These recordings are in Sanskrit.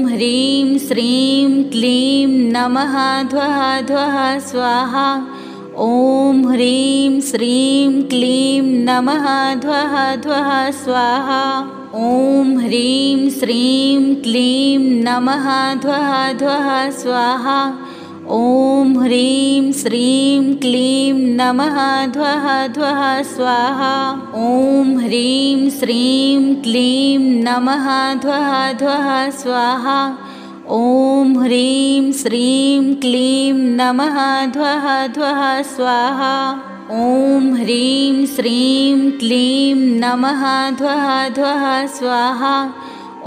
ह्रीं श्रीं क्लीं नमः ध्वः ध्वः स्वाहा। ॐ ह्रीं श्रीं क्लीं नमः ध्वः ध्वः स्वाहा। ॐ ह्रीं श्रीं क्लीं नमः ध्वः ध्वः स्वाहा। ॐ ह्रीं श्रीं क्लीं नमः ध्वः ध्वः स्वाहा। ॐ ह्रीं श्रीं क्लीं नमः ध्वः ध्वः स्वाहा। ॐ ह्रीं श्रीं क्लीं नमः ध्वः ध्वः स्वाहा। ॐ ह्रीं श्रीं क्लीं नमः ध्वः ध्वः स्वाहा।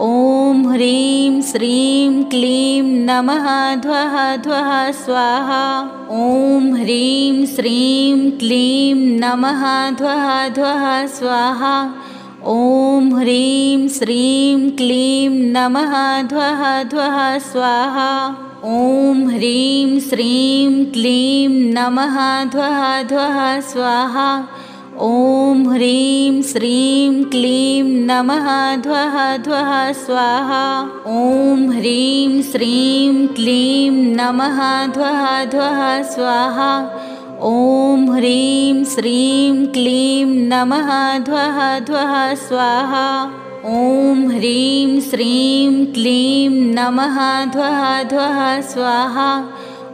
ॐ ह्रीं श्रीं क्लीं नमः ध्वः ध्वः स्वाहा। ॐ ह्रीं श्रीं क्लीं नमः ध्वः ध्वः स्वाहा। ॐ ह्रीं श्रीं क्लीं नमः ध्वः ध्वः स्वाहा। ॐ ह्रीं श्रीं क्लीं नमः ध्वः ध्वः स्वाहा। ॐ ह्रीं श्रीं क्लीं नमः ध्वः ध्वः स्वाहा। ॐ ह्रीं श्रीं क्लीं नमः ध्वः ध्वः स्वाहा। ॐ ह्रीं श्रीं क्लीं नमः ध्वः ध्वः स्वाहा। ॐ ह्रीं श्रीं क्लीं नमः ध्वः ध्वः स्वाहा।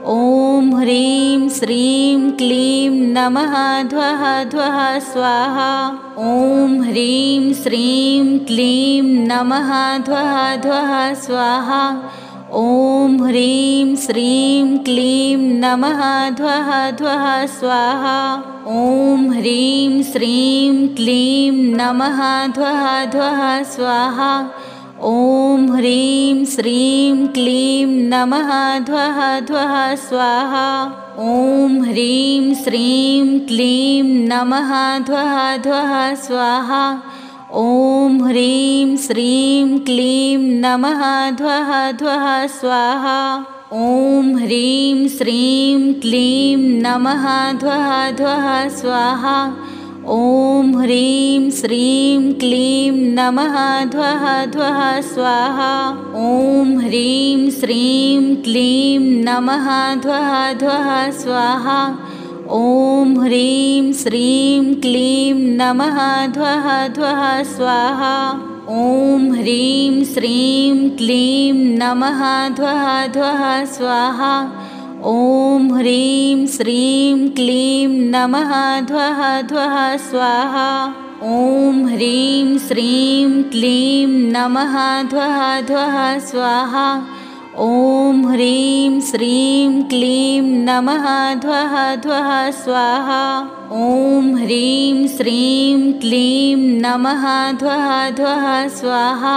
ॐ ह्रीं श्रीं क्लीं नमः ध्वः ध्वः स्वाहा। ॐ ह्रीं श्रीं क्लीं नमः ध्वः ध्वः स्वाहा। ॐ ह्रीं श्रीं क्लीं नमः ध्वः ध्वः स्वाहा। ॐ ह्रीं श्रीं क्लीं नमः ध्वः ध्वः स्वाहा। ॐ ह्रीं श्रीं क्लीं नमः ध्वः ध्वः स्वाहा। ॐ ह्रीं श्रीं क्लीं नमः ध्वः ध्वः स्वाहा। ॐ ह्रीं श्रीं क्लीं नमः ध्वः ध्वः स्वाहा। ॐ ह्रीं श्रीं क्लीं नमः ध्वः ध्वः स्वाहा। ॐ ह्रीं श्रीं क्लीं नमः ध्वः ध्वः स्वाहा। ॐ ह्रीं श्रीं क्लीं नमः ध्वः ध्वः स्वाहा। ॐ ह्रीं श्रीं क्लीं नमः ध्वः ध्वः स्वाहा। ॐ ह्रीं श्रीं क्लीं नमः ध्वः ध्वः स्वाहा। ॐ ह्रीं श्रीं क्लीं नमः ध्वः ध्वः स्वाहा। ॐ ह्रीं श्रीं क्लीं नमः ध्वः ध्वः स्वाहा। ॐ ह्रीं श्रीं क्लीं नमः ध्वः ध्वः स्वाहा। ॐ ह्रीं श्रीं क्लीं नमः ध्वः ध्वः स्वाहा।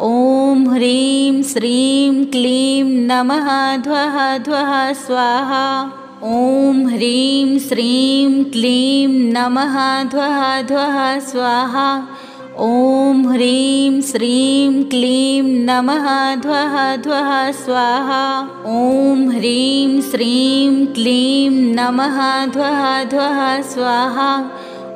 ॐ ह्रीं श्रीं क्लीं नमः ध्वः ध्वः स्वाहा। ॐ ह्रीं श्रीं क्लीं नमः ध्वः ध्वः स्वाहा। ॐ ह्रीं श्रीं क्लीं नमः ध्वः ध्वः स्वाहा। ॐ ह्रीं श्रीं क्लीं नमः ध्वः ध्वः स्वाहा।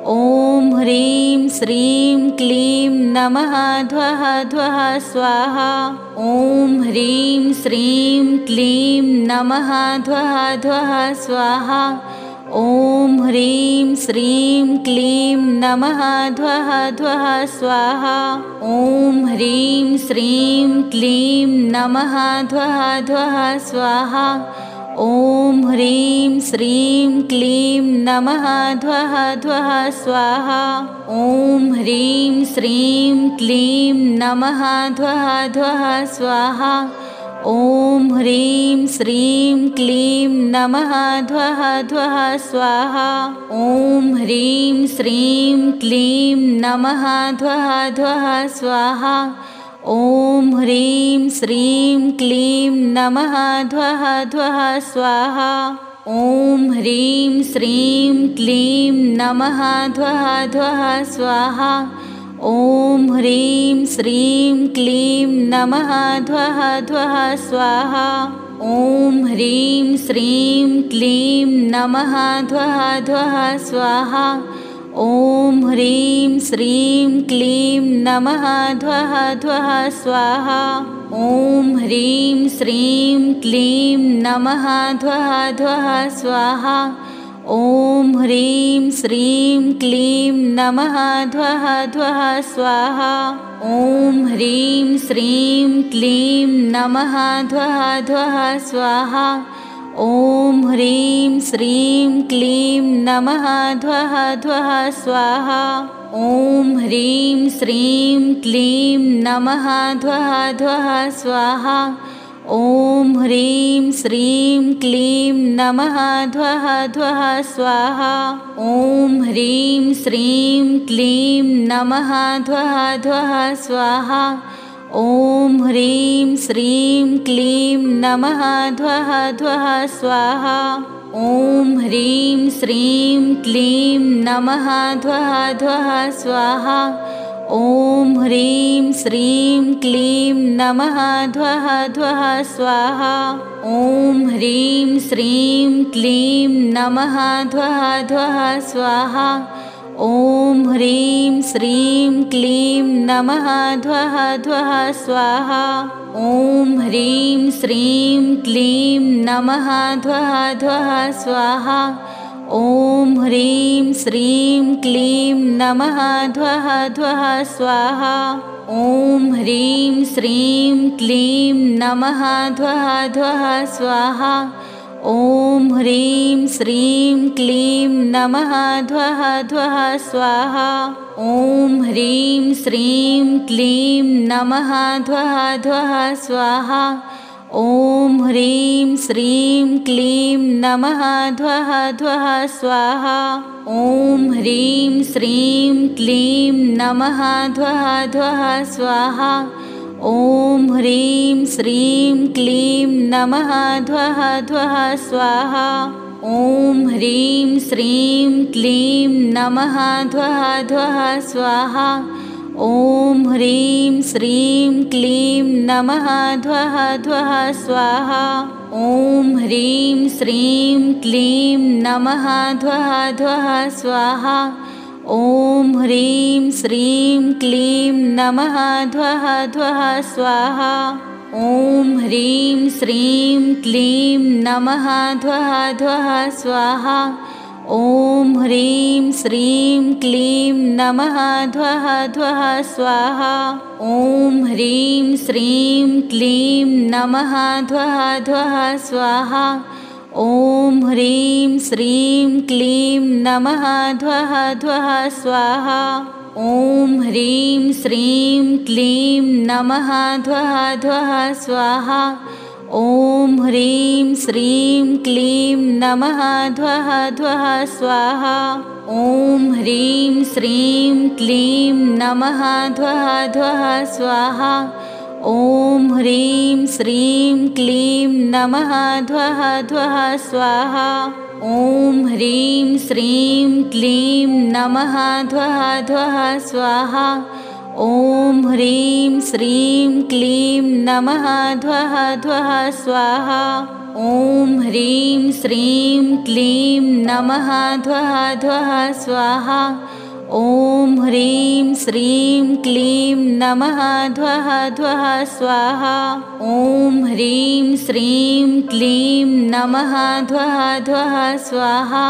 ॐ ह्रीं श्रीं क्लीं नमः ध्वः ध्वः स्वाहा। ॐ ह्रीं श्रीं क्लीं नमः ध्वः ध्वः स्वाहा। ॐ ह्रीं श्रीं क्लीं नमः ध्वः ध्वः स्वाहा। ॐ ह्रीं श्रीं क्लीं नमः ध्वः ध्वः स्वाहा। ॐ ह्रीं श्रीं क्लीं नमः ध्वः ध्वः स्वाहा। ॐ ह्रीं श्रीं क्लीं नमः ध्वः ध्वः स्वाहा। ॐ ह्रीं श्रीं क्लीं नमः ध्वः ध्वः स्वाहा। ॐ ह्रीं श्रीं क्लीं नमः ध्वः ध्वः स्वाहा। ॐ ह्रीं श्रीं क्लीं नमः ध्वः ध्वः स्वाहा। ॐ ह्रीं श्रीं क्लीं नमः ध्वः ध्वः स्वाहा। ॐ ह्रीं श्रीं क्लीं नमः ध्वः ध्वः स्वाहा। ॐ ह्रीं श्रीं क्लीं नमः ध्वः ध्वः स्वाहा। ॐ ह्रीं श्रीं क्लीं नमः ध्वः ध्वः स्वाहा। ॐ ह्रीं श्रीं क्लीं नमः ध्वः ध्वः स्वाहा। ॐ ह्रीं श्रीं क्लीं नमः ध्वः ध्वः स्वाहा। ॐ ह्रीं श्रीं क्लीं नमः ध्वः ध्वः स्वाहा। ॐ ह्रीं श्रीं क्लीं नमः ध्वः ध्वः स्वाहा। ॐ ह्रीं श्रीं क्लीं नमः ध्वः ध्वः स्वाहा। ॐ ह्रीं श्रीं क्लीं नमः ध्वः ध्वः स्वाहा। ॐ ह्रीं श्रीं क्लीं नमः ध्वः ध्वः स्वाहा। ॐ ह्रीं श्रीं क्लीं नमः ध्वः ध्वः स्वाहा। ॐ ह्रीं श्रीं क्लीं नमः ध्वः ध्वः स्वाहा। ॐ ह्रीं श्रीं क्लीं नमः ध्वः ध्वः स्वाहा। ॐ ह्रीं श्रीं क्लीं नमः ध्वः ध्वः स्वाहा। ॐ ह्रीं श्रीं क्लीं नमः ध्वः ध्वः स्वाहा। ॐ ह्रीं श्रीं क्लीं नमः ध्वः ध्वः स्वाहा। ॐ ह्रीं श्रीं क्लीं नमः ध्वः ध्वः स्वाहा। ॐ ह्रीं श्रीं क्लीं नमः ध्वः ध्वः स्वाहा। ॐ ह्रीं श्रीं क्लीं नमः ध्वः ध्वः स्वाहा। ॐ ह्रीं श्रीं क्लीं नमः ध्वः ध्वः स्वाहा। ॐ ह्रीं श्रीं क्लीं नमः ध्वः ध्वः स्वाहा। ॐ ह्रीं श्रीं क्लीं नमः ध्वः ध्वः स्वाहा। ॐ ह्रीं श्रीं क्लीं नमः ध्वः ध्वः स्वाहा। ॐ ह्रीं श्रीं क्लीं नमः ध्वः ध्वः स्वाहा। ॐ ह्रीं श्रीं क्लीं नमः ध्वः ध्वः स्वाहा। ॐ ह्रीं श्रीं क्लीं नमः ध्वः ध्वः स्वाहा। ॐ ह्रीं श्रीं क्लीं नमः ध्वः ध्वः स्वाहा। ॐ ह्रीं श्रीं क्लीं नमः ध्वः ध्वः स्वाहा। ॐ ह्रीं श्रीं क्लीं नमः ध्वः ध्वः स्वाहा। ॐ ह्रीं श्रीं क्लीं नमः ध्वः ध्वः स्वाहा। ॐ ह्रीं श्रीं क्लीं नमः ध्वः ध्वः स्वाहा। ॐ ह्रीं श्रीं क्लीं नमः ध्वः ध्वः स्वाहा। ॐ ह्रीं श्रीं क्लीं नमः ध्वः ध्वः स्वाहा। ॐ ह्रीं श्रीं क्लीं नमः ध्वः ध्वः स्वाहा। ॐ ह्रीं श्रीं क्लीं नमः ध्वः ध्वः स्वाहा। ॐ ह्रीं श्रीं क्लीं नमः ध्वः ध्वः स्वाहा। ॐ ह्रीं श्रीं क्लीं नमः ध्वः ध्वः स्वाहा। ॐ ह्रीं श्रीं क्लीं नमः ध्वः ध्वः स्वाहा। ॐ ह्रीं श्रीं क्लीं नमः ध्वः ध्वः स्वाहा। ॐ ह्रीं श्रीं क्लीं नमः ध्वः ध्वः स्वाहा।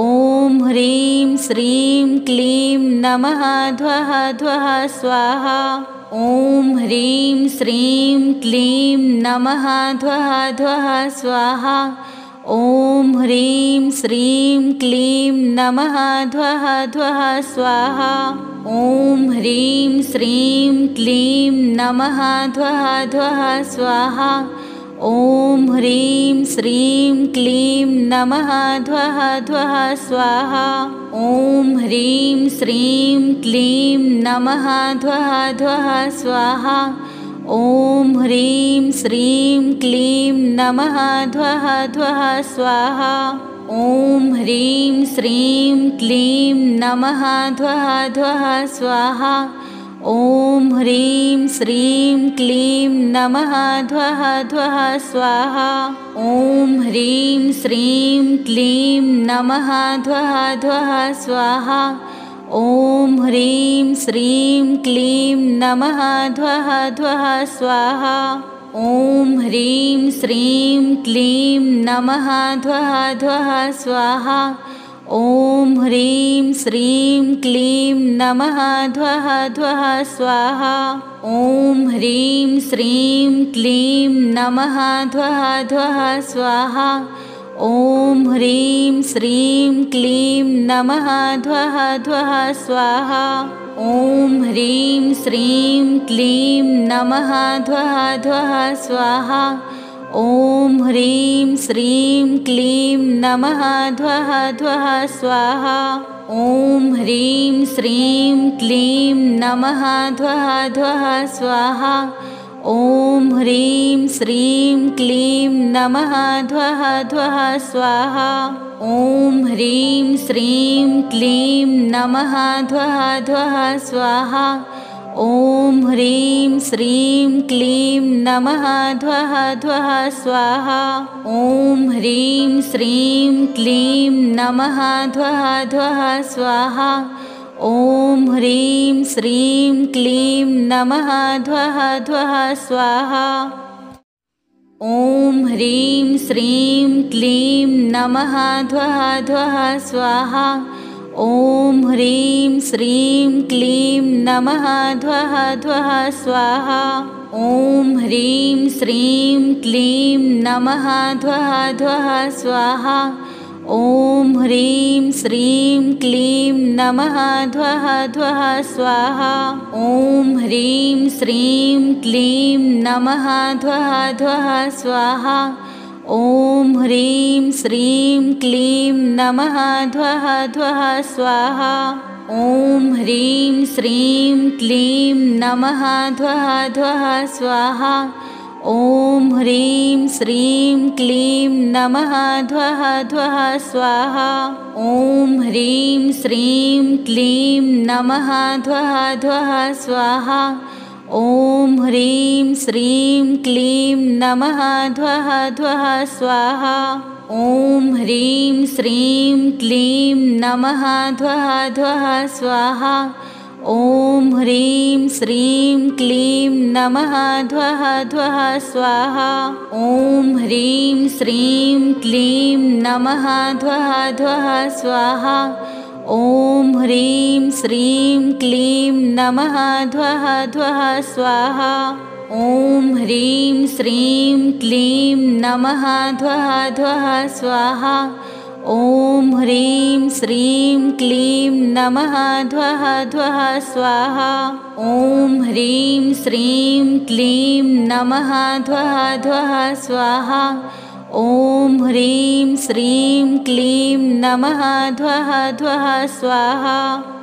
ॐ ह्रीं श्रीं क्लीं नमः ध्वः ध्वः स्वाहा। ॐ ह्रीं श्रीं क्लीं नमः ध्वः ध्वः स्वाहा। ॐ ह्रीं श्रीं क्लीं नमः ध्वः ध्वः स्वाहा। ॐ ह्रीं श्रीं क्लीं नमः ध्वः ध्वः स्वाहा। ॐ ह्रीं श्रीं क्लीं नमः ध्वः ध्वः स्वाहा। ॐ ह्रीं श्रीं क्लीं नमः ध्वः ध्वः स्वाहा। ॐ ह्रीं श्रीं क्लीं नमः ध्वः ध्वः स्वाहा। ॐ ह्रीं श्रीं क्लीं नमः ध्वः ध्वः स्वाहा। ॐ ह्रीं श्रीं क्लीं नमः ध्वः ध्वः स्वाहा। ॐ ह्रीं श्रीं क्लीं नमः ध्वः ध्वः स्वाहा। ॐ ह्रीं श्रीं क्लीं नमः ध्वः ध्वः स्वाहा। ॐ ह्रीं श्रीं क्लीं नमः ध्वः ध्वः स्वाहा। ॐ ह्रीं श्रीं क्लीं नमः ध्वः ध्वः स्वाहा। ॐ ह्रीं श्रीं क्लीं नमः ध्वः ध्वः स्वाहा। ॐ ह्रीं श्रीं क्लीं नमः ध्वः ध्वः स्वाहा। ॐ ह्रीं श्रीं क्लीं नमः ध्वः ध्वः स्वाहा। ॐ ह्रीं श्रीं क्लीं नमः ध्वः ध्वः स्वाहा। ॐ ह्रीं श्रीं क्लीं नमः ध्वः ध्वः स्वाहा। ॐ ह्रीं श्रीं क्लीं नमः ध्वः ध्वः स्वाहा। ॐ ह्रीं श्रीं क्लीं नमः ध्वः ध्वः स्वाहा। ॐ ह्रीं श्रीं क्लीं नमः ध्वः ध्वः स्वाहा। ॐ ह्रीं श्रीं क्लीं नमः ध्वः ध्वः स्वाहा। ॐ ह्रीं श्रीं क्लीं नमः ध्वः ध्वः स्वाहा। ॐ ह्रीं श्रीं क्लीं नमः ध्वः ध्वः स्वाहा। ॐ ह्रीं श्रीं क्लीं नमः ध्वः ध्वः स्वाहा। ॐ ह्रीं श्रीं क्लीं नमः ध्वः ध्वः स्वाहा। ॐ ह्रीं श्रीं क्लीं नमः ध्वः ध्वः स्वाहा। ॐ ह्रीं श्रीं क्लीं नमः ध्वः ध्वः स्वाहा। ॐ ह्रीं श्रीं क्लीं नमः ध्वः ध्वः स्वाहा। ॐ ह्रीं श्रीं क्लीं नमः ध्वः ध्वः स्वाहा। ॐ ह्रीं श्रीं क्लीं नमः ध्वः ध्वः स्वाहा। ॐ ह्रीं श्रीं क्लीं नमः ध्वः ध्वः स्वाहा। ॐ ह्रीं श्रीं क्लीं नमः ध्वः ध्वः स्वाहा। ॐ ह्रीं श्रीं क्लीं नमः ध्वः ध्वः स्वाहा। ॐ ह्रीं श्रीं क्लीं नमः ध्वः ध्वः स्वाहा। ॐ ह्रीं श्रीं क्लीं नमः ध्वः ध्वः स्वाहा। ॐ ह्रीं श्रीं क्लीं नमः ध्वः ध्वः स्वाहा। ॐ ह्रीं श्रीं क्लीं नमः ध्वः ध्वः स्वाहा। ॐ ह्रीं श्रीं क्लीं नमः ध्वः ध्वः स्वाहा। ॐ ह्रीं श्रीं क्लीं नमः ध्वः ध्वः स्वाहा। ॐ ह्रीं श्रीं क्लीं नमः ध्वः ध्वः स्वाहा।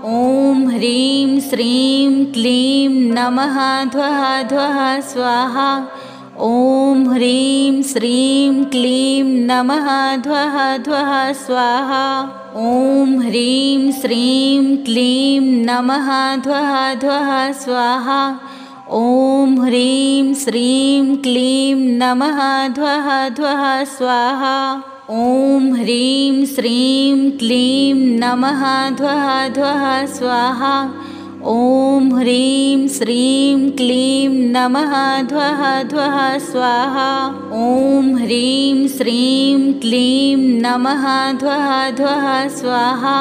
ॐ ह्रीं श्रीं क्लीं नमः ध्वः ध्वः स्वाहा। ॐ ह्रीं श्रीं क्लीं नमः ध्वः ध्वः स्वाहा। ॐ ह्रीं श्रीं क्लीं नमः ध्वः ध्वः स्वाहा। ॐ ह्रीं श्रीं क्लीं नमः ध्वः ध्वः स्वाहा। ॐ ह्रीं श्रीं क्लीं नमः ध्वः ध्वः स्वाहा। ॐ ह्रीं श्रीं क्लीं नमः ध्वः ध्वः स्वाहा। ॐ ह्रीं श्रीं क्लीं नमः ध्वः ध्वः स्वाहा।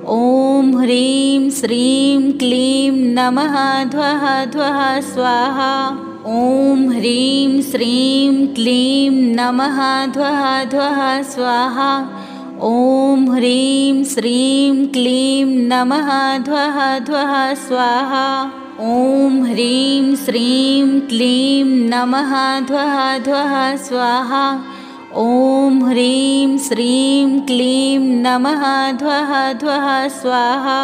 ॐ ह्रीं श्रीं क्लीं नमः ध्वः ध्वः स्वाहा। ॐ ह्रीं श्रीं क्लीं नमः ध्वः ध्वः स्वाहा। ॐ ह्रीं श्रीं क्लीं नमः ध्वः ध्वः स्वाहा। ॐ ह्रीं श्रीं क्लीं नमः ध्वः ध्वः स्वाहा। ॐ ह्रीं श्रीं क्लीं नमः ध्वः ध्वः स्वाहा।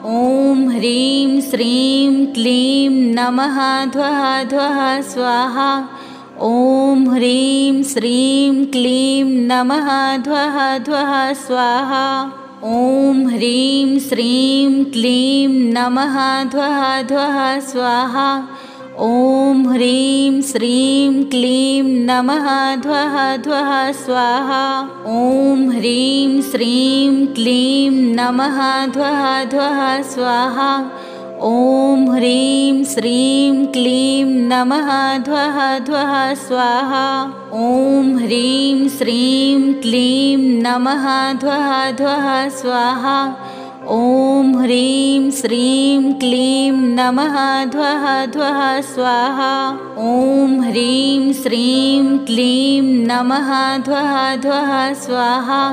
ॐ ह्रीं श्रीं क्लीं नमः ध्वः ध्वः स्वाहा। ॐ ह्रीं श्रीं क्लीं नमः ध्वः ध्वः स्वाहा। ॐ ह्रीं श्रीं क्लीं नमः ध्वः ध्वः स्वाहा। ॐ ह्रीं श्रीं क्लीं नमः ध्वः ध्वः स्वाहा। ॐ ह्रीं श्रीं क्लीं नमः ध्वः ध्वः स्वाहा। ॐ ह्रीं श्रीं क्लीं नमः ध्वः ध्वः स्वाहा। ॐ ह्रीं श्रीं क्लीं नमः ध्वः ध्वः स्वाहा। ॐ ह्रीं श्रीं क्लीं नमः ध्वः ध्वः स्वाहा। ॐ ह्रीं श्रीं क्लीं नमः ध्वः ध्वः स्वाहा।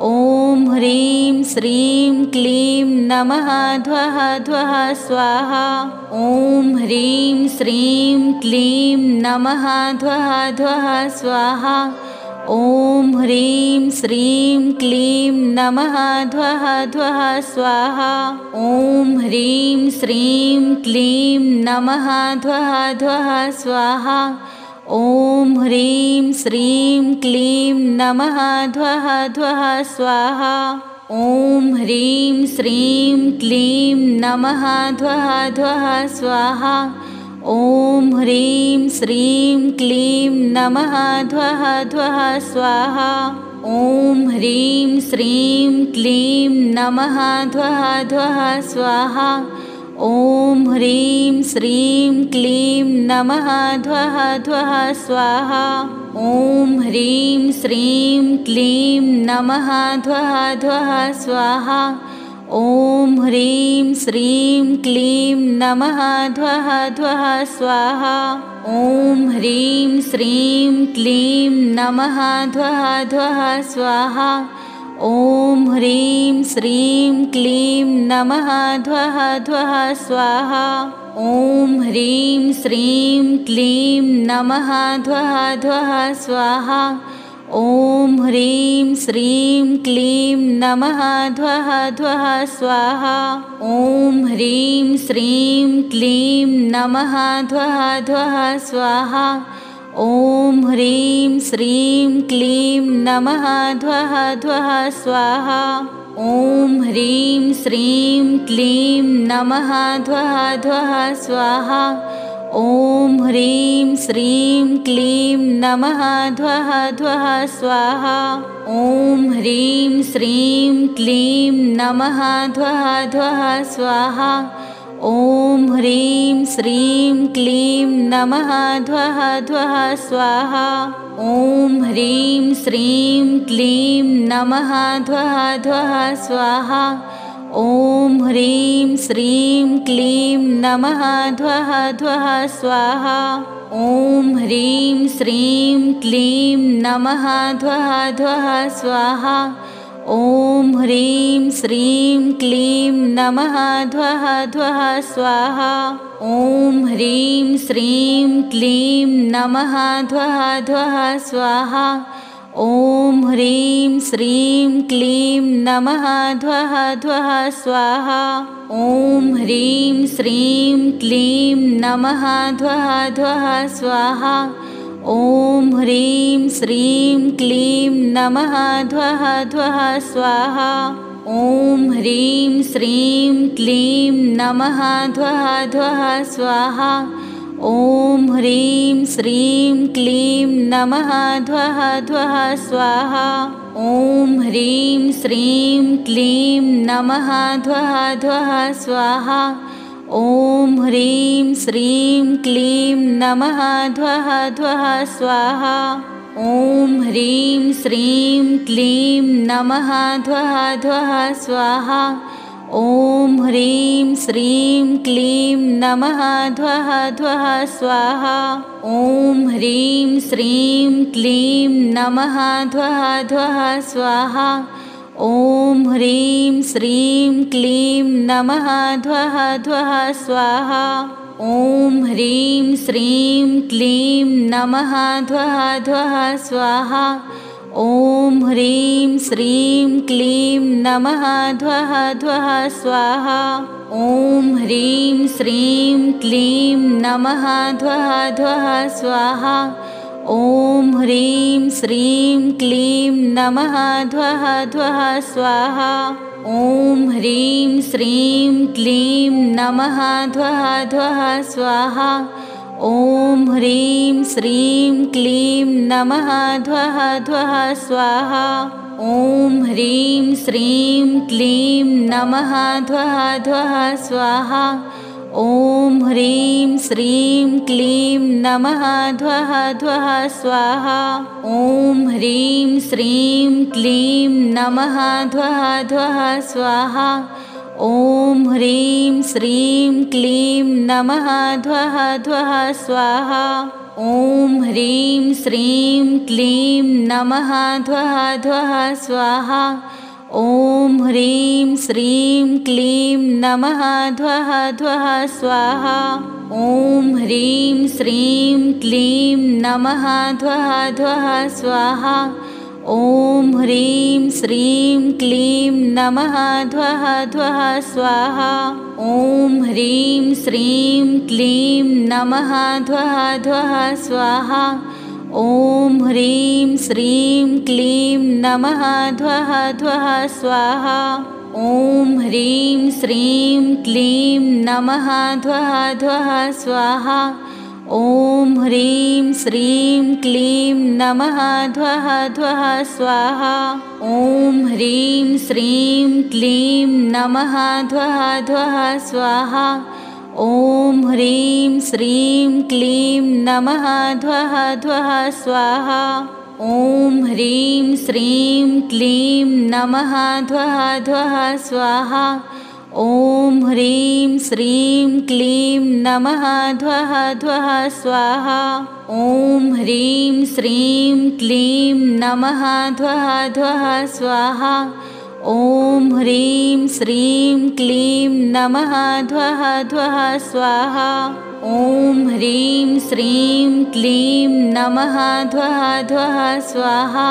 ॐ ह्रीं श्रीं क्लीं नमः ध्वः ध्वः स्वाहा। ॐ ह्रीं श्रीं क्लीं नमः ध्वः ध्वः स्वाहा। ॐ ह्रीं श्रीं क्लीं नमः ध्वः ध्वः स्वाहा। ॐ ह्रीं श्रीं क्लीं नमः ध्वः ध्वः स्वाहा। ॐ ह्रीं श्रीं क्लीं नमः ध्वः ध्वः स्वाहा। ॐ ह्रीं श्रीं क्लीं नमः ध्वः ध्वः स्वाहा। ॐ ह्रीं श्रीं क्लीं नमः ध्वः ध्वः स्वाहा। ॐ ह्रीं श्रीं क्लीं नमः ध्वः ध्वः स्वाहा। ॐ ह्रीं श्रीं क्लीं नमः ध्वः ध्वः स्वाहा। ॐ ह्रीं श्रीं क्लीं नमः ध्वः ध्वः स्वाहा। ॐ ह्रीं श्रीं क्लीं नमः ध्वः ध्वः स्वाहा। ॐ ह्रीं श्रीं क्लीं नमः ध्वः ध्वः स्वाहा। ॐ ह्रीं श्रीं क्लीं नमः ध्वः ध्वः स्वाहा। ॐ ह्रीं श्रीं क्लीं नमः ध्वः ध्वः स्वाहा। ॐ ह्रीं श्रीं क्लीं नमः ध्वः ध्वः स्वाहा। ॐ ह्रीं श्रीं क्लीं नमः ध्वः ध्वः स्वाहा। ॐ ह्रीं श्रीं क्लीं नमः ध्वः ध्वः स्वाहा। ॐ ह्रीं श्रीं क्लीं नमः ध्वः ध्वः स्वाहा। ॐ ह्रीं श्रीं क्लीं नमः ध्वः ध्वः स्वाहा। ॐ ह्रीं श्रीं क्लीं नमः ध्वः ध्वः स्वाहा। ॐ ह्रीं श्रीं क्लीं नमः ध्वः ध्वः स्वाहा। ॐ ह्रीं श्रीं क्लीं नमः ध्वः ध्वः स्वाहा। ॐ ह्रीं श्रीं क्लीं नमः ध्वः ध्वः स्वाहा। ॐ ह्रीं श्रीं क्लीं नमः ध्वः ध्वः स्वाहा। ॐ ह्रीं श्रीं क्लीं नमः ध्वः ध्वः स्वाहा। ॐ ह्रीं श्रीं क्लीं नमः ध्वः ध्वः स्वाहा। ॐ ह्रीं श्रीं क्लीं नमः ध्वः ध्वः स्वाहा। ॐ ह्रीं श्रीं क्लीं नमः ध्वः ध्वः स्वाहा। ॐ ह्रीं श्रीं क्लीं नमः ध्वः ध्वः स्वाहा। ॐ ह्रीं श्रीं क्लीं नमः ध्वः ध्वः स्वाहा। ॐ ह्रीं श्रीं क्लीं नमः ध्वः ध्वः स्वाहा। ॐ ह्रीं श्रीं क्लीं नमः ध्वः ध्वः स्वाहा। ॐ ह्रीं श्रीं क्लीं नमः ध्वः ध्वः स्वाहा। ॐ ह्रीं श्रीं क्लीं नमः ध्वः ध्वः स्वाहा। ॐ ह्रीं श्रीं क्लीं नमः ध्वः ध्वः स्वाहा। ॐ ह्रीं श्रीं क्लीं नमः ध्वः ध्वः स्वाहा। ॐ ह्रीं श्रीं क्लीं नमः ध्वः ध्वः स्वाहा। ॐ ह्रीं श्रीं क्लीं नमः ध्वः ध्वः स्वाहा। ॐ ह्रीं श्रीं क्लीं नमः ध्वः ध्वः स्वाहा। ॐ ह्रीं श्रीं क्लीं नमः ध्वः ध्वः स्वाहा। ॐ ह्रीं श्रीं क्लीं नमः ध्वः ध्वः स्वाहा। ॐ ह्रीं श्रीं क्लीं नमः ध्वः ध्वः स्वाहा। ॐ ह्रीं श्रीं क्लीं नमः ध्वः ध्वः स्वाहा। ॐ ह्रीं श्रीं क्लीं नमः ध्वः ध्वः स्वाहा। ॐ ह्रीं श्रीं क्लीं नमः ध्वः ध्वः स्वाहा। ॐ ह्रीं श्रीं क्लीं नमः ध्वः ध्वः स्वाहा। ॐ ह्रीं श्रीं क्लीं नमः ध्वः ध्वः स्वाहा। ॐ ह्रीं श्रीं क्लीं नमः ध्वः ध्वः स्वाहा। ॐ ह्रीं श्रीं क्लीं नमः ध्वः ध्वः स्वाहा। ॐ ह्रीं श्रीं क्लीं नमः ध्वः ध्वः स्वाहा। ॐ ह्रीं श्रीं क्लीं नमः ध्वः ध्वः स्वाहा। ॐ ह्रीं श्रीं क्लीं नमः ध्वः ध्वः स्वाहा। ॐ ह्रीं श्रीं क्लीं नमः ध्वः ध्वः स्वाहा। ॐ ह्रीं श्रीं क्लीं नमः ध्वः ध्वः स्वाहा। ॐ ह्रीं श्रीं क्लीं नमः ध्वः ध्वः स्वाहा। ॐ ह्रीं श्रीं क्लीं नमः ध्वः ध्वः स्वाहा। ॐ ह्रीं श्रीं क्लीं नमः ध्वः ध्वः स्वाहा। ॐ ह्रीं श्रीं क्लीं नमः ध्वः ध्वः स्वाहा। ॐ ह्रीं श्रीं क्लीं नमः ध्वः ध्वः स्वाहा। ॐ ह्रीं श्रीं क्लीं नमः ध्वः ध्वः स्वाहा। ॐ ह्रीं श्रीं क्लीं नमः ध्वः ध्वः स्वाहा। ॐ ह्रीं श्रीं क्लीं नमः ध्वः ध्वः स्वाहा।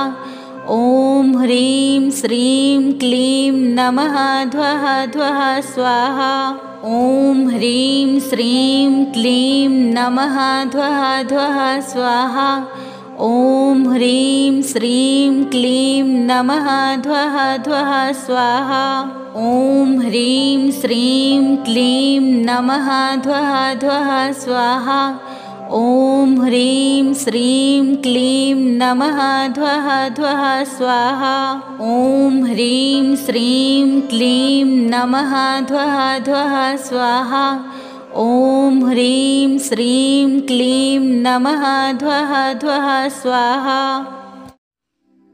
ॐ ह्रीं श्रीं क्लीं नमः ध्वः ध्वः स्वाहा। ॐ ह्रीं श्रीं क्लीं नमः ध्वः ध्वः स्वाहा। ॐ ह्रीं श्रीं क्लीं नमः ध्वः ध्वः स्वाहा। ॐ ह्रीं श्रीं क्लीं नमः ध्वः ध्वः स्वाहा। ॐ ह्रीं श्रीं क्लीं नमः ध्वः ध्वः स्वाहा। ॐ ह्रीं श्रीं क्लीं नमः ध्वः ध्वः स्वाहा। ॐ ह्रीं श्रीं क्लीं नमः ध्वः ध्वः स्वाहा।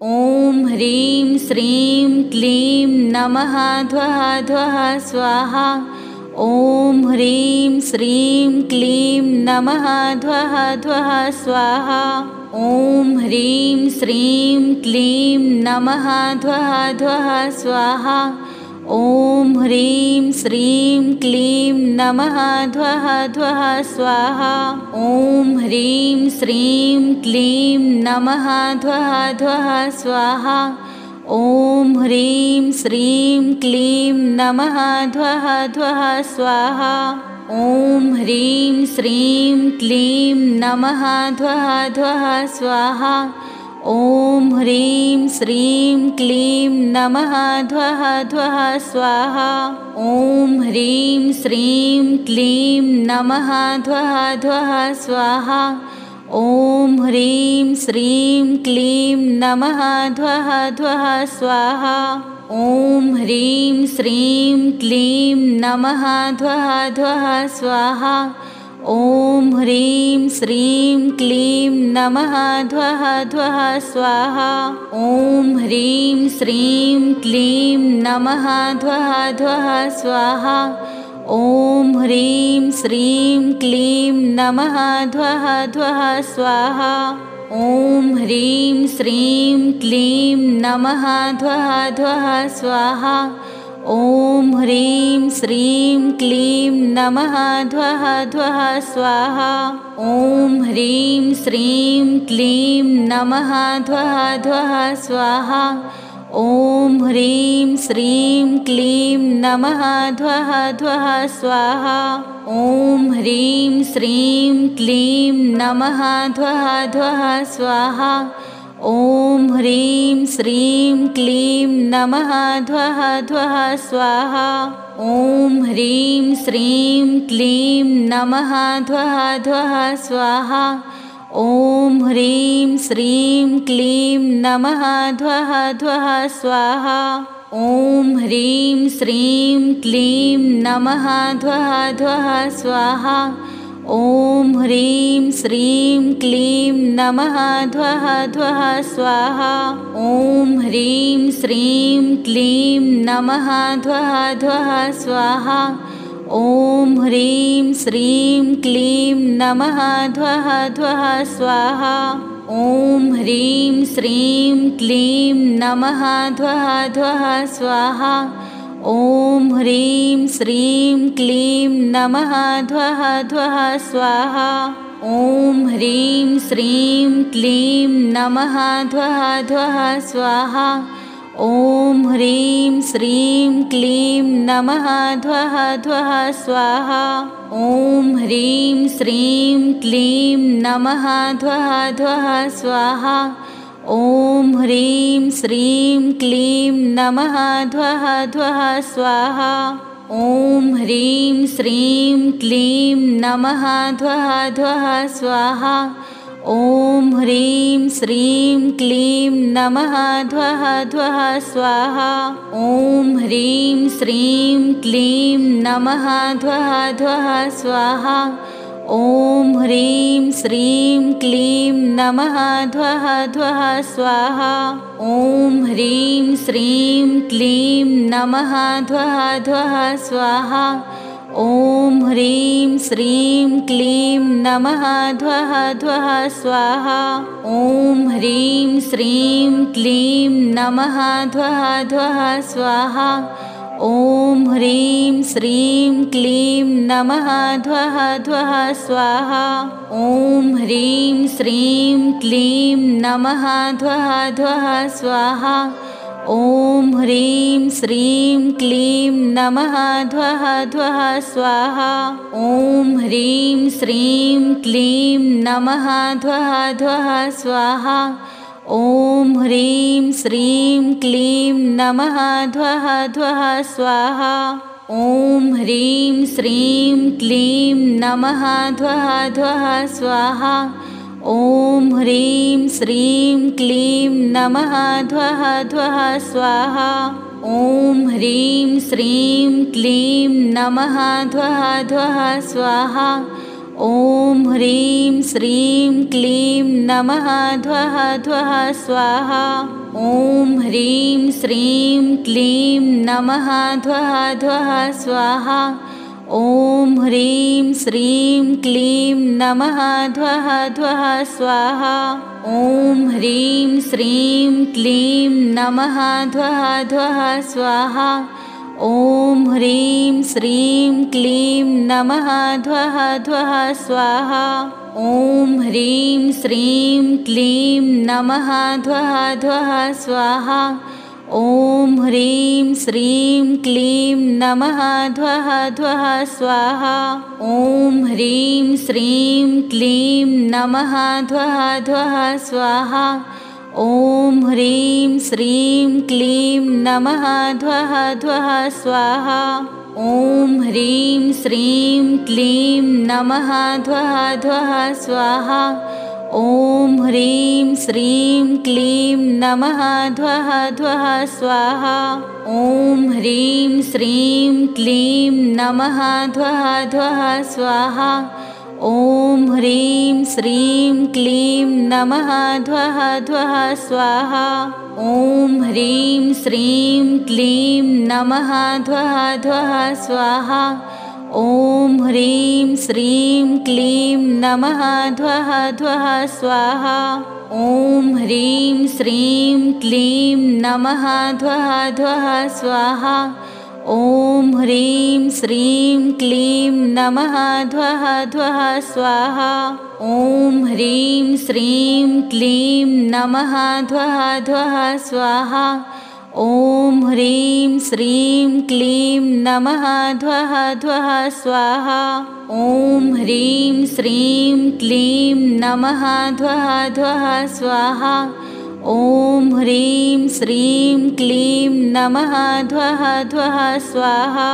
ॐ ह्रीं श्रीं क्लीं नमः ध्वः ध्वः स्वाहा। ॐ ह्रीं श्रीं क्लीं नमः ध्वः ध्वः स्वाहा। ॐ ह्रीं श्रीं क्लीं नमः ध्वः ध्वः स्वाहा। ॐ ह्रीं श्रीं क्लीं नमः ध्वः ध्वः स्वाहा। ॐ ह्रीं श्रीं क्लीं नमः ध्वः ध्वः स्वाहा। ॐ ह्रीं श्रीं क्लीं नमः ध्वः ध्वः स्वाहा। ॐ ह्रीं श्रीं क्लीं नमः ध्वः ध्वः स्वाहा। ॐ ह्रीं श्रीं क्लीं नमः ध्वः ध्वः स्वाहा। ॐ ह्रीं श्रीं क्लीं नमः ध्वः ध्वः स्वाहा। ॐ ह्रीं श्रीं क्लीं नमः ध्वः ध्वः स्वाहा। ॐ ह्रीं श्रीं क्लीं नमः ध्वः ध्वः स्वाहा। ॐ ह्रीं श्रीं क्लीं नमः ध्वः ध्वः स्वाहा। ॐ ह्रीं श्रीं क्लीं नमः ध्वः ध्वः स्वाहा। ॐ ह्रीं श्रीं क्लीं नमः ध्वः ध्वः स्वाहा। ॐ ह्रीं श्रीं क्लीं नमः ध्वः ध्वः स्वाहा। ॐ ह्रीं श्रीं क्लीं नमः ध्वः ध्वः स्वाहा। ॐ ह्रीं श्रीं क्लीं नमः ध्वः ध्वः स्वाहा। ॐ ह्रीं श्रीं क्लीं नमः ध्वः ध्वः स्वाहा ॐ ह्रीं श्रीं क्लीं नमः ध्वः ध्वः स्वाहा ॐ ह्रीं श्रीं क्लीं नमः ध्वः ध्वः स्वाहा ॐ ह्रीं श्रीं क्लीं नमः ध्वः ध्वः स्वाहा ॐ ह्रीं श्रीं क्लीं नमः ध्वः ध्वः स्वाहा ॐ ह्रीं श्रीं क्लीं नमः ध्वः ध्वः स्वाहा ॐ ह्रीं श्रीं क्लीं नमः ध्वः ध्वः स्वाहा ॐ ह्रीं श्रीं क्लीं नमः ध्वः ध्वः स्वाहा ॐ ह्रीं श्रीं क्लीं नमः ध्वः ध्वः स्वाहा ॐ ह्रीं श्रीं क्लीं नमः ध्वः ध्वः स्वाहा ॐ ह्रीं श्रीं क्लीं नमः ध्वः ध्वः स्वाहा ॐ ह्रीं श्रीं क्लीं नमः ध्वः ध्वः स्वाहा ॐ ह्रीं श्रीं क्लीं नमः ध्वः ध्वः स्वाहा ॐ ह्रीं श्रीं क्लीं नमः ध्वः ध्वः स्वाहा ॐ ह्रीं श्रीं क्लीं नमः ध्वः ध्वः स्वाहा ॐ ह्रीं श्रीं क्लीं नमः ध्वः ध्वः स्वाहा ॐ ह्रीं श्रीं क्लीं नमः ध्वः ध्वः स्वाहा ॐ ह्रीं श्रीं क्लीं नमः ध्वः ध्वः स्वाहा ॐ ह्रीं श्रीं क्लीं नमः ध्वः ध्वः स्वाहा ॐ ह्रीं श्रीं क्लीं नमः ध्वः ध्वः स्वाहा ॐ ह्रीं श्रीं क्लीं नमः ध्वः ध्वः स्वाहा ॐ ह्रीं श्रीं क्लीं नमः ध्वः ध्वः स्वाहा ॐ ह्रीं श्रीं क्लीं नमः ध्वः ध्वः स्वाहा ॐ ह्रीं श्रीं क्लीं नमः ध्वः ध्वः स्वाहा ॐ ह्रीं श्रीं क्लीं नमः ध्वः ध्वः स्वाहा ॐ ह्रीं श्रीं क्लीं नमः ध्वः ध्वः स्वाहा ॐ ह्रीं श्रीं क्लीं नमः ध्वः ध्वः स्वाहा ॐ ह्रीं श्रीं क्लीं नमः ध्वः ध्वः स्वाहा ॐ ह्रीं श्रीं क्लीं नमः ध्वः ध्वः स्वाहा ॐ ह्रीं श्रीं क्लीं नमः ध्वः ध्वः स्वाहा ॐ ह्रीं श्रीं क्लीं नमः ध्वः ध्वः स्वाहा ॐ ह्रीं श्रीं क्लीं नमः ध्वः ध्वः स्वाहा ॐ ह्रीं श्रीं क्लीं नमः ध्वः ध्वः स्वाहा ॐ ह्रीं श्रीं क्लीं नमः ध्वः ध्वः स्वाहा ॐ ह्रीं श्रीं क्लीं नमः ध्वः ध्वः स्वाहा ॐ ह्रीं श्रीं क्लीं नमः ध्वः ध्वः स्वाहा ॐ ह्रीं श्रीं क्लीं नमः ध्वः ध्वः स्वाहा ॐ ह्रीं श्रीं क्लीं नमः ध्वः ध्वः स्वाहा ॐ ह्रीं श्रीं क्लीं नमः ध्वः ध्वः स्वाहा ॐ ह्रीं श्रीं क्लीं नमः ध्वः ध्वः स्वाहा ॐ ह्रीं श्रीं क्लीं नमः ध्वः ध्वः स्वाहा ॐ ह्रीं श्रीं क्लीं नमः ध्वः ध्वः स्वाहा ॐ ह्रीं श्रीं क्लीं नमः ध्वः ध्वः स्वाहा ॐ ह्रीं श्रीं क्लीं नमः ध्वः ध्वः स्वाहा ॐ ह्रीं श्रीं क्लीं नमः ध्वः ध्वः स्वाहा ॐ ह्रीं श्रीं क्लीं नमः ध्वः ध्वः स्वाहा ॐ ह्रीं श्रीं क्लीं नमः ध्वः ध्वः स्वाहा ॐ ह्रीं श्रीं क्लीं नमः ध्वः ध्वः स्वाहा ॐ ह्रीं श्रीं क्लीं नमः ध्वः ध्वः स्वाहा। ॐ ह्रीं श्रीं क्लीं नमः ध्वः ध्वः स्वाहा। ॐ ह्रीं श्रीं क्लीं नमः ध्वः ध्वः स्वाहा।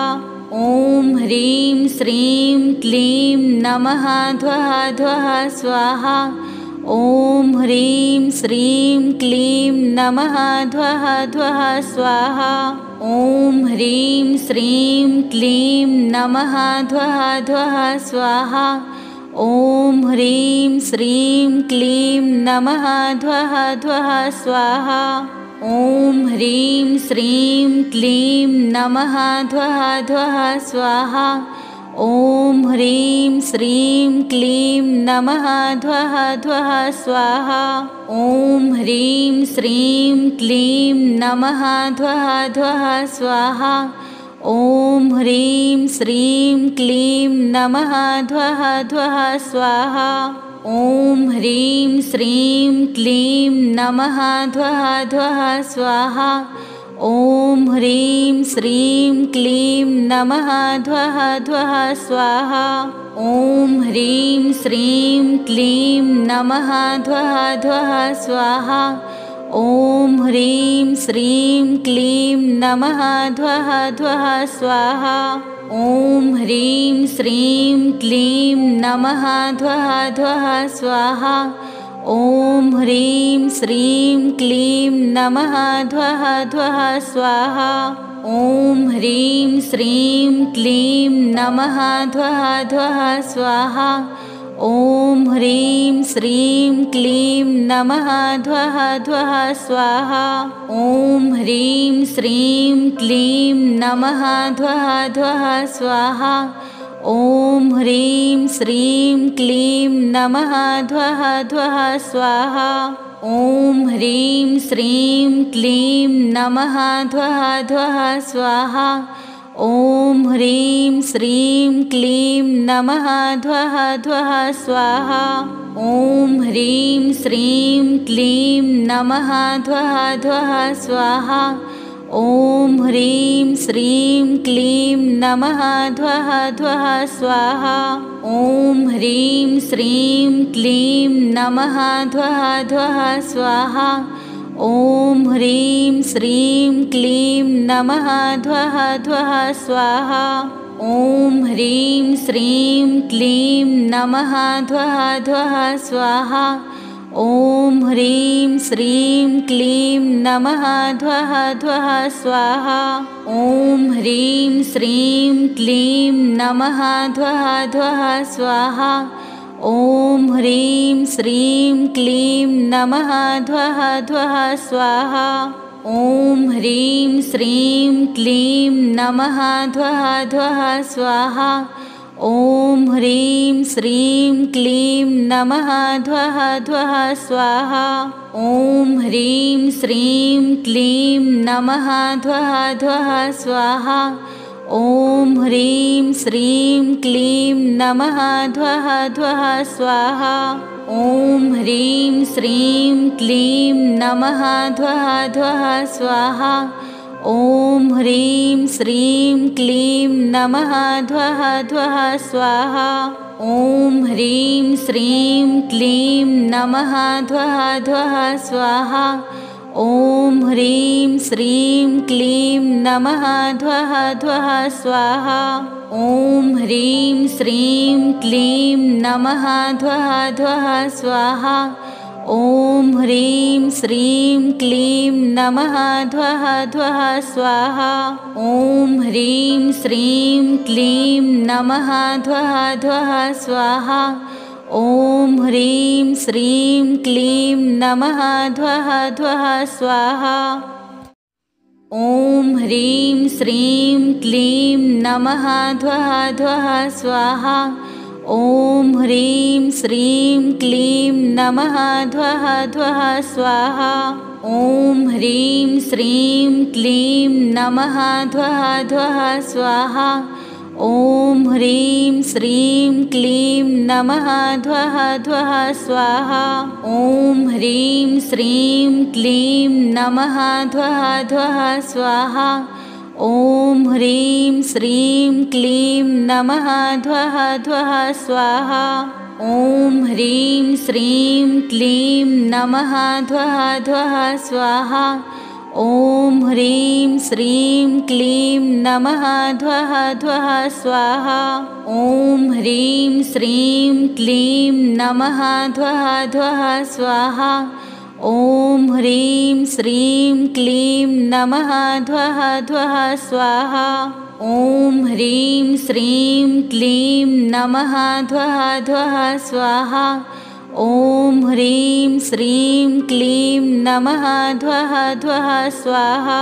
ॐ ह्रीं श्रीं क्लीं नमः ध्वः ध्वः स्वाहा। ॐ ह्रीं श्रीं क्लीं नमः ध्वः ध्वः स्वाहा। ॐ ह्रीं श्रीं क्लीं नमः ध्वः ध्वः स्वाहा। ॐ ह्रीं श्रीं क्लीं नमः ध्वः ध्वः स्वाहा। ॐ ह्रीं श्रीं क्लीं नमः ध्वः ध्वः स्वाहा। ॐ ह्रीं श्रीं क्लीं नमः ध्वः ध्वः स्वाहा। ॐ ह्रीं श्रीं क्लीं नमः ध्वः ध्वः स्वाहा। ॐ ह्रीं श्रीं क्लीं नमः ध्वः ध्वः स्वाहा। ॐ ह्रीं श्रीं क्लीं नमः ध्वः ध्वः स्वाहा। ॐ ह्रीं श्रीं क्लीं नमः ध्वः ध्वः स्वाहा। ॐ ह्रीं श्रीं क्लीं नमः ध्वः ध्वः स्वाहा। ॐ ह्रीं श्रीं क्लीं नमः ध्वः ध्वः स्वाहा। ॐ ह्रीं श्रीं क्लीं नमः ध्वः ध्वः स्वाहा। ॐ ह्रीं श्रीं क्लीं नमः ध्वः ध्वः स्वाहा। ॐ ह्रीं श्रीं क्लीं नमः ध्वः ध्वः स्वाहा। ॐ ह्रीं श्रीं क्लीं नमः ध्वः ध्वः स्वाहा। ॐ ह्रीं श्रीं क्लीं नमः ध्वः ध्वः स्वाहा। ॐ ह्रीं श्रीं क्लीं नमः ध्वः ध्वः स्वाहा। ॐ ह्रीं श्रीं क्लीं नमः ध्वः ध्वः स्वाहा। ॐ ह्रीं श्रीं क्लीं नमः ध्वः ध्वः स्वाहा। ॐ ह्रीं श्रीं क्लीं नमः ध्वः ध्वः स्वाहा। ॐ ह्रीं श्रीं क्लीं नमः ध्वः ध्वः स्वाहा। ॐ ह्रीं श्रीं क्लीं नमः ध्वः ध्वः स्वाहा। ॐ ह्रीं श्रीं क्लीं नमः ध्वः ध्वः स्वाहा। ॐ ह्रीं श्रीं क्लीं नमः ध्वः ध्वः स्वाहा। ॐ ह्रीं श्रीं क्लीं नमः ध्वः ध्वः स्वाहा। ॐ ह्रीं श्रीं क्लीं नमः ध्वः ध्वः स्वाहा। ॐ ह्रीं श्रीं क्लीं नमः ध्वः ध्वः स्वाहा। ॐ ह्रीं श्रीं क्लीं नमः ध्वः ध्वः स्वाहा। ॐ ह्रीं श्रीं क्लीं नमः ध्वः ध्वः स्वाहा। ॐ ह्रीं श्रीं क्लीं नमः ध्वः ध्वः स्वाहा। ॐ ह्रीं श्रीं क्लीं नमः ध्वः ध्वः स्वाहा। ॐ ह्रीं श्रीं क्लीं नमः ध्वः ध्वः स्वाहा। ॐ ह्रीं श्रीं क्लीं नमः ध्वः ध्वः स्वाहा। ॐ ह्रीं श्रीं क्लीं नमः ध्वः ध्वः स्वाहा। ॐ ह्रीं श्रीं क्लीं नमः ध्वः ध्वः स्वाहा। ॐ ह्रीं श्रीं क्लीं नमः ध्वः ध्वः स्वाहा। ॐ ह्रीं श्रीं क्लीं नमः ध्वः ध्वः स्वाहा। ॐ ह्रीं श्रीं क्लीं नमः ध्वः ध्वः स्वाहा। ॐ ह्रीं श्रीं क्लीं नमः ध्वः ध्वः स्वाहा। ॐ ह्रीं श्रीं क्लीं नमः ध्वः ध्वः स्वाहा। ॐ ह्रीं श्रीं क्लीं नमः ध्वः ध्वः स्वाहा। ॐ ह्रीं श्रीं क्लीं नमः ध्वः ध्वः स्वाहा। ॐ ह्रीं श्रीं क्लीं नमः ध्वः ध्वः स्वाहा ॐ ह्रीं श्रीं क्लीं नमः ध्वः ध्वः स्वाहा ॐ ह्रीं श्रीं क्लीं नमः ध्वः ध्वः स्वाहा ॐ ह्रीं श्रीं क्लीं नमः ध्वः ध्वः स्वाहा ॐ ह्रीं श्रीं क्लीं नमः ध्वः ध्वः स्वाहा ॐ ह्रीं श्रीं क्लीं नमः ध्वः ध्वः स्वाहा ॐ ह्रीं श्रीं क्लीं नमः ध्वः ध्वः स्वाहा ॐ ह्रीं श्रीं क्लीं नमः ध्वः ध्वः स्वाहा ॐ ह्रीं श्रीं क्लीं नमः ध्वः ध्वः स्वाहा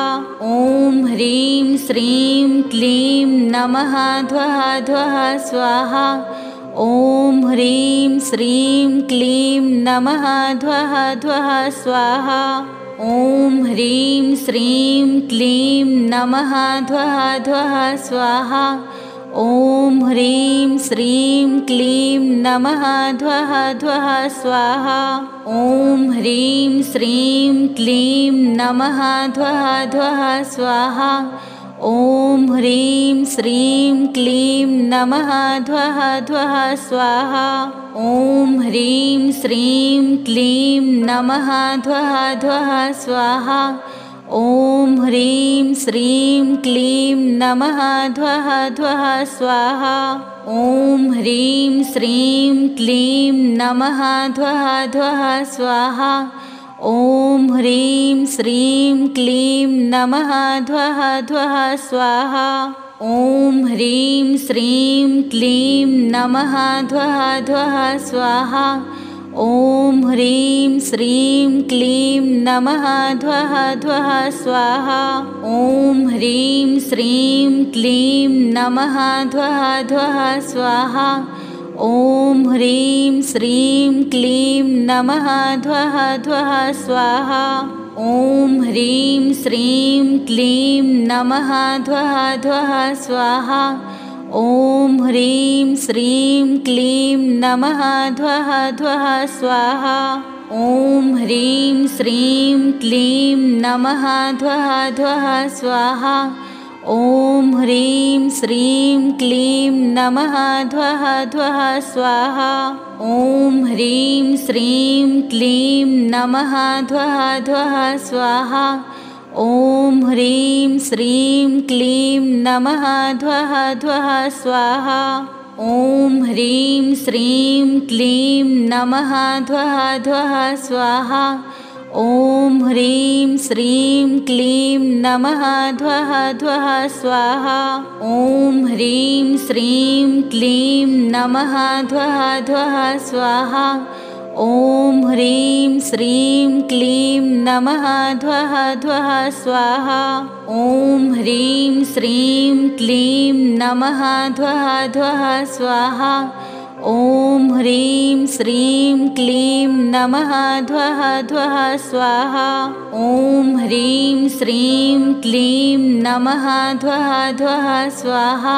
ॐ ह्रीं श्रीं क्लीं नमः ध्वः ध्वः स्वाहा ॐ ह्रीं श्रीं क्लीं नमः ध्वः ध्वः स्वाहा ॐ ह्रीं श्रीं क्लीं नमः ध्वः ध्वः स्वाहा ॐ ह्रीं श्रीं क्लीं नमः ध्वः ध्वः स्वाहा ॐ ह्रीं श्रीं क्लीं नमः ध्वः ध्वः स्वाहा ॐ ह्रीं श्रीं क्लीं नमः ध्वः ध्वः स्वाहा ॐ ह्रीं श्रीं क्लीं नमः ध्वः ध्वः स्वाहा ॐ ह्रीं श्रीं क्लीं नमः ध्वः ध्वः स्वाहा ॐ ह्रीं श्रीं क्लीं नमः ध्वः ध्वः स्वाहा ॐ ह्रीं श्रीं क्लीं नमः ध्वः ध्वः स्वाहा ॐ ह्रीं श्रीं क्लीं नमः ध्वः ध्वः स्वाहा ॐ ह्रीं श्रीं क्लीं नमः ध्वः ध्वः स्वाहा ॐ ह्रीं श्रीं क्लीं नमः ध्वः ध्वः स्वाहा ॐ ह्रीं श्रीं क्लीं नमः ध्वः ध्वः स्वाहा ॐ ह्रीं श्रीं क्लीं नमः ध्वः ध्वः स्वाहा ॐ ह्रीं श्रीं क्लीं नमः ध्वः ध्वः स्वाहा ॐ ह्रीं श्रीं क्लीं नमः ध्वः ध्वः स्वाहा ॐ ह्रीं श्रीं क्लीं नमः ध्वः ध्वः स्वाहा ॐ ह्रीं श्रीं क्लीं नमः ध्वः ध्वः स्वाहा ॐ ह्रीं श्रीं क्लीं नमः ध्वः ध्वः स्वाहा ॐ ह्रीं श्रीं क्लीं नमः ध्वः ध्वः स्वाहा ॐ ह्रीं श्रीं क्लीं नमः ध्वः ध्वः स्वाहा ॐ ह्रीं श्रीं क्लीं नमः ध्वः ध्वः स्वाहा ॐ ह्रीं श्रीं क्लीं नमः ध्वः ध्वः स्वाहा ॐ ह्रीं श्रीं क्लीं नमः ध्वः ध्वः स्वाहा ॐ ह्रीं श्रीं क्लीं नमः ध्वः ध्वः स्वाहा ॐ ह्रीं श्रीं क्लीं नमः ध्वः ध्वः स्वाहा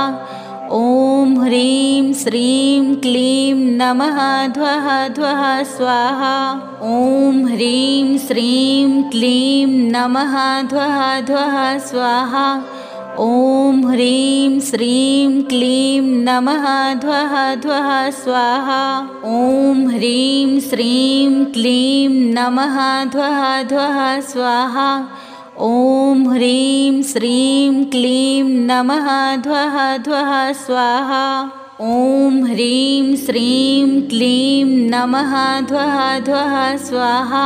ॐ ह्रीं श्रीं क्लीं नमः ध्वः ध्वः स्वाहा ॐ ह्रीं श्रीं क्लीं नमः ध्वः ध्वः स्वाहा ॐ ह्रीं श्रीं क्लीं नमः ध्वः ध्वः स्वाहा ॐ ह्रीं श्रीं क्लीं नमः ध्वः ध्वः स्वाहा ॐ ह्रीं श्रीं क्लीं नमः ध्वः ध्वः स्वाहा ॐ ह्रीं श्रीं क्लीं नमः ध्वः ध्वः स्वाहा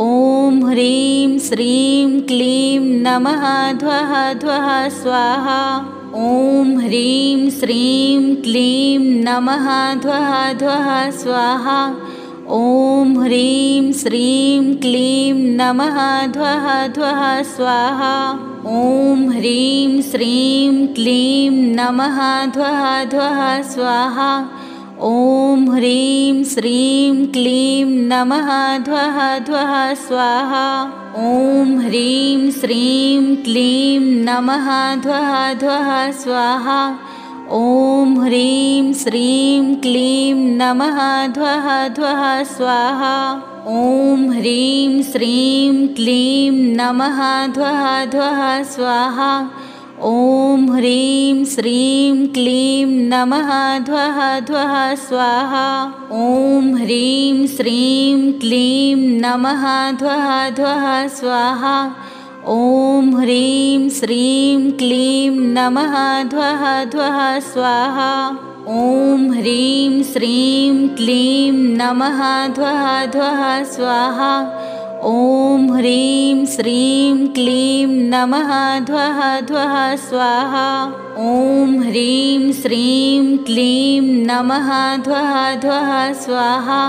ॐ ह्रीं श्रीं क्लीं नमः ध्वः ध्वः स्वाहा ॐ ह्रीं श्रीं क्लीं नमः ध्वः ध्वः स्वाहा ॐ ह्रीं श्रीं क्लीं नमः ध्वः ध्वः स्वाहा ॐ ह्रीं श्रीं क्लीं नमः ध्वः ध्वः स्वाहा ॐ ह्रीं श्रीं क्लीं नमः ध्वः ध्वः स्वाहा ॐ ह्रीं श्रीं क्लीं नमः ध्वः ध्वः स्वाहा ॐ ह्रीं श्रीं क्लीं नमः ध्वः ध्वः स्वाहा। ॐ ह्रीं श्रीं क्लीं नमः ध्वः ध्वः स्वाहा। ॐ ह्रीं श्रीं क्लीं नमः ध्वः ध्वः स्वाहा। ॐ ह्रीं श्रीं क्लीं नमः ध्वः ध्वः स्वाहा। ॐ ह्रीं श्रीं क्लीं नमः ध्वः ध्वः स्वाहा। ॐ ह्रीं श्रीं क्लीं नमः ध्वः ध्वः स्वाहा। ॐ ह्रीं श्रीं क्लीं नमः ध्वः ध्वः स्वाहा। ॐ ह्रीं श्रीं क्लीं नमः ध्वः ध्वः स्वाहा।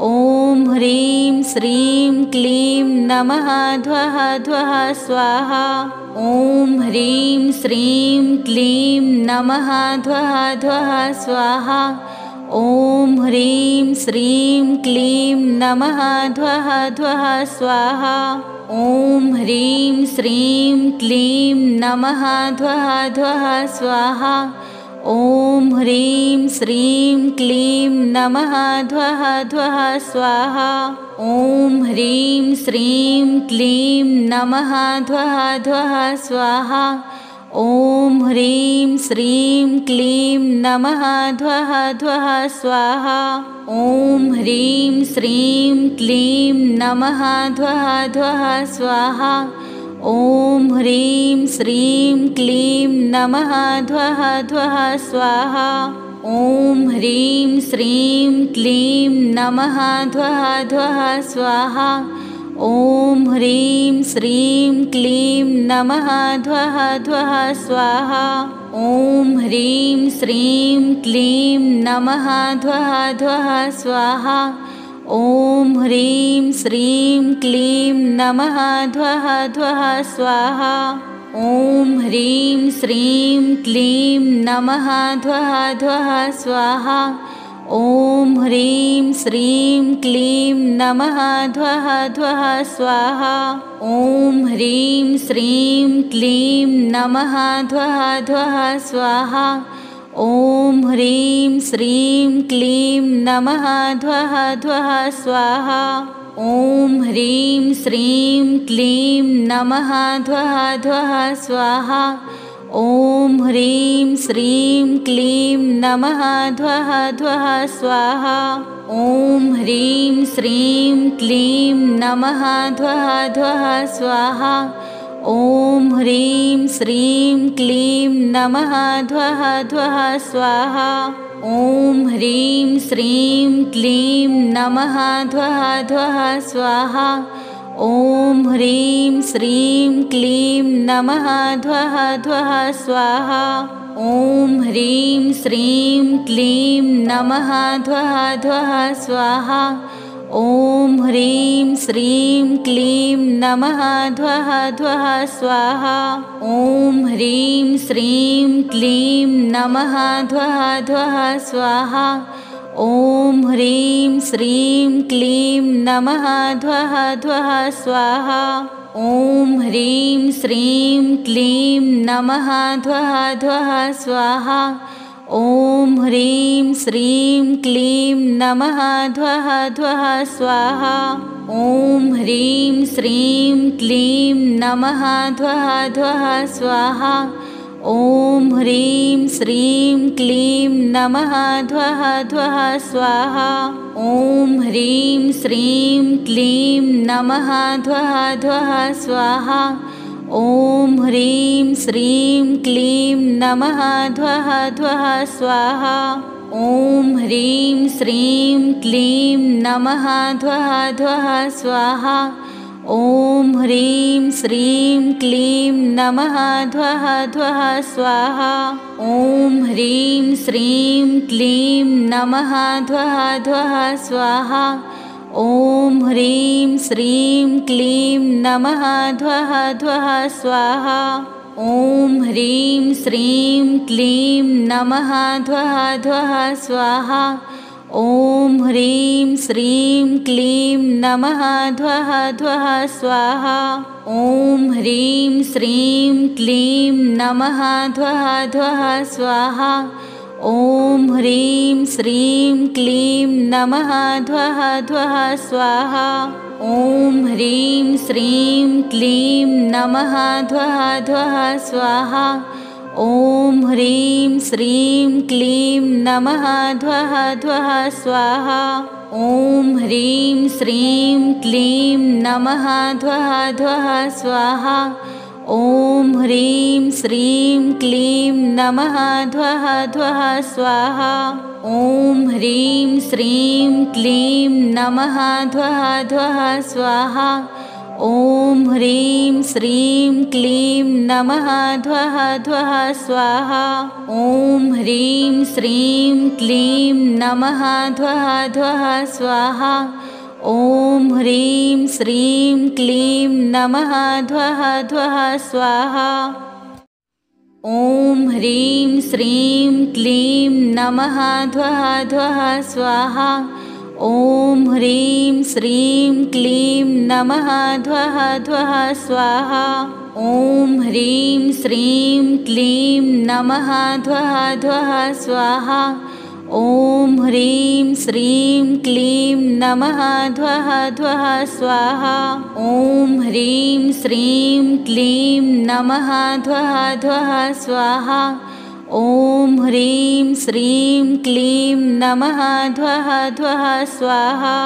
ॐ ह्रीं श्रीं क्लीं नमः ध्वः ध्वः स्वाहा। ॐ ह्रीं श्रीं क्लीं नमः ध्वः ध्वः स्वाहा। ॐ ह्रीं श्रीं क्लीं नमः ध्वः ध्वः स्वाहा। ॐ ह्रीं श्रीं क्लीं नमः ध्वः ध्वः स्वाहा। ॐ ह्रीं श्रीं क्लीं नमः ध्वः ध्वः स्वाहा। ॐ ह्रीं श्रीं क्लीं नमः ध्वः ध्वः स्वाहा। ॐ ह्रीं श्रीं क्लीं नमः ध्वः ध्वः स्वाहा। ॐ ह्रीं श्रीं क्लीं नमः ध्वः ध्वः स्वाहा। ॐ ह्रीं श्रीं क्लीं नमः ध्वः ध्वः स्वाहा। ॐ ह्रीं श्रीं क्लीं नमः ध्वः ध्वः स्वाहा। ॐ ह्रीं श्रीं क्लीं नमः ध्वः ध्वः स्वाहा। ॐ ह्रीं श्रीं क्लीं नमः ध्वः ध्वः स्वाहा। ॐ ह्रीं श्रीं क्लीं नमः ध्वः ध्वः स्वाहा। ॐ ह्रीं श्रीं क्लीं नमः ध्वः ध्वः स्वाहा। ॐ ह्रीं श्रीं क्लीं नमः ध्वः ध्वः स्वाहा। ॐ ह्रीं श्रीं क्लीं नमः ध्वः ध्वः स्वाहा। ॐ ह्रीं श्रीं क्लीं नमः ध्वः ध्वः स्वाहा। ॐ ह्रीं श्रीं क्लीं नमः ध्वः ध्वः स्वाहा। ॐ ह्रीं श्रीं क्लीं नमः ध्वः ध्वः स्वाहा। ॐ ह्रीं श्रीं क्लीं नमः ध्वः ध्वः स्वाहा। ॐ ह्रीं श्रीं क्लीं नमः ध्वः ध्वः स्वाहा। ॐ ह्रीं श्रीं क्लीं नमः ध्वः ध्वः स्वाहा। ॐ ह्रीं श्रीं क्लीं नमः ध्वः ध्वः स्वाहा। ॐ ह्रीं श्रीं क्लीं नमः ध्वः ध्वः स्वाहा। ॐ ह्रीं श्रीं क्लीं नमः ध्वः ध्वः स्वाहा। ॐ ह्रीं श्रीं क्लीं नमः ध्वः ध्वः स्वाहा। ॐ ह्रीं श्रीं क्लीं नमः ध्वः ध्वः स्वाहा। ॐ ह्रीं श्रीं क्लीं नमः ध्वः ध्वः स्वाहा। ॐ ह्रीं श्रीं क्लीं नमः ध्वः ध्वः स्वाहा। ॐ ह्रीं श्रीं क्लीं नमः ध्वः ध्वः स्वाहा। ॐ ह्रीं श्रीं क्लीं नमः ध्वः ध्वः स्वाहा। ॐ ह्रीं श्रीं क्लीं नमः ध्वः ध्वः स्वाहा। ॐ ह्रीं श्रीं क्लीं नमः ध्वः ध्वः स्वाहा। ॐ ह्रीं श्रीं क्लीं नमः ध्वः ध्वः स्वाहा। ॐ ह्रीं श्रीं क्लीं नमः ध्वः ध्वः स्वाहा। ॐ ह्रीं श्रीं क्लीं नमः ध्वः ध्वः स्वाहा। ॐ ह्रीं श्रीं क्लीं नमः ध्वः ध्वः स्वाहा। ॐ ह्रीं श्रीं क्लीं नमः ध्वः ध्वः स्वाहा। ॐ ह्रीं श्रीं क्लीं नमः ध्वः ध्वः स्वाहा। ॐ ह्रीं श्रीं क्लीं नमः ध्वः ध्वः स्वाहा। ॐ ह्रीं श्रीं क्लीं नमः ध्वः ध्वः स्वाहा। ॐ ह्रीं श्रीं क्लीं नमः ध्वः ध्वः स्वाहा। ॐ ह्रीं श्रीं क्लीं नमः ध्वः ध्वः स्वाहा। ॐ ह्रीं श्रीं क्लीं नमः ध्वः ध्वः स्वाहा। ॐ ह्रीं श्रीं क्लीं नमः ध्वः ध्वः स्वाहा। ॐ ह्रीं श्रीं क्लीं नमः ध्वः ध्वः स्वाहा। ॐ ह्रीं श्रीं क्लीं नमः ध्वः ध्वः स्वाहा। ॐ ह्रीं श्रीं क्लीं नमः ध्वः ध्वः स्वाहा। ॐ ह्रीं श्रीं क्लीं नमः ध्वः ध्वः स्वाहा। ॐ ह्रीं श्रीं क्लीं नमः ध्वः ध्वः स्वाहा। ॐ ह्रीं श्रीं क्लीं नमः ध्वः ध्वः स्वाहा। ॐ ह्रीं श्रीं क्लीं नमः ध्वः ध्वः स्वाहा। ॐ ह्रीं श्रीं क्लीं नमः ध्वः ध्वः स्वाहा। ॐ ह्रीं श्रीं क्लीं नमः ध्वः ध्वः स्वाहा। ॐ ह्रीं श्रीं क्लीं नमः ध्वः ध्वः स्वाहा।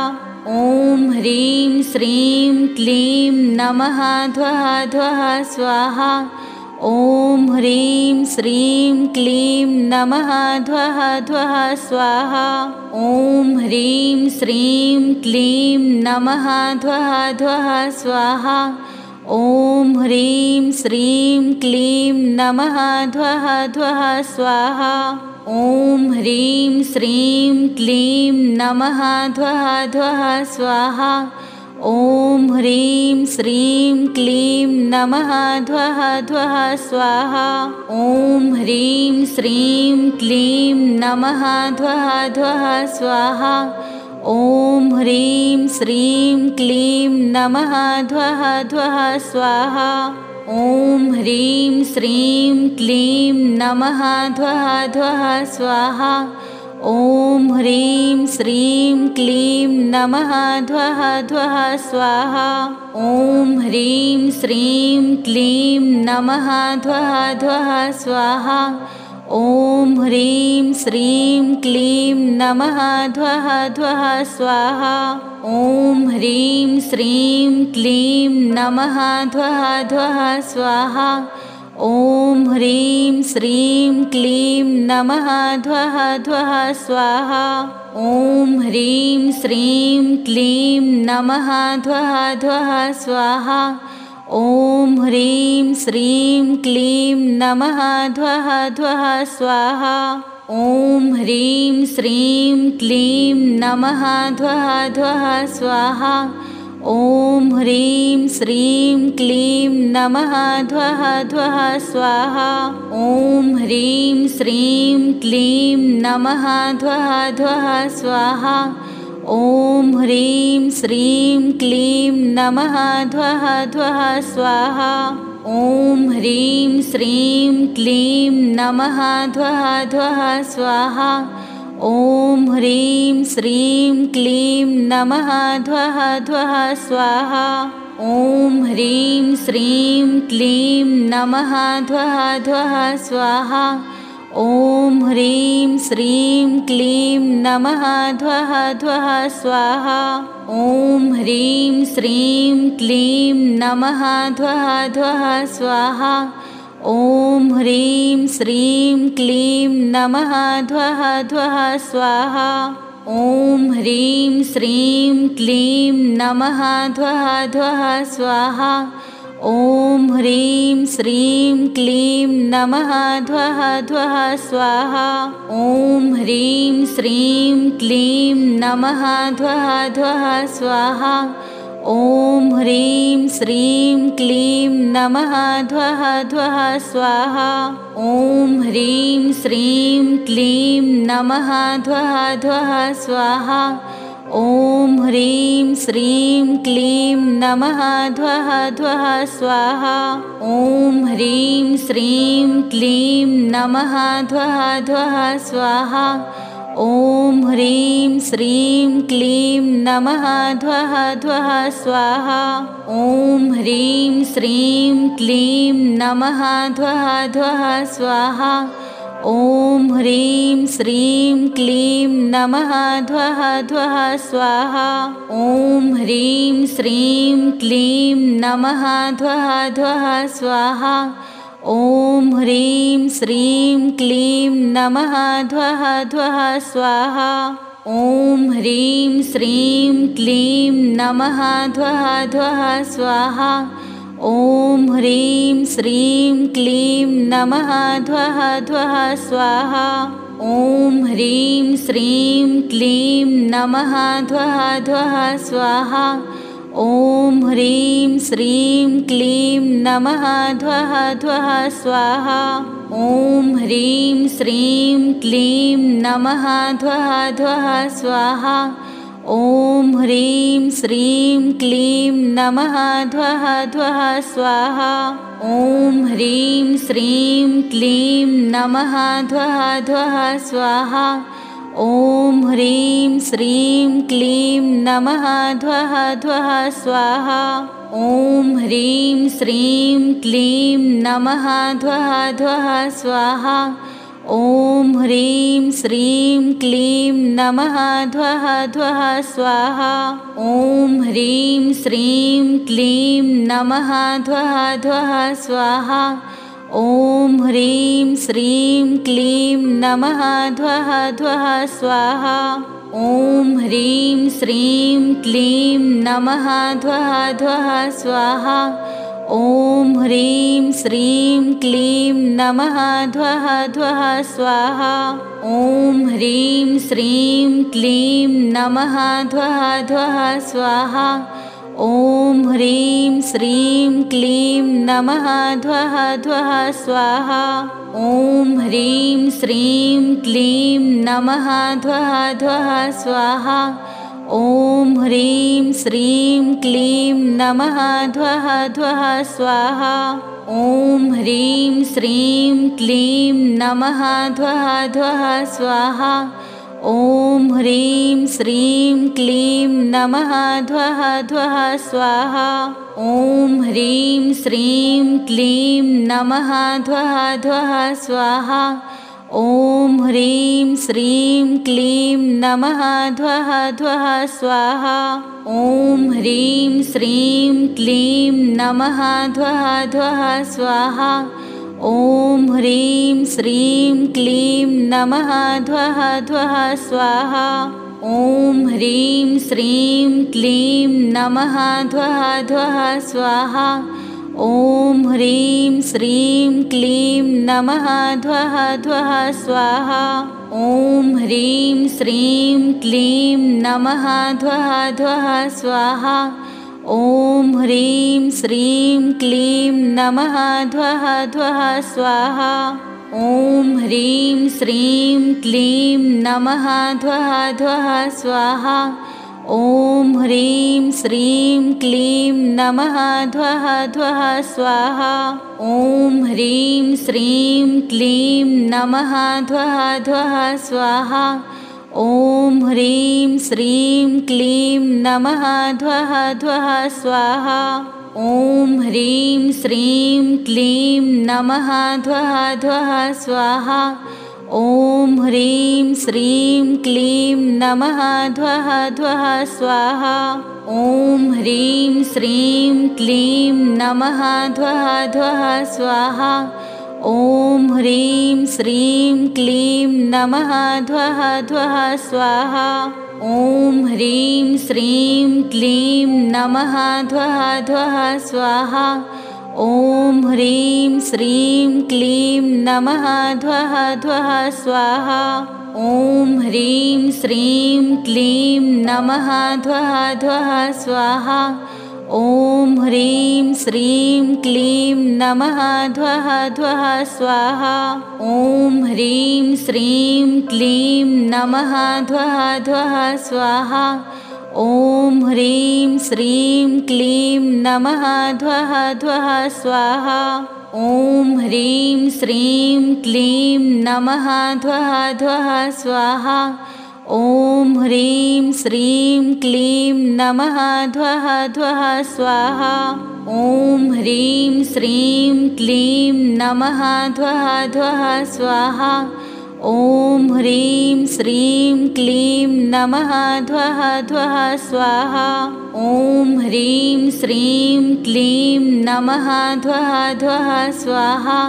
ॐ ह्रीं श्रीं क्लीं नमः ध्वः ध्वः स्वाहा। ॐ ह्रीं श्रीं क्लीं नमः ध्वः ध्वः स्वाहा। ॐ ह्रीं श्रीं क्लीं नमः ध्वः ध्वः स्वाहा। ॐ ह्रीं श्रीं क्लीं नमः ध्वः ध्वः स्वाहा। ॐ ह्रीं श्रीं क्लीं नमः ध्वः ध्वः स्वाहा। ॐ ह्रीं श्रीं क्लीं नमः ध्वः ध्वः स्वाहा। ॐ ह्रीं श्रीं क्लीं नमः ध्वः ध्वः स्वाहा। ॐ ह्रीं श्रीं क्लीं नमः ध्वः ध्वः स्वाहा। ॐ ह्रीं श्रीं क्लीं नमः ध्वः ध्वः स्वाहा। ॐ ह्रीं श्रीं क्लीं नमः ध्वः ध्वः स्वाहा। ॐ ह्रीं श्रीं क्लीं नमः ध्वः ध्वः स्वाहा। ॐ ह्रीं श्रीं क्लीं नमः ध्वः ध्वः स्वाहा। ॐ ह्रीं श्रीं क्लीं नमः ध्वः ध्वः स्वाहा। ॐ ह्रीं श्रीं क्लीं नमः ध्वः ध्वः स्वाहा। ॐ ह्रीं श्रीं क्लीं नमः ध्वः ध्वः स्वाहा। ॐ ह्रीं श्रीं क्लीं नमः ध्वः ध्वः स्वाहा। ॐ ह्रीं श्रीं क्लीं नमः ध्वः ध्वः स्वाहा। ॐ ह्रीं श्रीं क्लीं नमः ध्वः ध्वः स्वाहा। ॐ ह्रीं श्रीं क्लीं नमः ध्वः ध्वः स्वाहा। ॐ ह्रीं श्रीं क्लीं नमः ध्वः ध्वः स्वाहा। ॐ ह्रीं श्रीं क्लीं नमः ध्वः ध्वः स्वाहा। ॐ ह्रीं श्रीं क्लीं नमः ध्वः ध्वः स्वाहा। ॐ ह्रीं श्रीं क्लीं नमः ध्वः ध्वः स्वाहा। ॐ ह्रीं श्रीं क्लीं नमः ध्वः ध्वः स्वाहा। ॐ ह्रीं श्रीं क्लीं नमः ध्वः ध्वः स्वाहा। ॐ ह्रीं श्रीं क्लीं नमः ध्वः ध्वः स्वाहा। ॐ ह्रीं श्रीं क्लीं नमः ध्वः ध्वः स्वाहा। ॐ ह्रीं श्रीं क्लीं नमः ध्वः ध्वः स्वाहा। ॐ ह्रीं श्रीं क्लीं नमः ध्वः ध्वः स्वाहा। ॐ ह्रीं श्रीं क्लीं नमः ध्वः ध्वः स्वाहा। ॐ ह्रीं श्रीं क्लीं नमः ध्वः ध्वः स्वाहा। ॐ ह्रीं श्रीं क्लीं नमः ध्वः ध्वः स्वाहा। ॐ ह्रीं श्रीं क्लीं नमः ध्वः ध्वः स्वाहा। ॐ ह्रीं श्रीं क्लीं नमः ध्वः ध्वः स्वाहा। ॐ ह्रीं श्रीं क्लीं नमः ध्वः ध्वः स्वाहा। ॐ ह्रीं श्रीं क्लीं नमः ध्वः ध्वः स्वाहा। ॐ ह्रीं श्रीं क्लीं नमः ध्वः ध्वः स्वाहा। ॐ ह्रीं श्रीं क्लीं नमः ध्वः ध्वः स्वाहा। ॐ ह्रीं श्रीं क्लीं नमः ध्वः ध्वः स्वाहा। ॐ ह्रीं श्रीं क्लीं नमः ध्वः ध्वः स्वाहा। ॐ ह्रीं श्रीं क्लीं नमः ध्वः ध्वः स्वाहा। ॐ ह्रीं श्रीं क्लीं नमः ध्वः ध्वः स्वाहा। ॐ ह्रीं श्रीं क्लीं नमः ध्वः ध्वः स्वाहा। ॐ ह्रीं श्रीं क्लीं नमः ध्वः ध्वः स्वाहा। ॐ ह्रीं श्रीं क्लीं नमः ध्वः ध्वः स्वाहा। ॐ ह्रीं श्रीं क्लीं नमः ध्वः ध्वः स्वाहा। ॐ ह्रीं श्रीं क्लीं नमः ध्वः ध्वः स्वाहा। ॐ ह्रीं श्रीं क्लीं नमः ध्वः ध्वः स्वाहा। ॐ ह्रीं श्रीं क्लीं नमः ध्वः ध्वः स्वाहा। ॐ ह्रीं श्रीं क्लीं नमः ध्वः ध्वः स्वाहा। ॐ ह्रीं श्रीं क्लीं नमः ध्वः ध्वः स्वाहा। ॐ ह्रीं श्रीं क्लीं नमः ध्वः ध्वः स्वाहा। ॐ ह्रीं श्रीं क्लीं नमः ध्वः ध्वः स्वाहा। ॐ ह्रीं श्रीं क्लीं नमः ध्वः ध्वः स्वाहा। ॐ ह्रीं श्रीं क्लीं नमः ध्वः ध्वः स्वाहा। ॐ ह्रीं श्रीं क्लीं नमः ध्वः ध्वः स्वाहा। ॐ ह्रीं श्रीं क्लीं नमः ध्वः ध्वः स्वाहा। ॐ ह्रीं श्रीं क्लीं नमः ध्वः ध्वः स्वाहा। ॐ ह्रीं श्रीं क्लीं नमः ध्वः ध्वः स्वाहा। ॐ ह्रीं श्रीं क्लीं नमः ध्वः ध्वः स्वाहा। ॐ ह्रीं श्रीं क्लीं नमः ध्वः ध्वः स्वाहा। ॐ ह्रीं श्रीं क्लीं नमः ध्वः ध्वः स्वाहा। ॐ ह्रीं श्रीं क्लीं नमः ध्वः ध्वः स्वाहा। ॐ ह्रीं श्रीं क्लीं नमः ध्वः ध्वः स्वाहा। ॐ ह्रीं श्रीं क्लीं नमः ध्वः ध्वः स्वाहा। ॐ ह्रीं श्रीं क्लीं नमः ध्वः ध्वः स्वाहा। ॐ ह्रीं श्रीं क्लीं नमः ध्वः ध्वः स्वाहा। ॐ ह्रीं श्रीं क्लीं नमः ध्वः ध्वः स्वाहा। ॐ ह्रीं श्रीं क्लीं नमः ध्वः ध्वः स्वाहा। ॐ ह्रीं श्रीं क्लीं नमः ध्वः ध्वः स्वाहा। ॐ ह्रीं श्रीं क्लीं नमः ध्वः ध्वः स्वाहा। ॐ ह्रीं श्रीं क्लीं नमः ध्वः ध्वः स्वाहा। ॐ ह्रीं श्रीं क्लीं नमः ध्वः ध्वः स्वाहा। ॐ ह्रीं श्रीं क्लीं नमः ध्वः ध्वः स्वाहा। ॐ ह्रीं श्रीं क्लीं नमः ध्वः ध्वः स्वाहा। ॐ ह्रीं श्रीं क्लीं नमः ध्वः ध्वः स्वाहा। ॐ ह्रीं श्रीं क्लीं नमः ध्वः ध्वः स्वाहा ॐ ह्रीं श्रीं क्लीं नमः ध्वः ध्वः स्वाहा ॐ ह्रीं श्रीं क्लीं नमः ध्वः ध्वः स्वाहा ॐ ह्रीं श्रीं क्लीं नमः ध्वः ध्वः स्वाहा ॐ ह्रीं श्रीं क्लीं नमः ध्वः ध्वः स्वाहा ॐ ह्रीं श्रीं क्लीं नमः ध्वः ध्वः स्वाहा ॐ ह्रीं श्रीं क्लीं नमः ध्वः ध्वः स्वाहा ॐ ह्रीं श्रीं क्लीं नमः ध्वः ध्वः स्वाहा ॐ ह्रीं श्रीं क्लीं नमः ध्वः ध्वः स्वाहा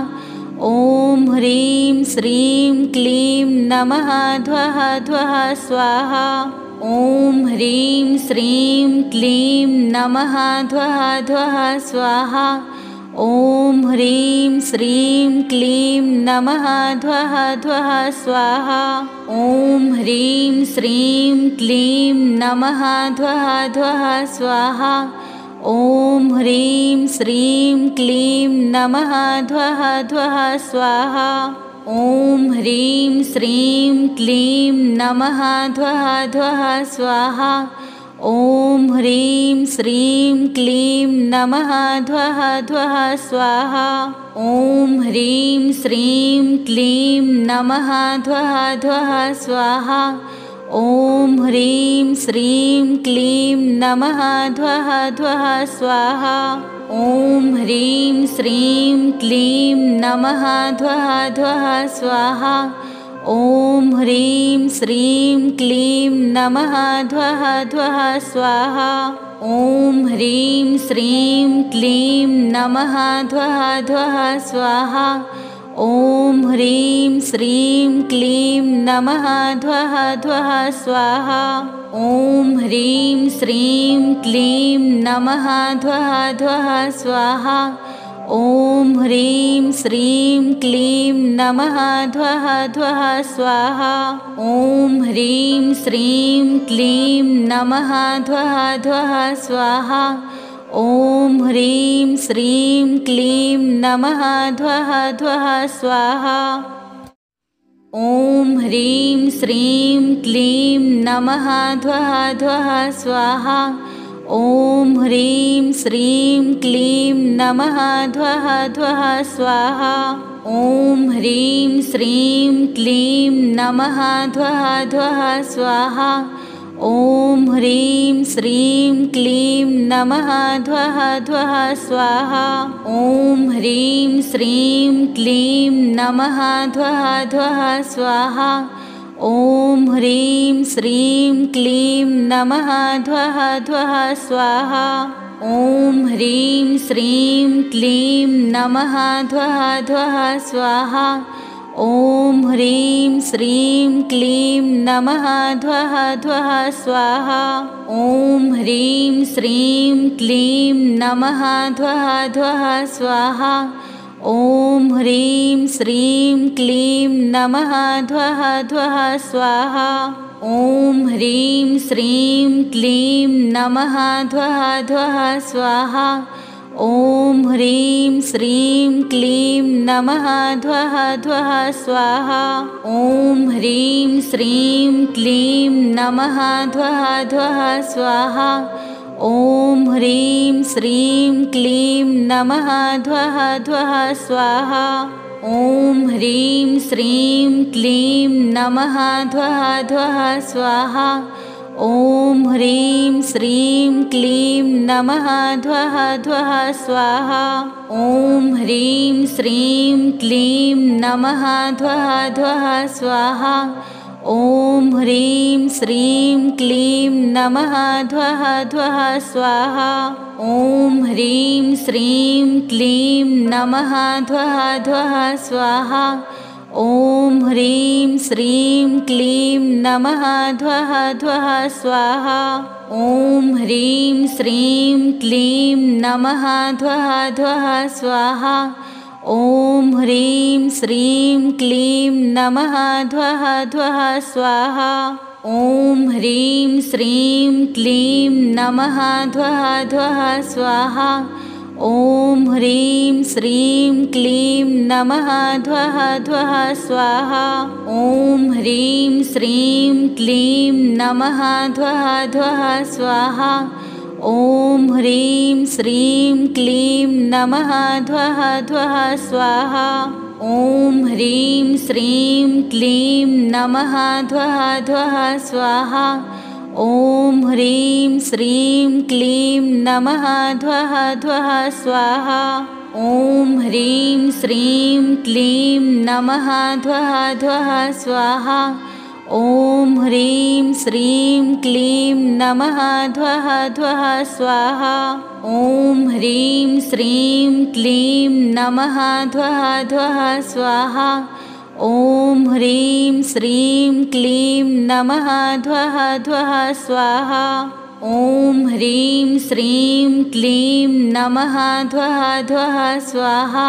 ॐ ह्रीं श्रीं क्लीं नमः ध्वः ध्वः स्वाहा ॐ ह्रीं श्रीं क्लीं नमः ध्वः ध्वः स्वाहा ॐ ह्रीं श्रीं क्लीं नमः ध्वः ध्वः स्वाहा ॐ ह्रीं श्रीं क्लीं नमः ध्वः ध्वः स्वाहा ॐ ह्रीं श्रीं क्लीं नमः ध्वः ध्वः स्वाहा ॐ ह्रीं श्रीं क्लीं नमः ध्वः ध्वः स्वाहा ॐ ह्रीं श्रीं क्लीं नमः ध्वः ध्वः स्वाहा ॐ ह्रीं श्रीं क्लीं नमः ध्वः ध्वः स्वाहा ॐ ह्रीं श्रीं क्लीं नमः ध्वः ध्वः स्वाहा ॐ ह्रीं श्रीं क्लीं नमः ध्वः ध्वः स्वाहा ॐ ह्रीं श्रीं क्लीं नमः ध्वः ध्वः स्वाहा ॐ ह्रीं श्रीं क्लीं नमः ध्वः ध्वः स्वाहा ॐ ह्रीं श्रीं क्लीं नमः ध्वः ध्वः स्वाहा ॐ ह्रीं श्रीं क्लीं नमः ध्वः ध्वः स्वाहा ॐ ह्रीं श्रीं क्लीं नमः ध्वः ध्वः स्वाहा ॐ ह्रीं श्रीं क्लीं नमः ध्वः ध्वः स्वाहा ॐ ह्रीं श्रीं क्लीं नमः ध्वः ध्वः स्वाहा ॐ ह्रीं श्रीं क्लीं नमः ध्वः ध्वः स्वाहा ॐ ह्रीं श्रीं क्लीं नमः ध्वः ध्वः स्वाहा ॐ ह्रीं श्रीं क्लीं नमः ध्वः ध्वः स्वाहा ॐ ह्रीं श्रीं क्लीं नमः ध्वः ध्वः स्वाहा ॐ ह्रीं श्रीं क्लीं नमः ध्वः ध्वः स्वाहा ॐ ह्रीं श्रीं क्लीं नमः ध्वः ध्वः स्वाहा ॐ ह्रीं श्रीं क्लीं नमः ध्वः ध्वः स्वाहा ॐ ह्रीं श्रीं क्लीं नमः ध्वः ध्वः स्वाहा ॐ ह्रीं श्रीं क्लीं नमः ध्वः ध्वः स्वाहा ॐ ह्रीं श्रीं क्लीं नमः ध्वः ध्वः स्वाहा ॐ ह्रीं श्रीं क्लीं नमः ध्वः ध्वः स्वाहा ॐ ह्रीं श्रीं क्लीं नमः ध्वः ध्वः स्वाहा ॐ ह्रीं श्रीं क्लीं नमः ध्वः ध्वः स्वाहा ॐ ह्रीं श्रीं क्लीं नमः ध्वः ध्वः स्वाहा ॐ ह्रीं श्रीं क्लीं नमः ध्वः ध्वः स्वाहा ॐ ह्रीं श्रीं क्लीं नमः ध्वः ध्वः स्वाहा ॐ ह्रीं श्रीं क्लीं नमः ध्वः ध्वः स्वाहा ॐ ह्रीं श्रीं क्लीं नमः ध्वः ध्वः स्वाहा ॐ ह्रीं श्रीं क्लीं नमः ध्वः ध्वः स्वाहा ॐ ह्रीं श्रीं क्लीं नमः ध्वः ध्वः स्वाहा ॐ ह्रीं श्रीं क्लीं नमः ध्वः ध्वः स्वाहा ॐ ह्रीं श्रीं क्लीं नमः ध्वः ध्वः स्वाहा। ॐ ह्रीं श्रीं क्लीं नमः ध्वः ध्वः स्वाहा। ॐ ह्रीं श्रीं क्लीं नमः ध्वः ध्वः स्वाहा। ॐ ह्रीं श्रीं क्लीं नमः ध्वः ध्वः स्वाहा। ॐ ह्रीं श्रीं क्लीं नमः ध्वः ध्वः स्वाहा। ॐ ह्रीं श्रीं क्लीं नमः ध्वः ध्वः स्वाहा। ॐ ह्रीं श्रीं क्लीं नमः ध्वः ध्वः स्वाहा। ॐ ह्रीं श्रीं क्लीं नमः ध्वः ध्वः स्वाहा। ॐ ह्रीं श्रीं क्लीं नमः ध्वः ध्वः स्वाहा। ॐ ह्रीं श्रीं क्लीं नमः ध्वः ध्वः स्वाहा। ॐ ह्रीं श्रीं क्लीं नमः ध्वः ध्वः स्वाहा। ॐ ह्रीं श्रीं क्लीं नमः ध्वः ध्वः स्वाहा।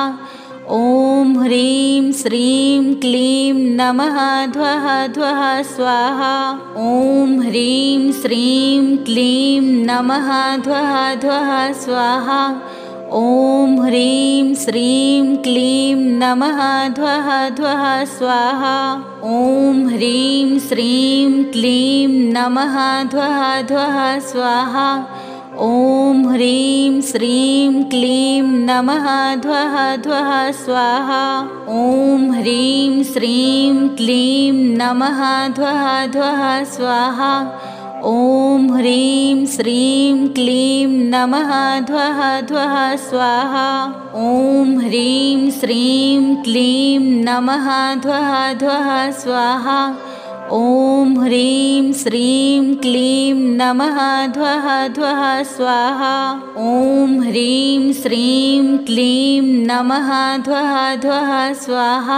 ॐ ह्रीं श्रीं क्लीं नमः ध्वः ध्वः स्वाहा। ॐ ह्रीं श्रीं क्लीं नमः ध्वः ध्वः स्वाहा। ॐ ह्रीं श्रीं क्लीं नमः ध्वः ध्वः स्वाहा। ॐ ह्रीं श्रीं क्लीं नमः ध्वः ध्वः स्वाहा। ॐ ह्रीं श्रीं क्लीं नमः ध्वः ध्वः स्वाहा। ॐ ह्रीं श्रीं क्लीं नमः ध्वः ध्वः स्वाहा। ॐ ह्रीं श्रीं क्लीं नमः ध्वः ध्वः स्वाहा। ॐ ह्रीं श्रीं क्लीं नमः ध्वः ध्वः स्वाहा। ॐ ह्रीं श्रीं क्लीं नमः ध्वः ध्वः स्वाहा। ॐ ह्रीं श्रीं क्लीं नमः ध्वः ध्वः स्वाहा।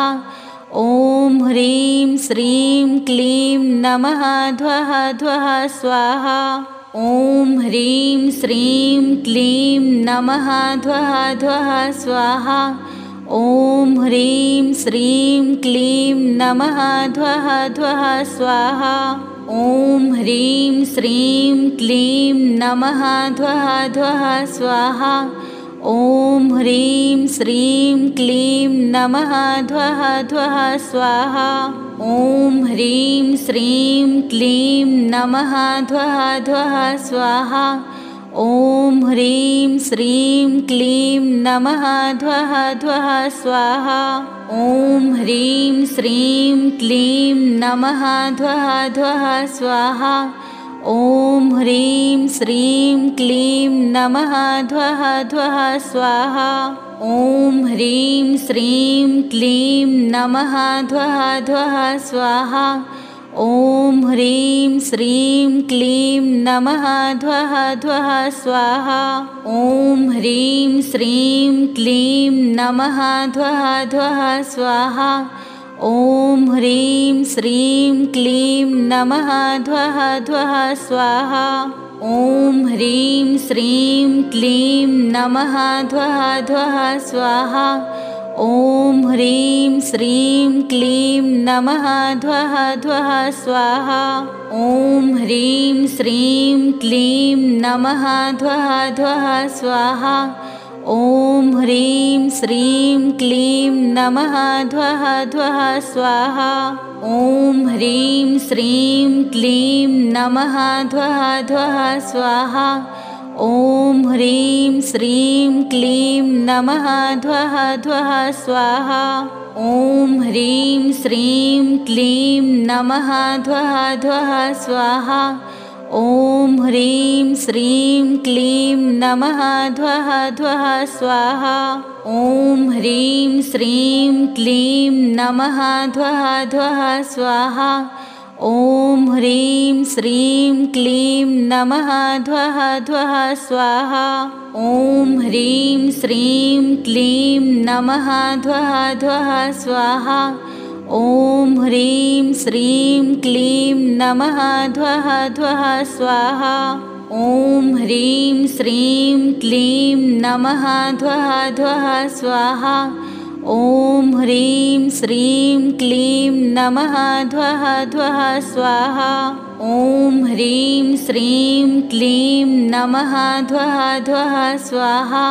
ॐ ह्रीं श्रीं क्लीं नमः ध्वः ध्वः स्वाहा। ॐ ह्रीं श्रीं क्लीं नमः ध्वः ध्वः स्वाहा। ॐ ह्रीं श्रीं क्लीं नमः ध्वः ध्वः स्वाहा। ॐ ह्रीं श्रीं क्लीं नमः ध्वः ध्वः स्वाहा। ॐ ह्रीं श्रीं क्लीं नमः ध्वः ध्वः स्वाहा। ॐ ह्रीं श्रीं क्लीं नमः ध्वः ध्वः स्वाहा। ॐ ह्रीं श्रीं क्लीं नमः ध्वः ध्वः स्वाहा। ॐ ह्रीं श्रीं क्लीं नमः ध्वः ध्वः स्वाहा। ॐ ह्रीं श्रीं क्लीं नमः ध्वः ध्वः स्वाहा। ॐ ह्रीं श्रीं क्लीं नमः ध्वः ध्वः स्वाहा। ॐ ह्रीं श्रीं क्लीं नमः ध्वः ध्वः स्वाहा। ॐ ह्रीं श्रीं क्लीं नमः ध्वः ध्वः स्वाहा। ॐ ह्रीं श्रीं क्लीं नमः ध्वः ध्वः स्वाहा। ॐ ह्रीं श्रीं क्लीं नमः ध्वः ध्वः स्वाहा। ॐ ह्रीं श्रीं क्लीं नमः ध्वः ध्वः स्वाहा। ॐ ह्रीं श्रीं क्लीं नमः ध्वः ध्वः स्वाहा। ॐ ह्रीं श्रीं क्लीं नमः ध्वः ध्वः स्वाहा। ॐ ह्रीं श्रीं क्लीं नमः ध्वः ध्वः स्वाहा। ॐ ह्रीं श्रीं क्लीं नमः ध्वः ध्वः स्वाहा। ॐ ह्रीं श्रीं क्लीं नमः ध्वः ध्वः स्वाहा। ॐ ह्रीं श्रीं क्लीं नमः ध्वः ध्वः स्वाहा। ॐ ह्रीं श्रीं क्लीं नमः ध्वः ध्वः स्वाहा। ॐ ह्रीं श्रीं क्लीं नमः ध्वः ध्वः स्वाहा। ॐ ह्रीं श्रीं क्लीं नमः ध्वः ध्वः स्वाहा। ॐ ह्रीं श्रीं क्लीं नमः ध्वः ध्वः स्वाहा। ॐ ह्रीं श्रीं क्लीं नमः ध्वः ध्वः स्वाहा। ॐ ह्रीं श्रीं क्लीं नमः ध्वः ध्वः स्वाहा। ॐ ह्रीं श्रीं क्लीं नमः ध्वः ध्वः स्वाहा।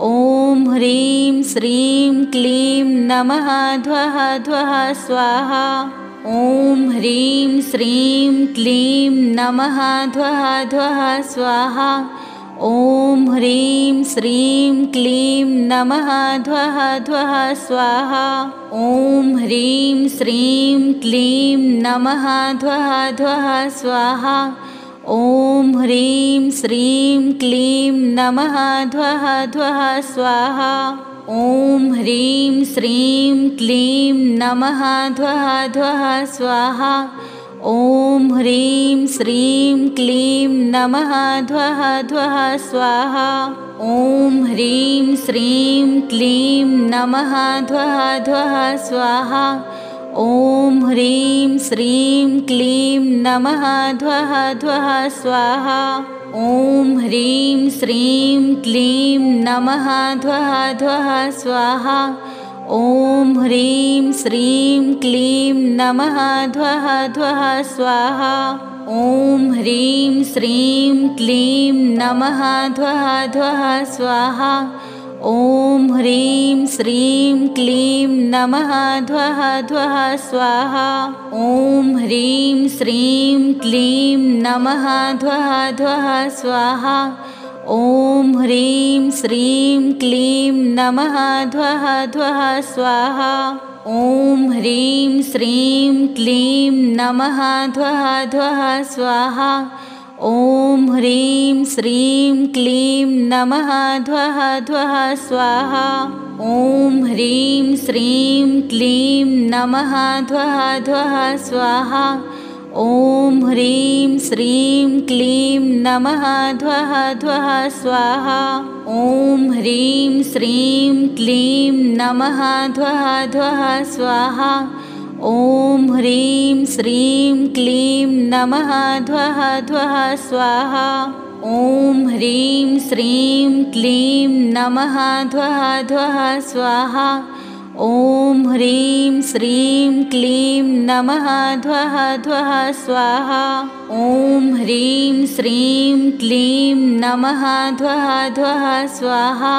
ॐ ह्रीं श्रीं क्लीं नमः ध्वः ध्वः स्वाहा। ॐ ह्रीं श्रीं क्लीं नमः ध्वः ध्वः स्वाहा। ॐ ह्रीं श्रीं क्लीं नमः ध्वः ध्वः स्वाहा। ॐ ह्रीं श्रीं क्लीं नमः ध्वः ध्वः स्वाहा। ॐ ह्रीं श्रीं क्लीं नमः ध्वः ध्वः स्वाहा। ॐ ह्रीं श्रीं क्लीं नमः ध्वः ध्वः स्वाहा। ॐ ह्रीं श्रीं क्लीं नमः ध्वः ध्वः स्वाहा। ॐ ह्रीं श्रीं क्लीं नमः ध्वः ध्वः स्वाहा। ॐ ह्रीं श्रीं क्लीं नमः ध्वः ध्वः स्वाहा। ॐ ह्रीं श्रीं क्लीं नमः ध्वः ध्वः स्वाहा। ॐ ह्रीं श्रीं क्लीं नमः ध्वः ध्वः स्वाहा। ॐ ह्रीं श्रीं क्लीं नमः ध्वः ध्वः स्वाहा। ॐ ह्रीं श्रीं क्लीं नमः ध्वः ध्वः स्वाहा। ॐ ह्रीं श्रीं क्लीं नमः ध्वः ध्वः स्वाहा। ॐ ह्रीं श्रीं क्लीं नमः ध्वः ध्वः स्वाहा। ॐ ह्रीं श्रीं क्लीं नमः ध्वः ध्वः स्वाहा। ॐ ह्रीं श्रीं क्लीं नमः ध्वः ध्वः स्वाहा। ॐ ह्रीं श्रीं क्लीं नमः ध्वः ध्वः स्वाहा। ॐ ह्रीं श्रीं क्लीं नमः ध्वः ध्वः स्वाहा। ॐ ह्रीं श्रीं क्लीं नमः ध्वः ध्वः स्वाहा। ॐ ह्रीं श्रीं क्लीं नमः ध्वः ध्वः स्वाहा। ॐ ह्रीं श्रीं क्लीं नमः ध्वः ध्वः स्वाहा। ॐ ह्रीं श्रीं क्लीं नमः ध्वः ध्वः स्वाहा। ॐ ह्रीं श्रीं क्लीं नमः ध्वः ध्वः स्वाहा।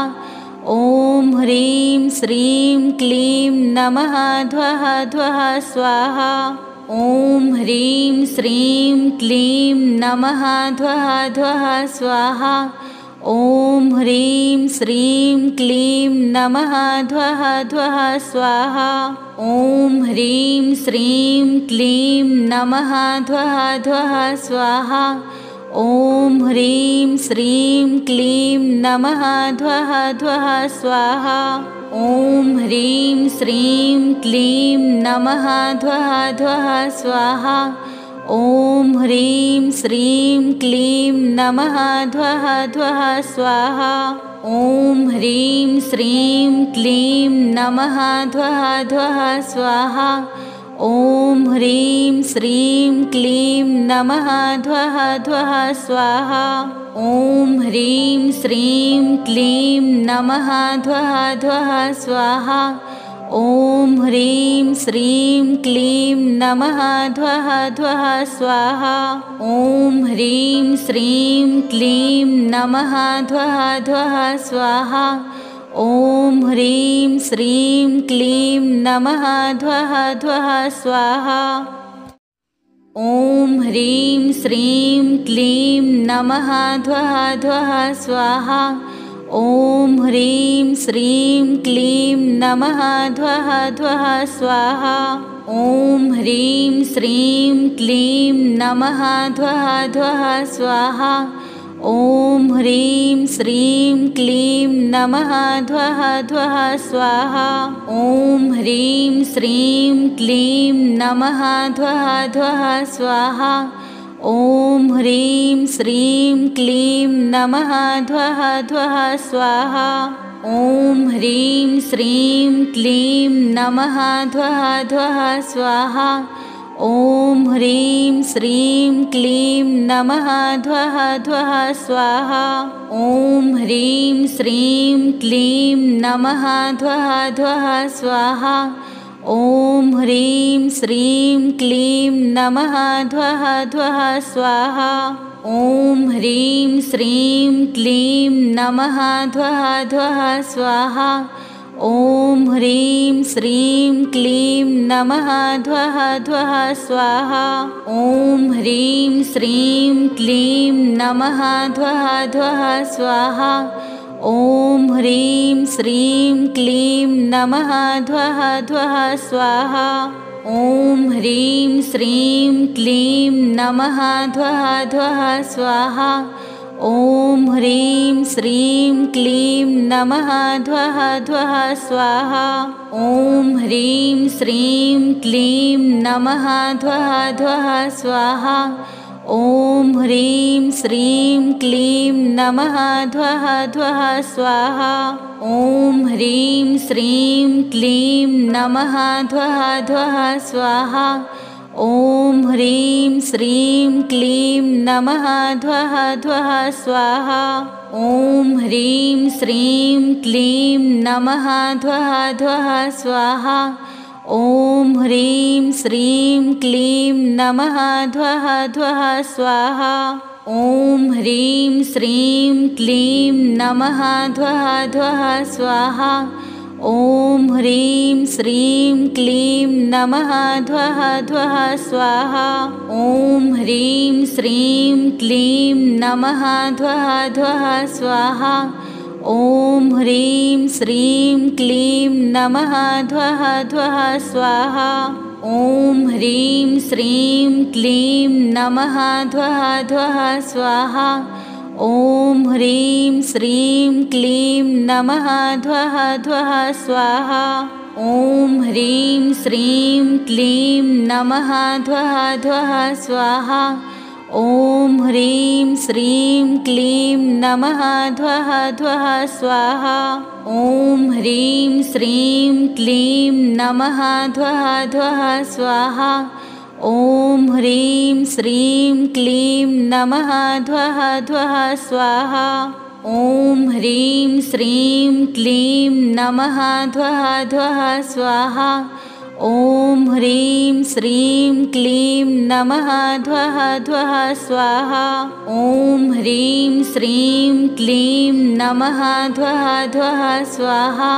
ॐ ह्रीं श्रीं क्लीं नमः ध्वः ध्वः स्वाहा। ॐ ह्रीं श्रीं क्लीं नमः ध्वः ध्वः स्वाहा। ॐ ह्रीं श्रीं क्लीं नमः ध्वः ध्वः स्वाहा। ॐ ह्रीं श्रीं क्लीं नमः ध्वः ध्वः स्वाहा। ॐ ह्रीं श्रीं क्लीं नमः ध्वः ध्वः स्वाहा। ॐ ह्रीं श्रीं क्लीं नमः ध्वः ध्वः स्वाहा। ॐ ह्रीं श्रीं क्लीं नमः ध्वः ध्वः स्वाहा। ॐ ह्रीं श्रीं क्लीं नमः ध्वः ध्वः स्वाहा। ॐ ह्रीं श्रीं क्लीं नमः ध्वः ध्वः स्वाहा। ॐ ह्रीं श्रीं क्लीं नमः ध्वः ध्वः स्वाहा। ॐ ह्रीं श्रीं क्लीं नमः ध्वः ध्वः स्वाहा। ॐ ह्रीं श्रीं क्लीं नमः ध्वः ध्वः स्वाहा। ॐ ह्रीं श्रीं क्लीं नमः ध्वः ध्वः स्वाहा। ॐ ह्रीं श्रीं क्लीं नमः ध्वः ध्वः स्वाहा। ॐ ह्रीं श्रीं क्लीं नमः ध्वः ध्वः स्वाहा। ॐ ह्रीं श्रीं क्लीं नमः ध्वः ध्वः स्वाहा। ॐ ह्रीं श्रीं क्लीं नमः ध्वः ध्वः स्वाहा। ॐ ह्रीं श्रीं क्लीं नमः ध्वः ध्वः स्वाहा। ॐ ह्रीं श्रीं क्लीं नमः ध्वः ध्वः स्वाहा। ॐ ह्रीं श्रीं क्लीं नमः ध्वः ध्वः स्वाहा। ॐ ह्रीं श्रीं क्लीं नमः ध्वः ध्वः स्वाहा। ॐ ह्रीं श्रीं क्लीं नमः ध्वः ध्वः स्वाहा। ॐ ह्रीं श्रीं क्लीं नमः ध्वः ध्वः स्वाहा। ॐ ह्रीं श्रीं क्लीं नमः ध्वः ध्वः स्वाहा। ॐ ह्रीं श्रीं क्लीं नमः ध्वः ध्वः स्वाहा। ॐ ह्रीं श्रीं क्लीं नमः ध्वः ध्वः स्वाहा। ॐ ह्रीं श्रीं क्लीं नमः ध्वः ध्वः स्वाहा। ॐ ह्रीं श्रीं क्लीं नमः ध्वः ध्वः स्वाहा। ॐ ह्रीं श्रीं क्लीं नमः ध्वः ध्वः स्वाहा। ॐ ह्रीं श्रीं क्लीं नमः ध्वः ध्वः स्वाहा। ॐ ह्रीं श्रीं क्लीं नमः ध्वः ध्वः स्वाहा। ॐ ह्रीं श्रीं क्लीं नमः ध्वः ध्वः स्वाहा। ॐ ह्रीं श्रीं क्लीं नमः ध्वः ध्वः स्वाहा। ॐ ह्रीं श्रीं क्लीं नमः ध्वः ध्वः स्वाहा। ॐ ह्रीं श्रीं क्लीं नमः ध्वः ध्वः स्वाहा। ॐ ह्रीं श्रीं क्लीं नमः ध्वः ध्वः स्वाहा। ॐ ह्रीं श्रीं क्लीं नमः ध्वः ध्वः स्वाहा। ॐ ह्रीं श्रीं क्लीं नमः ध्वः ध्वः स्वाहा। ॐ ह्रीं श्रीं क्लीं नमः ध्वः ध्वः स्वाहा। ॐ ह्रीं श्रीं क्लीं नमः ध्वः ध्वः स्वाहा। ॐ ह्रीं श्रीं क्लीं नमः ध्वः ध्वः स्वाहा। ॐ ह्रीं श्रीं क्लीं नमः ध्वः ध्वः स्वाहा। ॐ ह्रीं श्रीं क्लीं नमः ध्वः ध्वः स्वाहा। ॐ ह्रीं श्रीं क्लीं नमः ध्वः ध्वः स्वाहा। ॐ ह्रीं श्रीं क्लीं नमः ध्वः ध्वः स्वाहा। ॐ ह्रीं श्रीं क्लीं नमः ध्वः ध्वः स्वाहा। ॐ ह्रीं श्रीं क्लीं नमः ध्वः ध्वः स्वाहा। ॐ ह्रीं श्रीं क्लीं नमः ध्वः ध्वः स्वाहा।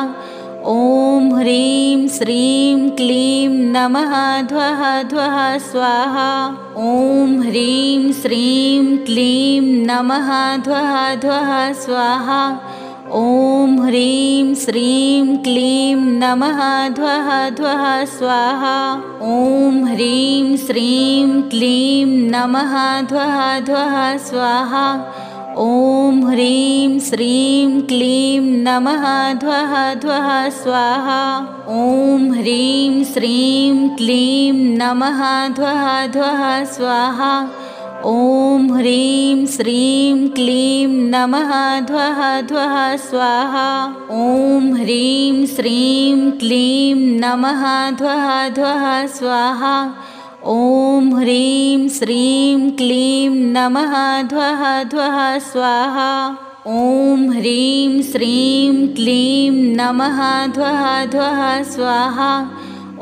ॐ ह्रीं श्रीं क्लीं नमः ध्वः ध्वः स्वाहा। ॐ ह्रीं श्रीं क्लीं नमः ध्वः ध्वः स्वाहा। ॐ ह्रीं श्रीं क्लीं नमः ध्वः ध्वः स्वाहा। ॐ ह्रीं श्रीं क्लीं नमः ध्वः ध्वः स्वाहा। ॐ ह्रीं श्रीं क्लीं नमः ध्वः ध्वः स्वाहा। ॐ ह्रीं श्रीं क्लीं नमः ध्वः ध्वः स्वाहा। ॐ ह्रीं श्रीं क्लीं नमः ध्वः ध्वः स्वाहा। ॐ ह्रीं श्रीं क्लीं नमः ध्वः ध्वः स्वाहा। ॐ ह्रीं श्रीं क्लीं नमः ध्वः ध्वः स्वाहा। ॐ ह्रीं श्रीं क्लीं नमः ध्वः ध्वः स्वाहा।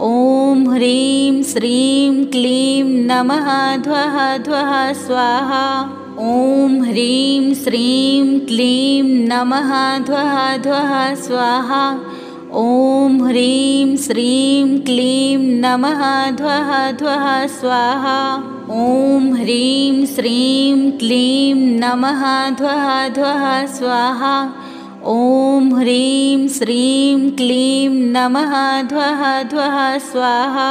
ॐ ह्रीं श्रीं क्लीं नमः ध्वः ध्वः स्वाहा। ॐ ह्रीं श्रीं क्लीं नमः ध्वः ध्वः स्वाहा। ॐ ह्रीं श्रीं क्लीं नमः ध्वः ध्वः स्वाहा। ॐ ह्रीं श्रीं क्लीं नमः ध्वः ध्वः स्वाहा। ॐ ह्रीं श्रीं क्लीं नमः ध्वः ध्वः स्वाहा।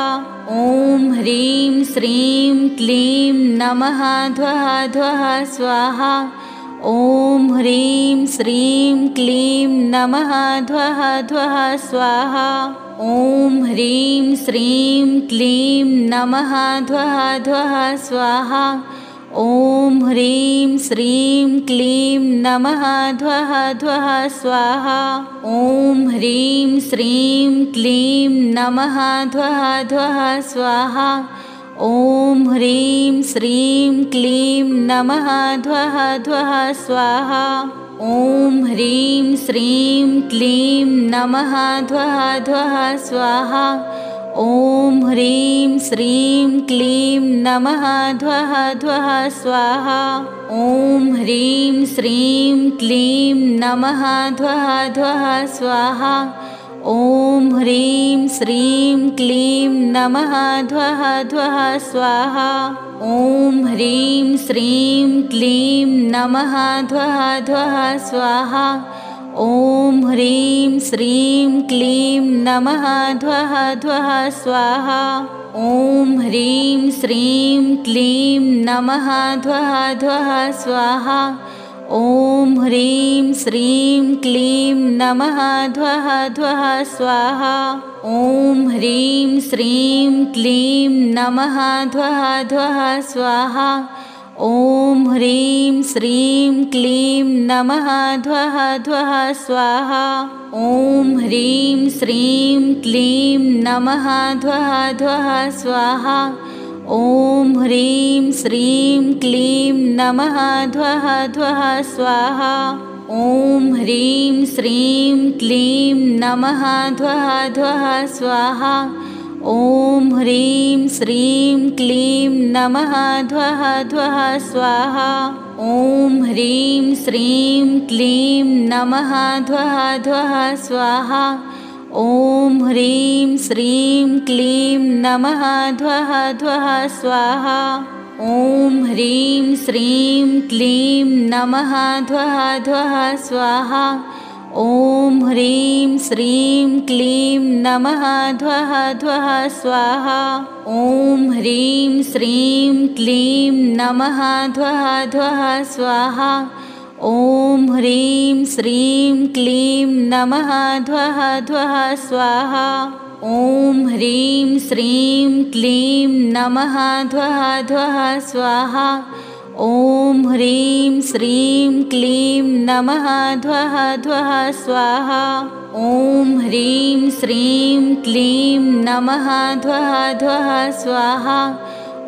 ॐ ह्रीं श्रीं क्लीं नमः ध्वः ध्वः स्वाहा। ॐ ह्रीं श्रीं क्लीं नमः ध्वः ध्वः स्वाहा। ॐ ह्रीं श्रीं क्लीं नमः ध्वः ध्वः स्वाहा। ॐ ह्रीं श्रीं क्लीं नमः ध्वः ध्वः स्वाहा। ॐ ह्रीं श्रीं क्लीं नमः ध्वः ध्वः स्वाहा। ॐ ह्रीं श्रीं क्लीं नमः ध्वः ध्वः स्वाहा। ॐ ह्रीं श्रीं क्लीं नमः ध्वः ध्वः स्वाहा। ॐ ह्रीं श्रीं क्लीं नमः ध्वः ध्वः स्वाहा। ॐ ह्रीं श्रीं क्लीं नमः ध्वः ध्वः स्वाहा। ॐ ह्रीं श्रीं क्लीं नमः ध्वः ध्वः स्वाहा। ॐ ह्रीं श्रीं क्लीं नमः ध्वः ध्वः स्वाहा। ॐ ह्रीं श्रीं क्लीं नमः ध्वः ध्वः स्वाहा। ॐ ह्रीं श्रीं क्लीं नमः ध्वः ध्वः स्वाहा। ॐ ह्रीं श्रीं क्लीं नमः ध्वः ध्वः स्वाहा। ॐ ह्रीं श्रीं क्लीं नमः ध्वः ध्वः स्वाहा। ॐ ह्रीं श्रीं क्लीं नमः ध्वः ध्वः स्वाहा। ॐ ह्रीं श्रीं क्लीं नमः ध्वः ध्वः स्वाहा। ॐ ह्रीं श्रीं क्लीं नमः ध्वः ध्वः स्वाहा। ॐ ह्रीं श्रीं क्लीं नमः ध्वः ध्वः स्वाहा। ॐ ह्रीं श्रीं क्लीं नमः ध्वः ध्वः स्वाहा। ॐ ह्रीं श्रीं क्लीं नमः ध्वः ध्वः स्वाहा। ॐ ह्रीं श्रीं क्लीं नमः ध्वः ध्वः स्वाहा। ॐ ह्रीं श्रीं क्लीं नमः ध्वः ध्वः स्वाहा। ॐ ह्रीं श्रीं क्लीं नमः ध्वः ध्वः स्वाहा। ॐ ह्रीं श्रीं क्लीं नमः ध्वः ध्वः स्वाहा। ॐ ह्रीं श्रीं क्लीं नमः ध्वः ध्वः स्वाहा। ॐ ह्रीं श्रीं क्लीं नमः ध्वः ध्वः स्वाहा। ॐ ह्रीं श्रीं क्लीं नमः ध्वः ध्वः स्वाहा। ॐ ह्रीं श्रीं क्लीं नमः ध्वः ध्वः स्वाहा।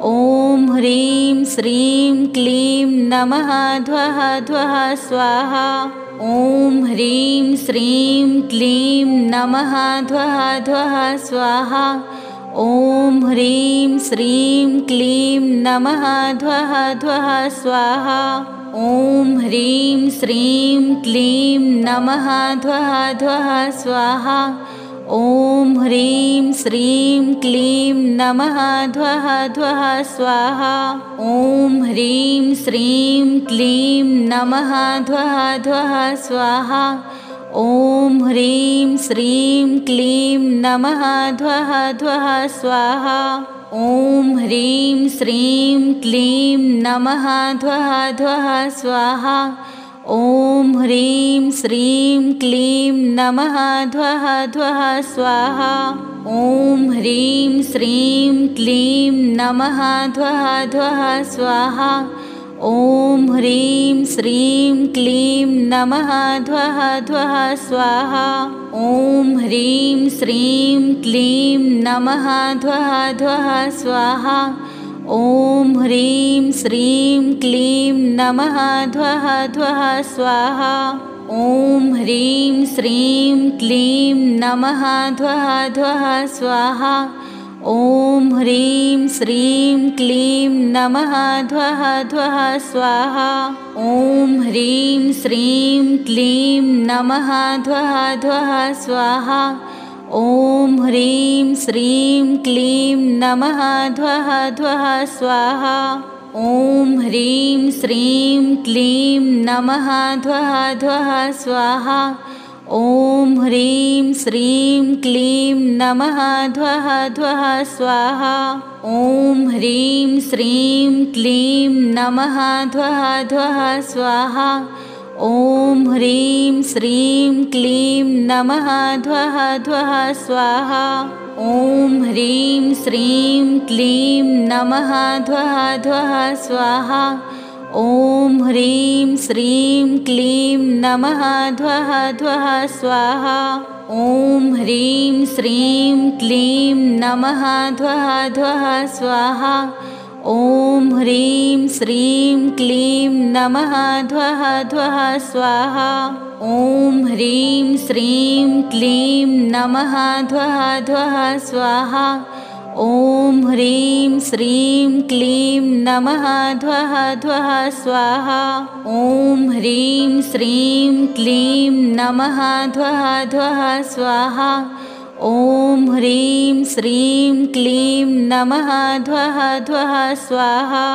ॐ ह्रीं श्रीं क्लीं नमः ध्वः ध्वः स्वाहा। ॐ ह्रीं श्रीं क्लीं नमः ध्वः ध्वः स्वाहा। ॐ ह्रीं श्रीं क्लीं नमः ध्वः ध्वः स्वाहा। ॐ ह्रीं श्रीं क्लीं नमः ध्वः ध्वः स्वाहा। ॐ ह्रीं श्रीं क्लीं नमः ध्वः ध्वः स्वाहा। ॐ ह्रीं श्रीं क्लीं नमः ध्वः ध्वः स्वाहा। ॐ ह्रीं श्रीं क्लीं नमः ध्वः ध्वः स्वाहा। ॐ ह्रीं श्रीं क्लीं नमः ध्वः ध्वः स्वाहा। ॐ ह्रीं श्रीं क्लीं नमः ध्वः ध्वः स्वाहा। ॐ ह्रीं श्रीं क्लीं नमः ध्वः ध्वः स्वाहा। ॐ ह्रीं श्रीं क्लीं नमः ध्वः ध्वः स्वाहा। ॐ ह्रीं श्रीं क्लीं नमः ध्वः ध्वः स्वाहा। ॐ ह्रीं श्रीं क्लीं नमः ध्वः ध्वः स्वाहा। ॐ ह्रीं श्रीं क्लीं नमः ध्वः ध्वः स्वाहा। ॐ ह्रीं श्रीं क्लीं नमः ध्वः ध्वः स्वाहा। ॐ ह्रीं श्रीं क्लीं नमः ध्वः ध्वः स्वाहा। ॐ ह्रीं श्रीं क्लीं नमः ध्वः ध्वः स्वाहा। ॐ ह्रीं श्रीं क्लीं नमः ध्वः ध्वः स्वाहा। ॐ ह्रीं श्रीं क्लीं नमः ध्वः ध्वः स्वाहा। ॐ ह्रीं श्रीं क्लीं नमः ध्वः ध्वः स्वाहा। ॐ ह्रीं श्रीं क्लीं नमः ध्वः ध्वः स्वाहा। ॐ ह्रीं श्रीं क्लीं नमः ध्वः ध्वः स्वाहा। ॐ ह्रीं श्रीं क्लीं नमः ध्वः ध्वः स्वाहा। ॐ ह्रीं श्रीं क्लीं नमः ध्वः ध्वः स्वाहा। ॐ ह्रीं श्रीं क्लीं नमः ध्वः ध्वः स्वाहा। ॐ ह्रीं श्रीं क्लीं नमः ध्वः ध्वः स्वाहा। ॐ ह्रीं श्रीं क्लीं नमः ध्वः ध्वः स्वाहा। ॐ ह्रीं श्रीं क्लीं नमः ध्वः ध्वः स्वाहा। ॐ ह्रीं श्रीं क्लीं नमः ध्वः ध्वः स्वाहा।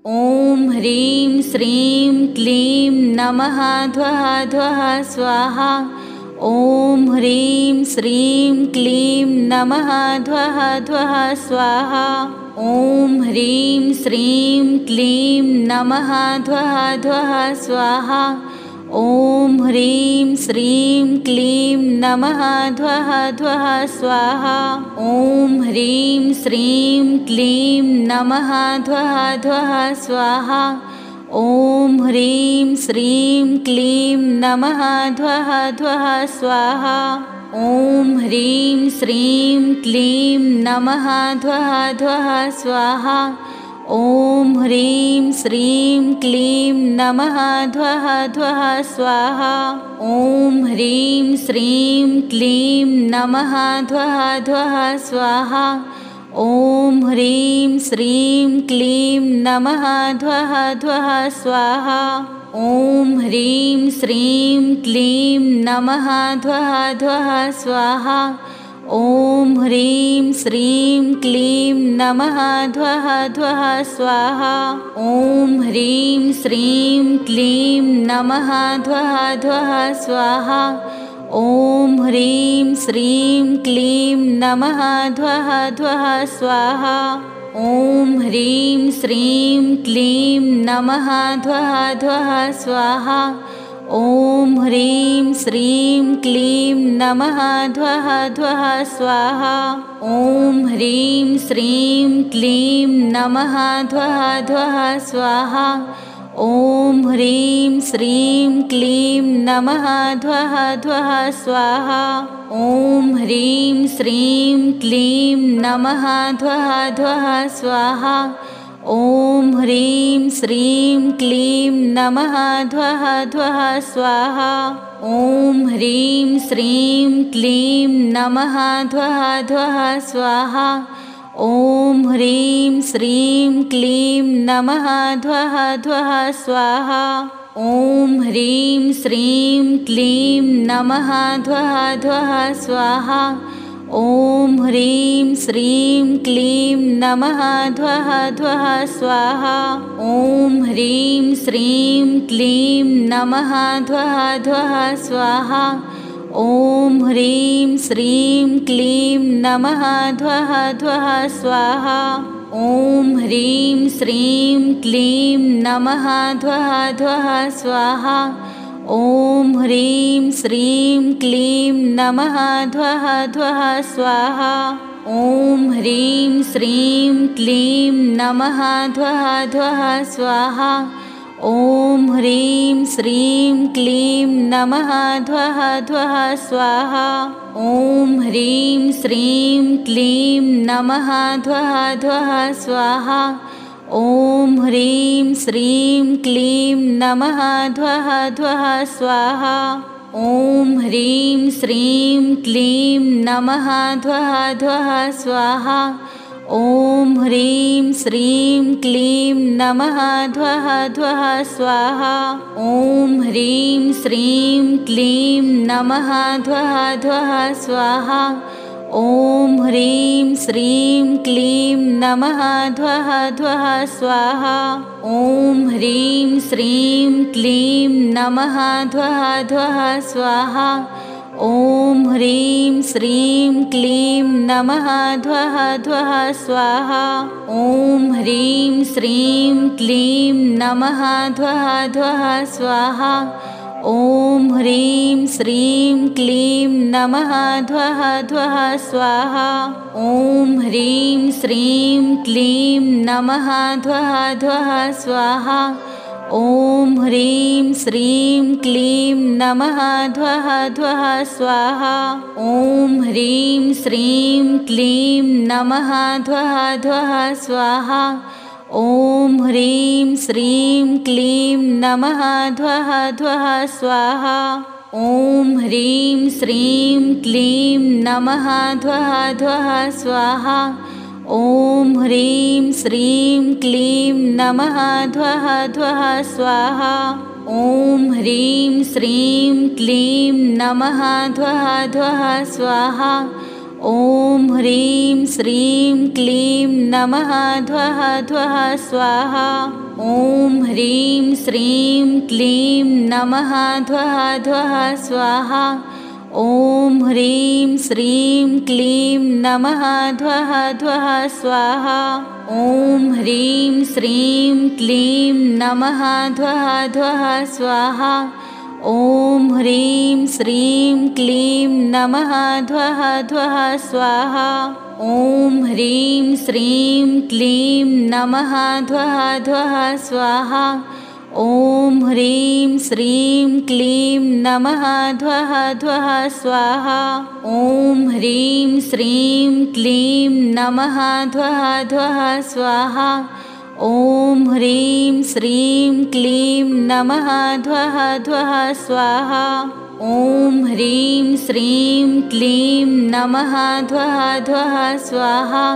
ॐ ह्रीं श्रीं क्लीं नमः ध्वः ध्वः स्वाहा। ॐ ह्रीं श्रीं क्लीं नमः ध्वः ध्वः स्वाहा। ॐ ह्रीं श्रीं क्लीं नमः ध्वः ध्वः स्वाहा। ॐ ह्रीं श्रीं क्लीं नमः ध्वः ध्वः स्वाहा। ॐ ह्रीं श्रीं क्लीं नमः ध्वः ध्वः स्वाहा। ॐ ह्रीं श्रीं क्लीं नमः ध्वः ध्वः स्वाहा। ॐ ह्रीं श्रीं क्लीं नमः ध्वः ध्वः स्वाहा। ॐ ह्रीं श्रीं क्लीं नमः ध्वः ध्वः स्वाहा। ॐ ह्रीं श्रीं क्लीं नमः ध्वः ध्वः स्वाहा। ॐ ह्रीं श्रीं क्लीं नमः ध्वः ध्वः स्वाहा। ॐ ह्रीं श्रीं क्लीं नमः ध्वः ध्वः स्वाहा। ॐ ह्रीं श्रीं क्लीं नमः ध्वः ध्वः स्वाहा। ॐ ह्रीं श्रीं क्लीं नमः ध्वः ध्वः स्वाहा। ॐ ह्रीं श्रीं क्लीं नमः ध्वः ध्वः स्वाहा। ॐ ह्रीं श्रीं क्लीं नमः ध्वः ध्वः स्वाहा। ॐ ह्रीं श्रीं क्लीं नमः ध्वः ध्वः स्वाहा। ॐ ह्रीं श्रीं क्लीं नमः ध्वः ध्वः स्वाहा। ॐ ह्रीं श्रीं क्लीं नमः ध्वः ध्वः स्वाहा। ॐ ह्रीं श्रीं क्लीं नमः ध्वः ध्वः स्वाहा। ॐ ह्रीं श्रीं क्लीं नमः ध्वः ध्वः स्वाहा। ॐ ह्रीं श्रीं क्लीं नमः ध्वः ध्वः स्वाहा। ॐ ह्रीं श्रीं क्लीं नमः ध्वः ध्वः स्वाहा। ॐ ह्रीं श्रीं क्लीं नमः ध्वः ध्वः स्वाहा। ॐ ह्रीं श्रीं क्लीं नमः ध्वः ध्वः स्वाहा। ॐ ह्रीं श्रीं क्लीं नमः ध्वः ध्वः स्वाहा। ॐ ह्रीं श्रीं क्लीं नमः ध्वः ध्वः स्वाहा। ॐ ह्रीं श्रीं क्लीं नमः ध्वः ध्वः स्वाहा। ॐ ह्रीं श्रीं क्लीं नमः ध्वः ध्वः स्वाहा। ॐ ह्रीं श्रीं क्लीं नमः ध्वः ध्वः स्वाहा। ॐ ह्रीं श्रीं क्लीं नमः ध्वः ध्वः स्वाहा। ॐ ह्रीं श्रीं क्लीं नमः ध्वः ध्वः स्वाहा। ॐ ह्रीं श्रीं क्लीं नमः ध्वः ध्वः स्वाहा। ॐ ह्रीं श्रीं क्लीं नमः ध्वः ध्वः स्वाहा। ॐ ह्रीं श्रीं क्लीं नमः ध्वः ध्वः स्वाहा। ॐ ह्रीं श्रीं क्लीं नमः ध्वः ध्वः स्वाहा। ॐ ह्रीं श्रीं क्लीं नमः ध्वः ध्वः स्वाहा। ॐ ह्रीं श्रीं क्लीं नमः ध्वः ध्वः स्वाहा। ॐ ह्रीं श्रीं क्लीं नमः ध्वः ध्वः स्वाहा। ॐ ह्रीं श्रीं क्लीं नमः ध्वः ध्वः स्वाहा। ॐ ह्रीं श्रीं क्लीं नमः ध्वः ध्वः स्वाहा। ॐ ह्रीं श्रीं क्लीं नमः ध्वः ध्वः स्वाहा। ॐ ह्रीं श्रीं क्लीं नमः ध्वः ध्वः स्वाहा। ॐ ह्रीं श्रीं क्लीं नमः ध्वः ध्वः स्वाहा। ॐ ह्रीं श्रीं क्लीं नमः ध्वः ध्वः स्वाहा। ॐ ह्रीं श्रीं क्लीं नमः ध्वः ध्वः स्वाहा। ॐ ह्रीं श्रीं क्लीं नमः ध्वः ध्वः स्वाहा। ॐ ह्रीं श्रीं क्लीं नमः ध्वः ध्वः स्वाहा। ॐ ह्रीं श्रीं क्लीं नमः ध्वः ध्वः स्वाहा। ॐ ह्रीं श्रीं क्लीं नमः ध्वः ध्वः स्वाहा। ॐ ह्रीं श्रीं क्लीं नमः ध्वः ध्वः स्वाहा। ॐ ह्रीं श्रीं क्लीं नमः ध्वः ध्वः स्वाहा। ॐ ह्रीं श्रीं क्लीं नमः ध्वः ध्वः स्वाहा। ॐ ह्रीं श्रीं क्लीं नमः ध्वः ध्वः स्वाहा। ॐ ह्रीं श्रीं क्लीं नमः ध्वः ध्वः स्वाहा। ॐ ह्रीं श्रीं क्लीं नमः ध्वः ध्वः स्वाहा। ॐ ह्रीं श्रीं क्लीं नमः ध्वः ध्वः स्वाहा। ॐ ह्रीं श्रीं क्लीं नमः ध्वः ध्वः स्वाहा।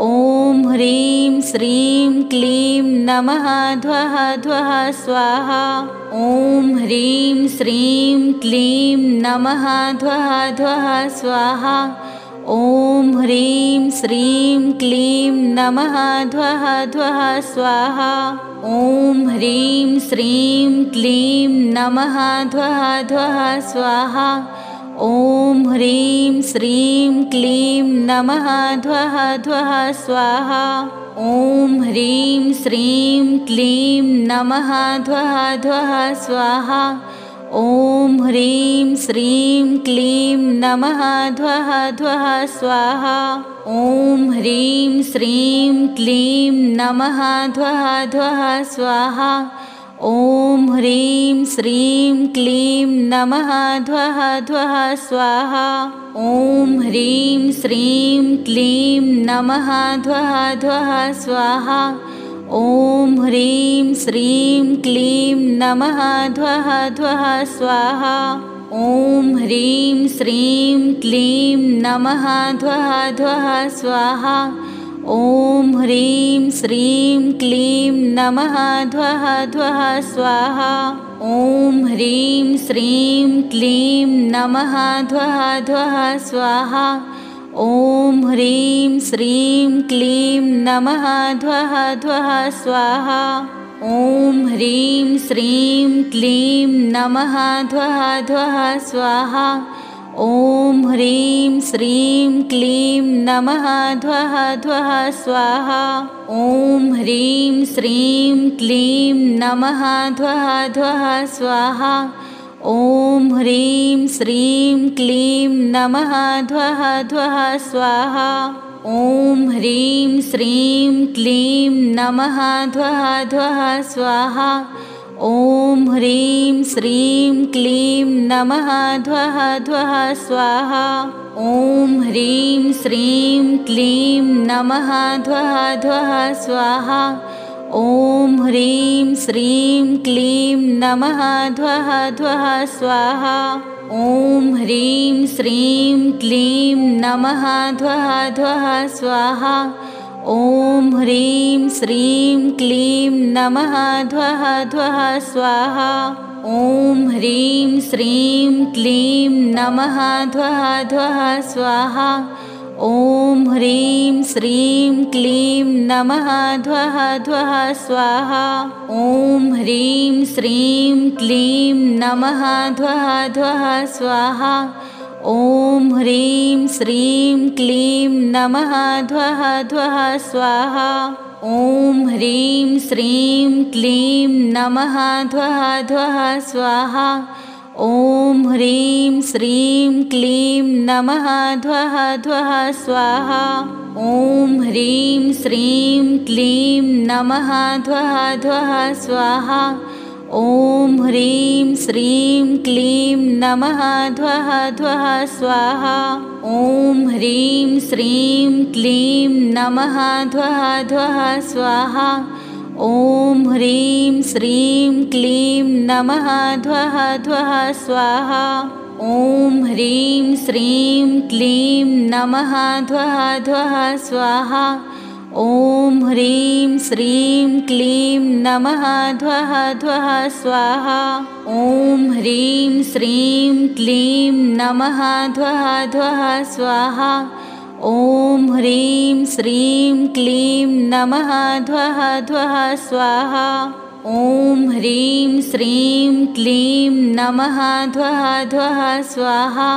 ॐ ह्रीं श्रीं क्लीं नमः ध्वः ध्वः स्वाहा। ॐ ह्रीं श्रीं क्लीं नमः ध्वः ध्वः स्वाहा। ॐ ह्रीं श्रीं क्लीं नमः ध्वः ध्वः स्वाहा। ॐ ह्रीं श्रीं क्लीं नमः ध्वः ध्वः स्वाहा। ॐ ह्रीं श्रीं क्लीं नमः ध्वः ध्वः स्वाहा। ॐ ह्रीं श्रीं क्लीं नमः ध्वः ध्वः स्वाहा। ॐ ह्रीं श्रीं क्लीं नमः ध्वः ध्वः स्वाहा। ॐ ह्रीं श्रीं क्लीं नमः ध्वः ध्वः स्वाहा। ॐ ह्रीं श्रीं क्लीं नमः ध्वः ध्वः स्वाहा। ॐ ह्रीं श्रीं क्लीं नमः ध्वः ध्वः स्वाहा। ॐ ह्रीं श्रीं क्लीं नमः ध्वः ध्वः स्वाहा। ॐ ह्रीं श्रीं क्लीं नमः ध्वः ध्वः स्वाहा। ॐ ह्रीं श्रीं क्लीं नमः ध्वः ध्वः स्वाहा। ॐ ह्रीं श्रीं क्लीं नमः ध्वः ध्वः स्वाहा। ॐ ह्रीं श्रीं क्लीं नमः ध्वः ध्वः स्वाहा। ॐ ह्रीं श्रीं क्लीं नमः ध्वः ध्वः स्वाहा। ॐ ह्रीं श्रीं क्लीं नमः ध्वः ध्वः स्वाहा। ॐ ह्रीं श्रीं क्लीं नमः ध्वः ध्वः स्वाहा। ॐ ह्रीं श्रीं क्लीं नमः ध्वः ध्वः स्वाहा। ॐ ह्रीं श्रीं क्लीं नमः ध्वः ध्वः स्वाहा। ॐ ह्रीं श्रीं क्लीं नमः ध्वः ध्वः स्वाहा। ॐ ह्रीं श्रीं क्लीं नमः ध्वः ध्वः स्वाहा। ॐ ह्रीं श्रीं क्लीं नमः ध्वः ध्वः स्वाहा। ॐ ह्रीं श्रीं क्लीं नमः ध्वः ध्वः स्वाहा। ॐ ह्रीं श्रीं क्लीं नमः ध्वः ध्वः स्वाहा। ॐ ह्रीं श्रीं क्लीं नमः ध्वः ध्वः स्वाहा। ॐ ह्रीं श्रीं क्लीं नमः ध्वः ध्वः स्वाहा। ॐ ह्रीं श्रीं क्लीं नमः ध्वः ध्वः स्वाहा। ॐ ह्रीं श्रीं क्लीं नमः ध्वः ध्वः स्वाहा। ॐ ह्रीं श्रीं क्लीं नमः ध्वः ध्वः स्वाहा। ॐ ह्रीं श्रीं क्लीं नमः ध्वः ध्वः स्वाहा। ॐ ह्रीं श्रीं क्लीं नमः ध्वः ध्वः स्वाहा। ॐ ह्रीं श्रीं क्लीं नमः ध्वः ध्वः स्वाहा। ॐ ह्रीं श्रीं क्लीं नमः ध्वः ध्वः स्वाहा। ॐ ह्रीं श्रीं क्लीं नमः ध्वः ध्वः स्वाहा। ॐ ह्रीं श्रीं क्लीं नमः ध्वः ध्वः स्वाहा। ॐ ह्रीं श्रीं क्लीं नमः ध्वः ध्वः स्वाहा। ॐ ह्रीं श्रीं क्लीं नमः ध्वः ध्वः स्वाहा। ॐ ह्रीं श्रीं क्लीं नमः ध्वः ध्वः स्वाहा। ॐ ह्रीं श्रीं क्लीं नमः ध्वः ध्वः स्वाहा।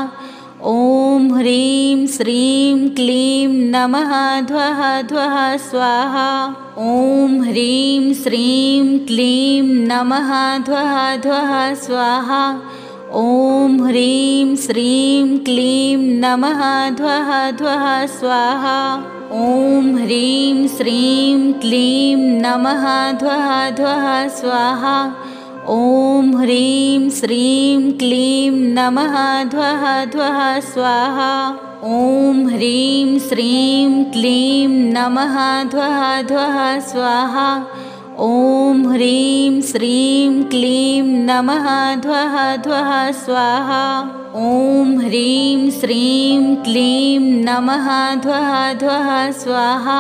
ॐ ह्रीं श्रीं क्लीं नमः ध्वः ध्वः स्वाहा। ॐ ह्रीं श्रीं क्लीं नमः ध्वः ध्वः स्वाहा। ॐ ह्रीं श्रीं क्लीं नमः ध्वः ध्वः स्वाहा। ॐ ह्रीं श्रीं क्लीं नमः ध्वः ध्वः स्वाहा। ॐ ह्रीं श्रीं क्लीं नमः ध्वः ध्वः स्वाहा। ॐ ह्रीं श्रीं क्लीं नमः ध्वः ध्वः स्वाहा। ॐ ह्रीं श्रीं क्लीं नमः ध्वः ध्वः स्वाहा। ॐ ह्रीं श्रीं क्लीं नमः ध्वः ध्वः स्वाहा।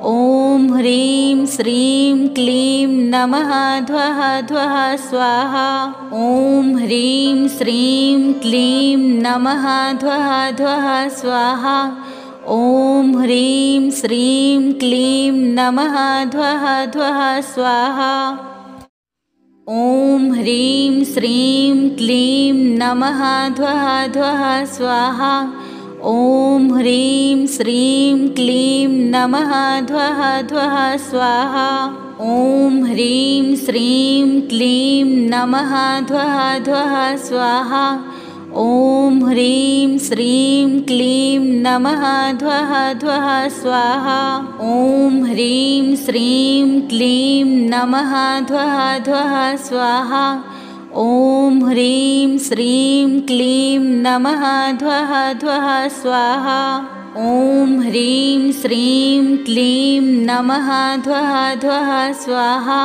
ॐ ह्रीं श्रीं क्लीं नमः ध्वः ध्वः स्वाहा। ॐ ह्रीं श्रीं क्लीं नमः ध्वः ध्वः स्वाहा। ॐ ह्रीं श्रीं क्लीं नमः ध्वः ध्वः स्वाहा। ॐ ह्रीं श्रीं क्लीं नमः ध्वः ध्वः स्वाहा। ॐ ह्रीं श्रीं क्लीं नमः ध्वः ध्वः स्वाहा। ॐ ह्रीं श्रीं क्लीं नमः ध्वः ध्वः स्वाहा। ॐ ह्रीं श्रीं क्लीं नमः ध्वः ध्वः स्वाहा। ॐ ह्रीं श्रीं क्लीं नमः ध्वः ध्वः स्वाहा। ॐ ह्रीं श्रीं क्लीं नमः ध्वः ध्वः स्वाहा। ॐ ह्रीं श्रीं क्लीं नमः ध्वः ध्वः स्वाहा।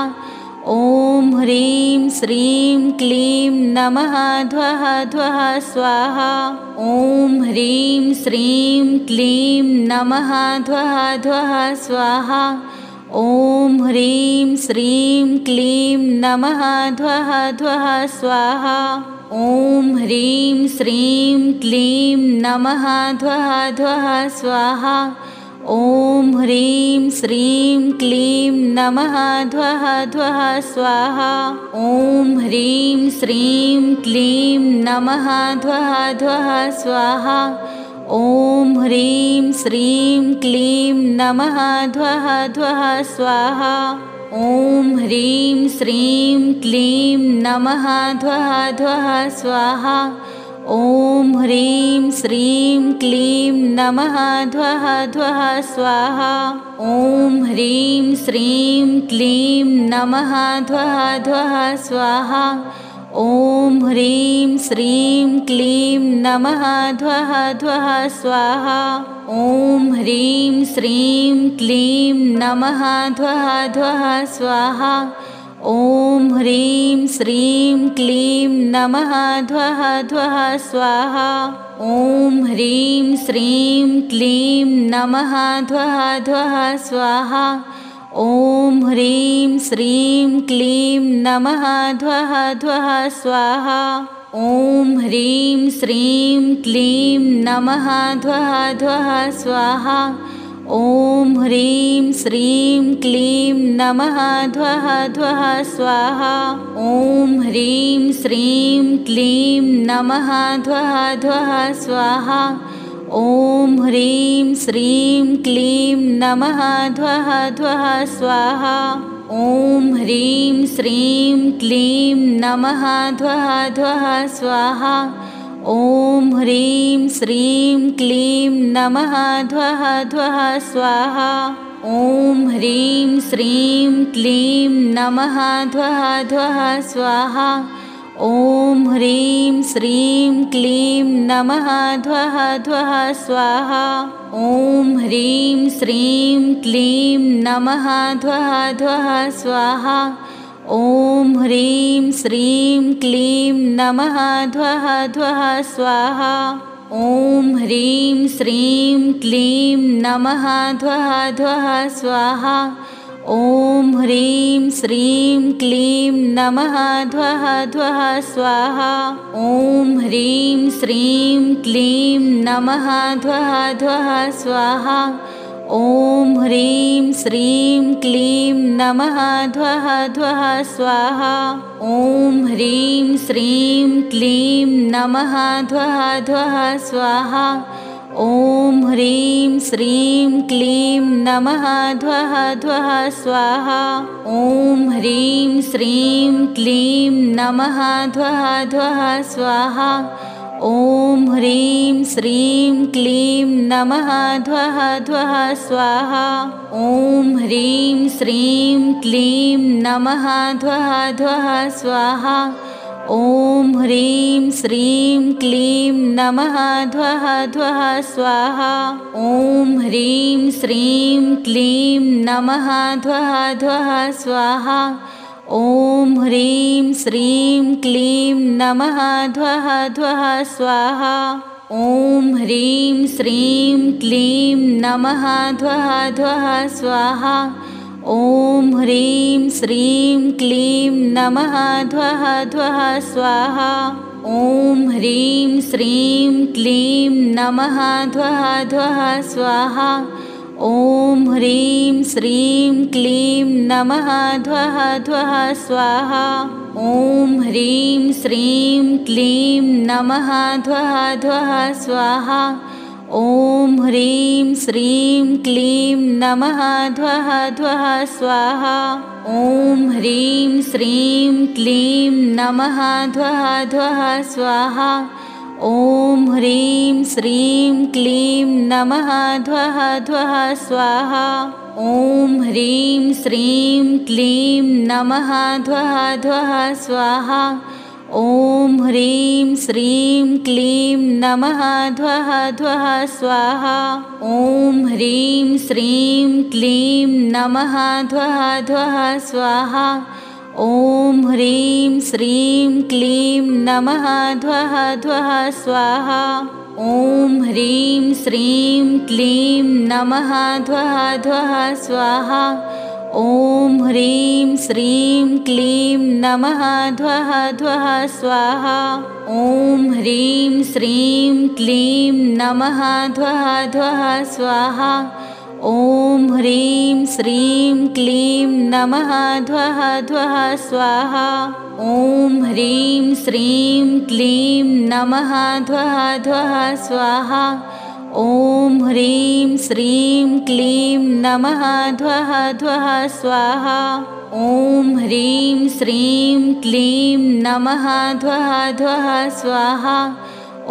ॐ ह्रीं श्रीं क्लीं नमः ध्वः ध्वः स्वाहा। ॐ ह्रीं श्रीं क्लीं नमः ध्वः ध्वः स्वाहा। ॐ ह्रीं श्रीं क्लीं नमः ध्वः ध्वः स्वाहा। ॐ ह्रीं श्रीं क्लीं नमः ध्वः ध्वः स्वाहा। ॐ ह्रीं श्रीं क्लीं नमः ध्वः ध्वः स्वाहा। ॐ ह्रीं श्रीं क्लीं नमः ध्वः ध्वः स्वाहा। ॐ ह्रीं श्रीं क्लीं नमः ध्वः ध्वः स्वाहा। ॐ ह्रीं श्रीं क्लीं नमः ध्वः ध्वः स्वाहा। ॐ ह्रीं श्रीं क्लीं नमः ध्वः ध्वः स्वाहा। ॐ ह्रीं श्रीं क्लीं नमः ध्वः ध्वः स्वाहा। ॐ ह्रीं श्रीं क्लीं नमः ध्वः ध्वः स्वाहा। ॐ ह्रीं श्रीं क्लीं नमः ध्वः ध्वः स्वाहा। ॐ ह्रीं श्रीं क्लीं नमः ध्वः ध्वः स्वाहा। ॐ ह्रीं श्रीं क्लीं नमः ध्वः ध्वः स्वाहा। ॐ ह्रीं श्रीं क्लीं नमः ध्वः ध्वः स्वाहा। ॐ ह्रीं श्रीं क्लीं नमः ध्वः ध्वः स्वाहा। ॐ ह्रीं श्रीं क्लीं नमः ध्वः ध्वः स्वाहा। ॐ ह्रीं श्रीं क्लीं नमः ध्वः ध्वः स्वाहा। ॐ ह्रीं श्रीं क्लीं नमः ध्वः ध्वः स्वाहा। ॐ ह्रीं श्रीं क्लीं नमः ध्वः ध्वः स्वाहा। ॐ ह्रीं श्रीं क्लीं नमः ध्वः ध्वः स्वाहा। ॐ ह्रीं श्रीं क्लीं नमः ध्वः ध्वः स्वाहा। ॐ ह्रीं श्रीं क्लीं नमः ध्वः ध्वः स्वाहा। ॐ ह्रीं श्रीं क्लीं नमः ध्वः ध्वः स्वाहा। ॐ ह्रीं श्रीं क्लीं नमः ध्वः ध्वः स्वाहा। ॐ ह्रीं श्रीं क्लीं नमः ध्वः ध्वः स्वाहा। ॐ ह्रीं श्रीं क्लीं नमः ध्वः ध्वः स्वाहा। ॐ ह्रीं श्रीं क्लीं नमः ध्वः ध्वः स्वाहा। ॐ ह्रीं श्रीं क्लीं नमः ध्वः ध्वः स्वाहा। ॐ ह्रीं श्रीं क्लीं नमः ध्वः ध्वः स्वाहा। ॐ ह्रीं श्रीं क्लीं नमः ध्वः ध्वः स्वाहा। ॐ ह्रीं श्रीं क्लीं नमः ध्वः ध्वः स्वाहा। ॐ ह्रीं श्रीं क्लीं नमः ध्वः ध्वः स्वाहा। ॐ ह्रीं श्रीं क्लीं नमः ध्वः ध्वः स्वाहा। ॐ ह्रीं श्रीं क्लीं नमः ध्वः ध्वः स्वाहा। ॐ ह्रीं श्रीं क्लीं नमः ध्वः ध्वः स्वाहा। ॐ ह्रीं श्रीं क्लीं नमः ध्वः ध्वः स्वाहा। ॐ ह्रीं श्रीं क्लीं नमः ध्वः ध्वः स्वाहा। ॐ ह्रीं श्रीं क्लीं नमः ध्वः ध्वः स्वाहा। ॐ ह्रीं श्रीं क्लीं नमः ध्वः ध्वः स्वाहा। ॐ ह्रीं श्रीं क्लीं नमः ध्वः ध्वः स्वाहा। ॐ ह्रीं श्रीं क्लीं नमः ध्वः ध्वः स्वाहा। ॐ ह्रीं श्रीं क्लीं नमः ध्वः ध्वः स्वाहा। ॐ ह्रीं श्रीं क्लीं नमः ध्वः ध्वः स्वाहा। ॐ ह्रीं श्रीं क्लीं नमः ध्वः ध्वः स्वाहा। ॐ ह्रीं श्रीं क्लीं नमः ध्वः ध्वः स्वाहा। ॐ ह्रीं श्रीं क्लीं नमः ध्वः ध्वः स्वाहा। ॐ ह्रीं श्रीं क्लीं नमः ध्वः ध्वः स्वाहा। ॐ ह्रीं श्रीं क्लीं नमः ध्वः ध्वः स्वाहा। ॐ ह्रीं श्रीं क्लीं नमः ध्वः ध्वः स्वाहा। ॐ ह्रीं श्रीं क्लीं नमः ध्वः ध्वः स्वाहा। ॐ ह्रीं श्रीं क्लीं नमः ध्वः ध्वः स्वाहा। ॐ ह्रीं श्रीं क्लीं नमः ध्वः ध्वः स्वाहा। ॐ ह्रीं श्रीं क्लीं नमः ध्वः ध्वः स्वाहा। ॐ ह्रीं श्रीं क्लीं नमः ध्वः ध्वः स्वाहा। ॐ ह्रीं श्रीं क्लीं नमः ध्वः ध्वः स्वाहा।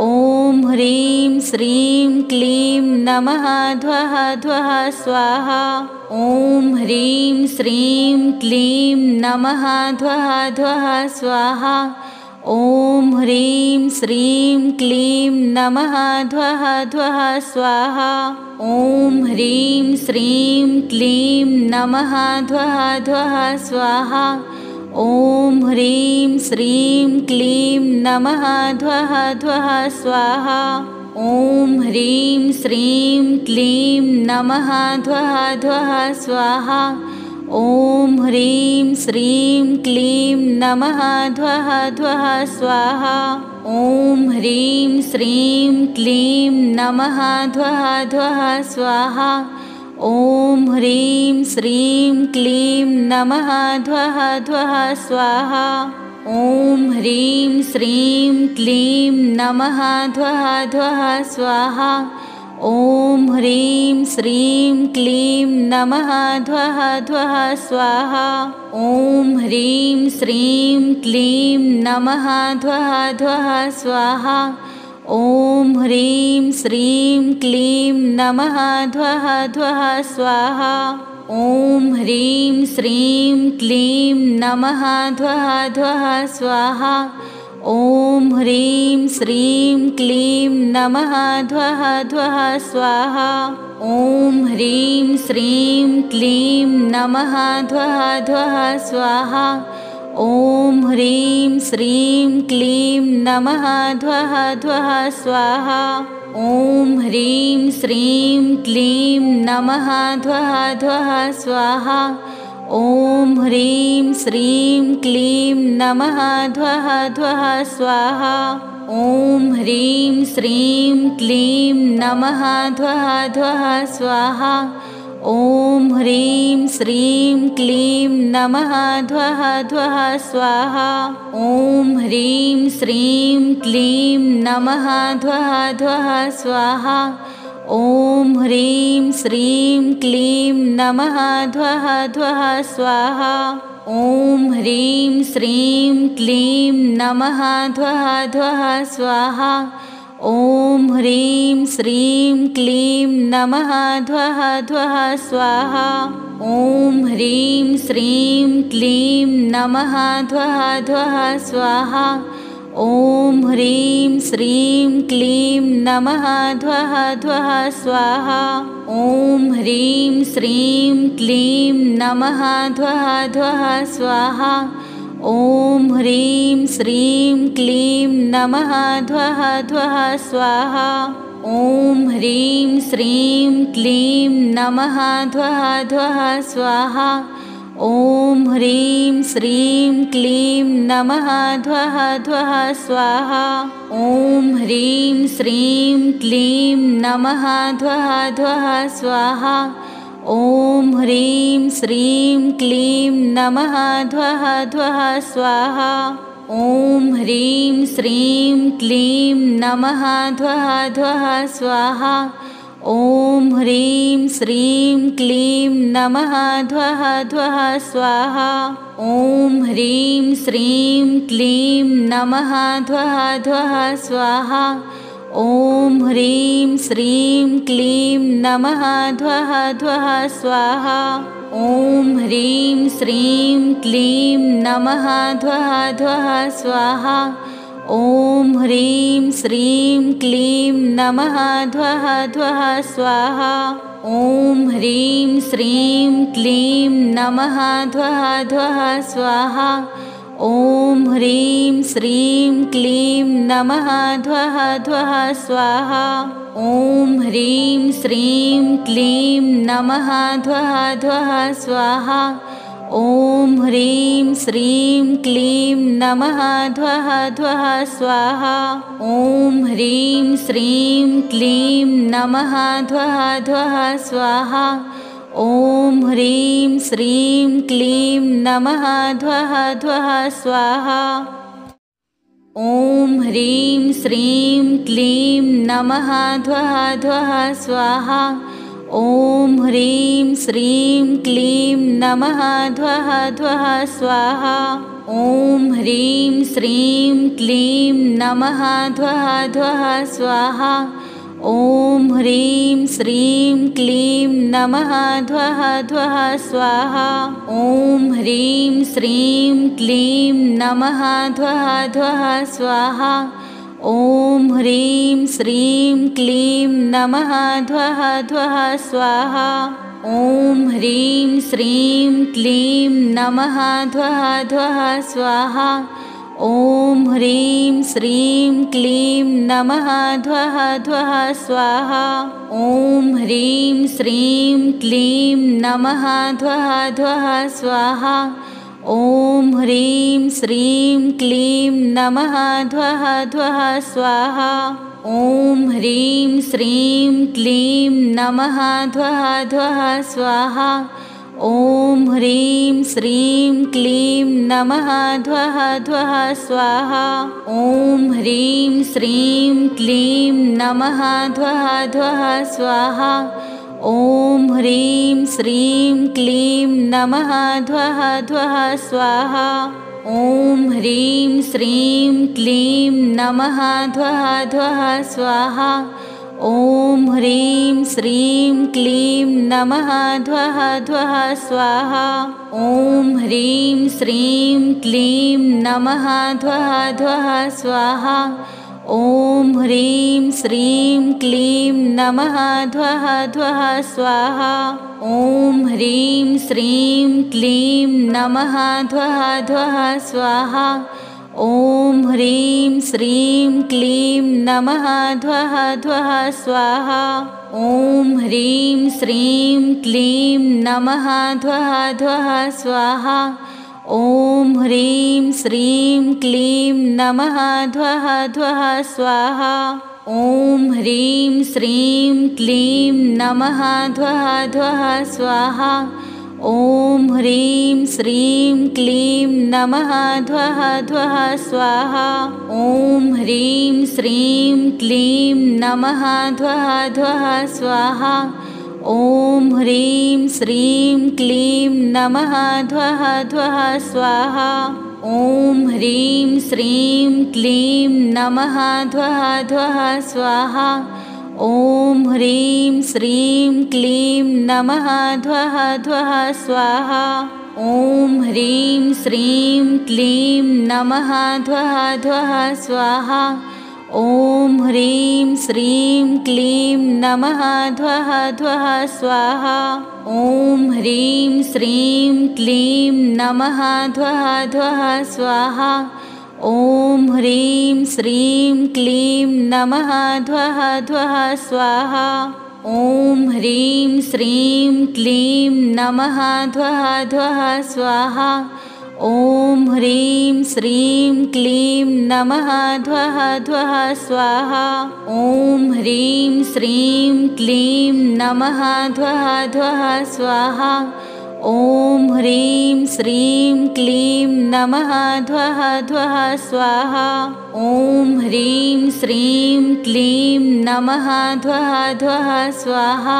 ॐ ह्रीं श्रीं क्लीं नमः ध्वः ध्वः स्वाहा। ॐ ह्रीं श्रीं क्लीं नमः ध्वः ध्वः स्वाहा। ॐ ह्रीं श्रीं क्लीं नमः ध्वः ध्वः स्वाहा। ॐ ह्रीं श्रीं क्लीं नमः ध्वः ध्वः स्वाहा। ॐ ह्रीं श्रीं क्लीं नमः ध्वः ध्वः स्वाहा। ॐ ह्रीं श्रीं क्लीं नमः ध्वः ध्वः स्वाहा। ॐ ह्रीं श्रीं क्लीं नमः ध्वः ध्वः स्वाहा। ॐ ह्रीं श्रीं क्लीं नमः ध्वः ध्वः स्वाहा। ॐ ह्रीं श्रीं क्लीं नमः ध्वः ध्वः स्वाहा। ॐ ह्रीं श्रीं क्लीं नमः ध्वः ध्वः स्वाहा। ॐ ह्रीं श्रीं क्लीं नमः ध्वः ध्वः स्वाहा। ॐ ह्रीं श्रीं क्लीं नमः ध्वः ध्वः स्वाहा। ॐ ह्रीं श्रीं क्लीं नमः ध्वः ध्वः स्वाहा। ॐ ह्रीं श्रीं क्लीं नमः ध्वः ध्वः स्वाहा। ॐ ह्रीं श्रीं क्लीं नमः ध्वः ध्वः स्वाहा। ॐ ह्रीं श्रीं क्लीं नमः ध्वः ध्वः स्वाहा। ॐ ह्रीं श्रीं क्लीं नमः ध्वः ध्वः स्वाहा। ॐ ह्रीं श्रीं क्लीं नमः ध्वः ध्वः स्वाहा। ॐ ह्रीं श्रीं क्लीं नमः ध्वः ध्वः स्वाहा। ॐ ह्रीं श्रीं क्लीं नमः ध्वः ध्वः स्वाहा। ॐ ह्रीं श्रीं क्लीं नमः ध्वः ध्वः स्वाहा। ॐ ह्रीं श्रीं क्लीं नमः ध्वः ध्वः स्वाहा। ॐ ह्रीं श्रीं क्लीं नमः ध्वः ध्वः स्वाहा। ॐ ह्रीं श्रीं क्लीं नमः ध्वः ध्वः स्वाहा। ॐ ह्रीं श्रीं क्लीं नमः ध्वः ध्वः स्वाहा। ॐ ह्रीं श्रीं क्लीं नमः ध्वः ध्वः स्वाहा। ॐ ह्रीं श्रीं क्लीं नमः ध्वः ध्वः स्वाहा। ॐ ह्रीं श्रीं क्लीं नमः ध्वः ध्वः स्वाहा। ॐ ह्रीं श्रीं क्लीं नमः ध्वः ध्वः स्वाहा। ॐ ह्रीं श्रीं क्लीं नमः ध्वः ध्वः स्वाहा। ॐ ह्रीं श्रीं क्लीं नमः ध्वः ध्वः स्वाहा। ॐ ह्रीं श्रीं क्लीं नमः ध्वः ध्वः स्वाहा। ॐ ह्रीं श्रीं क्लीं नमः ध्वः ध्वः स्वाहा। ॐ ह्रीं श्रीं क्लीं नमः ध्वः ध्वः स्वाहा। ॐ ह्रीं श्रीं क्लीं नमः ध्वः ध्वः स्वाहा। ॐ ह्रीं श्रीं क्लीं नमः ध्वः ध्वः स्वाहा। ॐ ह्रीं श्रीं क्लीं नमः ध्वः ध्वः स्वाहा। ॐ ह्रीं श्रीं क्लीं नमः ध्वः ध्वः स्वाहा। ॐ ह्रीं श्रीं क्लीं नमः ध्वः ध्वः स्वाहा। ॐ ह्रीं श्रीं क्लीं नमः ध्वः ध्वः स्वाहा। ॐ ह्रीं श्रीं क्लीं नमः ध्वः ध्वः स्वाहा। ॐ ह्रीं श्रीं क्लीं नमः ध्वः ध्वः स्वाहा। ॐ ह्रीं श्रीं क्लीं नमः ध्वः ध्वः स्वाहा। ॐ ह्रीं श्रीं क्लीं नमः ध्वः ध्वः स्वाहा। ॐ ह्रीं श्रीं क्लीं नमः ध्वः ध्वः स्वाहा। ॐ ह्रीं श्रीं क्लीं नमः ध्वः ध्वः स्वाहा। ॐ ह्रीं श्रीं क्लीं नमः ध्वः ध्वः स्वाहा। ॐ ह्रीं श्रीं क्लीं नमः ध्वः ध्वः स्वाहा। ॐ ह्रीं श्रीं क्लीं नमः ध्वः ध्वः स्वाहा। ॐ ह्रीं श्रीं क्लीं नमः ध्वः ध्वः स्वाहा। ॐ ह्रीं श्रीं क्लीं नमः ध्वः ध्वः स्वाहा। ॐ ह्रीं श्रीं क्लीं नमः ध्वः ध्वः स्वाहा। ॐ ह्रीं श्रीं क्लीं नमः ध्वः ध्वः स्वाहा। ॐ ह्रीं श्रीं क्लीं नमः ध्वः ध्वः स्वाहा। ॐ ह्रीं श्रीं क्लीं नमः ध्वः ध्वः स्वाहा। ॐ ह्रीं श्रीं क्लीं नमः ध्वः ध्वः स्वाहा। ॐ ह्रीं श्रीं क्लीं नमः ध्वः ध्वः स्वाहा। ॐ ह्रीं श्रीं क्लीं नमः ध्वः ध्वः स्वाहा। ॐ ह्रीं श्रीं क्लीं नमः ध्वः ध्वः स्वाहा। ॐ ह्रीं श्रीं क्लीं नमः ध्वः ध्वः स्वाहा। ॐ ह्रीं श्रीं क्लीं नमः ध्वः ध्वः स्वाहा। ॐ ह्रीं श्रीं क्लीं नमः ध्वः ध्वः स्वाहा। ॐ ह्रीं श्रीं क्लीं नमः ध्वः ध्वः स्वाहा। ॐ ह्रीं श्रीं क्लीं नमः ध्वः ध्वः स्वाहा। ॐ ह्रीं श्रीं क्लीं नमः ध्वः ध्वः स्वाहा। ॐ ह्रीं श्रीं क्लीं नमः ध्वः ध्वः स्वाहा। ॐ ह्रीं श्रीं क्लीं नमः ध्वः ध्वः स्वाहा। ॐ ह्रीं श्रीं क्लीं नमः ध्वः ध्वः स्वाहा। ॐ ह्रीं श्रीं क्लीं नमः ध्वः ध्वः स्वाहा। ॐ ह्रीं श्रीं क्लीं नमः ध्वः ध्वः स्वाहा। ॐ ह्रीं श्रीं क्लीं नमः ध्वः ध्वः स्वाहा। ॐ ह्रीं श्रीं क्लीं नमः ध्वः ध्वः स्वाहा। ॐ ह्रीं श्रीं क्लीं नमः ध्वः ध्वः स्वाहा। ॐ ह्रीं श्रीं क्लीं नमः ध्वः ध्वः स्वाहा। ॐ ह्रीं श्रीं क्लीं नमः ध्वः ध्वः स्वाहा। ॐ ह्रीं श्रीं क्लीं नमः ध्वः ध्वः स्वाहा। ॐ ह्रीं श्रीं क्लीं नमः ध्वः ध्वः स्वाहा। ॐ ह्रीं श्रीं क्लीं नमः ध्वः ध्वः स्वाहा। ॐ ह्रीं श्रीं क्लीं नमः ध्वः ध्वः स्वाहा। ॐ ह्रीं श्रीं क्लीं नमः ध्वः ध्वः स्वाहा। ॐ ह्रीं श्रीं क्लीं नमः ध्वः ध्वः स्वाहा। ॐ ह्रीं श्रीं क्लीं नमः ध्वः ध्वः स्वाहा।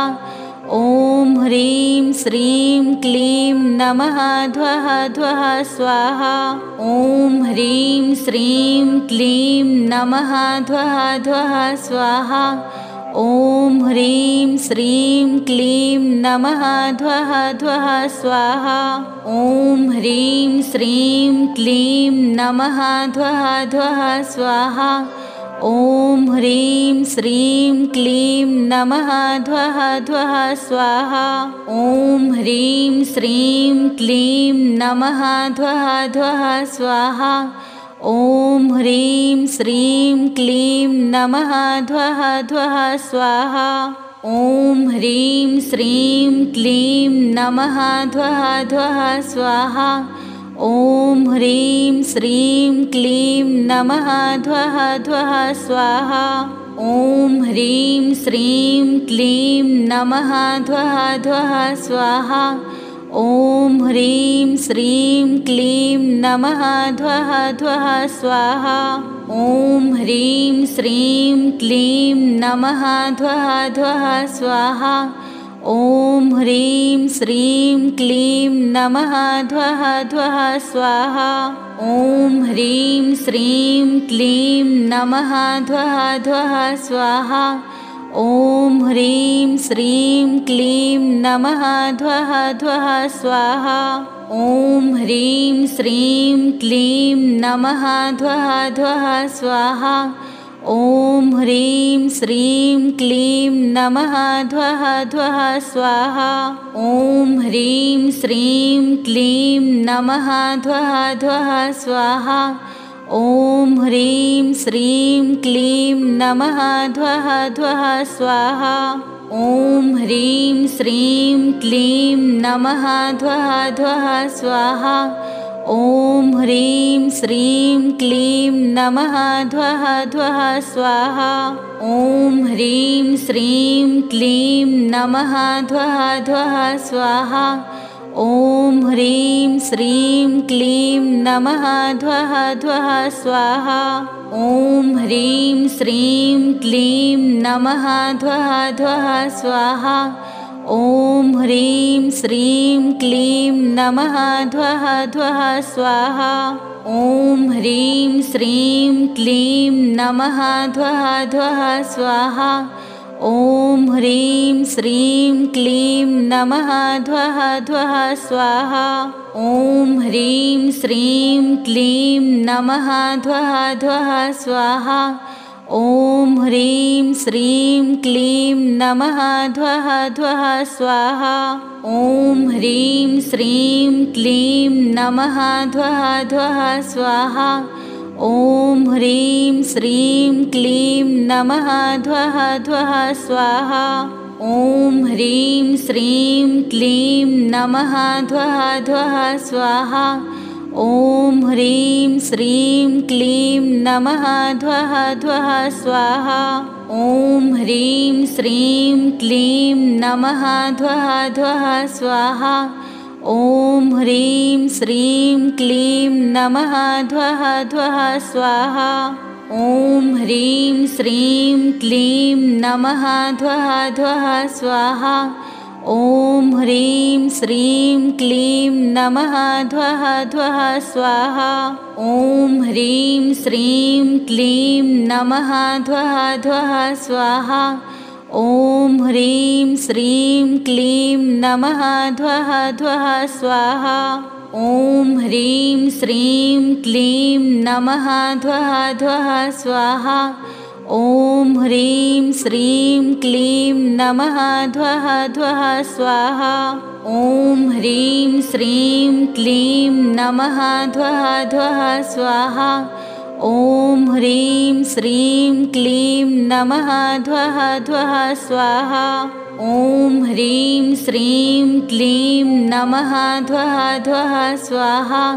ॐ ह्रीं श्रीं क्लीं नमः ध्वः ध्वः स्वाहा। ॐ ह्रीं श्रीं क्लीं नमः ध्वः ध्वः स्वाहा। ॐ ह्रीं श्रीं क्लीं नमः ध्वः ध्वः स्वाहा। ॐ ह्रीं श्रीं क्लीं नमः ध्वः ध्वः स्वाहा। ॐ ह्रीं श्रीं क्लीं नमः ध्वः ध्वः स्वाहा। ॐ ह्रीं श्रीं क्लीं नमः ध्वः ध्वः स्वाहा। ॐ ह्रीं श्रीं क्लीं नमः ध्वः ध्वः स्वाहा। ॐ ह्रीं श्रीं क्लीं नमः ध्वः ध्वः स्वाहा। ॐ ह्रीं श्रीं क्लीं नमः ध्वः ध्वः स्वाहा। ॐ ह्रीं श्रीं क्लीं नमः ध्वः ध्वः स्वाहा। ॐ ह्रीं श्रीं क्लीं नमः ध्वः ध्वः स्वाहा। ॐ ह्रीं श्रीं क्लीं नमः ध्वः ध्वः स्वाहा। ॐ ह्रीं श्रीं क्लीं नमः ध्वः ध्वः स्वाहा। ॐ ह्रीं श्रीं क्लीं नमः ध्वः ध्वः स्वाहा। ॐ ह्रीं श्रीं क्लीं नमः ध्वः ध्वः स्वाहा। ॐ ह्रीं श्रीं क्लीं नमः ध्वः ध्वः स्वाहा। ॐ ह्रीं श्रीं क्लीं नमः ध्वः ध्वः स्वाहा। ॐ ह्रीं श्रीं क्लीं नमः ध्वः ध्वः स्वाहा। ॐ ह्रीं श्रीं क्लीं नमः ध्वः ध्वः स्वाहा। ॐ ह्रीं श्रीं क्लीं नमः ध्वः ध्वः स्वाहा। ॐ ह्रीं श्रीं क्लीं नमः ध्वः ध्वः स्वाहा। ॐ ह्रीं श्रीं क्लीं नमः ध्वः ध्वः स्वाहा। ॐ ह्रीं श्रीं क्लीं नमः ध्वः ध्वः स्वाहा। ॐ ह्रीं श्रीं क्लीं नमः ध्वः ध्वः स्वाहा। ॐ ह्रीं श्रीं क्लीं नमः ध्वः ध्वः स्वाहा। ॐ ह्रीं श्रीं क्लीं नमः ध्वः ध्वः स्वाहा। ॐ ह्रीं श्रीं क्लीं नमः ध्वः ध्वः स्वाहा। ॐ ह्रीं श्रीं क्लीं नमः ध्वः ध्वः स्वाहा। ॐ ह्रीं श्रीं क्लीं नमः ध्वः ध्वः स्वाहा। ॐ ह्रीं श्रीं क्लीं नमः ध्वः ध्वः स्वाहा। ॐ ह्रीं श्रीं क्लीं नमः ध्वः ध्वः स्वाहा। ॐ ह्रीं श्रीं क्लीं नमः ध्वः ध्वः स्वाहा। ॐ ह्रीं श्रीं क्लीं नमः ध्वः ध्वः स्वाहा। ॐ ह्रीं श्रीं क्लीं नमः ध्वः ध्वः स्वाहा। ॐ ह्रीं श्रीं क्लीं नमः ध्वः ध्वः स्वाहा। ॐ ह्रीं श्रीं क्लीं नमः ध्वः ध्वः स्वाहा। ॐ ह्रीं श्रीं क्लीं नमः ध्वः ध्वः स्वाहा। ॐ ह्रीं श्रीं क्लीं नमः ध्वः ध्वः स्वाहा। ॐ ह्रीं श्रीं क्लीं नमः ध्वः ध्वः स्वाहा। ॐ ह्रीं श्रीं क्लीं नमः ध्वः ध्वः स्वाहा। ॐ ह्रीं श्रीं क्लीं नमः ध्वः ध्वः स्वाहा। ॐ ह्रीं श्रीं क्लीं नमः ध्वः ध्वः स्वाहा। ॐ ह्रीं श्रीं क्लीं नमः ध्वः ध्वः स्वाहा। ॐ ह्रीं श्रीं क्लीं नमः ध्वः ध्वः स्वाहा।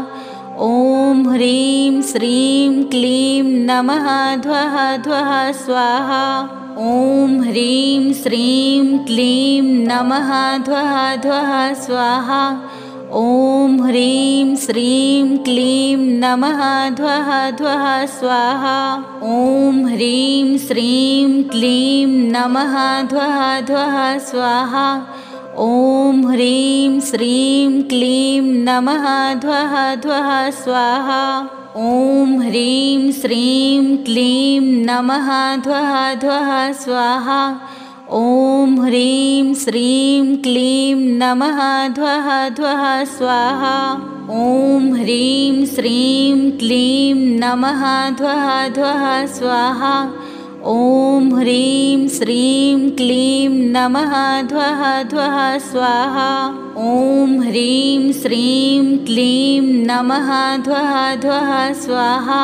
ॐ ह्रीं श्रीं क्लीं नमः ध्वः ध्वः स्वाहा। ॐ ह्रीं श्रीं क्लीं नमः ध्वः ध्वः स्वाहा। ॐ ह्रीं श्रीं क्लीं नमः ध्वः ध्वः स्वाहा। ॐ ह्रीं श्रीं क्लीं नमः ध्वः ध्वः स्वाहा। ॐ ह्रीं श्रीं क्लीं नमः ध्वः ध्वः स्वाहा। ॐ ह्रीं श्रीं क्लीं नमः ध्वः ध्वः स्वाहा। ॐ ह्रीं श्रीं क्लीं नमः ध्वः ध्वः स्वाहा। ॐ ह्रीं श्रीं क्लीं नमः ध्वः ध्वः स्वाहा। ॐ ह्रीं श्रीं क्लीं नमः ध्वः ध्वः स्वाहा। ॐ ह्रीं श्रीं क्लीं नमः ध्वः ध्वः स्वाहा।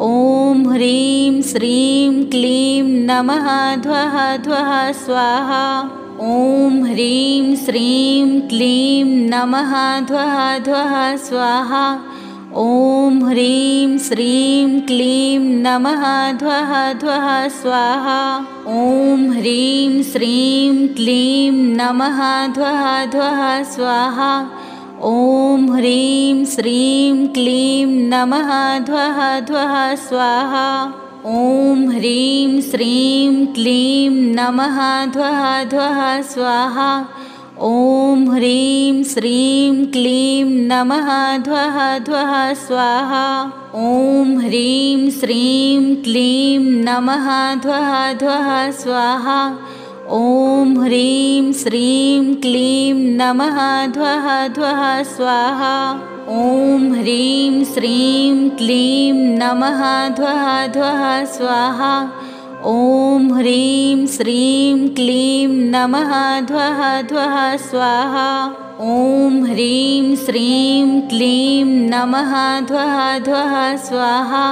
ॐ ह्रीं श्रीं क्लीं नमः ध्वः ध्वः स्वाहा। ॐ ह्रीं श्रीं क्लीं नमः ध्वः ध्वः स्वाहा। ॐ ह्रीं श्रीं क्लीं नमः ध्वः ध्वः स्वाहा। ॐ ह्रीं श्रीं क्लीं नमः ध्वः ध्वः स्वाहा। ॐ ह्रीं श्रीं क्लीं नमः ध्वः ध्वः स्वाहा। ॐ ह्रीं श्रीं क्लीं नमः ध्वः ध्वः स्वाहा। ॐ ह्रीं श्रीं क्लीं नमः ध्वः ध्वः स्वाहा। ॐ ह्रीं श्रीं क्लीं नमः ध्वः ध्वः स्वाहा। ॐ ह्रीं श्रीं क्लीं नमः ध्वः ध्वः स्वाहा। ॐ ह्रीं श्रीं क्लीं नमः ध्वः ध्वः स्वाहा। ॐ ह्रीं श्रीं क्लीं नमः ध्वः ध्वः स्वाहा। ॐ ह्रीं श्रीं क्लीं नमः ध्वः ध्वः स्वाहा।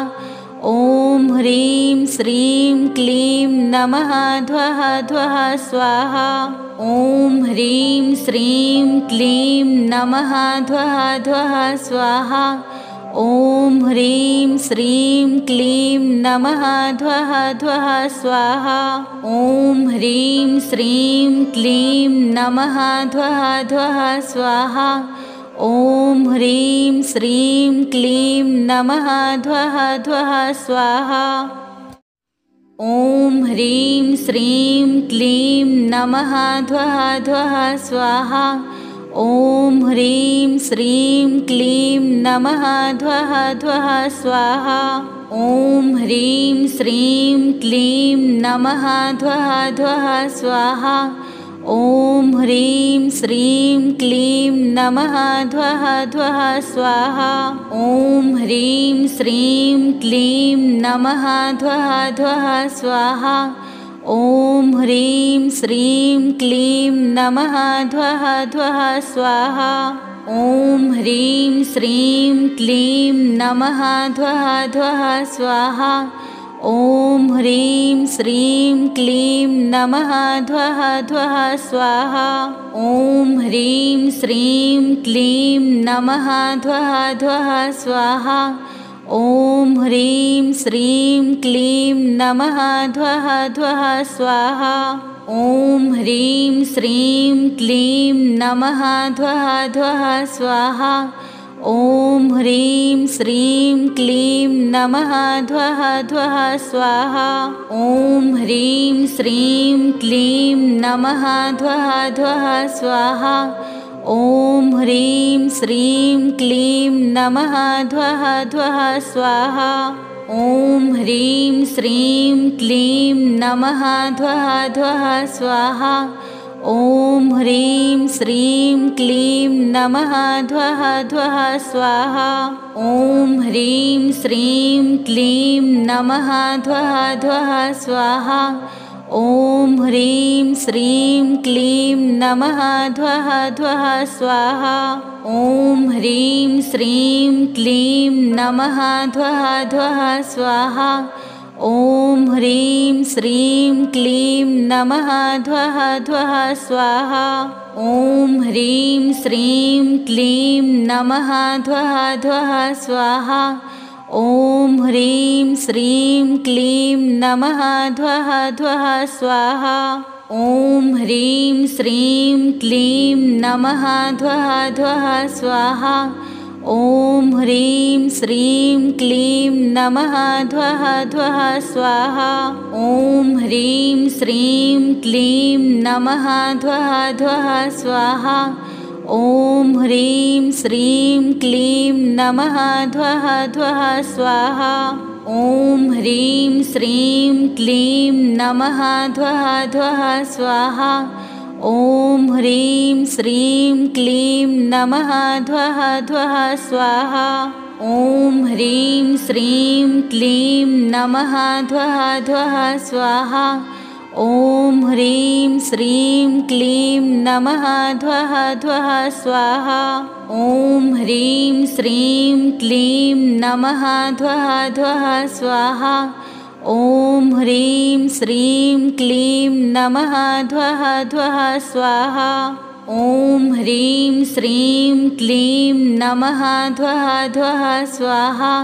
ॐ ह्रीं श्रीं क्लीं नमः ध्वः ध्वः स्वाहा। ॐ ह्रीं श्रीं क्लीं नमः ध्वः ध्वः स्वाहा। ॐ ह्रीं श्रीं क्लीं नमः ध्वः ध्वः स्वाहा ॐ ह्रीं श्रीं क्लीं नमः ध्वः ध्वः स्वाहा ॐ ह्रीं श्रीं क्लीं नमः ध्वः ध्वः स्वाहा ॐ ह्रीं श्रीं क्लीं नमः ध्वः ध्वः स्वाहा ॐ ह्रीं श्रीं क्लीं नमः ध्वः ध्वः स्वाहा ॐ ह्रीं श्रीं क्लीं नमः ध्वः ध्वः स्वाहा ॐ ह्रीं श्रीं क्लीं नमः ध्वः ध्वः स्वाहा ॐ ह्रीं श्रीं क्लीं नमः ध्वः ध्वः स्वाहा ॐ ह्रीं श्रीं क्लीं नमः ध्वः ध्वः स्वाहा ॐ ह्रीं श्रीं क्लीं नमः ध्वः ध्वः स्वाहा ॐ ह्रीं श्रीं क्लीं नमः ध्वः ध्वः स्वाहा ॐ ह्रीं श्रीं क्लीं नमः ध्वः ध्वः स्वाहा ॐ ह्रीं श्रीं क्लीं नमः ध्वः ध्वः स्वाहा ॐ ह्रीं श्रीं क्लीं नमः ध्वः ध्वः स्वाहा ॐ ह्रीं श्रीं क्लीं नमः ध्वः ध्वः स्वाहा ॐ ह्रीं श्रीं क्लीं नमः ध्वः ध्वः स्वाहा ॐ ह्रीं श्रीं क्लीं नमः ध्वः ध्वः स्वाहा ॐ ह्रीं श्रीं क्लीं नमः ध्वः ध्वः स्वाहा ॐ ह्रीं श्रीं क्लीं नमः ध्वः ध्वः स्वाहा ॐ ह्रीं श्रीं क्लीं नमः ध्वः ध्वः स्वाहा ॐ ह्रीं श्रीं क्लीं नमः ध्वः ध्वः स्वाहा ॐ ह्रीं श्रीं क्लीं नमः ध्वः ध्वः स्वाहा ॐ ह्रीं श्रीं क्लीं नमः ध्वः ध्वः स्वाहा ॐ ह्रीं श्रीं क्लीं नमः ध्वः ध्वः स्वाहा ॐ ह्रीं श्रीं क्लीं नमः ध्वः ध्वः स्वाहा ॐ ह्रीं श्रीं क्लीं नमः ध्वः ध्वः स्वाहा ॐ ह्रीं श्रीं क्लीं नमः ध्वः ध्वः स्वाहा ॐ ह्रीं श्रीं क्लीं नमः ध्वः ध्वः स्वाहा ॐ ह्रीं श्रीं क्लीं नमः ध्वः ध्वः स्वाहा ॐ ह्रीं श्रीं क्लीं नमः ध्वः ध्वः स्वाहा ॐ ह्रीं श्रीं क्लीं नमः ध्वः ध्वः स्वाहा ॐ ह्रीं श्रीं क्लीं नमः ध्वः ध्वः स्वाहा ॐ ह्रीं श्रीं क्लीं नमः ध्वः ध्वः स्वाहा ॐ ह्रीं श्रीं क्लीं नमः ध्वः ध्वः स्वाहा ॐ ह्रीं श्रीं क्लीं नमः ध्वः ध्वः स्वाहा ॐ ह्रीं श्रीं क्लीं नमः ध्वः ध्वः स्वाहा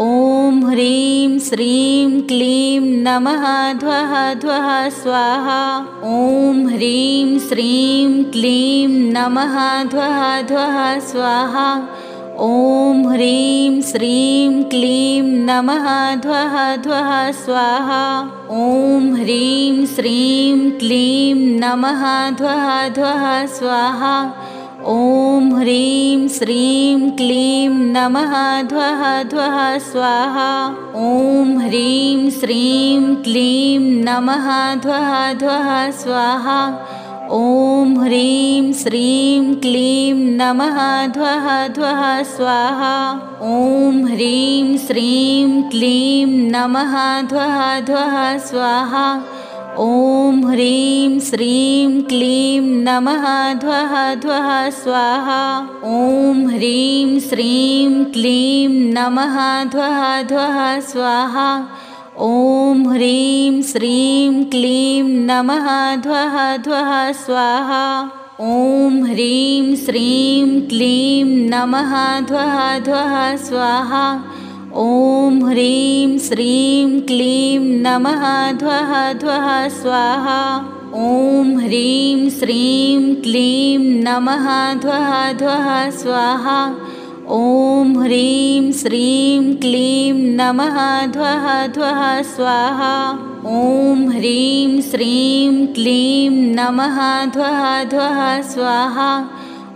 ॐ ह्रीं श्रीं क्लीं नमः ध्वः ध्वः स्वाहा ॐ ह्रीं श्रीं क्लीं नमः ध्वः ध्वः स्वाहा ॐ ह्रीं श्रीं क्लीं नमः ध्वः ध्वः स्वाहा ॐ ह्रीं श्रीं क्लीं नमः ध्वः ध्वः स्वाहा ॐ ह्रीं श्रीं क्लीं नमः ध्वः ध्वः स्वाहा ॐ ह्रीं श्रीं क्लीं नमः ध्वः ध्वः स्वाहा ॐ ह्रीं श्रीं क्लीं नमः ध्वः ध्वः स्वाहा ॐ ह्रीं श्रीं क्लीं नमः ध्वः ध्वः स्वाहा ॐ ह्रीं श्रीं क्लीं नमः ध्वः ध्वः स्वाहा ॐ ह्रीं श्रीं क्लीं नमः ध्वः ध्वः स्वाहा ॐ ह्रीं श्रीं क्लीं नमः ध्वः ध्वः स्वाहा ॐ ह्रीं श्रीं क्लीं नमः ध्वः ध्वः स्वाहा। ॐ ह्रीं श्रीं क्लीं नमः ध्वः ध्वः स्वाहा। ॐ ह्रीं श्रीं क्लीं नमः ध्वः ध्वः स्वाहा। ॐ ह्रीं श्रीं क्लीं नमः ध्वः ध्वः स्वाहा। ॐ ह्रीं श्रीं क्लीं नमः ध्वः ध्वः स्वाहा।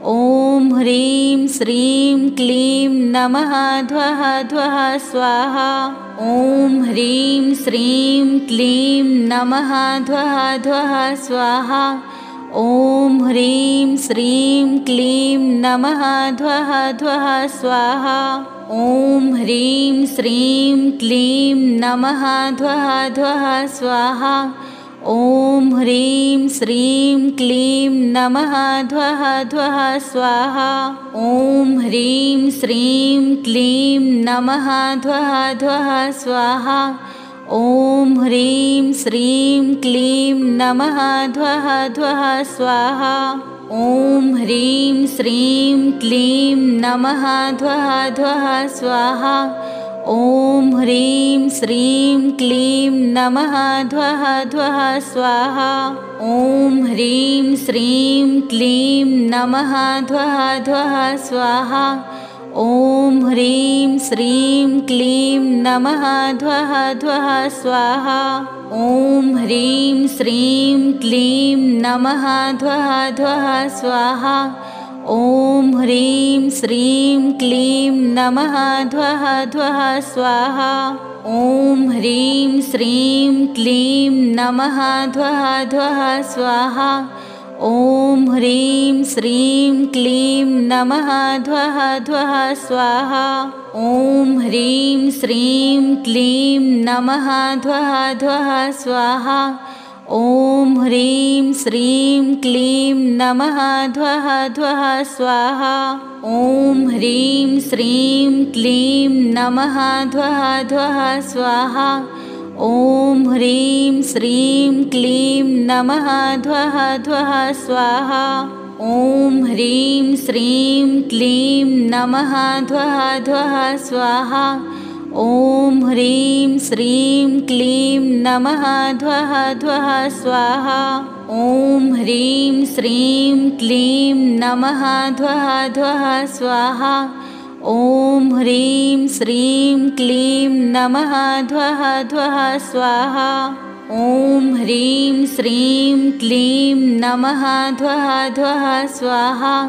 ॐ ह्रीं श्रीं क्लीं नमः ध्वः ध्वः स्वाहा। ॐ ह्रीं श्रीं क्लीं नमः ध्वः ध्वः स्वाहा। ॐ ह्रीं श्रीं क्लीं नमः ध्वः ध्वः स्वाहा। ॐ ह्रीं श्रीं क्लीं नमः ध्वः ध्वः स्वाहा। ॐ ह्रीं श्रीं क्लीं नमः ध्वः ध्वः स्वाहा। ॐ ह्रीं श्रीं क्लीं नमः ध्वः ध्वः स्वाहा। ॐ ह्रीं श्रीं क्लीं नमः ध्वः ध्वः स्वाहा। ॐ ह्रीं श्रीं क्लीं नमः ध्वः ध्वः स्वाहा। ॐ ह्रीं श्रीं क्लीं नमः ध्वः ध्वः स्वाहा। ॐ ह्रीं श्रीं क्लीं नमः ध्वः ध्वः स्वाहा। ॐ ह्रीं श्रीं क्लीं नमः ध्वः ध्वः स्वाहा। ॐ ह्रीं श्रीं क्लीं नमः ध्वः ध्वः स्वाहा। ॐ ह्रीं श्रीं क्लीं नमः ध्वः ध्वः स्वाहा। ॐ ह्रीं श्रीं क्लीं नमः ध्वः ध्वः स्वाहा। ॐ ह्रीं श्रीं क्लीं नमः ध्वः ध्वः स्वाहा। ॐ ह्रीं श्रीं क्लीं नमः ध्वः ध्वः स्वाहा। ॐ ह्रीं श्रीं क्लीं नमः ध्वः ध्वः स्वाहा। ॐ ह्रीं श्रीं क्लीं नमः ध्वः ध्वः स्वाहा। ॐ ह्रीं श्रीं क्लीं नमः ध्वः ध्वः स्वाहा। ॐ ह्रीं श्रीं क्लीं नमः ध्वः ध्वः स्वाहा। ॐ ह्रीं श्रीं क्लीं नमः ध्वः ध्वः स्वाहा। ॐ ह्रीं श्रीं क्लीं नमः ध्वः ध्वः स्वाहा। ॐ ह्रीं श्रीं क्लीं नमः ध्वः ध्वः स्वाहा। ॐ ह्रीं श्रीं क्लीं नमः ध्वः ध्वः स्वाहा।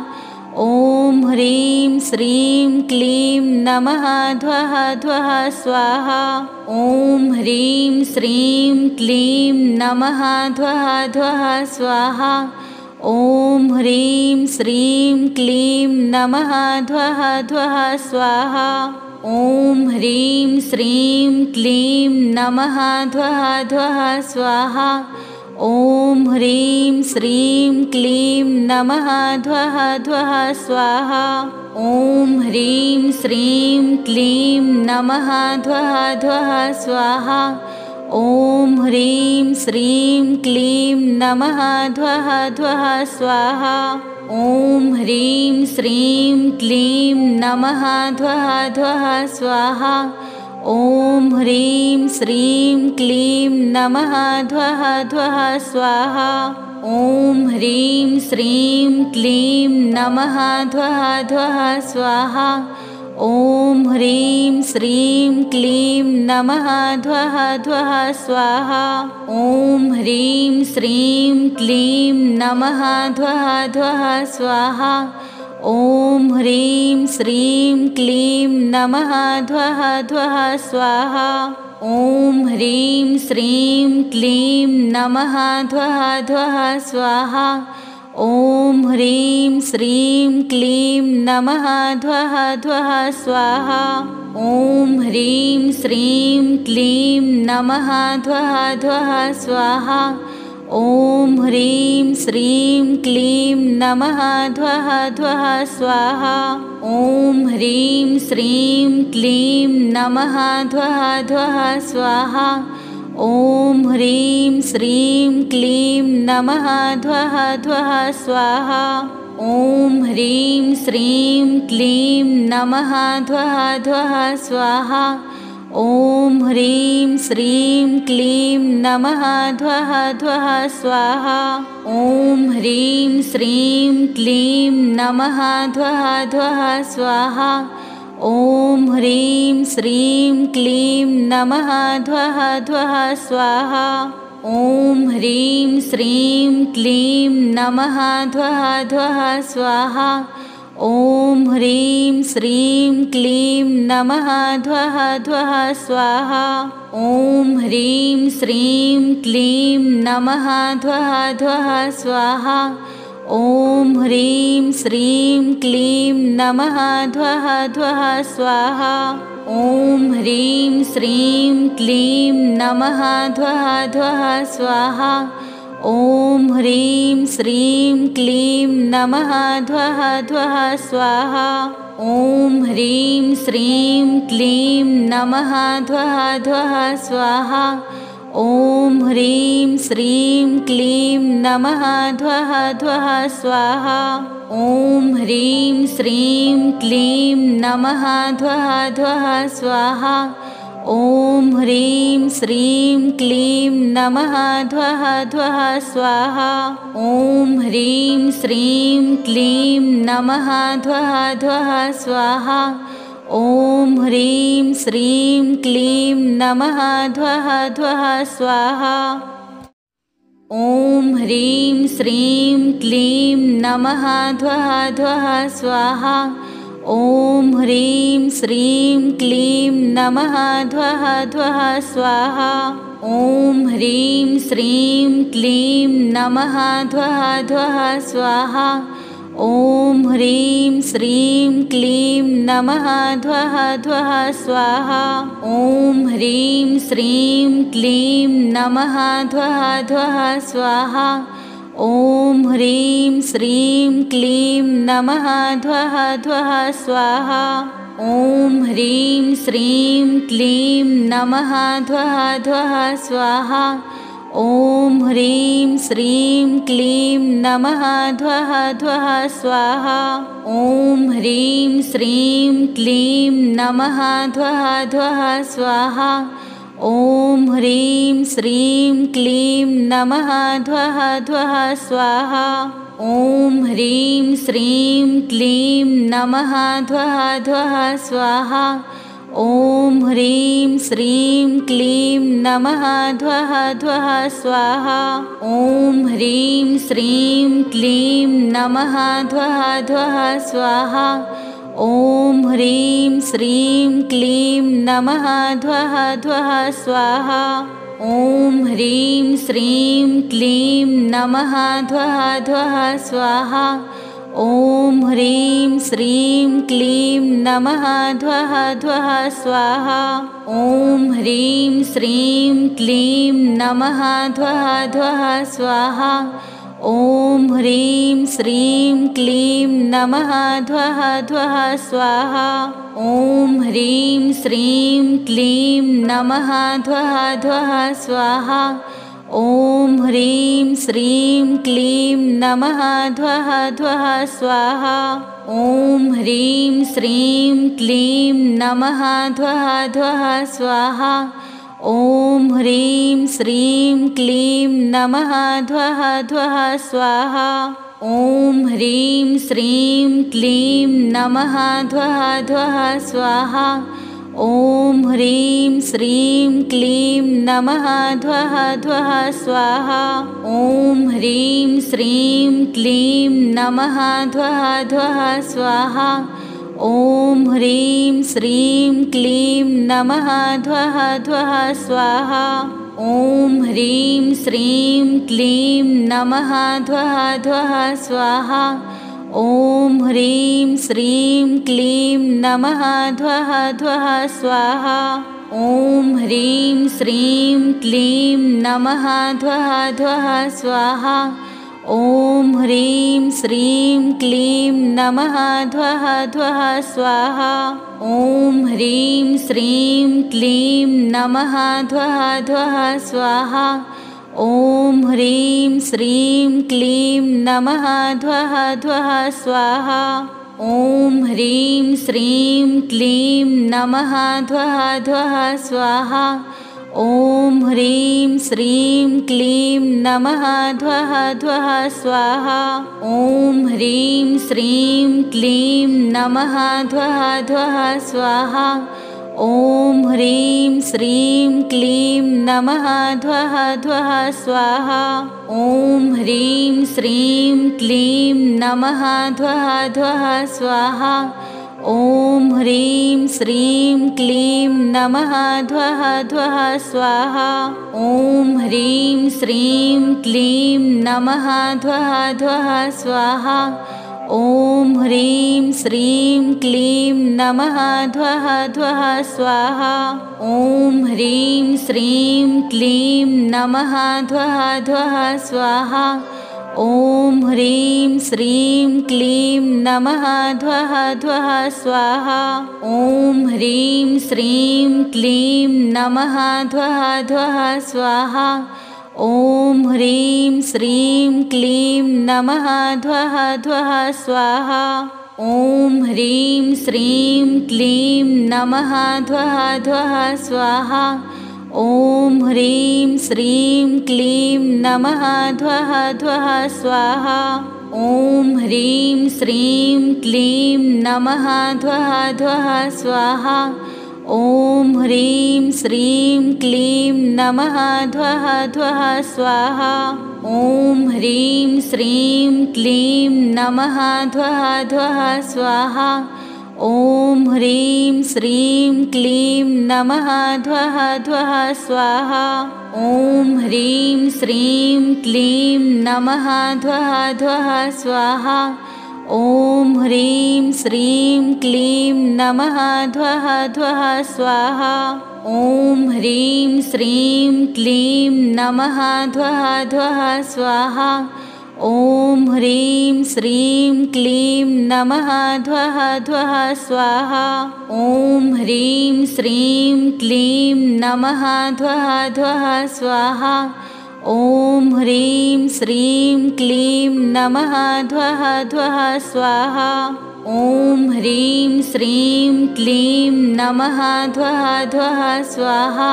ॐ ह्रीं श्रीं क्लीं नमः ध्वः ध्वः स्वाहा। ॐ ह्रीं श्रीं क्लीं नमः ध्वः ध्वः स्वाहा। ॐ ह्रीं श्रीं क्लीं नमः ध्वः ध्वः स्वाहा। ॐ ह्रीं श्रीं क्लीं नमः ध्वः ध्वः स्वाहा। ॐ ह्रीं श्रीं क्लीं नमः ध्वः ध्वः स्वाहा। ॐ ह्रीं श्रीं क्लीं नमः ध्वः ध्वः स्वाहा। ॐ ह्रीं श्रीं क्लीं नमः ध्वः ध्वः स्वाहा। ॐ ह्रीं श्रीं क्लीं नमः ध्वः ध्वः स्वाहा। ॐ ह्रीं श्रीं क्लीं नमः ध्वः ध्वः स्वाहा। ॐ ह्रीं श्रीं क्लीं नमः ध्वः ध्वः स्वाहा। ॐ ह्रीं श्रीं क्लीं नमः ध्वः ध्वः स्वाहा। ॐ ह्रीं श्रीं क्लीं नमः ध्वः ध्वः स्वाहा। ॐ ह्रीं श्रीं क्लीं नमः ध्वः ध्वः स्वाहा। ॐ ह्रीं श्रीं क्लीं नमः ध्वः ध्वः स्वाहा। ॐ ह्रीं श्रीं क्लीं नमः ध्वः ध्वः स्वाहा। ॐ ह्रीं श्रीं क्लीं नमः ध्वः ध्वः स्वाहा। ॐ ह्रीं श्रीं क्लीं नमः ध्वः ध्वः स्वाहा। ॐ ह्रीं श्रीं क्लीं नमः ध्वः ध्वः स्वाहा। ॐ ह्रीं श्रीं क्लीं नमः ध्वः ध्वः स्वाहा। ॐ ह्रीं श्रीं क्लीं नमः ध्वः ध्वः स्वाहा। ॐ ह्रीं श्रीं क्लीं नमः ध्वः ध्वः स्वाहा। ॐ ह्रीं श्रीं क्लीं नमः ध्वः ध्वः स्वाहा। ॐ ह्रीं श्रीं क्लीं नमः ध्वः ध्वः स्वाहा। ॐ ह्रीं श्रीं क्लीं नमः ध्वः ध्वः स्वाहा। ॐ ह्रीं श्रीं क्लीं नमः ध्वः ध्वः स्वाहा। ॐ ह्रीं श्रीं क्लीं नमः ध्वः ध्वः स्वाहा। ॐ ह्रीं श्रीं क्लीं नमः ध्वः ध्वः स्वाहा। ॐ ह्रीं श्रीं क्लीं नमः ध्वः ध्वः स्वाहा। ॐ ह्रीं श्रीं क्लीं नमः ध्वः ध्वः स्वाहा। ॐ ह्रीं श्रीं क्लीं नमः ध्वः ध्वः स्वाहा। ॐ ह्रीं श्रीं क्लीं नमः ध्वः ध्वः स्वाहा। ॐ ह्रीं श्रीं क्लीं नमः ध्वः ध्वः स्वाहा। ॐ ह्रीं श्रीं क्लीं नमः ध्वः ध्वः स्वाहा। ॐ ह्रीं श्रीं क्लीं नमः ध्वः ध्वः स्वाहा। ॐ ह्रीं श्रीं क्लीं नमः ध्वः ध्वः स्वाहा। ॐ ह्रीं श्रीं क्लीं नमः ध्वः ध्वः स्वाहा। ॐ ह्रीं श्रीं क्लीं नमः ध्वः ध्वः स्वाहा। ॐ ह्रीं श्रीं क्लीं नमः ध्वः ध्वः स्वाहा। ॐ ह्रीं श्रीं क्लीं नमः ध्वः ध्वः स्वाहा। ॐ ह्रीं श्रीं क्लीं नमः ध्वः ध्वः स्वाहा। ॐ ह्रीं श्रीं क्लीं नमः ध्वः ध्वः स्वाहा। ॐ ह्रीं श्रीं क्लीं नमः ध्वः ध्वः स्वाहा। ॐ ह्रीं श्रीं क्लीं नमः ध्वः ध्वः स्वाहा। ॐ ह्रीं श्रीं क्लीं नमः ध्वः ध्वः स्वाहा। ॐ ह्रीं श्रीं क्लीं नमः ध्वः ध्वः स्वाहा। ॐ ह्रीं श्रीं क्लीं नमः ध्वः ध्वः स्वाहा। ॐ ह्रीं श्रीं क्लीं नमः ध्वः ध्वः स्वाहा। ॐ ह्रीं श्रीं क्लीं नमः ध्वः ध्वः स्वाहा। ॐ ह्रीं श्रीं क्लीं नमः ध्वः ध्वः स्वाहा। ॐ ह्रीं श्रीं क्लीं नमः ध्वः ध्वः स्वाहा। ॐ ह्रीं श्रीं क्लीं नमः ध्वः ध्वः स्वाहा। ॐ ह्रीं श्रीं क्लीं नमः ध्वः ध्वः स्वाहा। ॐ ह्रीं श्रीं क्लीं नमः ध्वः ध्वः स्वाहा। ॐ ह्रीं श्रीं क्लीं नमः ध्वः ध्वः स्वाहा। ॐ ह्रीं श्रीं क्लीं नमः ध्वः ध्वः स्वाहा। ॐ ह्रीं श्रीं क्लीं नमः ध्वः ध्वः स्वाहा। ॐ ह्रीं श्रीं क्लीं नमः ध्वः ध्वः स्वाहा। ॐ ह्रीं श्रीं क्लीं नमः ध्वः ध्वः स्वाहा। ॐ ह्रीं श्रीं क्लीं नमः ध्वः ध्वः स्वाहा। ॐ ह्रीं श्रीं क्लीं नमः ध्वः ध्वः स्वाहा। ॐ ह्रीं श्रीं क्लीं नमः ध्वः ध्वः स्वाहा। ॐ ह्रीं श्रीं क्लीं नमः ध्वः ध्वः स्वाहा। ॐ ह्रीं श्रीं क्लीं नमः ध्वः ध्वः स्वाहा। ॐ ह्रीं श्रीं क्लीं नमः ध्वः ध्वः स्वाहा। ॐ ह्रीं श्रीं क्लीं नमः ध्वः ध्वः स्वाहा। ॐ ह्रीं श्रीं क्लीं नमः ध्वः ध्वः स्वाहा। ॐ ह्रीं श्रीं क्लीं नमः ध्वः ध्वः स्वाहा। ॐ ह्रीं श्रीं क्लीं नमः ध्वः ध्वः स्वाहा। ॐ ह्रीं श्रीं क्लीं नमः ध्वः ध्वः स्वाहा। ॐ ह्रीं श्रीं क्लीं नमः ध्वः ध्वः स्वाहा। ॐ ह्रीं श्रीं क्लीं नमः ध्वः ध्वः स्वाहा। ॐ ह्रीं श्रीं क्लीं नमः ध्वः ध्वः स्वाहा। ॐ ह्रीं श्रीं क्लीं नमः ध्वः ध्वः स्वाहा। ॐ ह्रीं श्रीं क्लीं नमः ध्वः ध्वः स्वाहा। ॐ ह्रीं श्रीं क्लीं नमः ध्वः ध्वः स्वाहा। ॐ ह्रीं श्रीं क्लीं नमः ध्वः ध्वः स्वाहा। ॐ ह्रीं श्रीं क्लीं नमः ध्वः ध्वः स्वाहा। ॐ ह्रीं श्रीं क्लीं नमः ध्वः ध्वः स्वाहा। ॐ ह्रीं श्रीं क्लीं नमः ध्वः ध्वः स्वाहा। ॐ ह्रीं श्रीं क्लीं नमः ध्वः ध्वः स्वाहा। ॐ ह्रीं श्रीं क्लीं नमः ध्वः ध्वः स्वाहा। ॐ ह्रीं श्रीं क्लीं नमः ध्वः ध्वः स्वाहा। ॐ ह्रीं श्रीं क्लीं नमः ध्वः ध्वः स्वाहा। ॐ ह्रीं श्रीं क्लीं नमः ध्वः ध्वः स्वाहा। ॐ ह्रीं श्रीं क्लीं नमः ध्वः ध्वः स्वाहा। ॐ ह्रीं श्रीं क्लीं नमः ध्वः ध्वः स्वाहा। ॐ ह्रीं श्रीं क्लीं नमः ध्वः ध्वः स्वाहा। ॐ ह्रीं श्रीं क्लीं नमः ध्वः ध्वः स्वाहा। ॐ ह्रीं श्रीं क्लीं नमः ध्वः ध्वः स्वाहा। ॐ ह्रीं श्रीं क्लीं नमः ध्वः ध्वः स्वाहा। ॐ ह्रीं श्रीं क्लीं नमः ध्वः ध्वः स्वाहा। ॐ ह्रीं श्रीं क्लीं नमः ध्वः ध्वः स्वाहा।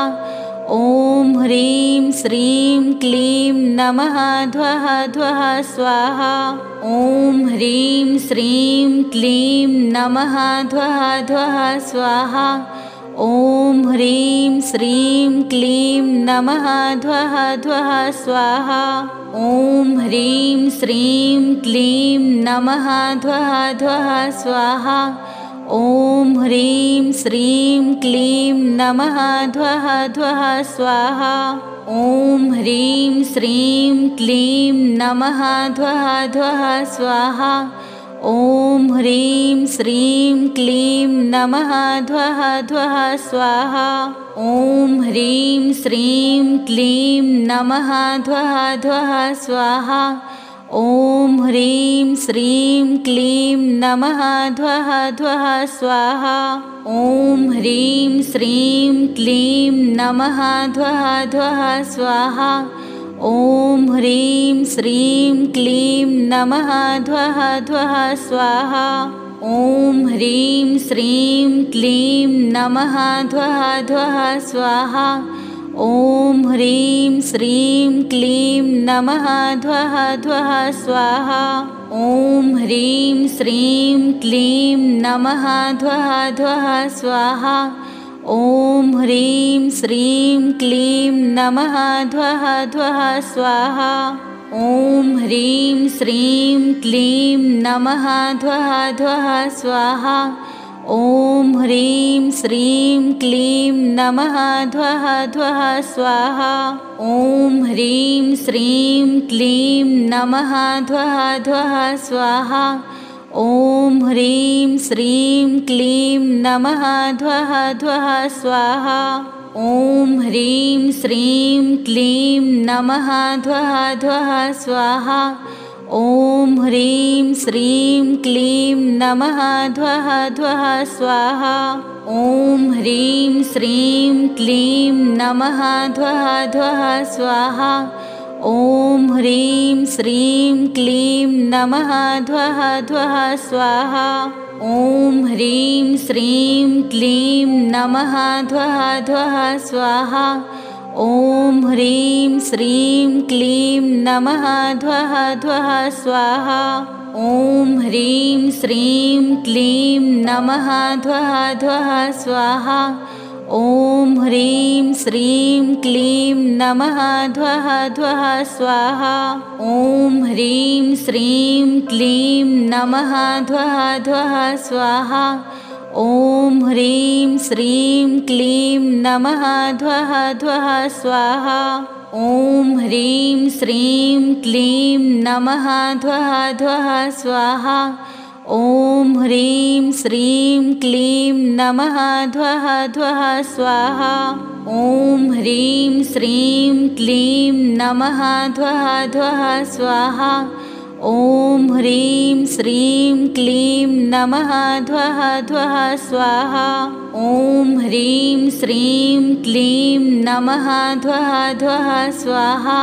ॐ ह्रीं श्रीं क्लीं नमः ध्वः ध्वः स्वाहा। ॐ ह्रीं श्रीं क्लीं नमः ध्वः ध्वः स्वाहा। ॐ ह्रीं श्रीं क्लीं नमः ध्वः ध्वः स्वाहा। ॐ ह्रीं श्रीं क्लीं नमः ध्वः ध्वः स्वाहा। ॐ ह्रीं श्रीं क्लीं नमः ध्वः ध्वः स्वाहा। ॐ ह्रीं श्रीं क्लीं नमः ध्वः ध्वः स्वाहा। ॐ ह्रीं श्रीं क्लीं नमः ध्वः ध्वः स्वाहा। ॐ ह्रीं श्रीं क्लीं नमः ध्वः ध्वः स्वाहा। ॐ ह्रीं श्रीं क्लीं नमः ध्वः ध्वः स्वाहा। ॐ ह्रीं श्रीं क्लीं नमः ध्वः ध्वः स्वाहा। ॐ ह्रीं श्रीं क्लीं नमः ध्वः ध्वः स्वाहा। ॐ ह्रीं श्रीं क्लीं नमः ध्वः ध्वः स्वाहा। ॐ ह्रीं श्रीं क्लीं नमः ध्वः ध्वः स्वाहा। ॐ ह्रीं श्रीं क्लीं नमः ध्वः ध्वः स्वाहा। ॐ ह्रीं श्रीं क्लीं नमः ध्वः ध्वः स्वाहा। ॐ ह्रीं श्रीं क्लीं नमः ध्वः ध्वः स्वाहा। ॐ ह्रीं श्रीं क्लीं नमः ध्वः ध्वः स्वाहा। ॐ ह्रीं श्रीं क्लीं नमः ध्वः ध्वः स्वाहा। ॐ ह्रीं श्रीं क्लीं नमः ध्वः ध्वः स्वाहा। ॐ ह्रीं श्रीं क्लीं नमः ध्वः ध्वः स्वाहा। ॐ ह्रीं श्रीं क्लीं नमः ध्वः ध्वः स्वाहा। ॐ ह्रीं श्रीं क्लीं नमः ध्वः ध्वः स्वाहा। ॐ ह्रीं श्रीं क्लीं नमः ध्वः ध्वः स्वाहा। ॐ ह्रीं श्रीं क्लीं नमः ध्वः ध्वः स्वाहा। ॐ ह्रीं श्रीं क्लीं नमः ध्वः ध्वः स्वाहा। ॐ ह्रीं श्रीं क्लीं नमः ध्वः ध्वः स्वाहा। ॐ ह्रीं श्रीं क्लीं नमः ध्वः ध्वः स्वाहा। ॐ ह्रीं श्रीं क्लीं नमः ध्वः ध्वः स्वाहा। ॐ ह्रीं श्रीं क्लीं नमः ध्वः ध्वः स्वाहा। ॐ ह्रीं श्रीं क्लीं नमः ध्वः ध्वः स्वाहा। ॐ ह्रीं श्रीं क्लीं नमः ध्वः ध्वः स्वाहा। ॐ ह्रीं श्रीं क्लीं नमः ध्वः ध्वः स्वाहा। ॐ ह्रीं श्रीं क्लीं नमः ध्वः ध्वः स्वाहा। ॐ ह्रीं श्रीं क्लीं नमः ध्वः ध्वः स्वाहा।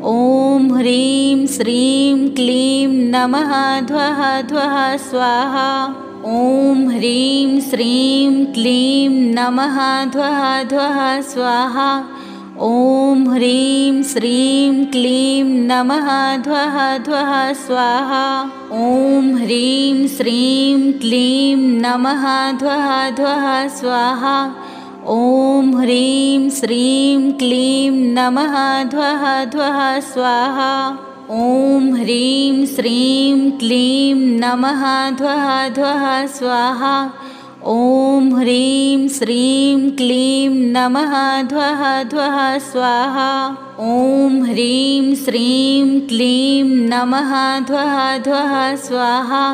ॐ ह्रीं श्रीं क्लीं नमः ध्वः ध्वः स्वाहा। ॐ ह्रीं श्रीं क्लीं नमः ध्वः ध्वः स्वाहा। ॐ ह्रीं श्रीं क्लीं नमः ध्वः ध्वः स्वाहा। ॐ ह्रीं श्रीं क्लीं नमः ध्वः ध्वः स्वाहा। ॐ ह्रीं श्रीं क्लीं नमः ध्वः ध्वः स्वाहा। ॐ ह्रीं श्रीं क्लीं नमः ध्वः ध्वः स्वाहा। ॐ ह्रीं श्रीं क्लीं नमः ध्वः ध्वः स्वाहा। ॐ ह्रीं श्रीं क्लीं नमः ध्वः ध्वः स्वाहा।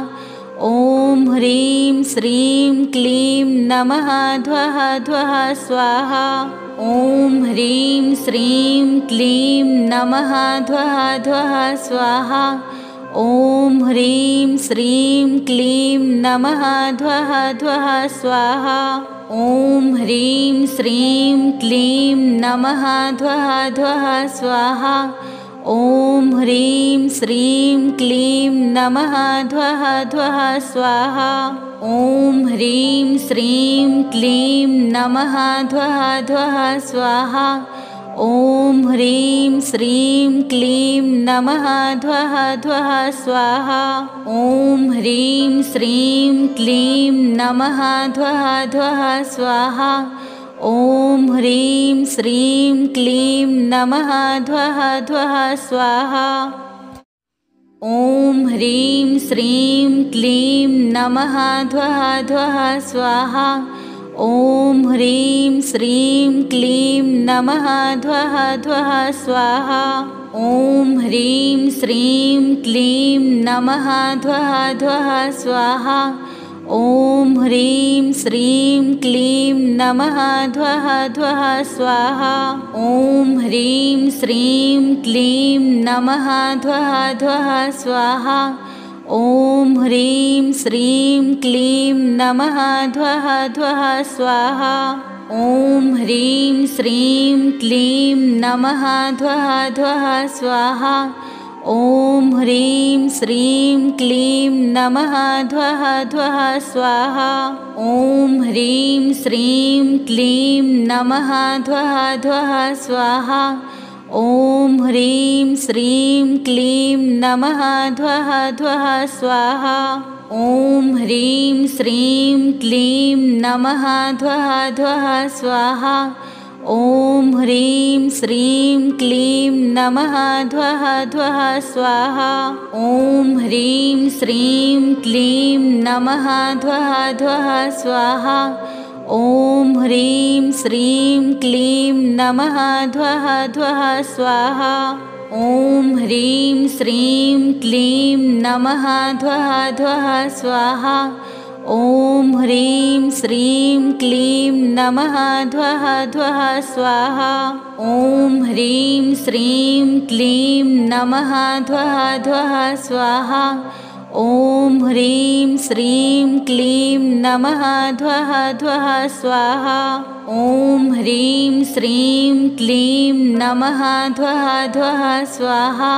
ॐ ह्रीं श्रीं क्लीं नमः ध्वः ध्वः स्वाहा। ॐ ह्रीं श्रीं क्लीं नमः ध्वः ध्वः स्वाहा। ॐ ह्रीं श्रीं क्लीं नमः ध्वः ध्वः स्वाहा। ॐ ह्रीं श्रीं क्लीं नमः ध्वः ध्वः स्वाहा। ॐ ह्रीं श्रीं क्लीं नमः ध्वः ध्वः स्वाहा। ॐ ह्रीं श्रीं क्लीं नमः ध्वः ध्वः स्वाहा। ॐ ह्रीं श्रीं क्लीं नमः ध्वः ध्वः स्वाहा। ॐ ह्रीं श्रीं क्लीं नमः ध्वः ध्वः स्वाहा। ॐ ह्रीं श्रीं क्लीं नमः ध्वः ध्वः स्वाहा। ॐ ह्रीं श्रीं क्लीं नमः ध्वः ध्वः स्वाहा। ॐ ह्रीं श्रीं क्लीं नमः ध्वः ध्वः स्वाहा। ॐ ह्रीं श्रीं क्लीं नमः ध्वः ध्वः स्वाहा। ॐ ह्रीं श्रीं क्लीं नमः ध्वः ध्वः स्वाहा। ॐ ह्रीं श्रीं क्लीं नमः ध्वः ध्वः स्वाहा। ॐ ह्रीं श्रीं क्लीं नमः ध्वः ध्वः स्वाहा। ॐ ह्रीं श्रीं क्लीं नमः ध्वः ध्वः स्वाहा। ॐ ह्रीं श्रीं क्लीं नमः ध्वः ध्वः स्वाहा। ॐ ह्रीं श्रीं क्लीं नमः ध्वः ध्वः स्वाहा। ॐ ह्रीं श्रीं क्लीं नमः ध्वः ध्वः स्वाहा। ॐ ह्रीं श्रीं क्लीं नमः ध्वः ध्वः स्वाहा। ॐ ह्रीं श्रीं क्लीं नमः ध्वः ध्वः स्वाहा। ॐ ह्रीं श्रीं क्लीं नमः ध्वः ध्वः स्वाहा। ॐ ह्रीं श्रीं क्लीं नमः ध्वः ध्वः स्वाहा। ॐ ह्रीं श्रीं क्लीं नमः ध्वः ध्वः स्वाहा। ॐ ह्रीं श्रीं क्लीं नमः ध्वः ध्वः स्वाहा। ॐ ह्रीं श्रीं क्लीं नमः ध्वः ध्वः स्वाहा। ॐ ह्रीं श्रीं क्लीं नमः ध्वः ध्वः स्वाहा। ॐ ह्रीं श्रीं क्लीं नमः ध्वः ध्वः स्वाहा।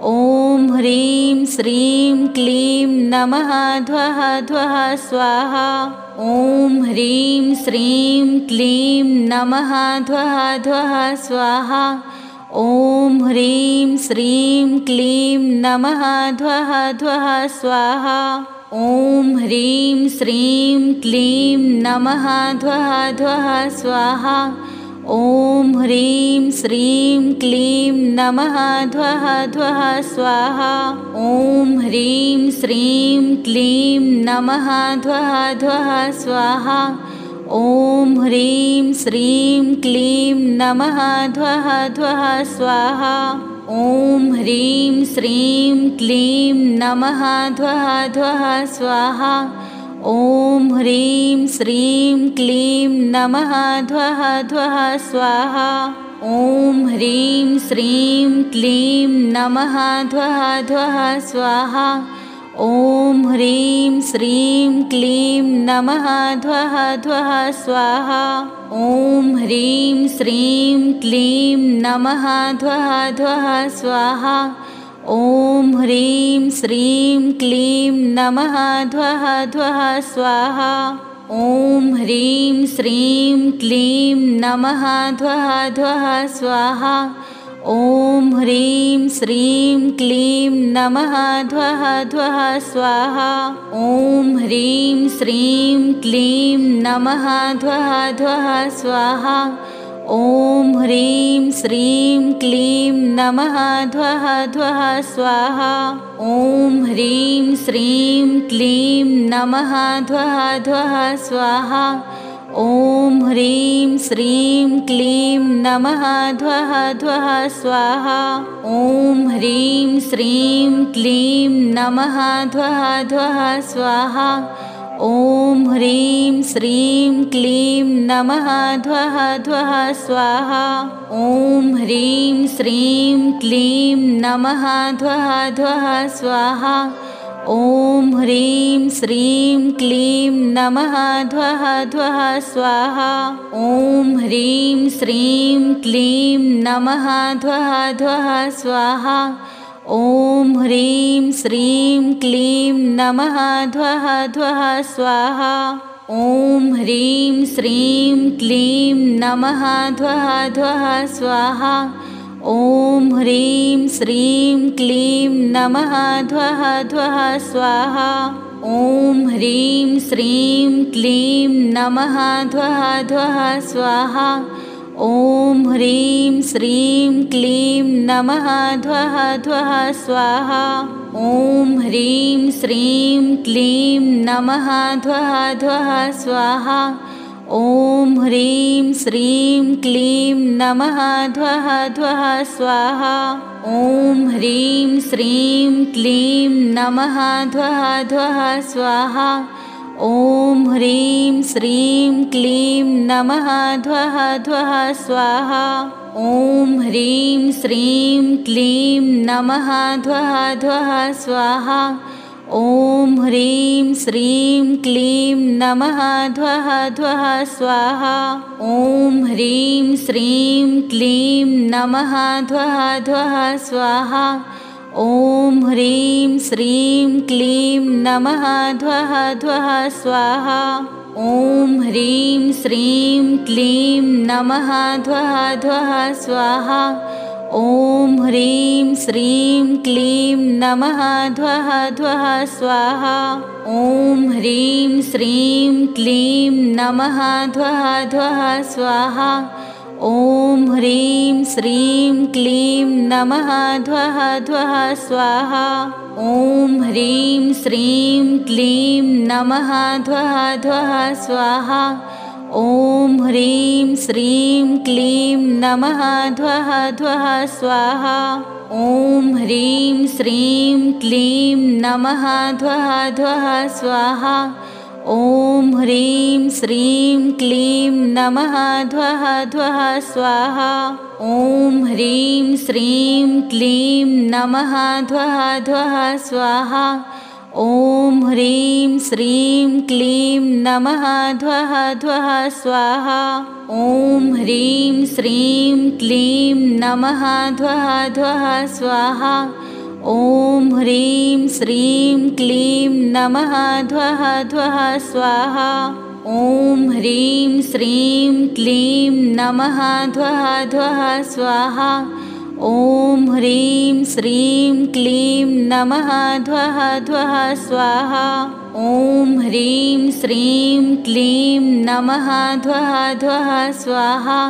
ॐ ह्रीं श्रीं क्लीं नमः ध्वः ध्वः स्वाहा। ॐ ह्रीं श्रीं क्लीं नमः ध्वः ध्वः स्वाहा। ॐ ह्रीं श्रीं क्लीं नमः ध्वः ध्वः स्वाहा। ॐ ह्रीं श्रीं क्लीं नमः ध्वः ध्वः स्वाहा। ॐ ह्रीं श्रीं क्लीं नमः ध्वः ध्वः स्वाहा। ॐ ह्रीं श्रीं क्लीं नमः ध्वः ध्वः स्वाहा। ॐ ह्रीं श्रीं क्लीं नमः ध्वः ध्वः स्वाहा। ॐ ह्रीं श्रीं क्लीं नमः ध्वः ध्वः स्वाहा। ॐ ह्रीं श्रीं क्लीं नमः ध्वः ध्वः स्वाहा। ॐ ह्रीं श्रीं क्लीं नमः ध्वः ध्वः स्वाहा। ॐ ह्रीं श्रीं क्लीं नमः ध्वः ध्वः स्वाहा। ॐ ह्रीं श्रीं क्लीं नमः ध्वः ध्वः स्वाहा। ॐ ह्रीं श्रीं क्लीं नमः ध्वः ध्वः स्वाहा। ॐ ह्रीं श्रीं क्लीं नमः ध्वः ध्वः स्वाहा। ॐ ह्रीं श्रीं क्लीं नमः ध्वः ध्वः स्वाहा। ॐ ह्रीं श्रीं क्लीं नमः ध्वः ध्वः स्वाहा। ॐ ह्रीं श्रीं क्लीं नमः ध्वः ध्वः स्वाहा। ॐ ह्रीं श्रीं क्लीं नमः ध्वः ध्वः स्वाहा। ॐ ह्रीं श्रीं क्लीं नमः ध्वः ध्वः स्वाहा। ॐ ह्रीं श्रीं क्लीं नमः ध्वः ध्वः स्वाहा। ॐ ह्रीं श्रीं क्लीं नमः ध्वः ध्वः स्वाहा। ॐ ह्रीं श्रीं क्लीं नमः ध्वः ध्वः स्वाहा। ॐ ह्रीं श्रीं क्लीं नमः ध्वः ध्वः स्वाहा। ॐ ह्रीं श्रीं क्लीं नमः ध्वः ध्वः स्वाहा। ॐ ह्रीं श्रीं क्लीं नमः ध्वः ध्वः स्वाहा। ॐ ह्रीं श्रीं क्लीं नमः ध्वः ध्वः स्वाहा। ॐ ह्रीं श्रीं क्लीं नमः ध्वः ध्वः स्वाहा। ॐ ह्रीं श्रीं क्लीं नमः ध्वः ध्वः स्वाहा। ॐ ह्रीं श्रीं क्लीं नमः ध्वः ध्वः स्वाहा। ॐ ह्रीं श्रीं क्लीं नमः ध्वः ध्वः स्वाहा। ॐ ह्रीं श्रीं क्लीं नमः ध्वः ध्वः स्वाहा। ॐ ह्रीं श्रीं क्लीं नमः ध्वः ध्वः स्वाहा। ॐ ह्रीं श्रीं क्लीं नमः ध्वः ध्वः स्वाहा। ॐ ह्रीं श्रीं क्लीं नमः ध्वः ध्वः स्वाहा। ॐ ह्रीं श्रीं क्लीं नमः ध्वः ध्वः स्वाहा। ॐ ह्रीं श्रीं क्लीं नमः ध्वः ध्वः स्वाहा। ॐ ह्रीं श्रीं क्लीं नमः ध्वः ध्वः स्वाहा। ॐ ह्रीं श्रीं क्लीं नमः ध्वः ध्वः स्वाहा। ॐ ह्रीं श्रीं क्लीं नमः ध्वः ध्वः स्वाहा। ॐ ह्रीं श्रीं क्लीं नमः ध्वः ध्वः स्वाहा। ॐ ह्रीं श्रीं क्लीं नमः ध्वः ध्वः स्वाहा। ॐ ह्रीं श्रीं क्लीं नमः ध्वः ध्वः स्वाहा। ॐ ह्रीं श्रीं क्लीं नमः ध्वः ध्वः स्वाहा। ॐ ह्रीं श्रीं क्लीं नमः ध्वः ध्वः स्वाहा। ॐ ह्रीं श्रीं क्लीं नमः ध्वः ध्वः स्वाहा। ॐ ह्रीं श्रीं क्लीं नमः ध्वः ध्वः स्वाहा। ॐ ह्रीं श्रीं क्लीं नमः ध्वः ध्वः स्वाहा। ॐ ह्रीं श्रीं क्लीं नमः ध्वः ध्वः स्वाहा। ॐ ह्रीं श्रीं क्लीं नमः ध्वः ध्वः स्वाहा। ॐ ह्रीं श्रीं क्लीं नमः ध्वः ध्वः स्वाहा। ॐ ह्रीं श्रीं क्लीं नमः ध्वः ध्वः स्वाहा। ॐ ह्रीं श्रीं क्लीं नमः ध्वः ध्वः स्वाहा।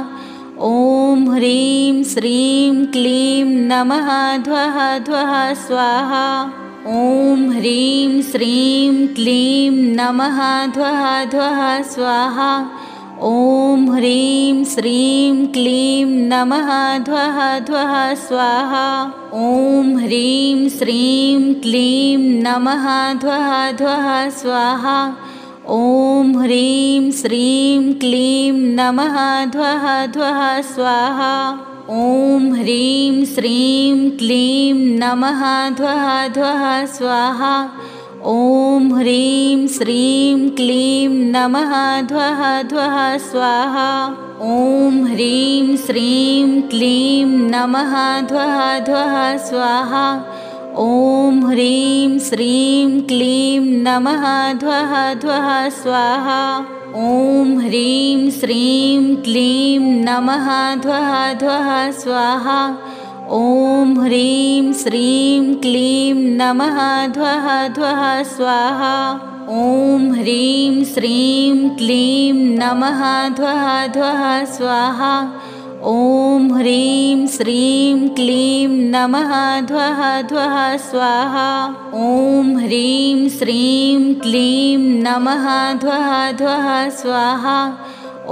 ॐ ह्रीं श्रीं क्लीं नमः ध्वः ध्वः स्वाहा। ॐ ह्रीं श्रीं क्लीं नमः ध्वः ध्वः स्वाहा। ॐ ह्रीं श्रीं क्लीं नमः ध्वः ध्वः स्वाहा। ॐ ह्रीं श्रीं क्लीं नमः ध्वः ध्वः स्वाहा। ॐ ह्रीं श्रीं क्लीं नमः ध्वः ध्वः स्वाहा। ॐ ह्रीं श्रीं क्लीं नमः ध्वः ध्वः स्वाहा। ॐ ह्रीं श्रीं क्लीं नमः ध्वः ध्वः स्वाहा। ॐ ह्रीं श्रीं क्लीं नमः ध्वः ध्वः स्वाहा। ॐ ह्रीं श्रीं क्लीं नमः ध्वः ध्वः स्वाहा। ॐ ह्रीं श्रीं क्लीं नमः ध्वः ध्वः स्वाहा। ॐ ह्रीं श्रीं क्लीं नमः ध्वः ध्वः स्वाहा। ॐ ह्रीं श्रीं क्लीं नमः ध्वः ध्वः स्वाहा। ॐ ह्रीं श्रीं क्लीं नमः ध्वः ध्वः स्वाहा। ॐ ह्रीं श्रीं क्लीं नमः ध्वः ध्वः स्वाहा।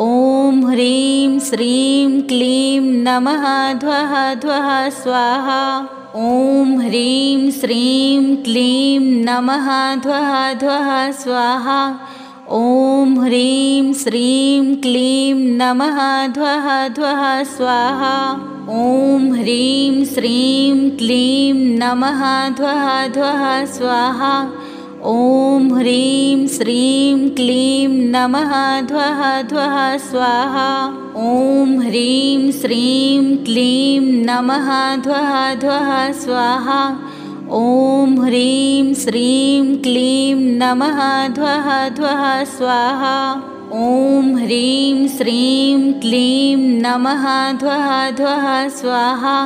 ॐ ह्रीं श्रीं क्लीं नमः ध्वः ध्वः स्वाहा। ॐ ह्रीं श्रीं क्लीं नमः ध्वः ध्वः स्वाहा। ॐ ह्रीं श्रीं क्लीं नमः ध्वः ध्वः स्वाहा। ॐ ह्रीं श्रीं क्लीं नमः ध्वः ध्वः स्वाहा। ॐ ह्रीं श्रीं क्लीं नमः ध्वः ध्वः स्वाहा। ॐ ह्रीं श्रीं क्लीं नमः ध्वः ध्वः स्वाहा। ॐ ह्रीं श्रीं क्लीं नमः ध्वः ध्वः स्वाहा। ॐ ह्रीं श्रीं क्लीं नमः ध्वः ध्वः स्वाहा।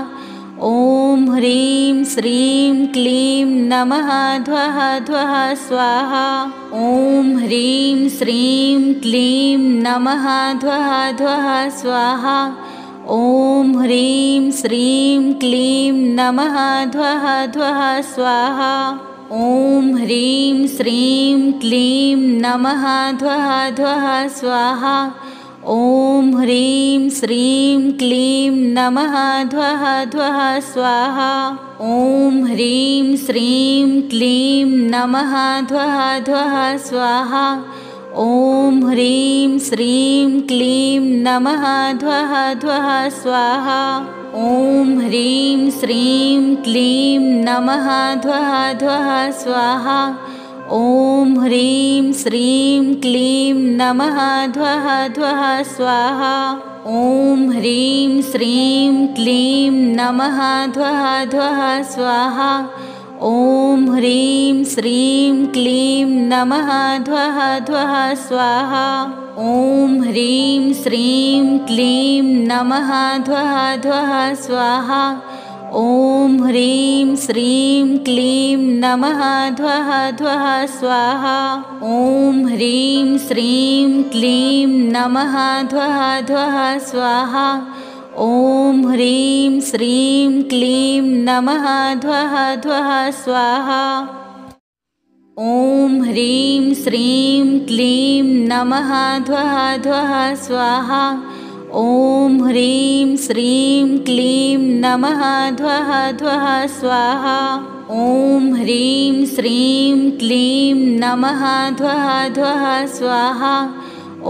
ॐ ह्रीं श्रीं क्लीं नमः ध्वः ध्वः स्वाहा। ॐ ह्रीं श्रीं क्लीं नमः ध्वः ध्वः स्वाहा। ॐ ह्रीं श्रीं क्लीं नमः ध्वः ध्वः स्वाहा। ॐ ह्रीं श्रीं क्लीं नमः ध्वः ध्वः स्वाहा। ॐ ह्रीं श्रीं क्लीं नमः ध्वः ध्वः स्वाहा। ॐ ह्रीं श्रीं क्लीं नमः ध्वः ध्वः स्वाहा। ॐ ह्रीं श्रीं क्लीं नमः ध्वः ध्वः स्वाहा। ॐ ह्रीं श्रीं क्लीं नमः ध्वः ध्वः स्वाहा। ॐ ह्रीं श्रीं क्लीं नमः ध्वः ध्वः स्वाहा। ॐ ह्रीं श्रीं क्लीं नमः ध्वः ध्वः स्वाहा। ॐ ह्रीं श्रीं क्लीं नमः ध्वः ध्वः स्वाहा। ॐ ह्रीं श्रीं क्लीं नमः ध्वः ध्वः स्वाहा। ॐ ह्रीं श्रीं क्लीं नमः ध्वः ध्वः स्वाहा। ॐ ह्रीं श्रीं क्लीं नमः ध्वः ध्वः स्वाहा। ॐ ह्रीं श्रीं क्लीं नमः ध्वः ध्वः स्वाहा। ॐ ह्रीं श्रीं क्लीं नमः ध्वः ध्वः स्वाहा। ॐ ह्रीं श्रीं क्लीं नमः ध्वः ध्वः स्वाहा। ॐ ह्रीं श्रीं क्लीं नमः ध्वः ध्वः स्वाहा।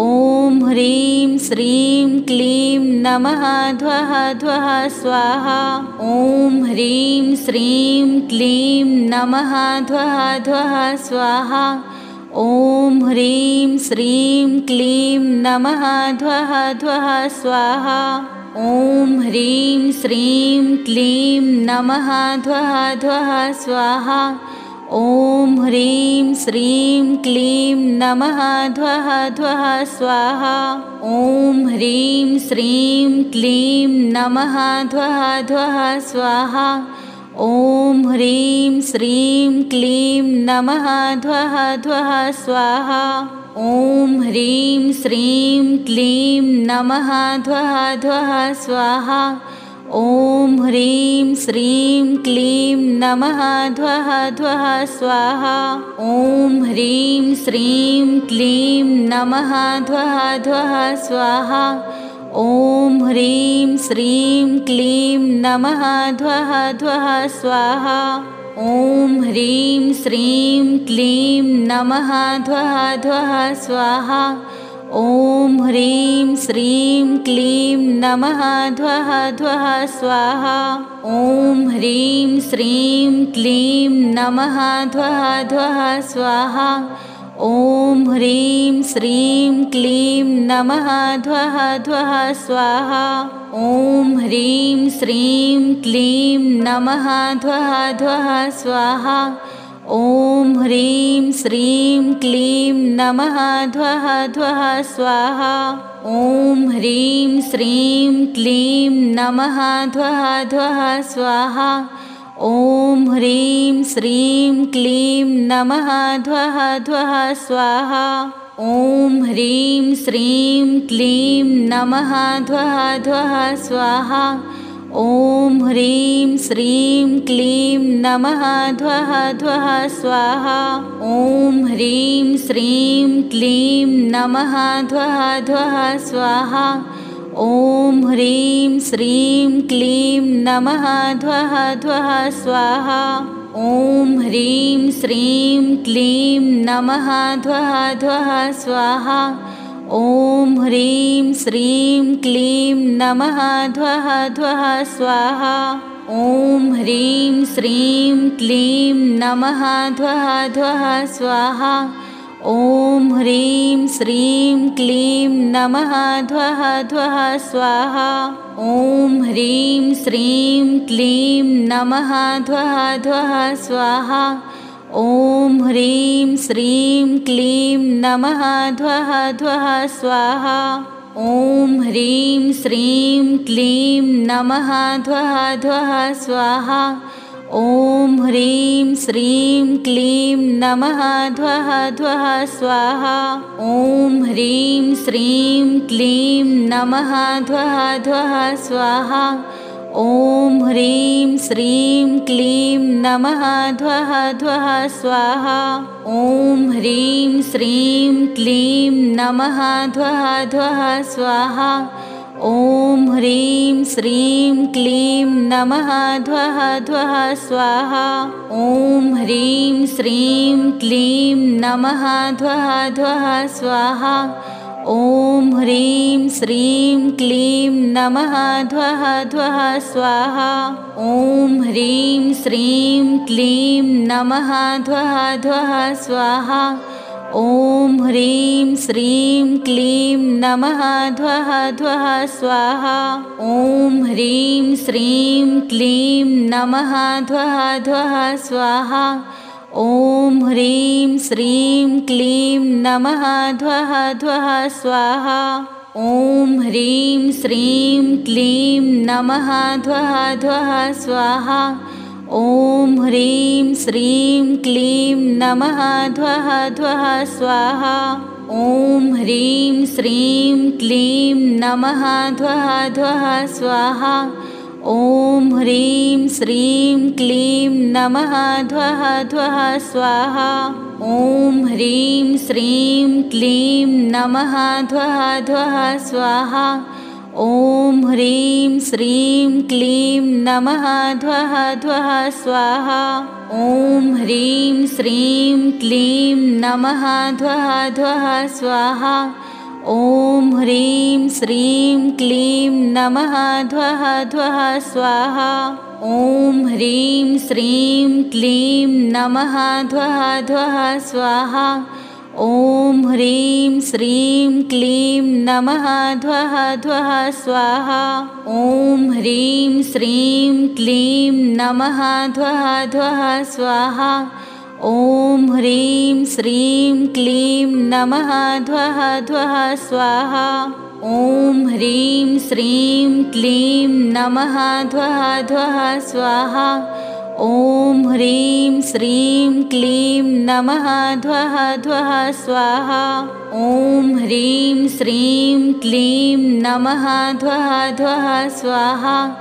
ॐ ह्रीं श्रीं क्लीं नमः ध्वः ध्वः स्वाहा। ॐ ह्रीं श्रीं क्लीं नमः ध्वः ध्वः स्वाहा। ॐ ह्रीं श्रीं क्लीं नमः ध्वः ध्वः स्वाहा। ॐ ह्रीं श्रीं क्लीं नमः ध्वः ध्वः स्वाहा। ॐ ह्रीं श्रीं क्लीं नमः ध्वः ध्वः स्वाहा। ॐ ह्रीं श्रीं क्लीं नमः ध्वः ध्वः स्वाहा। ॐ ह्रीं श्रीं क्लीं नमः ध्वः ध्वः स्वाहा। ॐ ह्रीं श्रीं क्लीं नमः ध्वः ध्वः स्वाहा। ॐ ह्रीं श्रीं क्लीं नमः ध्वः ध्वः स्वाहा। ॐ ह्रीं श्रीं क्लीं नमः ध्वः ध्वः स्वाहा। ॐ ह्रीं श्रीं क्लीं नमः ध्वः ध्वः स्वाहा। ॐ ह्रीं श्रीं क्लीं नमः ध्वः ध्वः स्वाहा। ॐ ह्रीं श्रीं क्लीं नमः ध्वः ध्वः स्वाहा। ॐ ह्रीं श्रीं क्लीं नमः ध्वः ध्वः स्वाहा। ॐ ह्रीं श्रीं क्लीं नमः ध्वः ध्वः स्वाहा। ॐ ह्रीं श्रीं क्लीं नमः ध्वः ध्वः स्वाहा। ॐ ह्रीं श्रीं क्लीं नमः ध्वः ध्वः स्वाहा। ॐ ह्रीं श्रीं क्लीं नमः ध्वः ध्वः स्वाहा। ॐ ह्रीं श्रीं क्लीं नमः ध्वः ध्वः स्वाहा। ॐ ह्रीं श्रीं क्लीं नमः ध्वः ध्वः स्वाहा। ॐ ह्रीं श्रीं क्लीं नमः ध्वः ध्वः स्वाहा। ॐ ह्रीं श्रीं क्लीं नमः ध्वः ध्वः स्वाहा। ॐ ह्रीं श्रीं क्लीं नमः ध्वः ध्वः स्वाहा। ॐ ह्रीं श्रीं क्लीं नमः ध्वः ध्वः स्वाहा। ॐ ह्रीं श्रीं क्लीं नमः ध्वः ध्वः स्वाहा। ॐ ह्रीं श्रीं क्लीं नमः ध्वः ध्वः स्वाहा। ॐ ह्रीं श्रीं क्लीं नमः ध्वः ध्वः स्वाहा। ॐ ह्रीं श्रीं क्लीं नमः ध्वः ध्वः स्वाहा। ॐ ह्रीं श्रीं क्लीं नमः ध्वः ध्वः स्वाहा। ॐ ह्रीं श्रीं क्लीं नमः ध्वः ध्वः स्वाहा। ॐ ह्रीं श्रीं क्लीं नमः ध्वः ध्वः स्वाहा। ॐ ह्रीं श्रीं क्लीं नमः ध्वः ध्वः स्वाहा। ॐ ह्रीं श्रीं क्लीं नमः ध्वः ध्वः स्वाहा। ॐ ह्रीं श्रीं क्लीं नमः ध्वः ध्वः स्वाहा। ॐ ह्रीं श्रीं क्लीं नमः ध्वः ध्वः स्वाहा। ॐ ह्रीं श्रीं क्लीं नमः ध्वः ध्वः स्वाहा। ॐ ह्रीं श्रीं क्लीं नमः ध्वः ध्वः स्वाहा। ॐ ह्रीं श्रीं क्लीं नमः ध्वः ध्वः स्वाहा। ॐ ह्रीं श्रीं क्लीं नमः ध्वः ध्वः स्वाहा। ॐ ह्रीं श्रीं क्लीं नमः ध्वः ध्वः स्वाहा। ॐ ह्रीं श्रीं क्लीं नमः ध्वः ध्वः स्वाहा। ॐ ह्रीं श्रीं क्लीं नमः ध्वः ध्वः स्वाहा। ॐ ह्रीं श्रीं क्लीं नमः ध्वः ध्वः स्वाहा। ॐ ह्रीं श्रीं क्लीं नमः ध्वः ध्वः स्वाहा। ॐ ह्रीं श्रीं क्लीं नमः ध्वः ध्वः स्वाहा। ॐ ह्रीं श्रीं क्लीं नमः ध्वः ध्वः स्वाहा। ॐ ह्रीं श्रीं क्लीं नमः ध्वः ध्वः स्वाहा ॐ ह्रीं श्रीं क्लीं नमः ध्वः ध्वः स्वाहा ॐ ह्रीं श्रीं क्लीं नमः ध्वः ध्वः स्वाहा ॐ ह्रीं श्रीं क्लीं नमः ध्वः ध्वः स्वाहा ॐ ह्रीं श्रीं क्लीं नमः ध्वः ध्वः स्वाहा ॐ ह्रीं श्रीं क्लीं नमः ध्वः ध्वः स्वाहा ॐ ह्रीं श्रीं क्लीं नमः ध्वः ध्वः स्वाहा ॐ ह्रीं श्रीं क्लीं नमः ध्वः ध्वः स्वाहा ॐ ह्रीं श्रीं क्लीं नमः ध्वः ध्वः स्वाहा ॐ ह्रीं श्रीं क्लीं नमः ध्वः ध्वः स्वाहा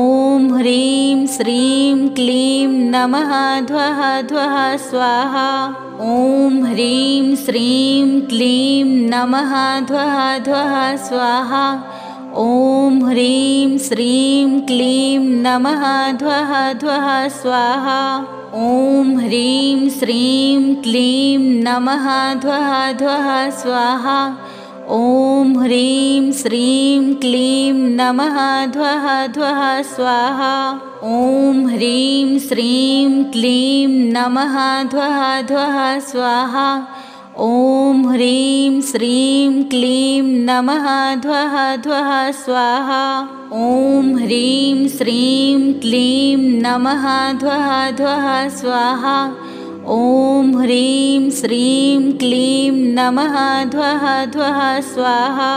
ॐ ह्रीं श्रीं क्लीं नमः ध्वः ध्वः स्वाहा ॐ ह्रीं श्रीं क्लीं नमः ध्वः ध्वः स्वाहा ॐ ह्रीं श्रीं क्लीं नमः ध्वः ध्वः स्वाहा ॐ ह्रीं श्रीं क्लीं नमः ध्वः ध्वः स्वाहा ॐ ह्रीं श्रीं क्लीं नमः ध्वः ध्वः स्वाहा ॐ ह्रीं श्रीं क्लीं नमः ध्वः ध्वः स्वाहा ॐ ह्रीं श्रीं क्लीं नमः ध्वः ध्वः स्वाहा ॐ ह्रीं श्रीं क्लीं नमः ध्वः ध्वः स्वाहा ॐ ह्रीं श्रीं क्लीं नमः ध्वः ध्वः स्वाहा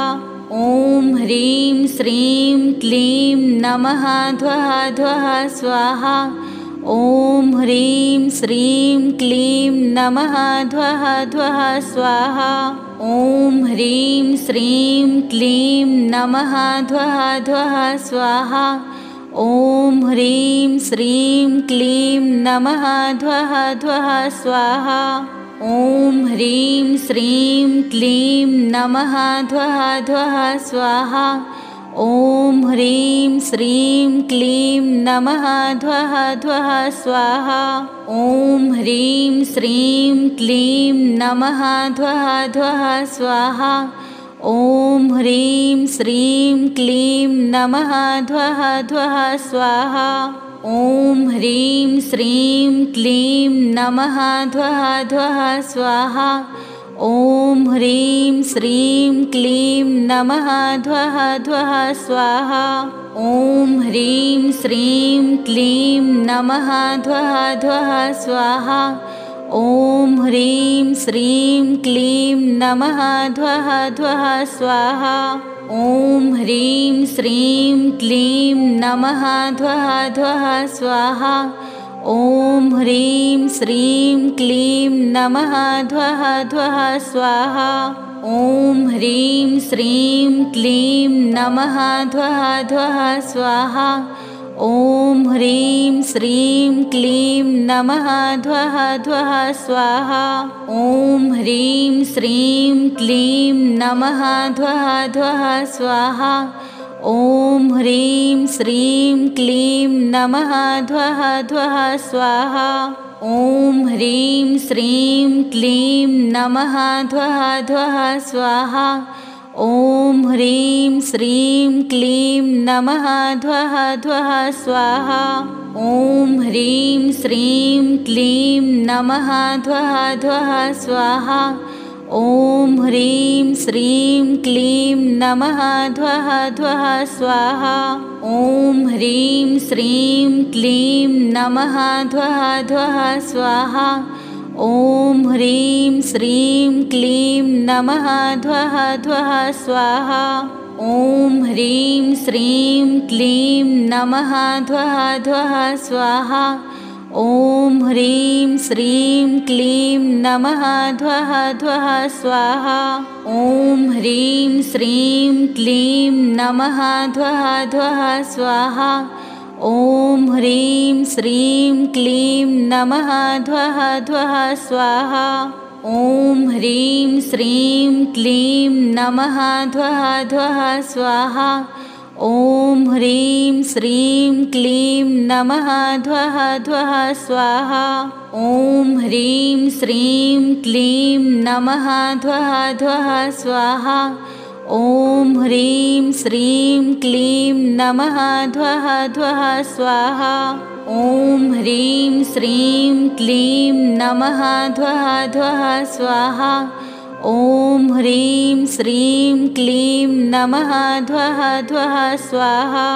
ॐ ह्रीं श्रीं क्लीं नमः ध्वः ध्वः स्वाहा ॐ ह्रीं श्रीं क्लीं नमः ध्वः ध्वः स्वाहा ॐ ह्रीं श्रीं क्लीं नमः ध्वः ध्वः स्वाहा ॐ ह्रीं श्रीं क्लीं नमः ध्वः ध्वः स्वाहा ॐ ह्रीं श्रीं क्लीं नमः ध्वः ध्वः स्वाहा ॐ ह्रीं श्रीं क्लीं नमः ध्वः ध्वः स्वाहा ॐ ह्रीं श्रीं क्लीं नमः ध्वः ध्वः स्वाहा ॐ ह्रीं श्रीं क्लीं नमः ध्वः ध्वः स्वाहा ॐ ह्रीं श्रीं क्लीं नमः ध्वः ध्वः स्वाहा ॐ ह्रीं श्रीं क्लीं नमः ध्वः ध्वः स्वाहा ॐ ह्रीं श्रीं क्लीं नमः ध्वः ध्वः स्वाहा ॐ ह्रीं श्रीं क्लीं नमः ध्वः ध्वः स्वाहा ॐ ह्रीं श्रीं क्लीं नमः ध्वः ध्वः स्वाहा ॐ ह्रीं श्रीं क्लीं नमः ध्वः ध्वः स्वाहा ॐ ह्रीं श्रीं क्लीं नमः ध्वः ध्वः स्वाहा ॐ ह्रीं श्रीं क्लीं नमः ध्वः ध्वः स्वाहा ॐ ह्रीं श्रीं क्लीं नमः ध्वः ध्वः स्वाहा ॐ ह्रीं श्रीं क्लीं नमः ध्वः ध्वः स्वाहा ॐ ह्रीं श्रीं क्लीं नमः ध्वः ध्वः स्वाहा ॐ ह्रीं श्रीं क्लीं नमः ध्वः ध्वः स्वाहा ॐ ह्रीं श्रीं क्लीं नमः ध्वः ध्वः स्वाहा ॐ ह्रीं श्रीं क्लीं नमः ध्वः ध्वः स्वाहा ॐ ह्रीं श्रीं क्लीं नमः ध्वः ध्वः स्वाहा ॐ ह्रीं श्रीं क्लीं नमः ध्वः ध्वः स्वाहा ॐ ह्रीं श्रीं क्लीं नमः ध्वः ध्वः स्वाहा ॐ ह्रीं श्रीं क्लीं नमः ध्वः ध्वः स्वाहा ॐ ह्रीं श्रीं क्लीं नमः ध्वः ध्वः स्वाहा ॐ ह्रीं श्रीं क्लीं नमः ध्वः ध्वः स्वाहा ॐ ह्रीं श्रीं क्लीं नमः ध्वः ध्वः स्वाहा। ॐ ह्रीं श्रीं क्लीं नमः ध्वः ध्वः स्वाहा। ॐ ह्रीं श्रीं क्लीं नमः ध्वः ध्वः स्वाहा। ॐ ह्रीं श्रीं क्लीं नमः ध्वः ध्वः स्वाहा। ॐ ह्रीं श्रीं क्लीं नमः ध्वः ध्वः स्वाहा। ॐ ह्रीं श्रीं क्लीं नमः ध्वः ध्वः स्वाहा।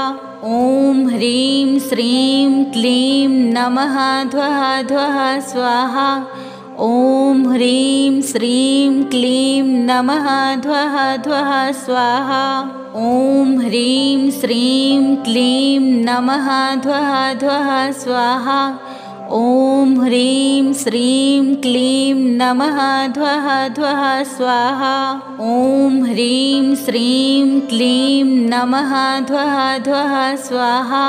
ॐ ह्रीं श्रीं क्लीं नमः ध्वः ध्वः स्वाहा। ॐ ह्रीं श्रीं क्लीं नमः ध्वः ध्वः स्वाहा। ॐ ह्रीं श्रीं क्लीं नमः ध्वः ध्वः स्वाहा। ॐ ह्रीं श्रीं क्लीं नमः ध्वः ध्वः स्वाहा। ॐ ह्रीं श्रीं क्लीं नमः ध्वः ध्वः स्वाहा।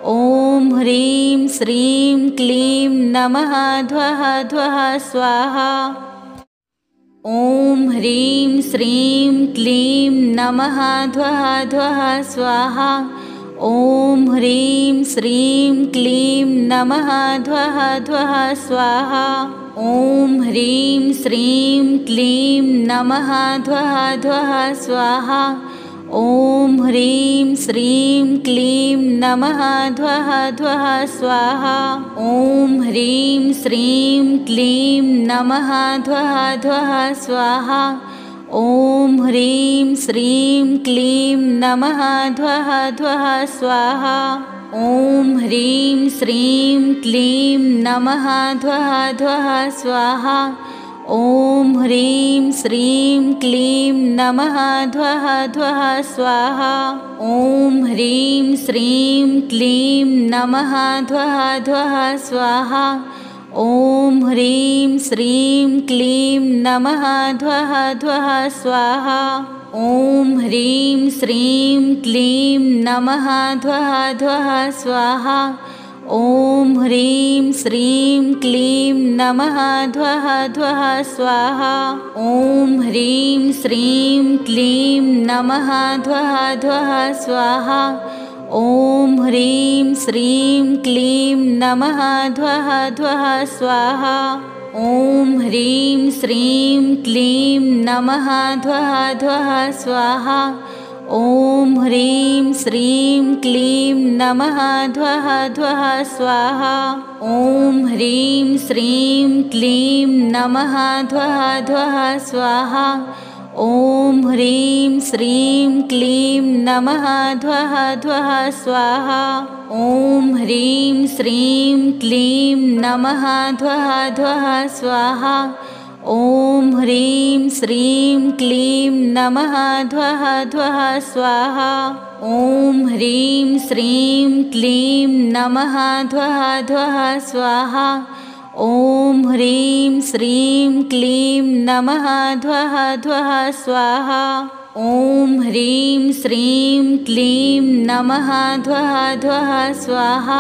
ॐ ह्रीं श्रीं क्लीं नमः ध्वः ध्वः स्वाहा। ॐ ह्रीं श्रीं क्लीं नमः ध्वः ध्वः स्वाहा। ॐ ह्रीं श्रीं क्लीं नमः ध्वः ध्वः स्वाहा। ॐ ह्रीं श्रीं क्लीं नमः ध्वः ध्वः स्वाहा। ॐ ह्रीं श्रीं क्लीं नमः ध्वः ध्वः स्वाहा। ॐ ह्रीं श्रीं क्लीं नमः ध्वः ध्वः स्वाहा। ॐ ह्रीं श्रीं क्लीं नमः ध्वः ध्वः स्वाहा। ॐ ह्रीं श्रीं क्लीं नमः ध्वः ध्वः स्वाहा। ॐ ह्रीं श्रीं क्लीं नमः ध्वः ध्वः स्वाहा। ॐ ह्रीं श्रीं क्लीं नमः ध्वः ध्वः स्वाहा। ॐ ह्रीं श्रीं क्लीं नमः ध्वः ध्वः स्वाहा। ॐ ह्रीं श्रीं क्लीं नमः ध्वः ध्वः स्वाहा। ॐ ह्रीं श्रीं क्लीं नमः ध्वः ध्वः स्वाहा। ॐ ह्रीं श्रीं क्लीं नमः ध्वः ध्वः स्वाहा। ॐ ह्रीं श्रीं क्लीं नमः ध्वः ध्वः स्वाहा। ॐ ह्रीं श्रीं क्लीं नमः ध्वः ध्वः स्वाहा। ॐ ह्रीं श्रीं क्लीं नमः ध्वः ध्वः स्वाहा। ॐ ह्रीं श्रीं क्लीं नमः ध्वः ध्वः स्वाहा। ॐ ह्रीं श्रीं क्लीं नमः ध्वः ध्वः स्वाहा। ॐ ह्रीं श्रीं क्लीं नमः ध्वः ध्वः स्वाहा। ॐ ह्रीं श्रीं क्लीं नमः ध्वः ध्वः स्वाहा। ॐ ह्रीं श्रीं क्लीं नमः ध्वः ध्वः स्वाहा। ॐ ह्रीं श्रीं क्लीं नमः ध्वः ध्वः स्वाहा। ॐ ह्रीं श्रीं क्लीं नमः ध्वः ध्वः स्वाहा।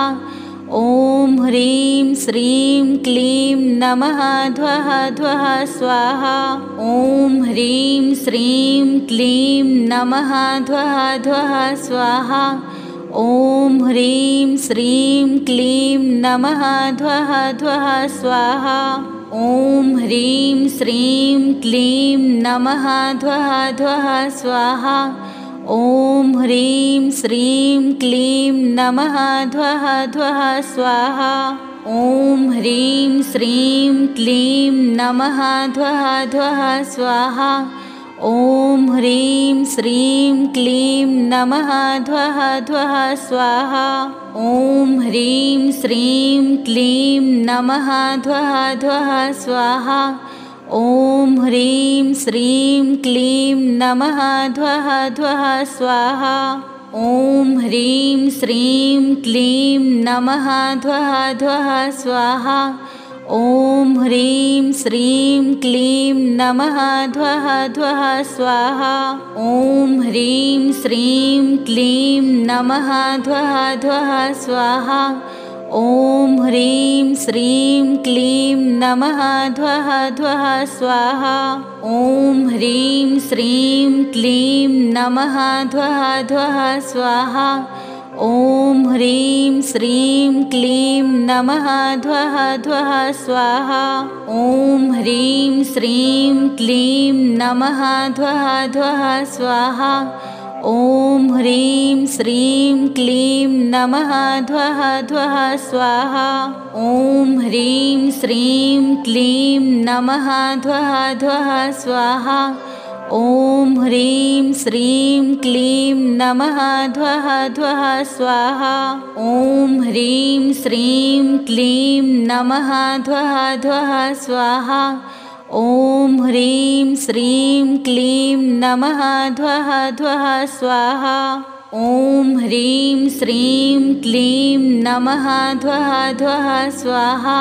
ॐ ह्रीं श्रीं क्लीं नमः ध्वः ध्वः स्वाहा। ॐ ह्रीं श्रीं क्लीं नमः ध्वः ध्वः स्वाहा। ॐ ह्रीं श्रीं क्लीं नमः ध्वः ध्वः स्वाहा। ॐ ह्रीं श्रीं क्लीं नमः ध्वः ध्वः स्वाहा। ॐ ह्रीं श्रीं क्लीं नमः ध्वः ध्वः स्वाहा। ॐ ह्रीं श्रीं क्लीं नमः ध्वः ध्वः स्वाहा। ॐ ह्रीं श्रीं क्लीं नमः ध्वः ध्वः स्वाहा। ॐ ह्रीं श्रीं क्लीं नमः ध्वः ध्वः स्वाहा। ॐ ह्रीं श्रीं क्लीं नमः ध्वः ध्वः स्वाहा। ॐ ह्रीं श्रीं क्लीं नमः ध्वः ध्वः स्वाहा। ॐ ह्रीं श्रीं क्लीं नमः ध्वः ध्वः स्वाहा। ॐ ह्रीं श्रीं क्लीं नमः ध्वः ध्वः स्वाहा। ॐ ह्रीं श्रीं क्लीं नमः ध्वः ध्वः स्वाहा। ॐ ह्रीं श्रीं क्लीं नमः ध्वः ध्वः स्वाहा। ॐ ह्रीं श्रीं क्लीं नमः ध्वः ध्वः स्वाहा। ॐ ह्रीं श्रीं क्लीं नमः ध्वः ध्वः स्वाहा। ॐ ह्रीं श्रीं क्लीं नमः ध्वः ध्वः स्वाहा। ॐ ह्रीं श्रीं क्लीं नमः ध्वः ध्वः स्वाहा। ॐ ह्रीं श्रीं क्लीं नमः ध्वः ध्वः स्वाहा। ॐ ह्रीं श्रीं क्लीं नमः ध्वः ध्वः स्वाहा। ॐ ह्रीं श्रीं क्लीं नमः ध्वः ध्वः स्वाहा। ॐ ह्रीं श्रीं क्लीं नमः ध्वः ध्वः स्वाहा।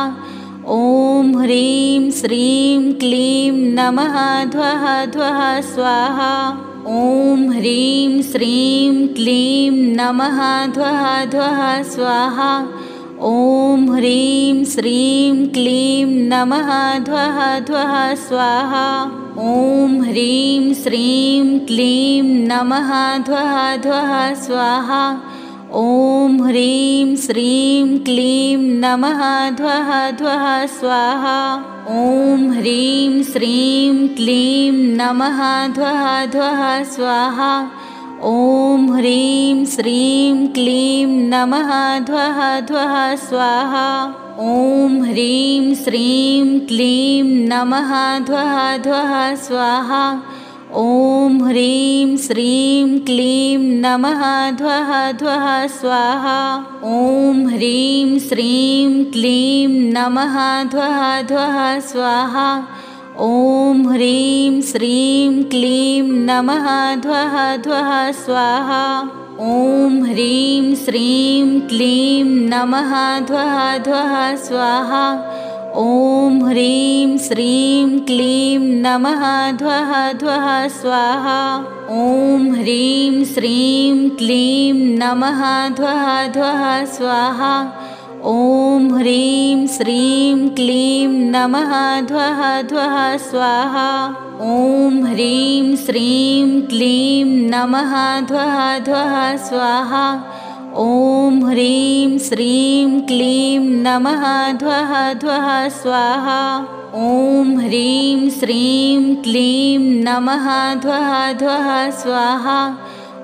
ॐ ह्रीं श्रीं क्लीं नमः ध्वः ध्वः स्वाहा। ॐ ह्रीं श्रीं क्लीं नमः ध्वः ध्वः स्वाहा। ॐ ह्रीं श्रीं क्लीं नमः ध्वः ध्वः स्वाहा। ॐ ह्रीं श्रीं क्लीं नमः ध्वः ध्वः स्वाहा। ॐ ह्रीं श्रीं क्लीं नमः ध्वः ध्वः स्वाहा। ॐ ह्रीं श्रीं क्लीं नमः ध्वः ध्वः स्वाहा। ॐ ह्रीं श्रीं क्लीं नमः ध्वः ध्वः स्वाहा। ॐ ह्रीं श्रीं क्लीं नमः ध्वः ध्वः स्वाहा। ॐ ह्रीं श्रीं क्लीं नमः ध्वः ध्वः स्वाहा। ॐ ह्रीं श्रीं क्लीं नमः ध्वः ध्वः स्वाहा। ॐ ह्रीं श्रीं क्लीं नमः ध्वः ध्वः स्वाहा। ॐ ह्रीं श्रीं क्लीं नमः ध्वः ध्वः स्वाहा। ॐ ह्रीं श्रीं क्लीं नमः ध्वः ध्वः स्वाहा। ॐ ह्रीं श्रीं क्लीं नमः ध्वः ध्वः स्वाहा। ॐ ह्रीं श्रीं क्लीं नमः ध्वः ध्वः स्वाहा। ॐ ह्रीं श्रीं क्लीं नमः ध्वः ध्वः स्वाहा। ॐ ह्रीं श्रीं क्लीं नमः ध्वः ध्वः स्वाहा। ॐ ह्रीं श्रीं क्लीं नमः ध्वः ध्वः स्वाहा।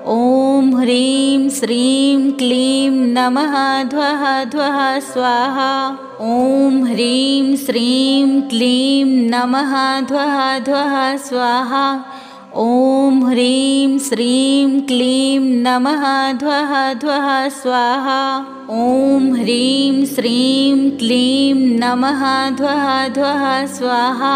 ॐ ह्रीं श्रीं क्लीं नमः ध्वः ध्वः स्वाहा। ॐ ह्रीं श्रीं क्लीं नमः ध्वः ध्वः स्वाहा। ॐ ह्रीं श्रीं क्लीं नमः ध्वः ध्वः स्वाहा। ॐ ह्रीं श्रीं क्लीं नमः ध्वः ध्वः स्वाहा।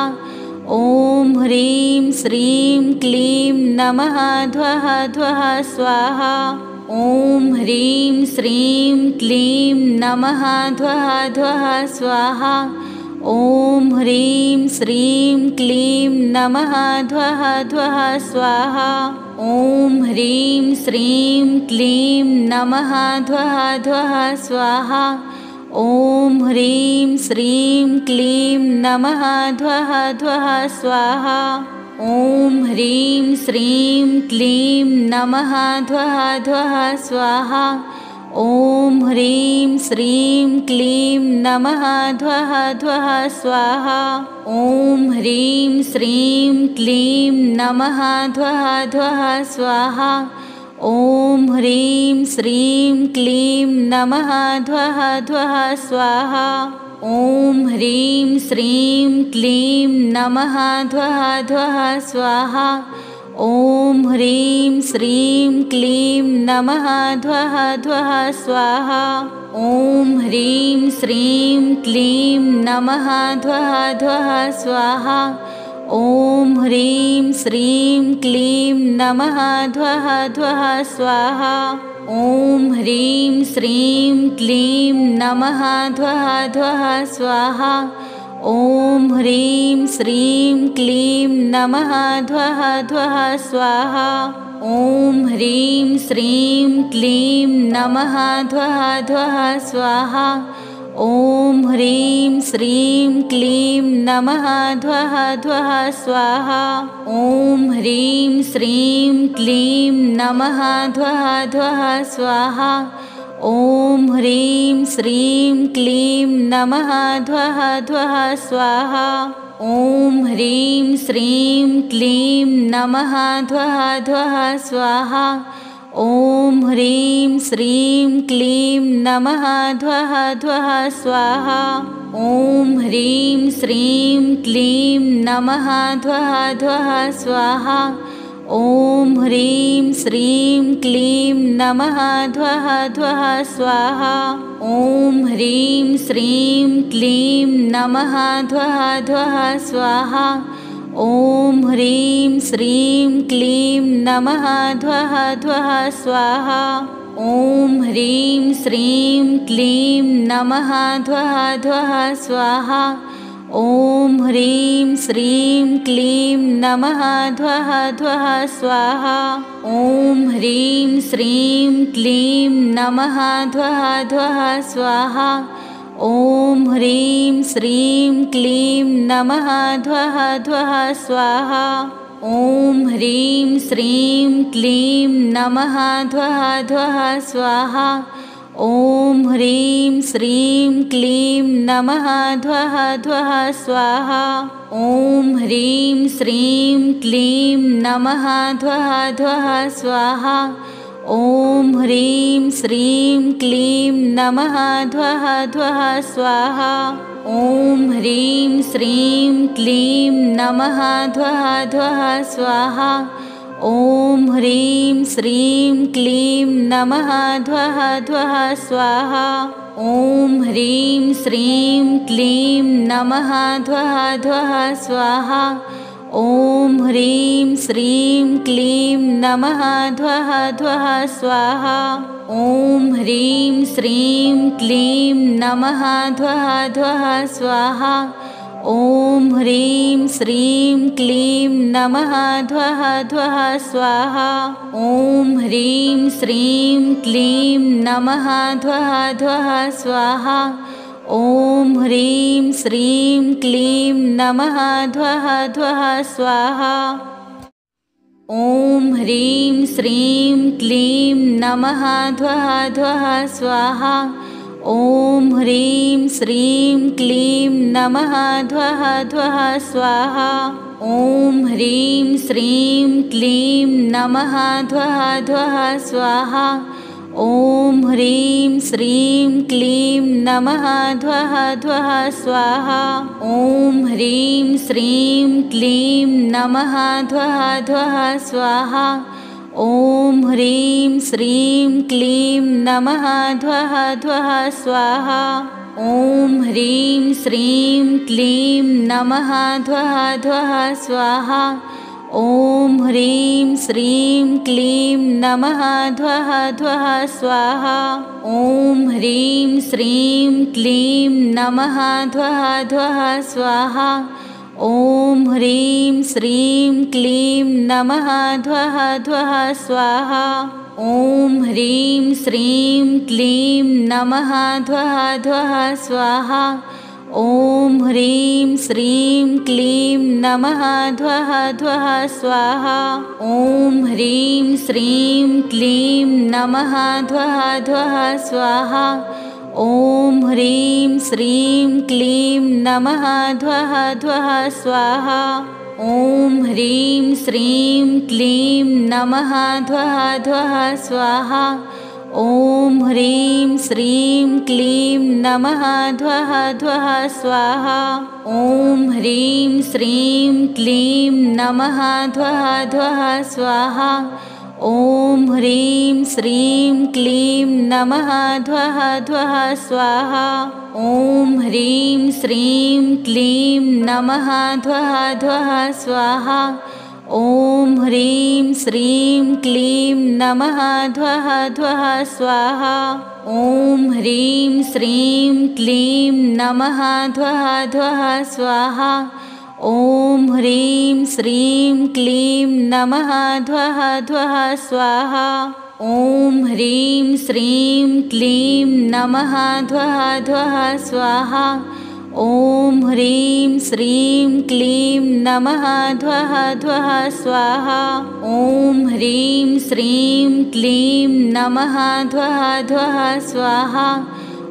ॐ ह्रीं श्रीं क्लीं नमः ध्वः ध्वः स्वाहा। ॐ ह्रीं श्रीं क्लीं नमः ध्वः ध्वः स्वाहा। ॐ ह्रीं श्रीं क्लीं नमः ध्वः ध्वः स्वाहा। ॐ ह्रीं श्रीं क्लीं नमः ध्वः ध्वः स्वाहा। ॐ ह्रीं श्रीं क्लीं नमः ध्वः ध्वः स्वाहा। ॐ ह्रीं श्रीं क्लीं नमः ध्वः ध्वः स्वाहा। ॐ ह्रीं श्रीं क्लीं नमः ध्वः ध्वः स्वाहा। ॐ ह्रीं श्रीं क्लीं नमः ध्वः ध्वः स्वाहा। ॐ ह्रीं श्रीं क्लीं नमः ध्वः ध्वः स्वाहा। ॐ ह्रीं श्रीं क्लीं नमः ध्वः ध्वः स्वाहा। ॐ ह्रीं श्रीं क्लीं नमः ध्वः ध्वः स्वाहा। ॐ ह्रीं श्रीं क्लीं नमः ध्वः ध्वः स्वाहा। ॐ ह्रीं श्रीं क्लीं नमः ध्वः ध्वः स्वाहा। ॐ ह्रीं श्रीं क्लीं नमः ध्वः ध्वः स्वाहा। ॐ ह्रीं श्रीं क्लीं नमः ध्वः ध्वः स्वाहा। ॐ ह्रीं श्रीं क्लीं नमः ध्वः ध्वः स्वाहा ॐ ह्रीं श्रीं क्लीं नमः ध्वः ध्वः स्वाहा ॐ ह्रीं श्रीं क्लीं नमः ध्वः ध्वः स्वाहा ॐ ह्रीं श्रीं क्लीं नमः ध्वः ध्वः स्वाहा ॐ ह्रीं श्रीं क्लीं नमः ध्वः ध्वः स्वाहा ॐ ह्रीं श्रीं क्लीं नमः ध्वः ध्वः स्वाहा ॐ ह्रीं श्रीं क्लीं नमः ध्वः ध्वः स्वाहा ॐ ह्रीं श्रीं क्लीं नमः ध्वः ध्वः स्वाहा ॐ ह्रीं श्रीं क्लीं नमः ध्वः ध्वः स्वाहा ॐ ह्रीं श्रीं क्लीं नमः ध्वः ध्वः स्वाहा ॐ ह्रीं श्रीं क्लीं नमः ध्वः ध्वः स्वाहा ॐ ह्रीं श्रीं क्लीं नमः ध्वः ध्वः स्वाहा ॐ ह्रीं श्रीं क्लीं नमः ध्वः ध्वः स्वाहा ॐ ह्रीं श्रीं क्लीं नमः ध्वः ध्वः स्वाहा ॐ ह्रीं श्रीं क्लीं नमः ध्वः ध्वः स्वाहा ॐ ह्रीं श्रीं क्लीं नमः ध्वः ध्वः स्वाहा ॐ ह्रीं श्रीं क्लीं नमः ध्वः ध्वः स्वाहा ॐ ह्रीं श्रीं क्लीं नमः ध्वः ध्वः स्वाहा ॐ ह्रीं श्रीं क्लीं नमः ध्वः ध्वः स्वाहा ॐ ह्रीं श्रीं क्लीं नमः ध्वः ध्वः स्वाहा ॐ ह्रीं श्रीं क्लीं नमः ध्वः ध्वः स्वाहा ॐ ह्रीं श्रीं क्लीं नमः ध्वः ध्वः स्वाहा ॐ ह्रीं श्रीं क्लीं नमः ध्वः ध्वः स्वाहा ॐ ह्रीं श्रीं क्लीं नमः ध्वः ध्वः स्वाहा ॐ ह्रीं श्रीं क्लीं नमः ध्वः ध्वः स्वाहा ॐ ह्रीं श्रीं क्लीं नमः ध्वः ध्वः स्वाहा ॐ ह्रीं श्रीं क्लीं नमः ध्वः ध्वः स्वाहा ॐ ह्रीं श्रीं क्लीं नमः ध्वः ध्वः स्वाहा ॐ ह्रीं श्रीं क्लीं नमः ध्वः ध्वः स्वाहा ॐ ह्रीं श्रीं क्लीं नमः ध्वः ध्वः स्वाहा ॐ ह्रीं श्रीं क्लीं नमः ध्वः ध्वः स्वाहा ॐ ह्रीं श्रीं क्लीं नमः ध्वः ध्वः स्वाहा ॐ ह्रीं श्रीं क्लीं नमः ध्वः ध्वः स्वाहा ॐ ह्रीं श्रीं क्लीं नमः ध्वः ध्वः स्वाहा ॐ ह्रीं श्रीं क्लीं नमः ध्वः ध्वः स्वाहा ॐ ह्रीं श्रीं क्लीं नमः ध्वः ध्वः स्वाहा ॐ ह्रीं श्रीं क्लीं नमः ध्वः ध्वः स्वाहा ॐ ह्रीं श्रीं क्लीं नमः ध्वः ध्वः स्वाहा ॐ ह्रीं श्रीं क्लीं नमः ध्वः ध्वः स्वाहा ॐ ह्रीं श्रीं क्लीं नमः ध्वः ध्वः स्वाहा ॐ ह्रीं श्रीं क्लीं नमः ध्वः ध्वः स्वाहा ॐ ह्रीं श्रीं क्लीं नमः ध्वः ध्वः स्वाहा ॐ ह्रीं श्रीं क्लीं नमः ध्वः ध्वः स्वाहा ॐ ह्रीं श्रीं क्लीं नमः ध्वः ध्वः स्वाहा ॐ ह्रीं श्रीं क्लीं नमः ध्वः ध्वः स्वाहा ॐ ह्रीं श्रीं क्लीं नमः ध्वः ध्वः स्वाहा ॐ ह्रीं श्रीं क्लीं नमः ध्वः ध्वः स्वाहा ॐ ह्रीं श्रीं क्लीं नमः ध्वः ध्वः स्वाहा। ॐ ह्रीं श्रीं क्लीं नमः ध्वः ध्वः स्वाहा। ॐ ह्रीं श्रीं क्लीं नमः ध्वः ध्वः स्वाहा। ॐ ह्रीं श्रीं क्लीं नमः ध्वः ध्वः स्वाहा।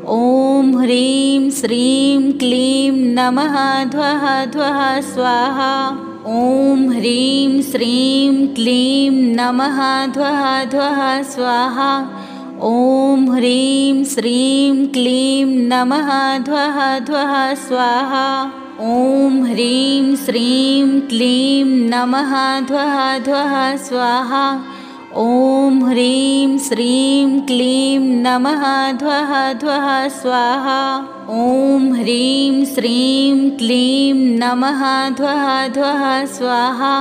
ॐ ह्रीं श्रीं क्लीं नमः ध्वः ध्वः स्वाहा। ॐ ह्रीं श्रीं क्लीं नमः ध्वः ध्वः स्वाहा। ॐ ह्रीं श्रीं क्लीं नमः ध्वः ध्वः स्वाहा। ॐ ह्रीं श्रीं क्लीं नमः ध्वः ध्वः स्वाहा। ॐ ह्रीं श्रीं क्लीं नमः ध्वः ध्वः स्वाहा। ॐ ह्रीं श्रीं क्लीं नमः ध्वः ध्वः स्वाहा।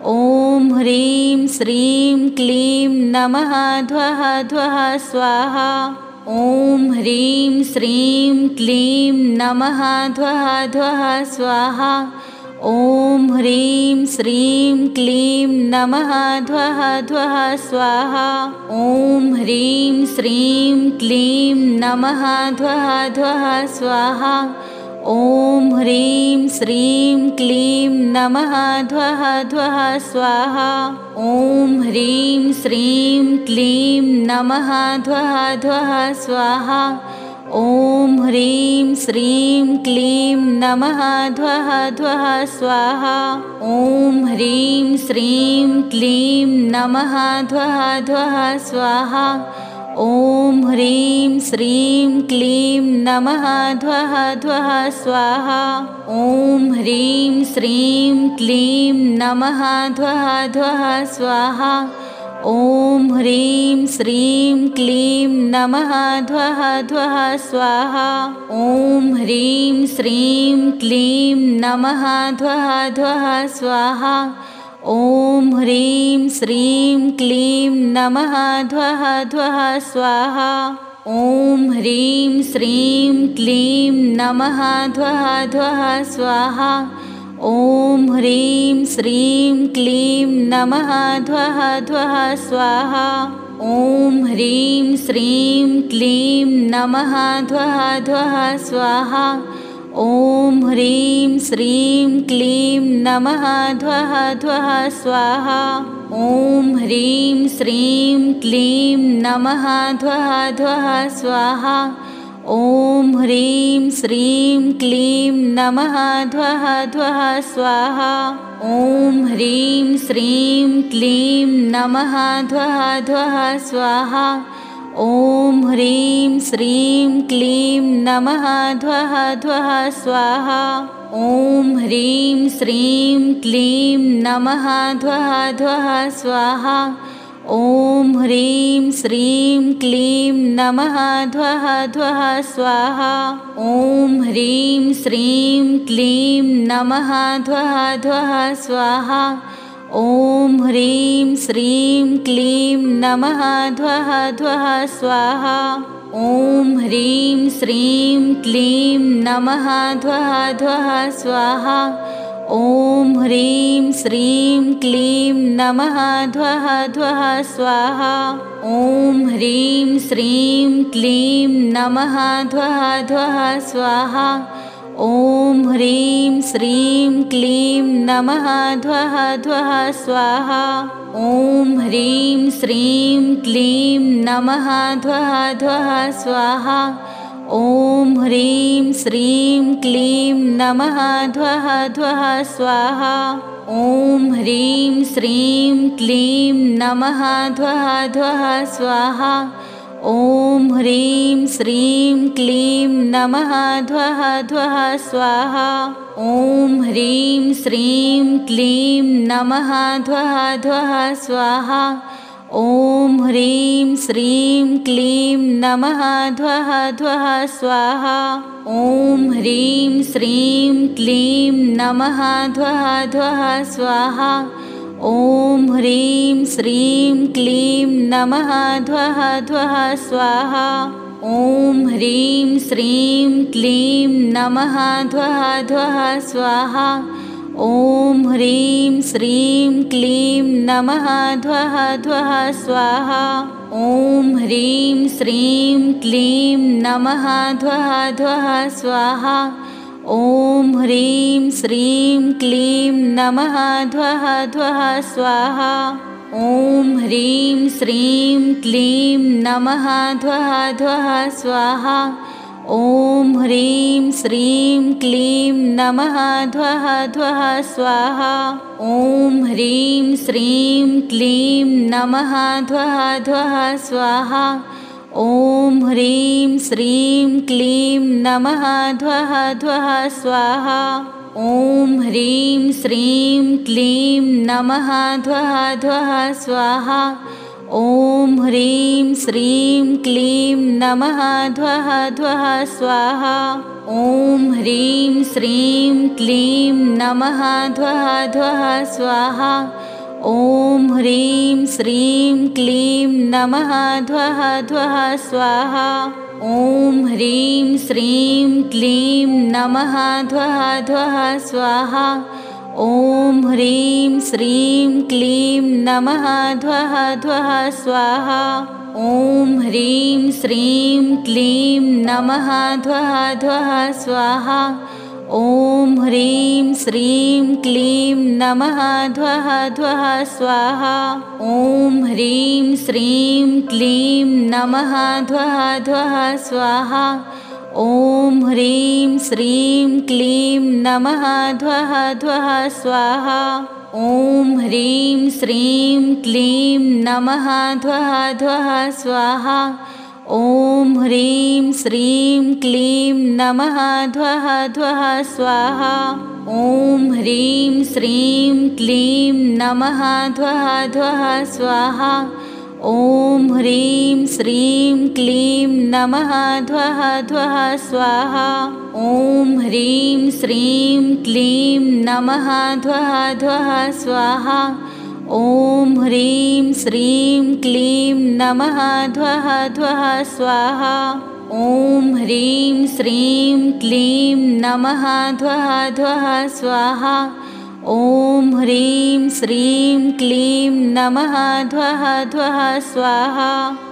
ॐ ह्रीं श्रीं क्लीं नमः ध्वः ध्वः स्वाहा। ॐ ह्रीं श्रीं क्लीं नमः ध्वः ध्वः स्वाहा। ॐ ह्रीं श्रीं क्लीं नमः ध्वः ध्वः स्वाहा। ॐ ह्रीं श्रीं क्लीं नमः ध्वः ध्वः स्वाहा। ॐ ह्रीं श्रीं क्लीं नमः ध्वः ध्वः स्वाहा। ॐ ह्रीं श्रीं क्लीं नमः ध्वः ध्वः स्वाहा। ॐ ह्रीं श्रीं क्लीं नमः ध्वः ध्वः स्वाहा। ॐ ह्रीं श्रीं क्लीं नमः ध्वः ध्वः स्वाहा। ॐ ह्रीं श्रीं क्लीं नमः ध्वः ध्वः स्वाहा। ॐ ह्रीं श्रीं क्लीं नमः ध्वः ध्वः स्वाहा। ॐ ह्रीं श्रीं क्लीं नमः ध्वः ध्वः स्वाहा। ॐ ह्रीं श्रीं क्लीं नमः ध्वः ध्वः स्वाहा। ॐ ह्रीं श्रीं क्लीं नमः ध्वः ध्वः स्वाहा। ॐ ह्रीं श्रीं क्लीं नमः ध्वः ध्वः स्वाहा। ॐ ह्रीं श्रीं क्लीं नमः ध्वः ध्वः स्वाहा। ॐ ह्रीं श्रीं क्लीं नमः ध्वः ध्वः स्वाहा। ॐ ह्रीं श्रीं क्लीं नमः ध्वः ध्वः स्वाहा। ॐ ह्रीं श्रीं क्लीं नमः ध्वः ध्वः स्वाहा। ॐ ह्रीं श्रीं क्लीं नमः ध्वः ध्वः स्वाहा। ॐ ह्रीं श्रीं क्लीं नमः ध्वः ध्वः स्वाहा। ॐ ह्रीं श्रीं क्लीं नमः ध्वः ध्वः स्वाहा। ॐ ह्रीं श्रीं क्लीं नमः ध्वः ध्वः स्वाहा। ॐ ह्रीं श्रीं क्लीं नमः ध्वः ध्वः स्वाहा। ॐ ह्रीं श्रीं क्लीं नमः ध्वः ध्वः स्वाहा। ॐ ह्रीं श्रीं क्लीं नमः ध्वः ध्वः स्वाहा। ॐ ह्रीं श्रीं क्लीं नमः ध्वः ध्वः स्वाहा। ॐ ह्रीं श्रीं क्लीं नमः ध्वः ध्वः स्वाहा। ॐ ह्रीं श्रीं क्लीं नमः ध्वः ध्वः स्वाहा। ॐ ह्रीं श्रीं क्लीं नमः ध्वः ध्वः स्वाहा। ॐ ह्रीं श्रीं क्लीं नमः ध्वः ध्वः स्वाहा। ॐ ह्रीं श्रीं क्लीं नमः ध्वः ध्वः स्वाहा। ॐ ह्रीं श्रीं क्लीं नमः ध्वः ध्वः स्वाहा। ॐ ह्रीं श्रीं क्लीं नमः ध्वः ध्वः स्वाहा। ॐ ह्रीं श्रीं क्लीं नमः ध्वः ध्वः स्वाहा। ॐ ह्रीं श्रीं क्लीं नमः ध्वः ध्वः स्वाहा। ॐ ह्रीं श्रीं क्लीं नमः ध्वः ध्वः स्वाहा। ॐ ह्रीं श्रीं क्लीं नमः ध्वः ध्वः स्वाहा। ॐ ह्रीं श्रीं क्लीं नमः ध्वः ध्वः स्वाहा। ॐ ह्रीं श्रीं क्लीं नमः ध्वः ध्वः स्वाहा। ॐ ह्रीं श्रीं क्लीं नमः ध्वः ध्वः स्वाहा। ॐ ह्रीं श्रीं क्लीं नमः ध्वः ध्वः स्वाहा। ॐ ह्रीं श्रीं क्लीं नमः ध्वः ध्वः स्वाहा। ॐ ह्रीं श्रीं क्लीं नमः ध्वः ध्वः स्वाहा। ॐ ह्रीं श्रीं क्लीं नमः ध्वः ध्वः स्वाहा। ॐ ह्रीं श्रीं क्लीं नमः ध्वः ध्वः स्वाहा। ॐ ह्रीं श्रीं क्लीं नमः ध्वः ध्वः स्वाहा। ॐ ह्रीं श्रीं क्लीं नमः ध्वः ध्वः स्वाहा। ॐ ह्रीं श्रीं क्लीं नमः ध्वः ध्वः स्वाहा। ॐ ह्रीं श्रीं क्लीं नमः ध्वः ध्वः स्वाहा। ॐ ह्रीं श्रीं क्लीं नमः ध्वः ध्वः स्वाहा। ॐ ह्रीं श्रीं क्लीं नमः ध्वः ध्वः स्वाहा। ॐ ह्रीं श्रीं क्लीं नमः ध्वः ध्वः स्वाहा। ॐ ह्रीं श्रीं क्लीं नमः ध्वः ध्वः स्वाहा। ॐ ह्रीं श्रीं क्लीं नमः ध्वः ध्वः स्वाहा। ॐ ह्रीं श्रीं क्लीं नमः ध्वः ध्वः स्वाहा। ॐ ह्रीं श्रीं क्लीं नमः ध्वः ध्वः स्वाहा। ॐ ह्रीं श्रीं क्लीं नमः ध्वः ध्वः स्वाहा। ॐ ह्रीं श्रीं क्लीं नमः ध्वः ध्वः स्वाहा। ॐ ह्रीं श्रीं क्लीं नमः ध्वः ध्वः स्वाहा। ॐ ह्रीं श्रीं क्लीं नमः ध्वः ध्वः स्वाहा। ॐ ह्रीं श्रीं क्लीं नमः ध्वः ध्वः स्वाहा। ॐ ह्रीं श्रीं क्लीं नमः ध्वः ध्वः स्वाहा। ॐ ह्रीं श्रीं क्लीं नमः ध्वः ध्वः स्वाहा।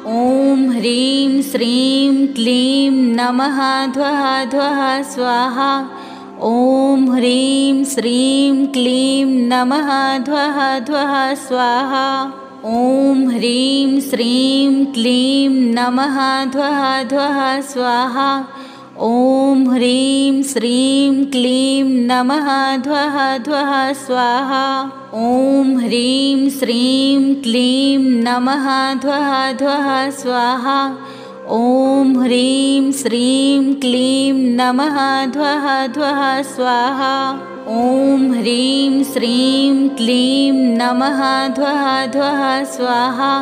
ॐ ह्रीं श्रीं क्लीं नमः ध्वः ध्वः स्वाहा। ॐ ह्रीं श्रीं क्लीं नमः ध्वः ध्वः स्वाहा। ॐ ह्रीं श्रीं क्लीं नमः ध्वः ध्वः स्वाहा। ॐ ह्रीं श्रीं क्लीं नमः ध्वः ध्वः स्वाहा। ॐ ह्रीं श्रीं क्लीं नमः ध्वः ध्वः स्वाहा। ॐ ह्रीं श्रीं क्लीं नमः ध्वः ध्वः स्वाहा। ॐ ह्रीं श्रीं क्लीं नमः ध्वः ध्वः स्वाहा।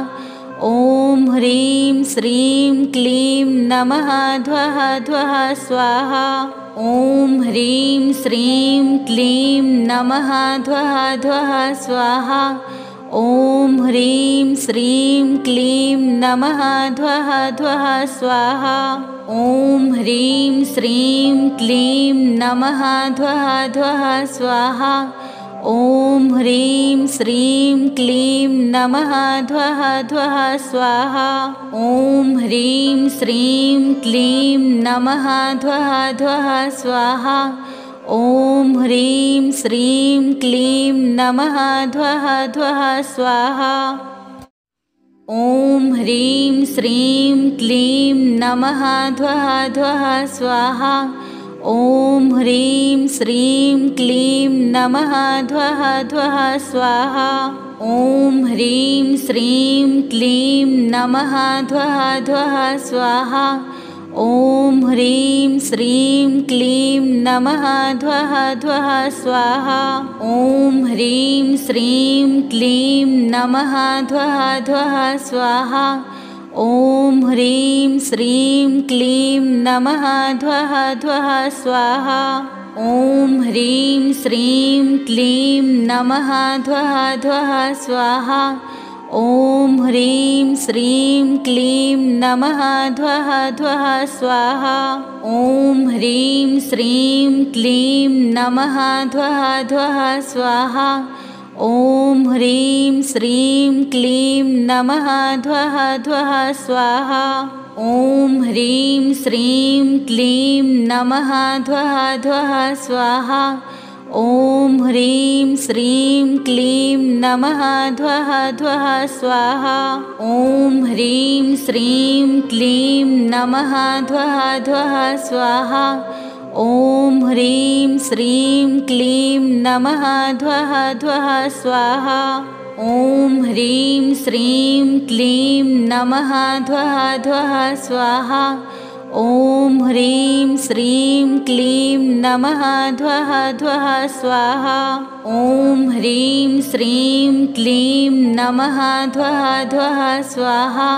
ॐ ह्रीं श्रीं क्लीं नमः ध्वः ध्वः स्वाहा। ॐ ह्रीं श्रीं क्लीं नमः ध्वः ध्वः स्वाहा। ॐ ह्रीं श्रीं क्लीं नमः ध्वः ध्वः स्वाहा। ॐ ह्रीं श्रीं क्लीं नमः ध्वः ध्वः स्वाहा। ॐ ह्रीं श्रीं क्लीं नमः ध्वः ध्वः स्वाहा। ॐ ह्रीं श्रीं क्लीं नमः ध्वः ध्वः स्वाहा। ॐ ह्रीं श्रीं क्लीं नमः ध्वः ध्वः स्वाहा। ॐ ह्रीं श्रीं क्लीं नमः ध्वः ध्वः स्वाहा। ॐ ह्रीं श्रीं क्लीं नमः ध्वः ध्वः स्वाहा। ॐ ह्रीं श्रीं क्लीं नमः ध्वः ध्वः स्वाहा। ॐ ह्रीं श्रीं क्लीं नमः ध्वः ध्वः स्वाहा। ॐ ह्रीं श्रीं क्लीं नमः ध्वः ध्वः स्वाहा। ॐ ह्रीं श्रीं क्लीं नमः ध्वः ध्वः स्वाहा। ॐ ह्रीं श्रीं क्लीं नमः ध्वः ध्वः स्वाहा। ॐ ह्रीं श्रीं क्लीं नमः ध्वः ध्वः स्वाहा। ॐ ह्रीं श्रीं क्लीं नमः ध्वः ध्वः स्वाहा। ॐ ह्रीं श्रीं क्लीं नमः ध्वः ध्वः स्वाहा। ॐ ह्रीं श्रीं क्लीं नमः ध्वः ध्वः स्वाहा। ॐ ह्रीं श्रीं क्लीं नमः ध्वः ध्वः स्वाहा। ॐ ह्रीं श्रीं क्लीं नमः ध्वः ध्वः स्वाहा। ॐ ह्रीं श्रीं क्लीं नमः ध्वः ध्वः स्वाहा। ॐ ह्रीं श्रीं क्लीं नमः ध्वः ध्वः स्वाहा। ॐ ह्रीं श्रीं क्लीं नमः ध्वः ध्वः स्वाहा। ॐ ह्रीं श्रीं क्लीं नमः ध्वः ध्वः स्वाहा।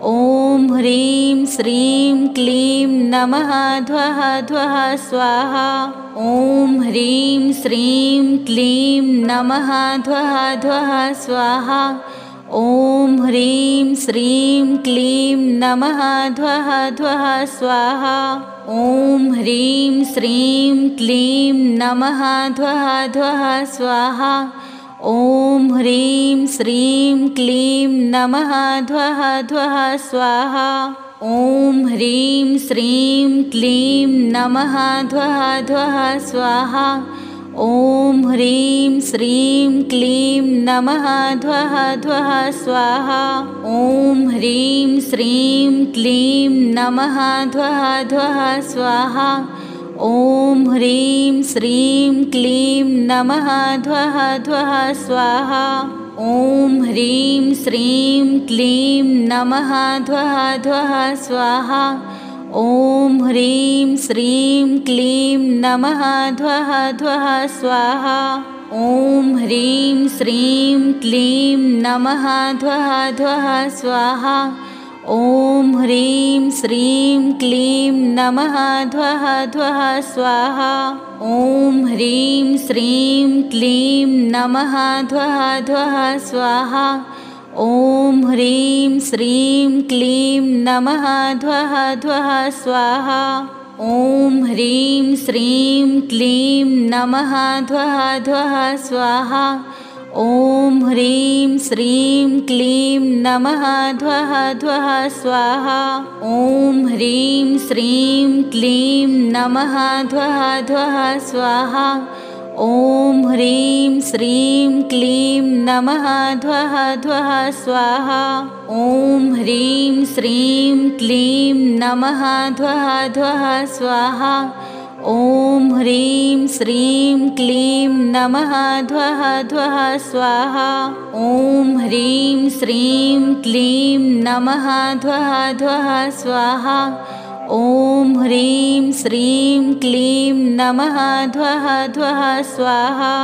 ॐ ह्रीं श्रीं क्लीं नमः ध्वः ध्वः स्वाहा। ॐ ह्रीं श्रीं क्लीं नमः ध्वः ध्वः स्वाहा। ॐ ह्रीं श्रीं क्लीं नमः ध्वः ध्वः स्वाहा। ॐ ह्रीं श्रीं क्लीं नमः ध्वः ध्वः स्वाहा। ॐ ह्रीं श्रीं क्लीं नमः ध्वः ध्वः स्वाहा। ॐ ह्रीं श्रीं क्लीं नमः ध्वः ध्वः स्वाहा। ॐ ह्रीं श्रीं क्लीं नमः ध्वः ध्वः स्वाहा। ॐ ह्रीं श्रीं क्लीं नमः ध्वः ध्वः स्वाहा। ॐ ह्रीं श्रीं क्लीं नमः ध्वः ध्वः स्वाहा। ॐ ह्रीं श्रीं क्लीं नमः ध्वः ध्वः स्वाहा। ॐ ह्रीं श्रीं क्लीं नमः ध्वः ध्वः स्वाहा। ॐ ह्रीं श्रीं क्लीं नमः ध्वः ध्वः स्वाहा। ॐ ह्रीं श्रीं क्लीं नमः ध्वः ध्वः स्वाहा। ॐ ह्रीं श्रीं क्लीं नमः ध्वः ध्वः स्वाहा। ॐ ह्रीं श्रीं क्लीं नमः ध्वः ध्वः स्वाहा। ॐ ह्रीं श्रीं क्लीं नमः ध्वः ध्वः स्वाहा। ॐ ह्रीं श्रीं क्लीं नमः ध्वः ध्वः स्वाहा। ॐ ह्रीं श्रीं क्लीं नमः ध्वः ध्वः स्वाहा। ॐ ह्रीं श्रीं क्लीं नमः ध्वः ध्वः स्वाहा। ॐ ह्रीं श्रीं क्लीं नमः ध्वः ध्वः स्वाहा। ॐ ह्रीं श्रीं क्लीं नमः ध्वः ध्वः स्वाहा। ॐ ह्रीं श्रीं क्लीं नमः ध्वः ध्वः स्वाहा। ॐ ह्रीं श्रीं क्लीं नमः ध्वः ध्वः स्वाहा।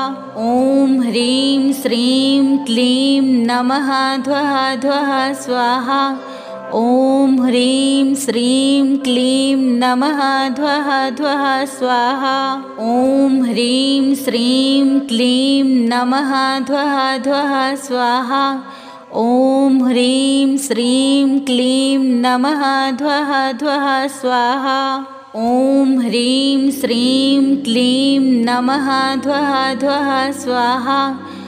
ॐ ह्रीं श्रीं क्लीं नमः ध्वः ध्वः स्वाहा। ॐ ह्रीं श्रीं क्लीं नमः ध्वः ध्वः स्वाहा। ॐ ह्रीं श्रीं क्लीं नमः ध्वः ध्वः स्वाहा। ॐ ह्रीं श्रीं क्लीं नमः ध्वः ध्वः स्वाहा। ॐ ह्रीं श्रीं क्लीं नमः ध्वः ध्वः स्वाहा।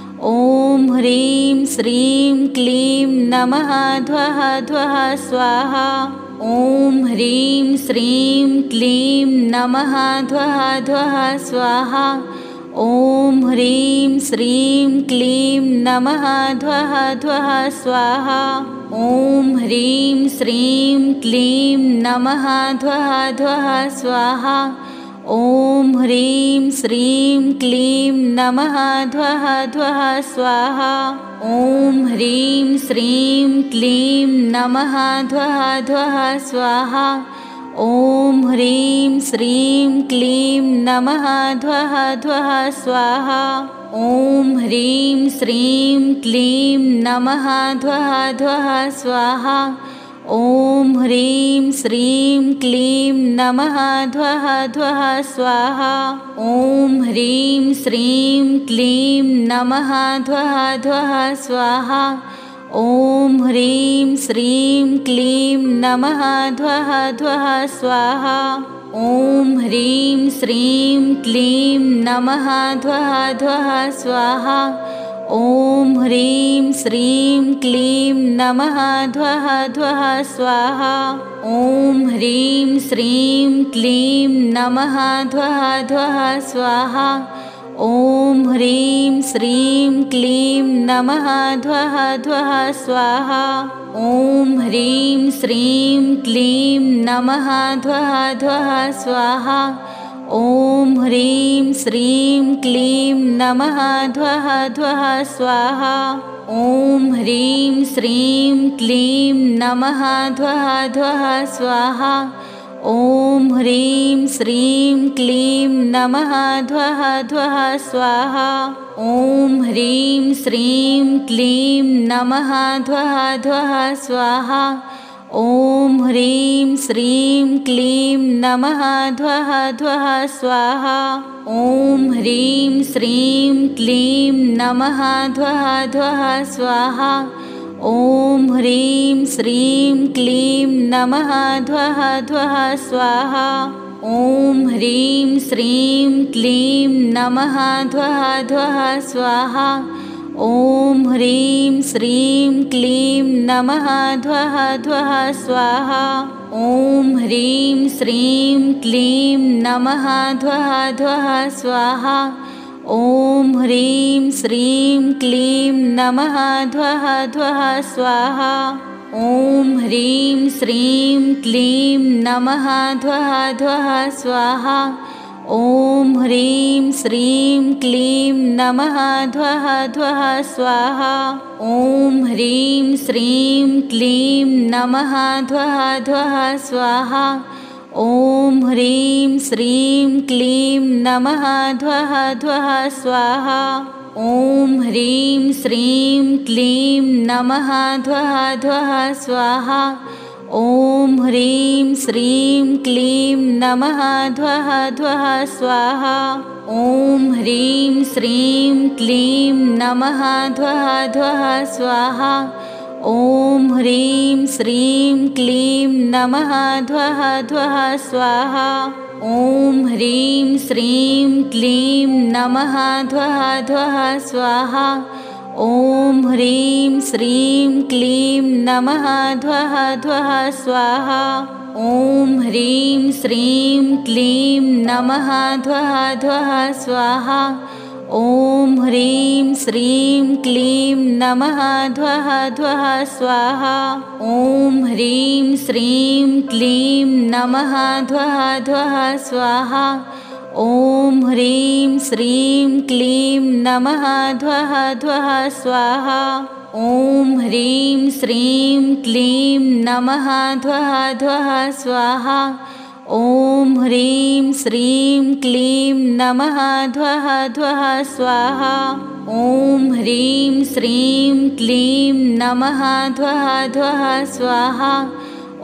ॐ ह्रीं श्रीं क्लीं नमः ध्वः ध्वः स्वाहा। ॐ ह्रीं श्रीं क्लीं नमः ध्वः ध्वः स्वाहा। ॐ ह्रीं श्रीं क्लीं नमः ध्वः ध्वः स्वाहा। ॐ ह्रीं श्रीं क्लीं नमः ध्वः ध्वः स्वाहा। ॐ ह्रीं श्रीं क्लीं नमः ध्वः ध्वः स्वाहा। ॐ ह्रीं श्रीं क्लीं नमः ध्वः ध्वः स्वाहा। ॐ ह्रीं श्रीं क्लीं नमः ध्वः ध्वः स्वाहा। ॐ ह्रीं श्रीं क्लीं नमः ध्वः ध्वः स्वाहा। ॐ ह्रीं श्रीं क्लीं नमः ध्वः ध्वः स्वाहा। ॐ ह्रीं श्रीं क्लीं नमः ध्वः ध्वः स्वाहा। ॐ ह्रीं श्रीं क्लीं नमः ध्वः ध्वः स्वाहा। ॐ ह्रीं श्रीं क्लीं नमः ध्वः ध्वः स्वाहा। ॐ ह्रीं श्रीं क्लीं नमः ध्वः ध्वः स्वाहा। ॐ ह्रीं श्रीं क्लीं नमः ध्वः ध्वः स्वाहा। ॐ ह्रीं श्रीं क्लीं नमः ध्वः ध्वः स्वाहा। ॐ ह्रीं श्रीं क्लीं नमः ध्वः ध्वः स्वाहा। ॐ ह्रीं श्रीं क्लीं नमः ध्वः ध्वः स्वाहा। ॐ ह्रीं श्रीं क्लीं नमः ध्वः ध्वः स्वाहा। ॐ ह्रीं श्रीं क्लीं नमः ध्वः ध्वः स्वाहा। ॐ ह्रीं श्रीं क्लीं नमः ध्वः ध्वः स्वाहा। ॐ ह्रीं श्रीं क्लीं नमः ध्वः ध्वः स्वाहा। ॐ ह्रीं श्रीं क्लीं नमः ध्वः ध्वः स्वाहा। ॐ ह्रीं श्रीं क्लीं नमः ध्वः ध्वः स्वाहा। ॐ ह्रीं श्रीं क्लीं नमः ध्वः ध्वः स्वाहा। ॐ ह्रीं श्रीं क्लीं नमः ध्वः ध्वः स्वाहा। ॐ ह्रीं श्रीं क्लीं नमः ध्वः ध्वः स्वाहा। ॐ ह्रीं श्रीं क्लीं नमः ध्वः ध्वः स्वाहा। ॐ ह्रीं श्रीं क्लीं नमः ध्वः ध्वः स्वाहा। ॐ ह्रीं श्रीं क्लीं नमः ध्वः ध्वः स्वाहा। ॐ ह्रीं श्रीं क्लीं नमः ध्वः ध्वः स्वाहा। ॐ ह्रीं श्रीं क्लीं नमः ध्वः ध्वः स्वाहा। ॐ ह्रीं श्रीं क्लीं नमः ध्वः ध्वः स्वाहा। ॐ ह्रीं श्रीं क्लीं नमः ध्वः ध्वः स्वाहा। ॐ ह्रीं श्रीं क्लीं नमः ध्वः ध्वः स्वाहा। ॐ ह्रीं श्रीं क्लीं नमः ध्वः ध्वः स्वाहा। ॐ ह्रीं श्रीं क्लीं नमः ध्वः ध्वः स्वाहा। ॐ ह्रीं श्रीं क्लीं नमः ध्वः ध्वः स्वाहा। ॐ ह्रीं श्रीं क्लीं नमः ध्वः ध्वः स्वाहा। ॐ ह्रीं श्रीं क्लीं नमः ध्वः ध्वः स्वाहा। ॐ ह्रीं श्रीं क्लीं नमः ध्वः ध्वः स्वाहा। ॐ ह्रीं श्रीं क्लीं नमः ध्वः ध्वः स्वाहा। ॐ ह्रीं श्रीं क्लीं नमः ध्वः ध्वः स्वाहा। ॐ ह्रीं श्रीं क्लीं नमः ध्वः ध्वः स्वाहा। ॐ ह्रीं श्रीं क्लीं नमः ध्वः ध्वः स्वाहा।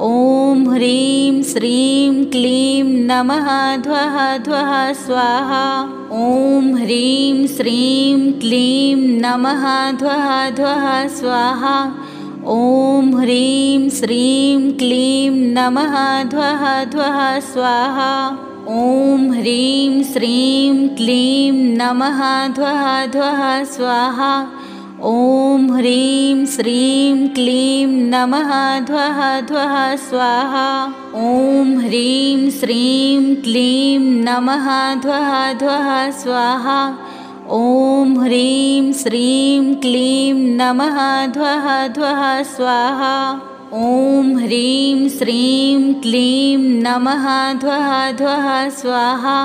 ॐ ह्रीं श्रीं क्लीं नमः ध्वः ध्वः स्वाहा। ॐ ह्रीं श्रीं क्लीं नमः ध्वः ध्वः स्वाहा। ॐ ह्रीं श्रीं क्लीं नमः ध्वः ध्वः स्वाहा। ॐ ह्रीं श्रीं क्लीं नमः ध्वः ध्वः स्वाहा। ॐ ह्रीं श्रीं क्लीं नमः ध्वः ध्वः स्वाहा। ॐ ह्रीं श्रीं क्लीं नमः ध्वः ध्वः स्वाहा। ॐ ह्रीं श्रीं क्लीं नमः ध्वः ध्वः स्वाहा। ॐ ह्रीं श्रीं क्लीं नमः ध्वः ध्वः स्वाहा।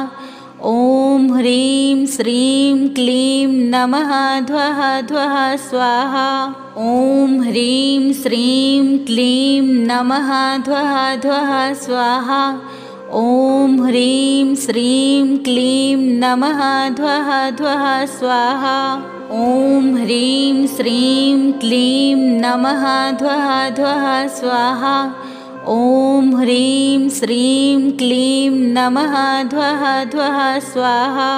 ॐ ह्रीं श्रीं क्लीं नमः ध्वः ध्वः स्वाहा। ॐ ह्रीं श्रीं क्लीं नमः ध्वः ध्वः स्वाहा। ॐ ह्रीं श्रीं क्लीं नमः ध्वः ध्वः स्वाहा। ॐ ह्रीं श्रीं क्लीं नमः ध्वः ध्वः स्वाहा। ॐ ह्रीं श्रीं क्लीं नमः ध्वः ध्वः स्वाहा।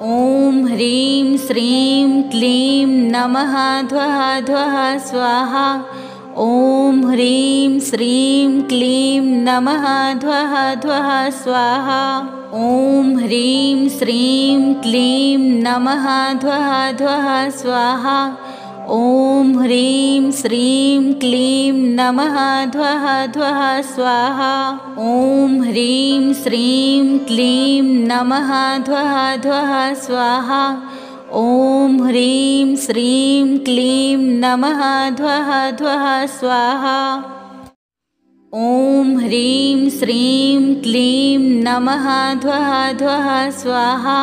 ॐ ह्रीं श्रीं क्लीं नमः ध्वः ध्वः स्वाहा। ॐ ह्रीं श्रीं क्लीं नमः ध्वः ध्वः स्वाहा। ॐ ह्रीं श्रीं क्लीं नमः ध्वः ध्वः स्वाहा। ॐ ह्रीं श्रीं क्लीं नमः ध्वः ध्वः स्वाहा। ॐ ह्रीं श्रीं क्लीं नमः ध्वः ध्वः स्वाहा। ॐ ह्रीं श्रीं क्लीं नमः ध्वः ध्वः स्वाहा। ॐ ह्रीं श्रीं क्लीं नमः ध्वः ध्वः स्वाहा।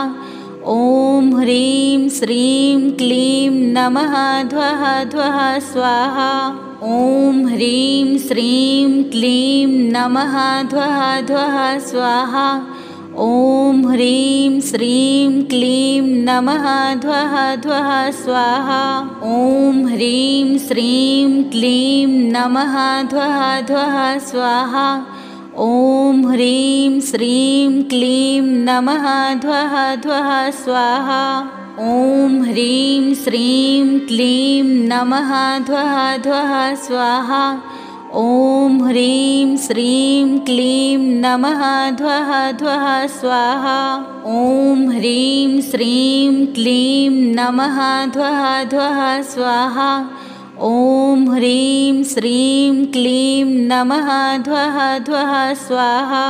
ॐ ह्रीं श्रीं क्लीं नमः ध्वः ध्वः स्वाहा। ॐ ह्रीं श्रीं क्लीं नमः ध्वः ध्वः स्वाहा। ॐ ह्रीं श्रीं क्लीं नमः ध्वः ध्वः स्वाहा। ॐ ह्रीं श्रीं क्लीं नमः ध्वः ध्वः स्वाहा। ॐ ह्रीं श्रीं क्लीं नमः ध्वः ध्वः स्वाहा। ॐ ह्रीं श्रीं क्लीं नमः ध्वः ध्वः स्वाहा। ॐ ह्रीं श्रीं क्लीं नमः ध्वः ध्वः स्वाहा। ॐ ह्रीं श्रीं क्लीं नमः ध्वः ध्वः स्वाहा। ॐ ह्रीं श्रीं क्लीं नमः ध्वः ध्वः स्वाहा।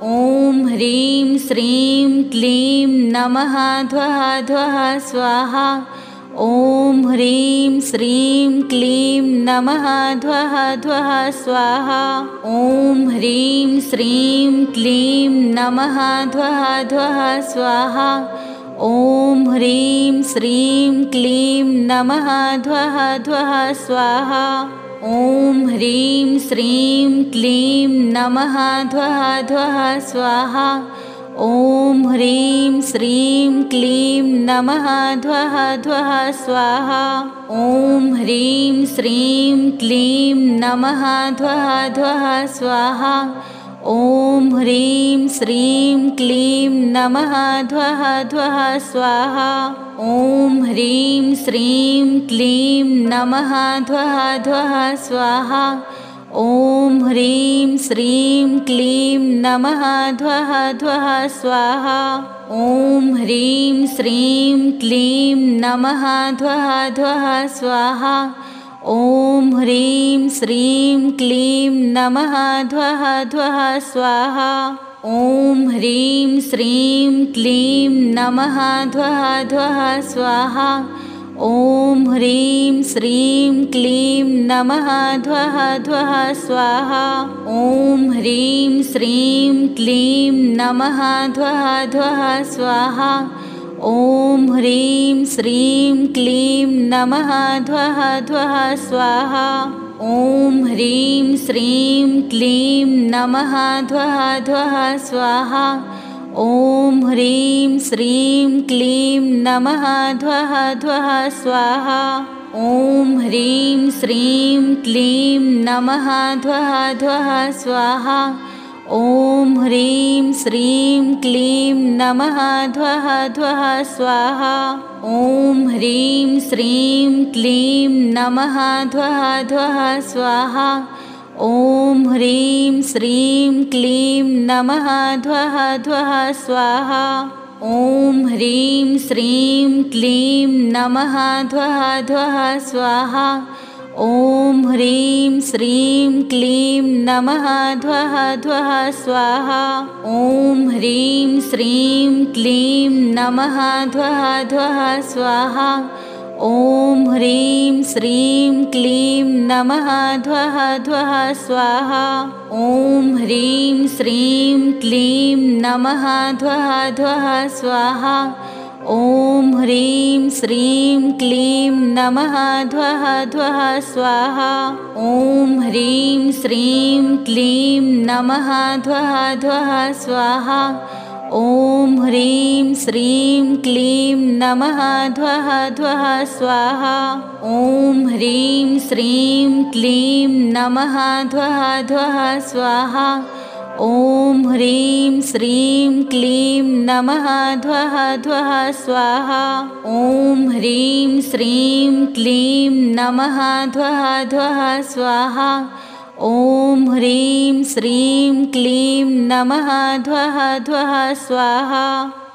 ॐ ह्रीं श्रीं क्लीं नमः ध्वः ध्वः स्वाहा। ॐ ह्रीं श्रीं क्लीं नमः ध्वः ध्वः स्वाहा। ॐ ह्रीं श्रीं क्लीं नमः ध्वः ध्वः स्वाहा। ॐ ह्रीं श्रीं क्लीं नमः ध्वः ध्वः स्वाहा। ॐ ह्रीं श्रीं क्लीं नमः ध्वः ध्वः स्वाहा। ॐ ह्रीं श्रीं क्लीं नमः ध्वः ध्वः स्वाहा। ॐ ह्रीं श्रीं क्लीं नमः ध्वः ध्वः स्वाहा। ॐ ह्रीं श्रीं क्लीं नमः ध्वः ध्वः स्वाहा। ॐ ह्रीं श्रीं क्लीं नमः ध्वः ध्वः स्वाहा। ॐ ह्रीं श्रीं क्लीं नमः ध्वः ध्वः स्वाहा। ॐ ह्रीं श्रीं क्लीं नमः ध्वः ध्वः स्वाहा। ॐ ह्रीं श्रीं क्लीं नमः ध्वः ध्वः स्वाहा। ॐ ह्रीं श्रीं क्लीं नमः ध्वः ध्वः स्वाहा। ॐ ह्रीं श्रीं क्लीं नमः ध्वः ध्वः स्वाहा। ॐ ह्रीं श्रीं क्लीं नमः ध्वः ध्वः स्वाहा। ॐ ह्रीं श्रीं क्लीं नमः ध्वः ध्वः स्वाहा। ॐ ह्रीं श्रीं क्लीं नमः ध्वः ध्वः स्वाहा। ॐ ह्रीं श्रीं क्लीं नमः ध्वः ध्वः स्वाहा। ॐ ह्रीं श्रीं क्लीं नमः ध्वः ध्वः स्वाहा। ॐ ह्रीं श्रीं क्लीं नमः ध्वः ध्वः स्वाहा। ॐ ह्रीं श्रीं क्लीं नमः ध्वः ध्वः स्वाहा। ॐ ह्रीं श्रीं क्लीं नमः ध्वः ध्वः स्वाहा। ॐ ह्रीं श्रीं क्लीं नमः ध्वः ध्वः स्वाहा। ॐ ह्रीं श्रीं क्लीं नमः ध्वः ध्वः स्वाहा। ॐ ह्रीं श्रीं क्लीं नमः ध्वः ध्वः स्वाहा। ॐ ह्रीं श्रीं क्लीं नमः ध्वः ध्वः स्वाहा। ॐ ह्रीं श्रीं क्लीं नमः ध्वः ध्वः स्वाहा। ॐ ह्रीं श्रीं क्लीं नमः ध्वः ध्वः स्वाहा। ॐ ह्रीं श्रीं क्लीं नमः ध्वः ध्वः स्वाहा। ॐ ह्रीं श्रीं क्लीं नमः ध्वः ध्वः स्वाहा। ॐ ह्रीं श्रीं क्लीं नमः ध्वः ध्वः स्वाहा। ॐ ह्रीं श्रीं क्लीं नमः ध्वः ध्वः स्वाहा ॐ ह्रीं श्रीं क्लीं नमः ध्वः ध्वः स्वाहा ॐ ह्रीं श्रीं क्लीं नमः ध्वः ध्वः स्वाहा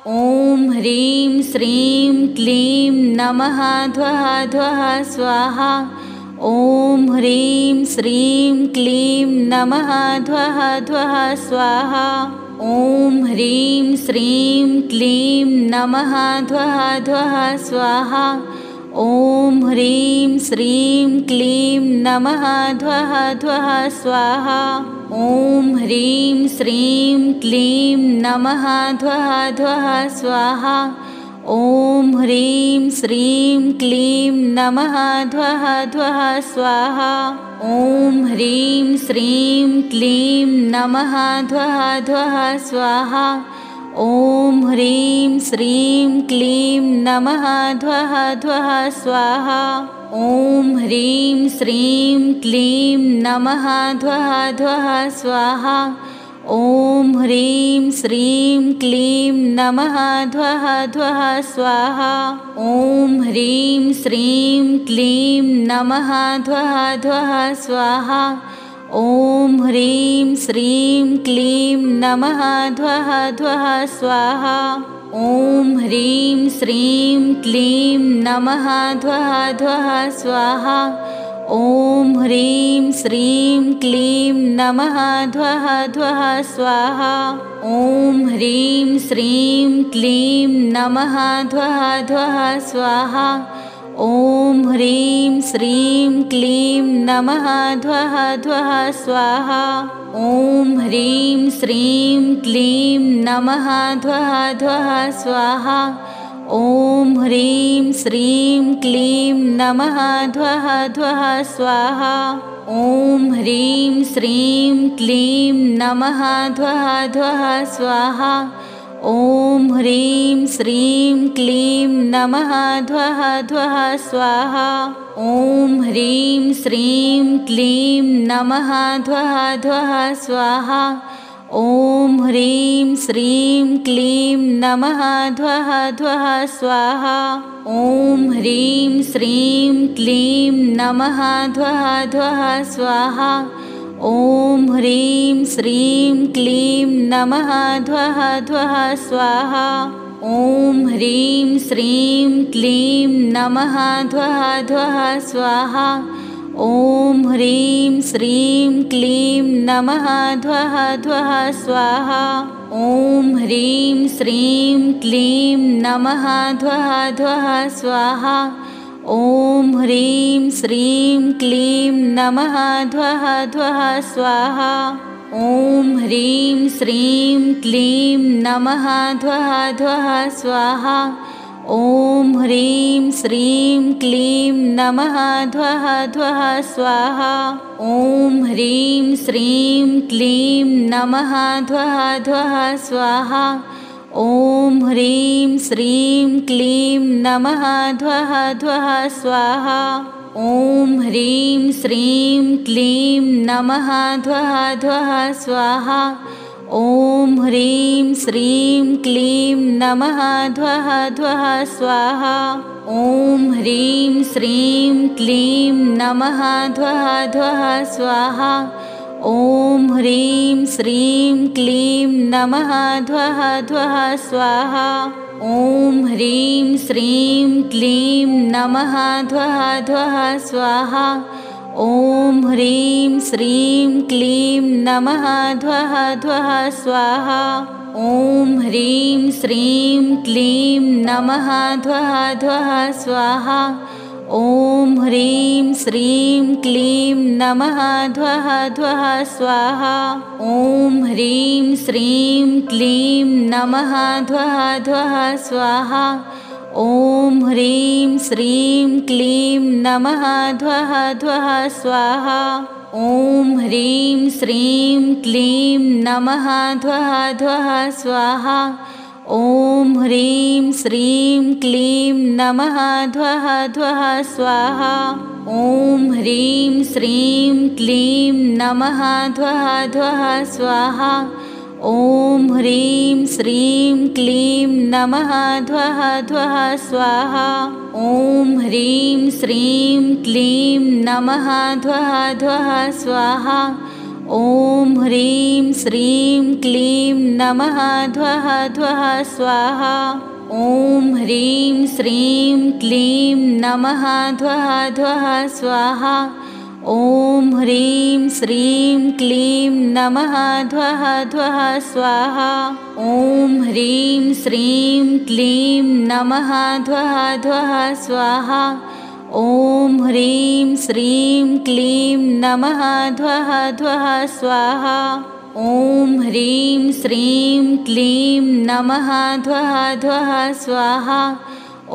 ॐ ह्रीं श्रीं क्लीं नमः ध्वः ध्वः स्वाहा ॐ ह्रीं श्रीं क्लीं नमः ध्वः ध्वः स्वाहा ॐ ह्रीं श्रीं क्लीं नमः ध्वः ध्वः स्वाहा ॐ ह्रीं श्रीं क्लीं नमः ध्वः ध्वः स्वाहा ॐ ह्रीं श्रीं क्लीं नमः ध्वः ध्वः स्वाहा ॐ ह्रीं श्रीं क्लीं नमः ध्वः ध्वः स्वाहा ॐ ह्रीं श्रीं क्लीं नमः ध्वः ध्वः स्वाहा ॐ ह्रीं श्रीं क्लीं नमः ध्वः ध्वः स्वाहा ॐ ह्रीं श्रीं क्लीं नमः ध्वः ध्वः स्वाहा ॐ ह्रीं श्रीं क्लीं नमः ध्वः ध्वः स्वाहा ॐ ह्रीं श्रीं क्लीं नमः ध्वः ध्वः स्वाहा ॐ ह्रीं श्रीं क्लीं नमः ध्वः ध्वः स्वाहा ॐ ह्रीं श्रीं क्लीं नमः ध्वः ध्वः स्वाहा ॐ ह्रीं श्रीं क्लीं नमः ध्वः ध्वः स्वाहा ॐ ह्रीं श्रीं क्लीं नमः ध्वः ध्वः स्वाहा ॐ ह्रीं श्रीं क्लीं नमः ध्वः ध्वः स्वाहा ॐ ह्रीं श्रीं क्लीं नमः ध्वः ध्वः स्वाहा ॐ ह्रीं श्रीं क्लीं नमः ध्वः ध्वः स्वाहा ॐ ह्रीं श्रीं क्लीं नमः ध्वः ध्वः स्वाहा ॐ ह्रीं श्रीं क्लीं नमः ध्वः ध्वः स्वाहा ॐ ह्रीं श्रीं क्लीं नमः ध्वः ध्वः स्वाहा ॐ ह्रीं श्रीं क्लीं नमः ध्वः ध्वः स्वाहा ॐ ह्रीं श्रीं क्लीं नमः ध्वः ध्वः स्वाहा ॐ ह्रीं श्रीं क्लीं नमः ध्वः ध्वः स्वाहा ॐ ह्रीं श्रीं क्लीं नमः ध्वः ध्वः स्वाहा ॐ ह्रीं श्रीं क्लीं नमः ध्वः ध्वः स्वाहा ॐ ह्रीं श्रीं क्लीं नमः ध्वः ध्वः स्वाहा ॐ ह्रीं श्रीं क्लीं नमः ध्वः ध्वः स्वाहा ॐ ह्रीं श्रीं क्लीं नमः ध्वः ध्वः स्वाहा ॐ ह्रीं श्रीं क्लीं नमः ध्वः ध्वः स्वाहा ॐ ह्रीं श्रीं क्लीं नमः ध्वः ध्वः स्वाहा ॐ ह्रीं श्रीं क्लीं नमः ध्वः ध्वः स्वाहा ॐ ह्रीं श्रीं क्लीं नमः ध्वः ध्वः स्वाहा ॐ ह्रीं श्रीं क्लीं नमः ध्वः ध्वः स्वाहा ॐ ह्रीं श्रीं क्लीं नमः ध्वः ध्वः स्वाहा ॐ ह्रीं श्रीं क्लीं नमः ध्वः ध्वः स्वाहा ॐ ह्रीं श्रीं क्लीं नमः ध्वः ध्वः स्वाहा ॐ ह्रीं श्रीं क्लीं नमः ध्वः ध्वः स्वाहा ॐ ह्रीं श्रीं क्लीं नमः ध्वः ध्वः स्वाहा ॐ ह्रीं श्रीं क्लीं नमः ध्वः ध्वः स्वाहा ॐ ह्रीं श्रीं क्लीं नमः ध्वः ध्वः स्वाहा ॐ ह्रीं श्रीं क्लीं नमः ध्वः ध्वः स्वाहा ॐ ह्रीं श्रीं क्लीं नमः ध्वः ध्वः स्वाहा ॐ ह्रीं श्रीं क्लीं नमः ध्वः ध्वः स्वाहा। ॐ ह्रीं श्रीं क्लीं नमः ध्वः ध्वः स्वाहा। ॐ ह्रीं श्रीं क्लीं नमः ध्वः ध्वः स्वाहा। ॐ ह्रीं श्रीं क्लीं नमः ध्वः ध्वः स्वाहा। ॐ ह्रीं श्रीं क्लीं नमः ध्वः ध्वः स्वाहा। ॐ ह्रीं श्रीं क्लीं नमः ध्वः ध्वः स्वाहा। ॐ ह्रीं श्रीं क्लीं नमः ध्वः ध्वः स्वाहा। ॐ ह्रीं श्रीं क्लीं नमः ध्वः ध्वः स्वाहा। ॐ ह्रीं श्रीं क्लीं नमः ध्वः ध्वः स्वाहा। ॐ ह्रीं श्रीं क्लीं नमः ध्वः ध्वः स्वाहा।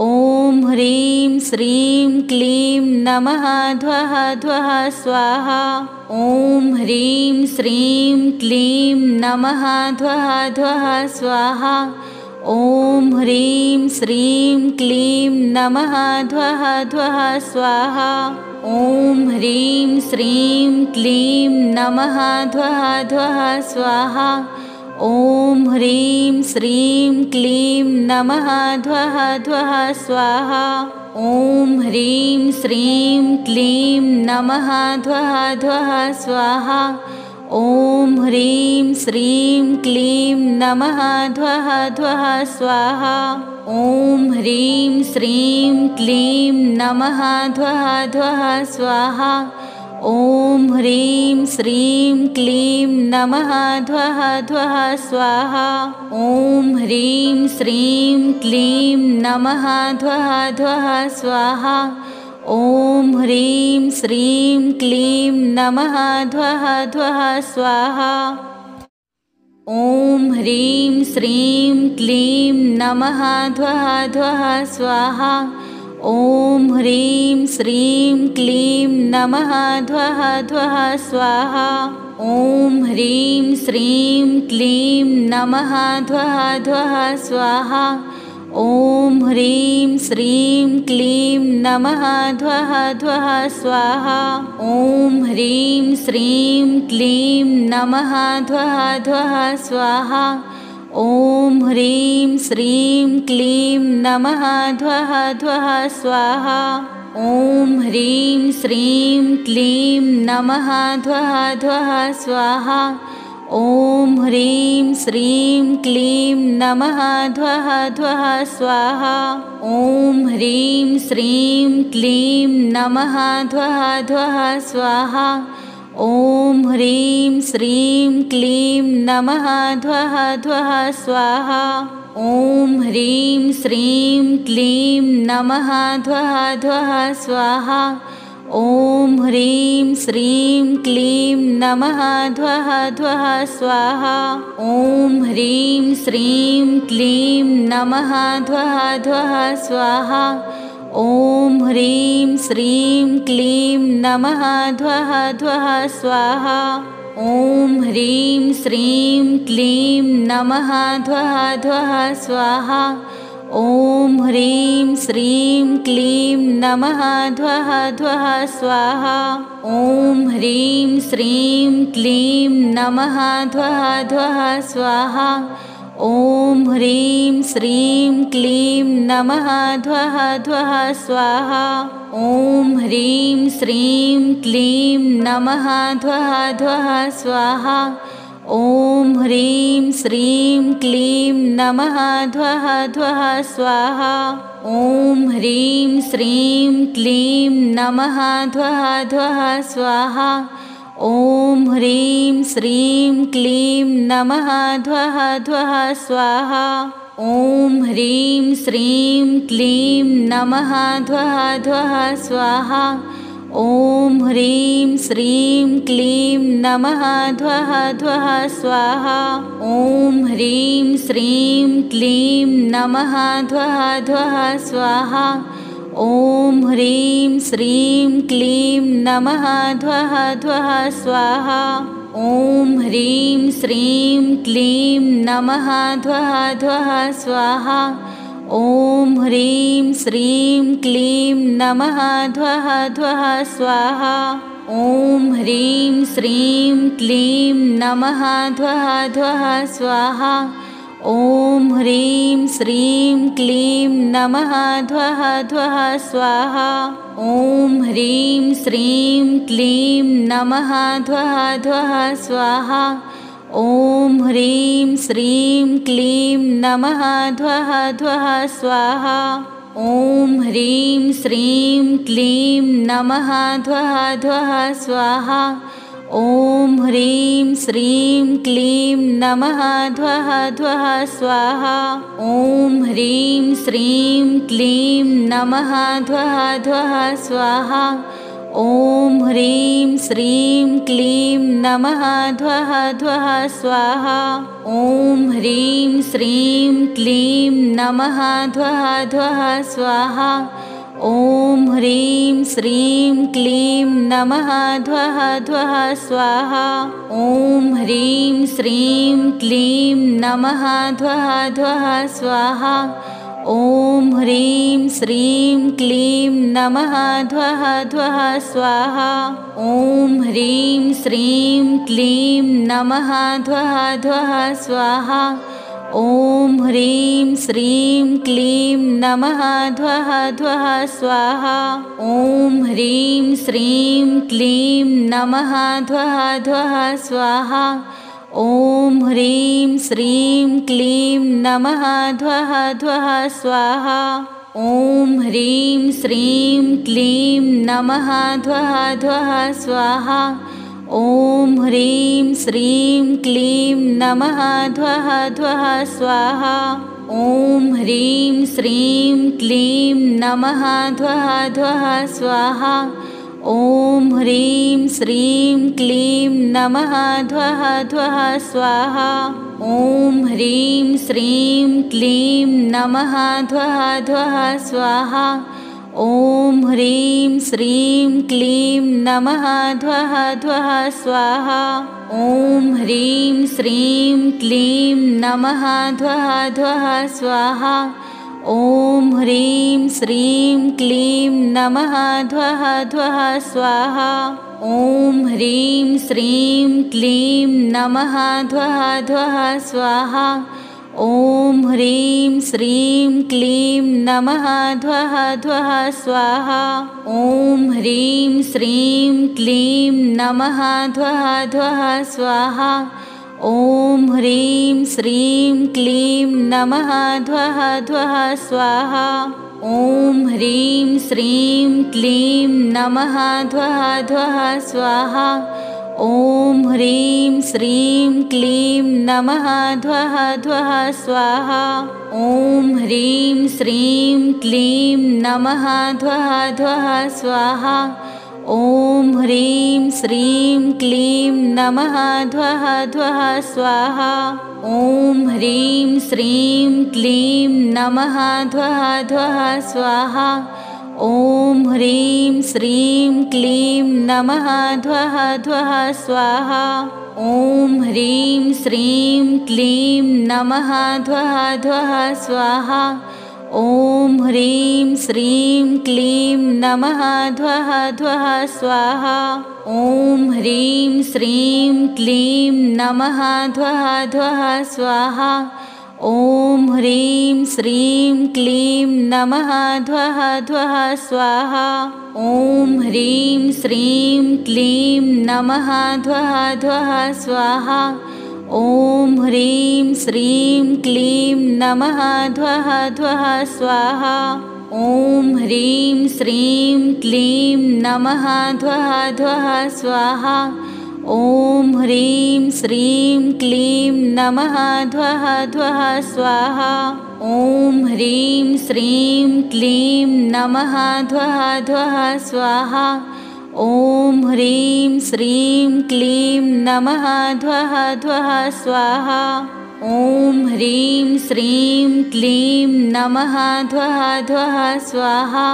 ॐ ह्रीं श्रीं क्लीं नमः ध्वः ध्वः स्वाहा। ॐ ह्रीं श्रीं क्लीं नमः ध्वः ध्वः स्वाहा। ॐ ह्रीं श्रीं क्लीं नमः ध्वः ध्वः स्वाहा। ॐ ह्रीं श्रीं क्लीं नमः ध्वः ध्वः स्वाहा। ॐ ह्रीं श्रीं क्लीं नमः ध्वः ध्वः स्वाहा। ॐ ह्रीं श्रीं क्लीं नमः ध्वः ध्वः स्वाहा। ॐ ह्रीं श्रीं क्लीं नमः ध्वः ध्वः स्वाहा। ॐ ह्रीं श्रीं क्लीं नमः ध्वः ध्वः स्वाहा। ॐ ह्रीं श्रीं क्लीं नमः ध्वः ध्वः स्वाहा। ॐ ह्रीं श्रीं क्लीं नमः ध्वः ध्वः स्वाहा। ॐ ह्रीं श्रीं क्लीं नमः ध्वः ध्वः स्वाहा। ॐ ह्रीं श्रीं क्लीं नमः ध्वः ध्वः स्वाहा। ॐ ह्रीं श्रीं क्लीं नमः ध्वः ध्वः स्वाहा। ॐ ह्रीं श्रीं क्लीं नमः ध्वः ध्वः स्वाहा। ॐ ह्रीं श्रीं क्लीं नमः ध्वः ध्वः स्वाहा। ॐ ह्रीं श्रीं क्लीं नमः ध्वः ध्वः स्वाहा। ॐ ह्रीं श्रीं क्लीं नमः ध्वः ध्वः स्वाहा। ॐ ह्रीं श्रीं क्लीं नमः ध्वः ध्वः स्वाहा। ॐ ह्रीं श्रीं क्लीं नमः ध्वः ध्वः स्वाहा। ॐ ह्रीं श्रीं क्लीं नमः ध्वः ध्वः स्वाहा। ॐ ह्रीं श्रीं क्लीं नमः ध्वः ध्वः स्वाहा। ॐ ह्रीं श्रीं क्लीं नमः ध्वः ध्वः स्वाहा। ॐ ह्रीं श्रीं क्लीं नमः ध्वः ध्वः स्वाहा। ॐ ह्रीं श्रीं क्लीं नमः ध्वः ध्वः स्वाहा। ॐ ह्रीं श्रीं क्लीं नमः ध्वः ध्वः स्वाहा। ॐ ह्रीं श्रीं क्लीं नमः ध्वः ध्वः स्वाहा। ॐ ह्रीं श्रीं क्लीं नमः ध्वः ध्वः स्वाहा। ॐ ह्रीं श्रीं क्लीं नमः ध्वः ध्वः स्वाहा। ॐ ह्रीं श्रीं क्लीं नमः ध्वः ध्वः स्वाहा। ॐ ह्रीं श्रीं क्लीं नमः ध्वः ध्वः स्वाहा। ॐ ह्रीं श्रीं क्लीं नमः ध्वः ध्वः स्वाहा। ॐ ह्रीं श्रीं क्लीं नमः ध्वः ध्वः स्वाहा। ॐ ह्रीं श्रीं क्लीं नमः ध्वः ध्वः स्वाहा। ॐ ह्रीं श्रीं क्लीं नमः ध्वः ध्वः स्वाहा। ॐ ह्रीं श्रीं क्लीं नमः ध्वः ध्वः स्वाहा। ॐ ह्रीं श्रीं क्लीं नमः ध्वः ध्वः स्वाहा। ॐ ह्रीं श्रीं क्लीं नमः ध्वः ध्वः स्वाहा। ॐ ह्रीं श्रीं क्लीं नमः ध्वः ध्वः स्वाहा ॐ ह्रीं श्रीं क्लीं नमः ध्वः ध्वः स्वाहा ॐ ह्रीं श्रीं क्लीं नमः ध्वः ध्वः स्वाहा ॐ ह्रीं श्रीं क्लीं नमः ध्वः ध्वः स्वाहा ॐ ह्रीं श्रीं क्लीं नमः ध्वः ध्वः स्वाहा ॐ ह्रीं श्रीं क्लीं नमः ध्वः ध्वः स्वाहा ॐ ह्रीं श्रीं क्लीं नमः ध्वः ध्वः स्वाहा ॐ ह्रीं श्रीं क्लीं नमः ध्वः ध्वः स्वाहा ॐ ह्रीं श्रीं क्लीं नमः ध्वः ध्वः स्वाहा ॐ ह्रीं श्रीं क्लीं नमः ध्वः ध्वः स्वाहा ॐ ह्रीं श्रीं क्लीं नमः ध्वः ध्वः स्वाहा ॐ ह्रीं श्रीं क्लीं नमः ध्वः ध्वः स्वाहा ॐ ह्रीं श्रीं क्लीं नमः ध्वः ध्वः स्वाहा ॐ ह्रीं श्रीं क्लीं नमः ध्वः ध्वः स्वाहा ॐ ह्रीं श्रीं क्लीं नमः ध्वः ध्वः स्वाहा ॐ ह्रीं श्रीं क्लीं नमः ध्वः ध्वः स्वाहा ॐ ह्रीं श्रीं क्लीं नमः ध्वः ध्वः स्वाहा ॐ ह्रीं श्रीं क्लीं नमः ध्वः ध्वः स्वाहा ॐ ह्रीं श्रीं क्लीं नमः ध्वः ध्वः स्वाहा ॐ ह्रीं श्रीं क्लीं नमः ध्वः ध्वः स्वाहा ॐ ह्रीं श्रीं क्लीं नमः ध्वः ध्वः स्वाहा ॐ ह्रीं श्रीं क्लीं नमः ध्वः ध्वः स्वाहा ॐ ह्रीं श्रीं क्लीं नमः ध्वः ध्वः स्वाहा ॐ ह्रीं श्रीं क्लीं नमः ध्वः ध्वः स्वाहा ॐ ह्रीं श्रीं क्लीं नमः ध्वः ध्वः स्वाहा ॐ ह्रीं श्रीं क्लीं नमः ध्वः ध्वः स्वाहा ॐ ह्रीं श्रीं क्लीं नमः ध्वः ध्वः स्वाहा ॐ ह्रीं श्रीं क्लीं नमः ध्वः ध्वः स्वाहा ॐ ह्रीं श्रीं क्लीं नमः ध्वः ध्वः स्वाहा ॐ ह्रीं श्रीं क्लीं नमः ध्वः ध्वः स्वाहा ॐ ह्रीं श्रीं क्लीं नमः ध्वः ध्वः स्वाहा ॐ ह्रीं श्रीं क्लीं नमः ध्वः ध्वः स्वाहा ॐ ह्रीं श्रीं क्लीं नमः ध्वः ध्वः स्वाहा ॐ ह्रीं श्रीं क्लीं नमः ध्वः ध्वः स्वाहा ॐ ह्रीं श्रीं क्लीं नमः ध्वः ध्वः स्वाहा ॐ ह्रीं श्रीं क्लीं नमः ध्वः ध्वः स्वाहा ॐ ह्रीं श्रीं क्लीं नमः ध्वः ध्वः स्वाहा ॐ ह्रीं श्रीं क्लीं नमः ध्वः ध्वः स्वाहा ॐ ह्रीं श्रीं क्लीं नमः ध्वः ध्वः स्वाहा ॐ ह्रीं श्रीं क्लीं नमः ध्वः ध्वः स्वाहा ॐ ह्रीं श्रीं क्लीं नमः ध्वः ध्वः स्वाहा ॐ ह्रीं श्रीं क्लीं नमः ध्वः ध्वः स्वाहा ॐ ह्रीं श्रीं क्लीं नमः ध्वः ध्वः स्वाहा ॐ ह्रीं श्रीं क्लीं नमः ध्वः ध्वः स्वाहा ॐ ह्रीं श्रीं क्लीं नमः ध्वः ध्वः स्वाहा ॐ ह्रीं श्रीं क्लीं नमः ध्वः ध्वः स्वाहा ॐ ह्रीं श्रीं क्लीं नमः ध्वः ध्वः स्वाहा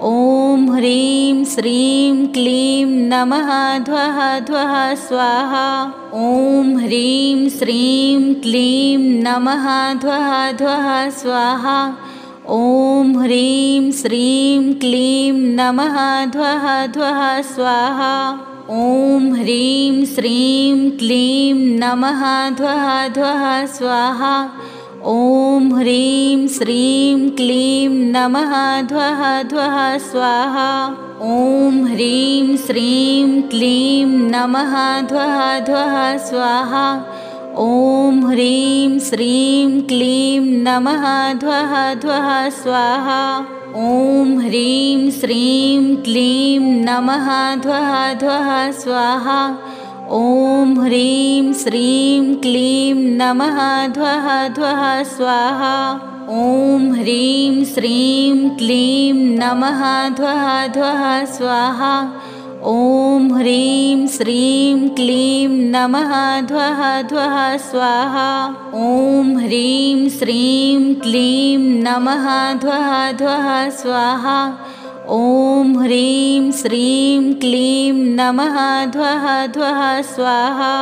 ॐ ह्रीं श्रीं क्लीं नमः ध्वः ध्वः स्वाहा। ॐ ह्रीं श्रीं क्लीं नमः ध्वः ध्वः स्वाहा। ॐ ह्रीं श्रीं क्लीं नमः ध्वः ध्वः स्वाहा। ॐ ह्रीं श्रीं क्लीं नमः ध्वः ध्वः स्वाहा। ॐ ह्रीं श्रीं क्लीं नमः ध्वः ध्वः स्वाहा। ॐ ह्रीं श्रीं क्लीं नमः ध्वः ध्वः स्वाहा। ॐ ह्रीं श्रीं क्लीं नमः ध्वः ध्वः स्वाहा। ॐ ह्रीं श्रीं क्लीं नमः ध्वः ध्वः स्वाहा। ॐ ह्रीं श्रीं क्लीं नमः ध्वः ध्वः स्वाहा। ॐ ह्रीं श्रीं क्लीं नमः ध्वः ध्वः स्वाहा। ॐ ह्रीं श्रीं क्लीं नमः ध्वः ध्वः स्वाहा। ॐ ह्रीं श्रीं क्लीं नमः ध्वः ध्वः स्वाहा। ॐ ह्रीं श्रीं क्लीं नमः ध्वः ध्वः स्वाहा।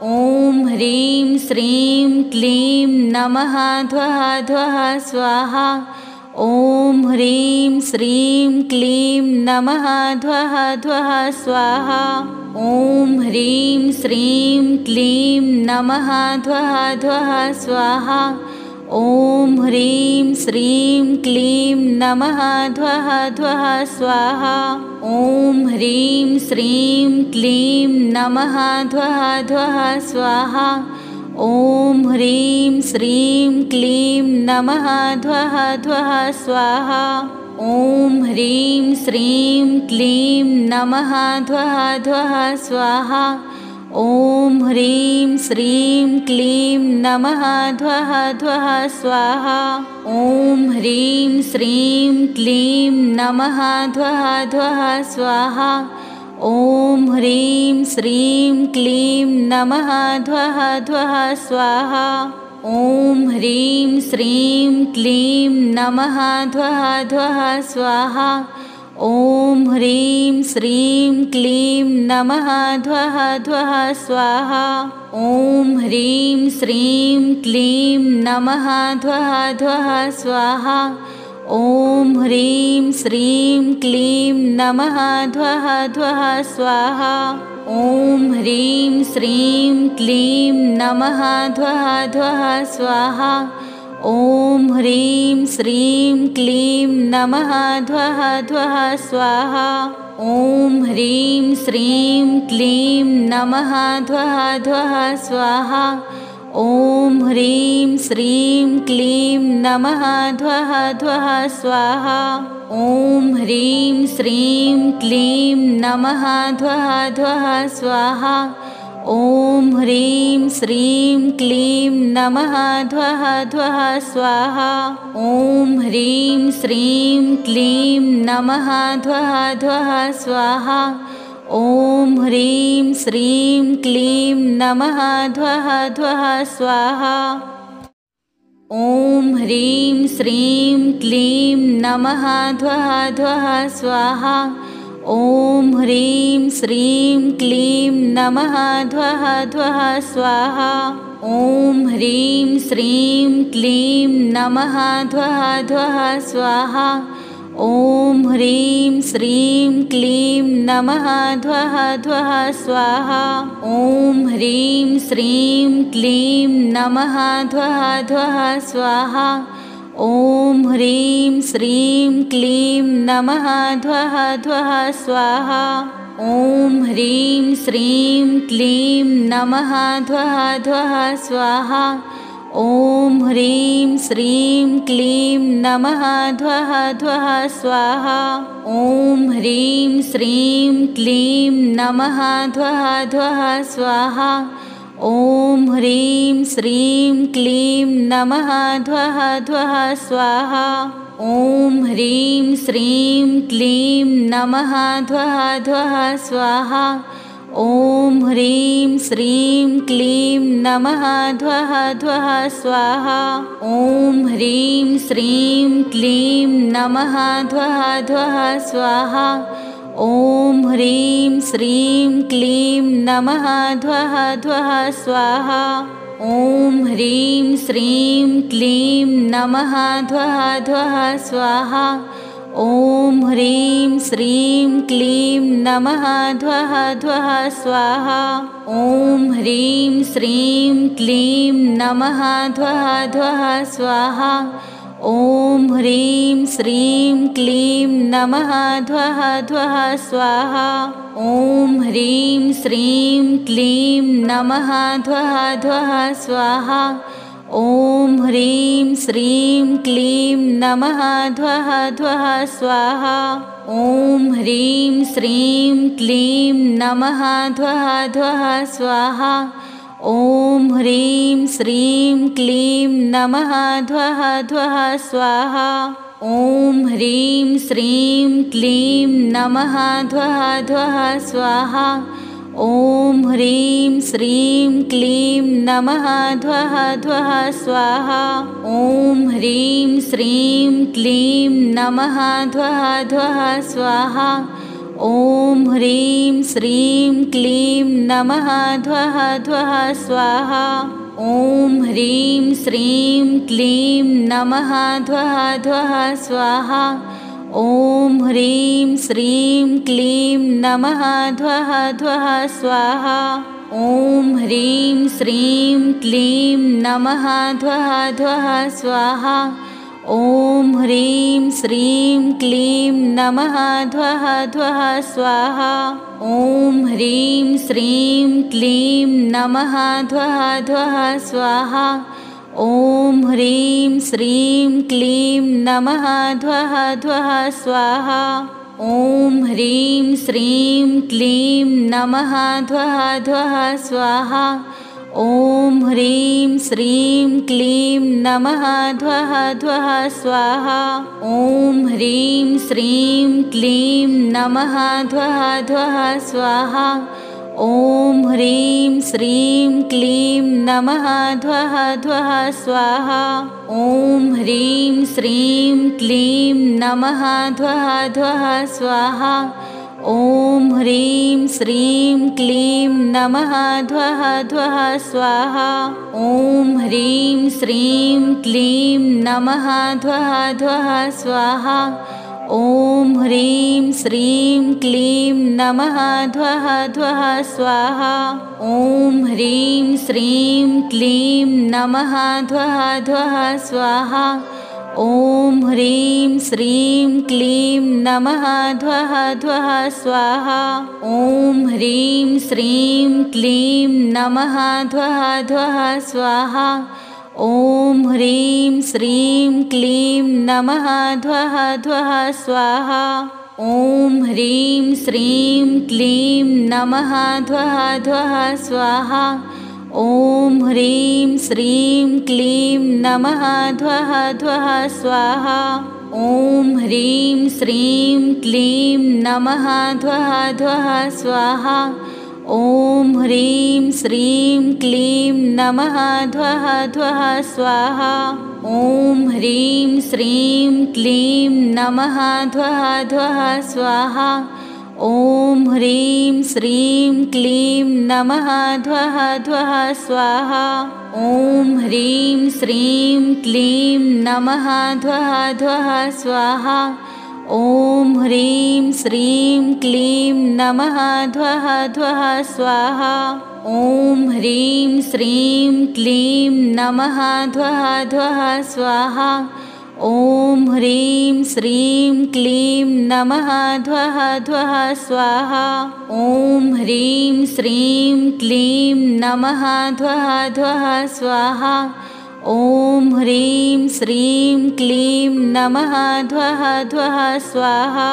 ॐ ह्रीं श्रीं क्लीं नमः ध्वः ध्वः स्वाहा। ॐ ह्रीं श्रीं क्लीं नमः ध्वः ध्वः स्वाहा। ॐ ह्रीं श्रीं क्लीं नमः ध्वः ध्वः स्वाहा। ॐ ह्रीं श्रीं क्लीं नमः ध्वः ध्वः स्वाहा। ॐ ह्रीं श्रीं क्लीं नमः ध्वः ध्वः स्वाहा। ॐ ह्रीं श्रीं क्लीं नमः ध्वः ध्वः स्वाहा। ॐ ह्रीं श्रीं क्लीं नमः ध्वः ध्वः स्वाहा। ॐ ह्रीं श्रीं क्लीं नमः ध्वः ध्वः स्वाहा। ॐ ह्रीं श्रीं क्लीं नमः ध्वः ध्वः स्वाहा। ॐ ह्रीं श्रीं क्लीं नमः ध्वः ध्वः स्वाहा। ॐ ह्रीं श्रीं क्लीं नमः ध्वः ध्वः स्वाहा। ॐ ह्रीं श्रीं क्लीं नमः ध्वः ध्वः स्वाहा। ॐ ह्रीं श्रीं क्लीं नमः ध्वः ध्वः स्वाहा। ॐ ह्रीं श्रीं क्लीं नमः ध्वः ध्वः स्वाहा। ॐ ह्रीं श्रीं क्लीं नमः ध्वः ध्वः स्वाहा। ॐ ह्रीं श्रीं क्लीं नमः ध्वः ध्वः स्वाहा। ॐ ह्रीं श्रीं क्लीं नमः ध्वः ध्वः स्वाहा। ॐ ह्रीं श्रीं क्लीं नमः ध्वः ध्वः स्वाहा। ॐ ह्रीं श्रीं क्लीं नमः ध्वः ध्वः स्वाहा। ॐ ह्रीं श्रीं क्लीं नमः ध्वः ध्वः स्वाहा। ॐ ह्रीं श्रीं क्लीं नमः ध्वः ध्वः स्वाहा। ॐ ह्रीं श्रीं क्लीं नमः ध्वः ध्वः स्वाहा। ॐ ह्रीं श्रीं क्लीं नमः ध्वः ध्वः स्वाहा। ॐ ह्रीं श्रीं क्लीं नमः ध्वः ध्वः स्वाहा। ॐ ह्रीं श्रीं क्लीं नमः ध्वः ध्वः स्वाहा। ॐ ह्रीं श्रीं क्लीं नमः ध्वः ध्वः स्वाहा। ॐ ह्रीं श्रीं क्लीं नमः ध्वः ध्वः स्वाहा। ॐ ह्रीं श्रीं क्लीं नमः ध्वः ध्वः स्वाहा। ॐ ह्रीं श्रीं क्लीं नमः ध्वः ध्वः स्वाहा। ॐ ह्रीं श्रीं क्लीं नमः ध्वः ध्वः स्वाहा। ॐ ह्रीं श्रीं क्लीं नमः ध्वः ध्वः स्वाहा। ॐ ह्रीं श्रीं क्लीं नमः ध्वः ध्वः स्वाहा। ॐ ह्रीं श्रीं क्लीं नमः ध्वः ध्वः स्वाहा। ॐ ह्रीं श्रीं क्लीं नमः ध्वः ध्वः स्वाहा। ॐ ह्रीं श्रीं क्लीं नमः ध्वः ध्वः स्वाहा। ॐ ह्रीं श्रीं क्लीं नमः ध्वः ध्वः स्वाहा। ॐ ह्रीं श्रीं क्लीं नमः ध्वः ध्वः स्वाहा। ॐ ह्रीं श्रीं क्लीं नमः ध्वः ध्वः स्वाहा। ॐ ह्रीं श्रीं क्लीं नमः ध्वः ध्वः स्वाहा। ॐ ह्रीं श्रीं क्लीं नमः ध्वः ध्वः स्वाहा। ॐ ह्रीं श्रीं क्लीं नमः ध्वः ध्वः स्वाहा। ॐ ह्रीं श्रीं क्लीं नमः ध्वः ध्वः स्वाहा। ॐ ह्रीं श्रीं क्लीं नमः ध्वः ध्वः स्वाहा। ॐ ह्रीं श्रीं क्लीं नमः ध्वः ध्वः स्वाहा। ॐ ह्रीं श्रीं क्लीं नमः ध्वः ध्वः स्वाहा। ॐ ह्रीं श्रीं क्लीं नमः ध्वः ध्वः स्वाहा। ॐ ह्रीं श्रीं क्लीं नमः ध्वः ध्वः स्वाहा। ॐ ह्रीं श्रीं क्लीं नमः ध्वः ध्वः स्वाहा। ॐ ह्रीं श्रीं क्लीं नमः ध्वः ध्वः स्वाहा। ॐ ह्रीं श्रीं क्लीं नमः ध्वः ध्वः स्वाहा। ॐ ह्रीं श्रीं क्लीं नमः ध्वः ध्वः स्वाहा। ॐ ह्रीं श्रीं क्लीं नमः ध्वः ध्वः स्वाहा। ॐ ह्रीं श्रीं क्लीं नमः ध्वः ध्वः स्वाहा। ॐ ह्रीं श्रीं क्लीं नमः ध्वः ध्वः स्वाहा। ॐ ह्रीं श्रीं क्लीं नमः ध्वः ध्वः स्वाहा। ॐ ह्रीं श्रीं क्लीं नमः ध्वः ध्वः स्वाहा। ॐ ह्रीं श्रीं क्लीं नमः ध्वः ध्वः स्वाहा। ॐ ह्रीं श्रीं क्लीं नमः ध्वः ध्वः स्वाहा। ॐ ह्रीं श्रीं क्लीं नमः ध्वः ध्वः स्वाहा। ॐ ह्रीं श्रीं क्लीं नमः ध्वः ध्वः स्वाहा। ॐ ह्रीं श्रीं क्लीं नमः ध्वः ध्वः स्वाहा। ॐ ह्रीं श्रीं क्लीं नमः ध्वः ध्वः स्वाहा। ॐ ह्रीं श्रीं क्लीं नमः ध्वः ध्वः स्वाहा। ॐ ह्रीं श्रीं क्लीं नमः ध्वः ध्वः स्वाहा। ॐ ह्रीं श्रीं क्लीं नमः ध्वः ध्वः स्वाहा। ॐ ह्रीं श्रीं क्लीं नमः ध्वः ध्वः स्वाहा। ॐ ह्रीं श्रीं क्लीं नमः ध्वः ध्वः स्वाहा। ॐ ह्रीं श्रीं क्लीं नमः ध्वः ध्वः स्वाहा। ॐ ह्रीं श्रीं क्लीं नमः ध्वः ध्वः स्वाहा। ॐ ह्रीं श्रीं क्लीं नमः ध्वः ध्वः स्वाहा। ॐ ह्रीं श्रीं क्लीं नमः ध्वः ध्वः स्वाहा। ॐ ह्रीं श्रीं क्लीं नमः ध्वः ध्वः स्वाहा। ॐ ह्रीं श्रीं क्लीं नमः ध्वः ध्वः स्वाहा। ॐ ह्रीं श्रीं क्लीं नमः ध्वः ध्वः स्वाहा। ॐ ह्रीं श्रीं क्लीं नमः ध्वः ध्वः स्वाहा। ॐ ह्रीं श्रीं क्लीं नमः ध्वः ध्वः स्वाहा। ॐ ह्रीं श्रीं क्लीं नमः ध्वः ध्वः स्वाहा। ॐ ह्रीं श्रीं क्लीं नमः ध्वः ध्वः स्वाहा।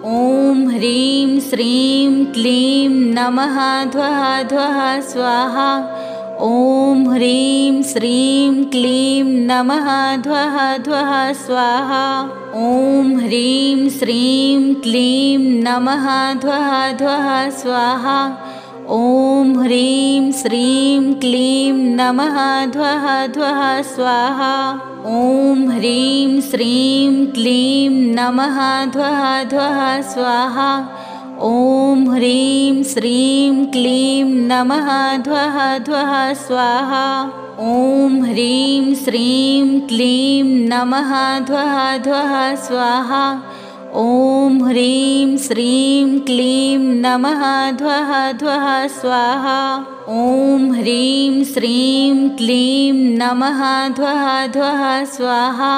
ॐ ह्रीं श्रीं क्लीं नमः ध्वः ध्वः स्वाहा। ॐ ह्रीं श्रीं क्लीं नमः ध्वः ध्वः स्वाहा। ॐ ह्रीं श्रीं क्लीं नमः ध्वः ध्वः स्वाहा। ॐ ह्रीं श्रीं क्लीं नमः ध्वः ध्वः स्वाहा। ॐ ह्रीं श्रीं क्लीं नमः ध्वः ध्वः स्वाहा। ॐ ह्रीं श्रीं क्लीं नमः ध्वः ध्वः स्वाहा। ॐ ह्रीं श्रीं क्लीं नमः ध्वः ध्वः स्वाहा। ॐ ह्रीं श्रीं क्लीं नमः ध्वः ध्वः स्वाहा। ॐ ह्रीं श्रीं क्लीं नमः ध्वः ध्वः स्वाहा।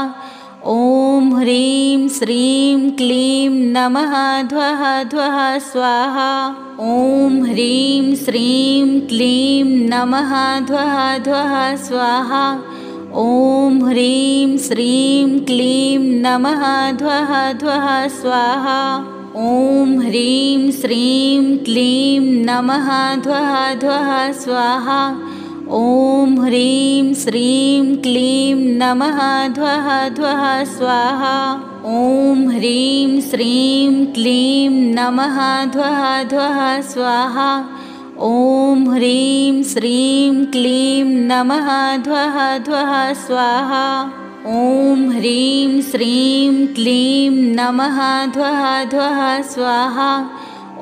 ॐ ह्रीं श्रीं क्लीं नमः ध्वः ध्वः स्वाहा। ॐ ह्रीं श्रीं क्लीं नमः ध्वः ध्वः स्वाहा। ॐ ह्रीं श्रीं क्लीं नमः ध्वः ध्वः स्वाहा। ॐ ह्रीं श्रीं क्लीं नमः ध्वः ध्वः स्वाहा। ॐ ह्रीं श्रीं क्लीं नमः ध्वः ध्वः स्वाहा। ॐ ह्रीं श्रीं क्लीं नमः ध्वः ध्वः स्वाहा। ॐ ह्रीं श्रीं क्लीं नमः ध्वः ध्वः स्वाहा। ॐ ह्रीं श्रीं क्लीं नमः ध्वः ध्वः स्वाहा।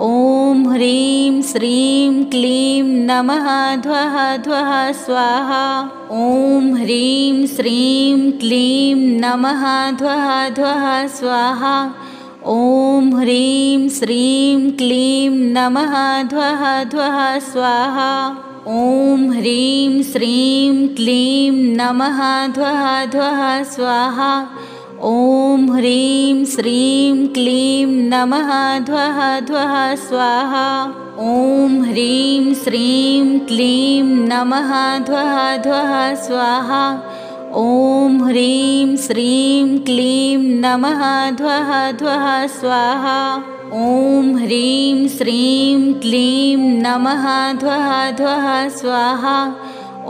ॐ ह्रीं श्रीं क्लीं नमः ध्वः ध्वः स्वाहा। ॐ ह्रीं श्रीं क्लीं नमः ध्वः ध्वः स्वाहा। ॐ ह्रीं श्रीं क्लीं नमः ध्वः ध्वः स्वाहा। ॐ ह्रीं श्रीं क्लीं नमः ध्वः ध्वः स्वाहा। ॐ ह्रीं श्रीं क्लीं नमः ध्वः ध्वः स्वाहा। ॐ ह्रीं श्रीं क्लीं नमः ध्वः ध्वः स्वाहा। ॐ ह्रीं श्रीं क्लीं नमः ध्वः ध्वः स्वाहा। ॐ ह्रीं श्रीं क्लीं नमः ध्वः ध्वः स्वाहा।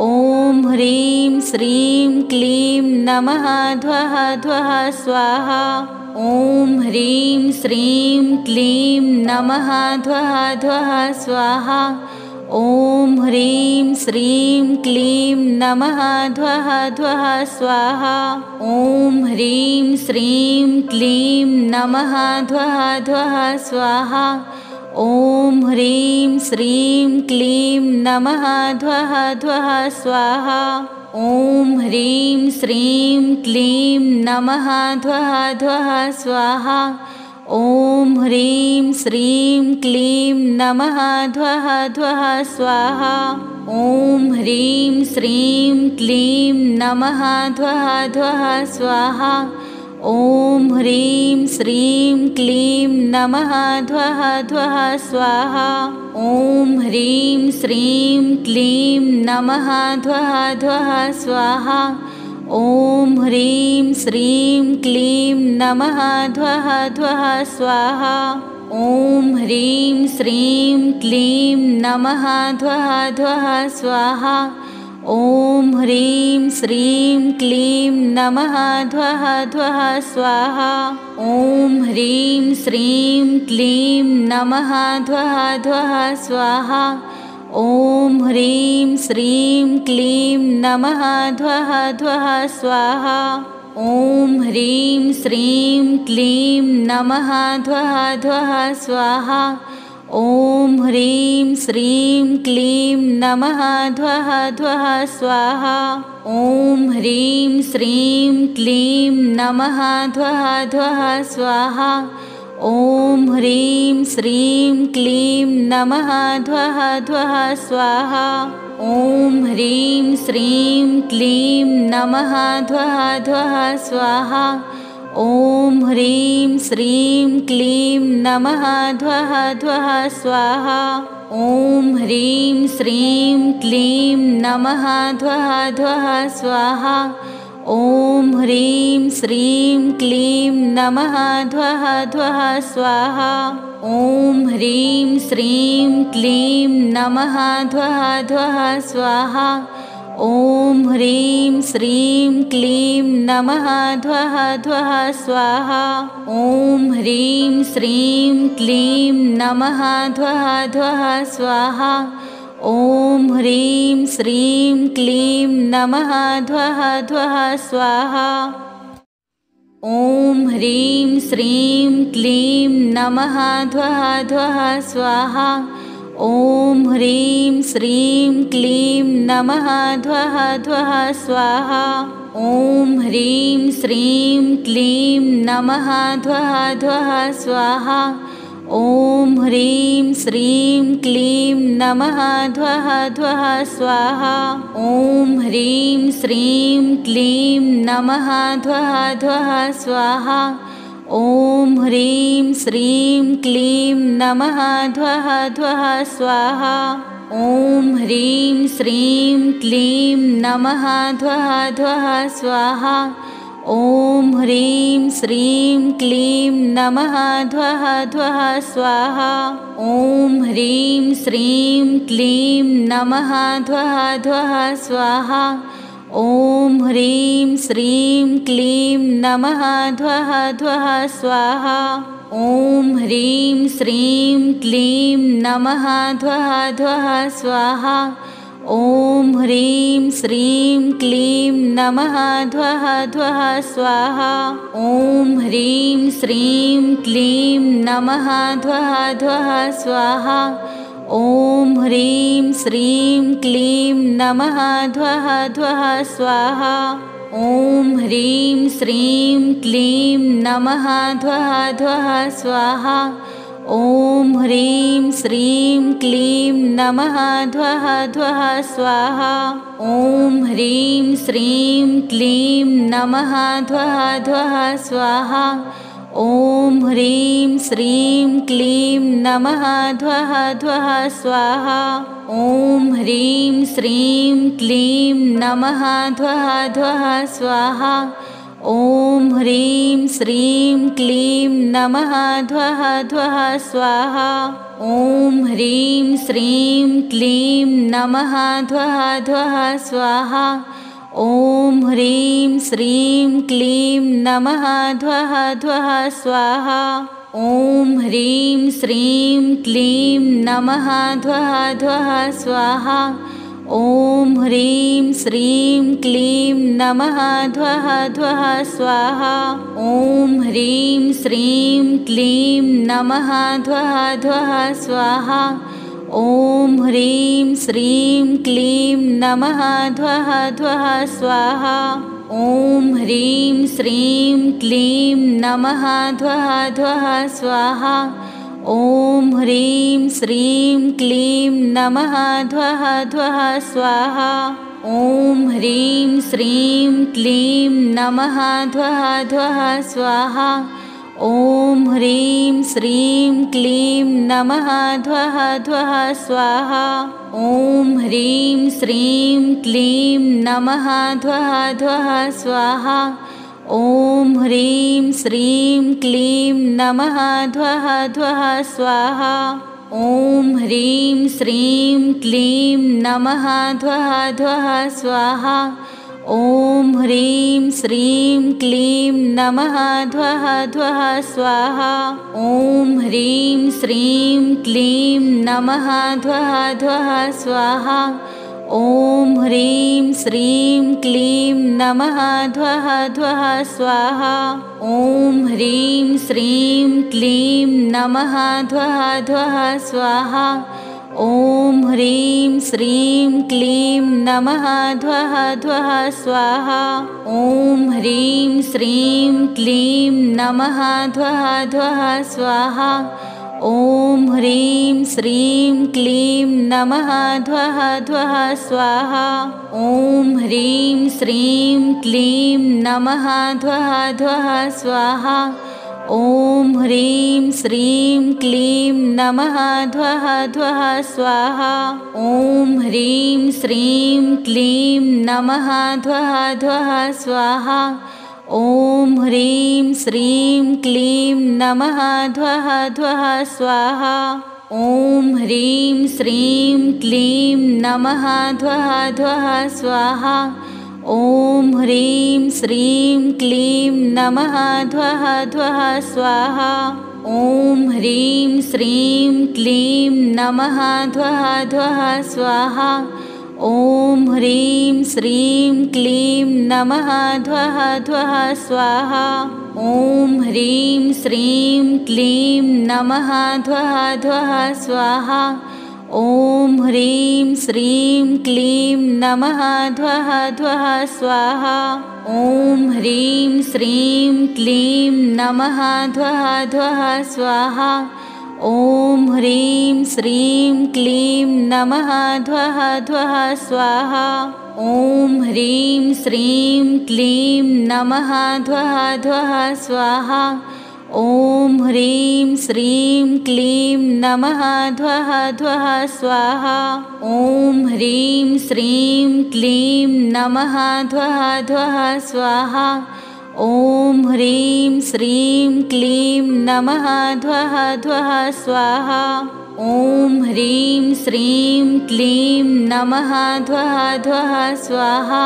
ॐ ह्रीं श्रीं क्लीं नमः ध्वः ध्वः स्वाहा। ॐ ह्रीं श्रीं क्लीं नमः ध्वः ध्वः स्वाहा। ॐ ह्रीं श्रीं क्लीं नमः ध्वः ध्वः स्वाहा। ॐ ह्रीं श्रीं क्लीं नमः ध्वः ध्वः स्वाहा। ॐ ह्रीं श्रीं क्लीं नमः ध्वः ध्वः स्वाहा। ॐ ह्रीं श्रीं क्लीं नमः ध्वः ध्वः स्वाहा। ॐ ह्रीं श्रीं क्लीं नमः ध्वः ध्वः स्वाहा। ॐ ह्रीं श्रीं क्लीं नमः ध्वः ध्वः स्वाहा। ॐ ह्रीं श्रीं क्लीं नमः ध्वः ध्वः स्वाहा। ॐ ह्रीं श्रीं क्लीं नमः ध्वः ध्वः स्वाहा। ॐ ह्रीं श्रीं क्लीं नमः ध्वः ध्वः स्वाहा। ॐ ह्रीं श्रीं क्लीं नमः ध्वः ध्वः स्वाहा। ॐ ह्रीं श्रीं क्लीं नमः ध्वः ध्वः स्वाहा। ॐ ह्रीं श्रीं क्लीं नमः ध्वः ध्वः स्वाहा। ॐ ह्रीं श्रीं क्लीं नमः ध्वः ध्वः स्वाहा। ॐ ह्रीं श्रीं क्लीं नमः ध्वः ध्वः स्वाहा। ॐ ह्रीं श्रीं क्लीं नमः ध्वः ध्वः स्वाहा। ॐ ह्रीं श्रीं क्लीं नमः ध्वः ध्वः स्वाहा। ॐ ह्रीं श्रीं क्लीं नमः ध्वः ध्वः स्वाहा। ॐ ह्रीं श्रीं क्लीं नमः ध्वः ध्वः स्वाहा। ॐ ह्रीं श्रीं क्लीं नमः ध्वः ध्वः स्वाहा। ॐ ह्रीं श्रीं क्लीं नमः ध्वः ध्वः स्वाहा। ॐ ह्रीं श्रीं क्लीं नमः ध्वः ध्वः स्वाहा। ॐ ह्रीं श्रीं क्लीं नमः ध्वः ध्वः स्वाहा। ॐ ह्रीं श्रीं क्लीं नमः ध्वः ध्वः स्वाहा ॐ ह्रीं श्रीं क्लीं नमः ध्वः ध्वः स्वाहा ॐ ह्रीं श्रीं क्लीं नमः ध्वः ध्वः स्वाहा ॐ ह्रीं श्रीं क्लीं नमः ध्वः ध्वः स्वाहा ॐ ह्रीं श्रीं क्लीं नमः ध्वः ध्वः स्वाहा ॐ ह्रीं श्रीं क्लीं नमः ध्वः ध्वः स्वाहा ॐ ह्रीं श्रीं क्लीं नमः ध्वः ध्वः स्वाहा ॐ ह्रीं श्रीं क्लीं नमः ध्वः ध्वः स्वाहा ॐ ह्रीं श्रीं क्लीं नमः ध्वः ध्वः स्वाहा ॐ ह्रीं श्रीं क्लीं नमः ध्वः ध्वः स्वाहा ॐ ह्रीं श्रीं क्लीं नमः ध्वः ध्वः स्वाहा ॐ ह्रीं श्रीं क्लीं नमः ध्वः ध्वः स्वाहा ॐ ह्रीं श्रीं क्लीं नमः ध्वः ध्वः स्वाहा ॐ ह्रीं श्रीं क्लीं नमः ध्वः ध्वः स्वाहा ॐ ह्रीं श्रीं क्लीं नमः ध्वः ध्वः स्वाहा ॐ ह्रीं श्रीं क्लीं नमः ध्वः ध्वः स्वाहा ॐ ह्रीं श्रीं क्लीं नमः ध्वः ध्वः स्वाहा ॐ ह्रीं श्रीं क्लीं नमः ध्वः ध्वः स्वाहा ॐ ह्रीं श्रीं क्लीं नमः ध्वः ध्वः स्वाहा ॐ ह्रीं श्रीं क्लीं नमः ध्वः ध्वः स्वाहा ॐ ह्रीं श्रीं क्लीं नमः ध्वः ध्वः स्वाहा ॐ ह्रीं श्रीं क्लीं नमः ध्वः ध्वः स्वाहा ॐ ह्रीं श्रीं क्लीं नमः ध्वः ध्वः स्वाहा ॐ ह्रीं श्रीं क्लीं नमः ध्वः ध्वः स्वाहा ॐ ह्रीं श्रीं क्लीं नमः ध्वः ध्वः स्वाहा ॐ ह्रीं श्रीं क्लीं नमः ध्वः ध्वः स्वाहा ॐ ह्रीं श्रीं क्लीं नमः ध्वः ध्वः स्वाहा ॐ ह्रीं श्रीं क्लीं नमः ध्वः ध्वः स्वाहा ॐ ह्रीं श्रीं क्लीं नमः ध्वः ध्वः स्वाहा ॐ ह्रीं श्रीं क्लीं नमः ध्वः ध्वः स्वाहा ॐ ह्रीं श्रीं क्लीं नमः ध्वः ध्वः स्वाहा ॐ ह्रीं श्रीं क्लीं नमः ध्वः ध्वः स्वाहा ॐ ह्रीं श्रीं क्लीं नमः ध्वः ध्वः स्वाहा ॐ ह्रीं श्रीं क्लीं नमः ध्वः ध्वः स्वाहा ॐ ह्रीं श्रीं क्लीं नमः ध्वः ध्वः स्वाहा ॐ ह्रीं श्रीं क्लीं नमः ध्वः ध्वः स्वाहा ॐ ह्रीं श्रीं क्लीं नमः ध्वः ध्वः स्वाहा ॐ ह्रीं श्रीं क्लीं नमः ध्वः ध्वः स्वाहा ॐ ह्रीं श्रीं क्लीं नमः ध्वः ध्वः स्वाहा ॐ ह्रीं श्रीं क्लीं नमः ध्वः ध्वः स्वाहा ॐ ह्रीं श्रीं क्लीं नमः ध्वः ध्वः स्वाहा ॐ ह्रीं श्रीं क्लीं नमः ध्वः ध्वः स्वाहा ॐ ह्रीं श्रीं क्लीं नमः ध्वः ध्वः स्वाहा ॐ ह्रीं श्रीं क्लीं नमः ध्वः ध्वः स्वाहा ॐ ह्रीं श्रीं क्लीं नमः ध्वः ध्वः स्वाहा ॐ ह्रीं श्रीं क्लीं नमः ध्वः ध्वः स्वाहा ॐ ह्रीं श्रीं क्लीं नमः ध्वः ध्वः स्वाहा ॐ ह्रीं श्रीं क्लीं नमः ध्वः ध्वः स्वाहा। ॐ ह्रीं श्रीं क्लीं नमः ध्वः ध्वः स्वाहा। ॐ ह्रीं श्रीं क्लीं नमः ध्वः ध्वः स्वाहा। ॐ ह्रीं श्रीं क्लीं नमः ध्वः ध्वः स्वाहा। ॐ ह्रीं श्रीं क्लीं नमः ध्वः ध्वः स्वाहा। ॐ ह्रीं श्रीं क्लीं नमः ध्वः ध्वः स्वाहा। ॐ ह्रीं श्रीं क्लीं नमः ध्वः ध्वः स्वाहा। ॐ ह्रीं श्रीं क्लीं नमः ध्वः ध्वः स्वाहा। ॐ ह्रीं श्रीं क्लीं नमः ध्वः ध्वः स्वाहा। ॐ ह्रीं श्रीं क्लीं नमः ध्वः ध्वः स्वाहा। ॐ ह्रीं श्रीं क्लीं नमः ध्वः ध्वः स्वाहा। ॐ ह्रीं श्रीं क्लीं नमः ध्वः ध्वः स्वाहा। ॐ ह्रीं श्रीं क्लीं नमः ध्वः ध्वः स्वाहा।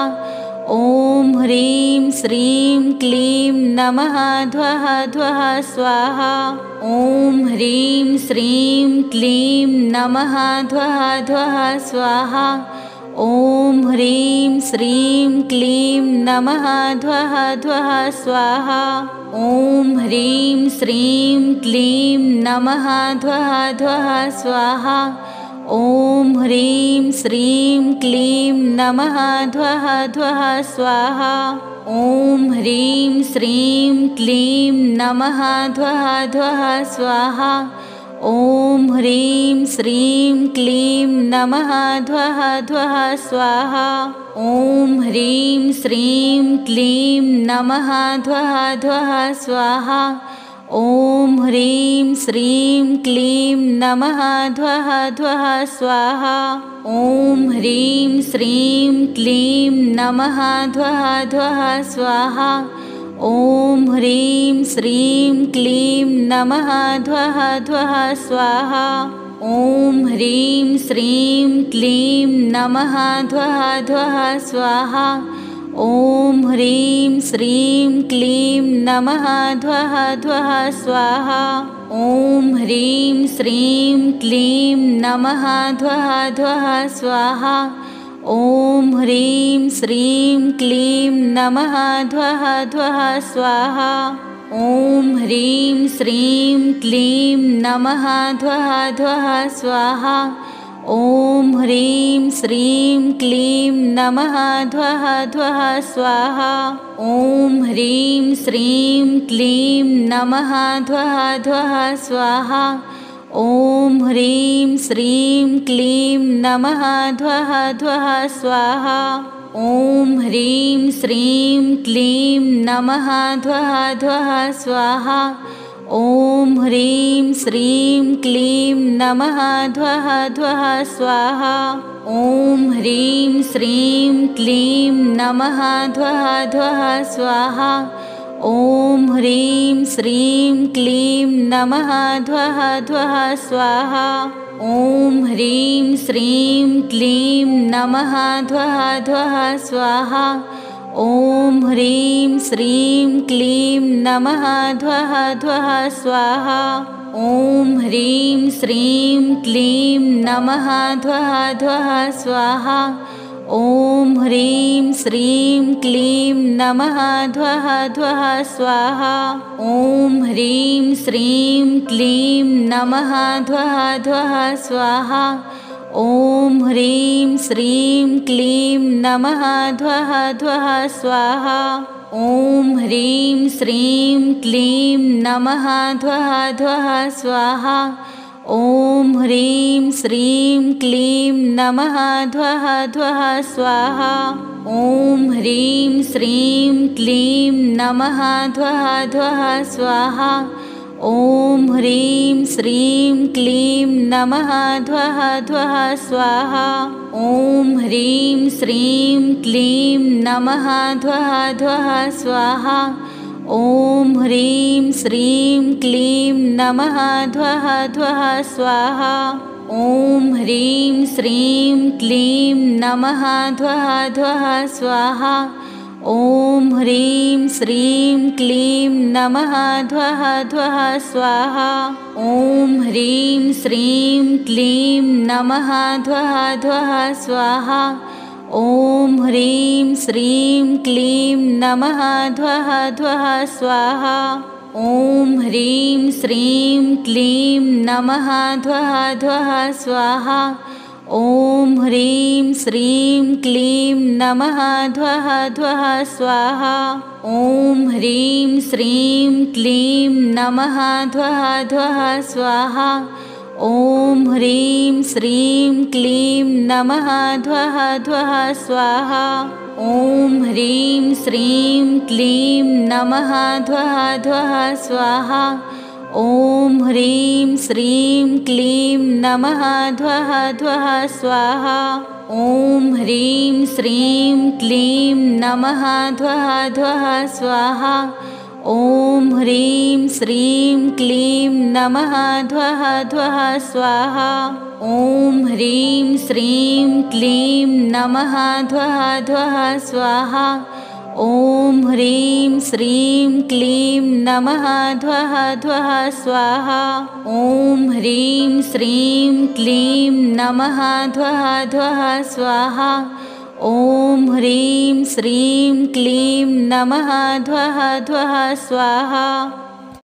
ॐ ह्रीं श्रीं क्लीं नमः ध्वः ध्वः स्वाहा। ॐ ह्रीं श्रीं क्लीं नमः ध्वः ध्वः स्वाहा। ॐ ह्रीं श्रीं क्लीं नमः ध्वः ध्वः स्वाहा। ॐ ह्रीं श्रीं क्लीं नमः ध्वः ध्वः स्वाहा। ॐ ह्रीं श्रीं क्लीं नमः ध्वः ध्वः स्वाहा। ॐ ह्रीं श्रीं क्लीं नमः ध्वः ध्वः स्वाहा। ॐ ह्रीं श्रीं क्लीं नमः ध्वः ध्वः स्वाहा। ॐ ह्रीं श्रीं क्लीं नमः ध्वः ध्वः स्वाहा। ॐ ह्रीं श्रीं क्लीं नमः ध्वः ध्वः स्वाहा। ॐ ह्रीं श्रीं क्लीं नमः ध्वः ध्वः स्वाहा। ॐ ह्रीं श्रीं क्लीं नमः ध्वः ध्वः स्वाहा। ॐ ह्रीं श्रीं क्लीं नमः ध्वः ध्वः स्वाहा। ॐ ह्रीं श्रीं क्लीं नमः ध्वः ध्वः स्वाहा। ॐ ह्रीं श्रीं क्लीं नमः ध्वः ध्वः स्वाहा। ॐ ह्रीं श्रीं क्लीं नमः ध्वः ध्वः स्वाहा। ॐ ह्रीं श्रीं क्लीं नमः ध्वः ध्वः स्वाहा। ॐ ह्रीं श्रीं क्लीं नमः ध्वः ध्वः स्वाहा। ॐ ह्रीं श्रीं क्लीं नमः ध्वः ध्वः स्वाहा। ॐ ह्रीं श्रीं क्लीं नमः ध्वः ध्वः स्वाहा। ॐ ह्रीं श्रीं क्लीं नमः ध्वः ध्वः स्वाहा। ॐ ह्रीं श्रीं क्लीं नमः ध्वः ध्वः स्वाहा। ॐ ह्रीं श्रीं क्लीं नमः ध्वः ध्वः स्वाहा। ॐ ह्रीं श्रीं क्लीं नमः ध्वः ध्वः स्वाहा। ॐ ह्रीं श्रीं क्लीं नमः ध्वः ध्वः स्वाहा। ॐ ह्रीं श्रीं क्लीं नमः ध्वः ध्वः स्वाहा। ॐ ह्रीं श्रीं क्लीं नमः ध्वः ध्वः स्वाहा। ॐ ह्रीं श्रीं क्लीं नमः ध्वः ध्वः स्वाहा। ॐ ह्रीं श्रीं क्लीं नमः ध्वः ध्वः स्वाहा। ॐ ह्रीं श्रीं क्लीं नमः ध्वः ध्वः स्वाहा। ॐ ह्रीं श्रीं क्लीं नमः ध्वः ध्वः स्वाहा। ॐ ह्रीं श्रीं क्लीं नमः ध्वः ध्वः स्वाहा। ॐ ह्रीं श्रीं क्लीं नमः ध्वः ध्वः स्वाहा। ॐ ह्रीं श्रीं क्लीं नमः ध्वः ध्वः स्वाहा। ॐ ह्रीं श्रीं क्लीं नमः ध्वः ध्वः स्वाहा। ॐ ह्रीं श्रीं क्लीं नमः ध्वः ध्वः स्वाहा। ॐ ह्रीं श्रीं क्लीं नमः ध्वः ध्वः स्वाहा। ॐ ह्रीं श्रीं क्लीं नमः ध्वः ध्वः स्वाहा। ॐ ह्रीं श्रीं क्लीं नमः ध्वः ध्वः स्वाहा। ॐ ह्रीं श्रीं क्लीं नमः ध्वः ध्वः स्वाहा। ॐ ह्रीं श्रीं क्लीं नमः ध्वः ध्वः स्वाहा। ॐ ह्रीं श्रीं क्लीं नमः ध्वः ध्वः स्वाहा। ॐ ह्रीं श्रीं क्लीं नमः ध्वः ध्वः स्वाहा। ॐ ह्रीं श्रीं क्लीं नमः ध्वः ध्वः स्वाहा। ॐ ह्रीं श्रीं क्लीं नमः ध्वः ध्वः स्वाहा। ॐ ह्रीं श्रीं क्लीं नमः ध्वः ध्वः स्वाहा। ॐ ह्रीं श्रीं क्लीं नमः ध्वः ध्वः स्वाहा। ॐ ह्रीं श्रीं क्लीं नमः ध्वः ध्वः स्वाहा। ॐ ह्रीं श्रीं क्लीं नमः ध्वः ध्वः स्वाहा। ॐ ह्रीं श्रीं क्लीं नमः ध्वः ध्वः स्वाहा। ॐ ह्रीं श्रीं क्लीं नमः ध्वः ध्वः स्वाहा। ॐ ह्रीं श्रीं क्लीं नमः ध्वः ध्वः स्वाहा।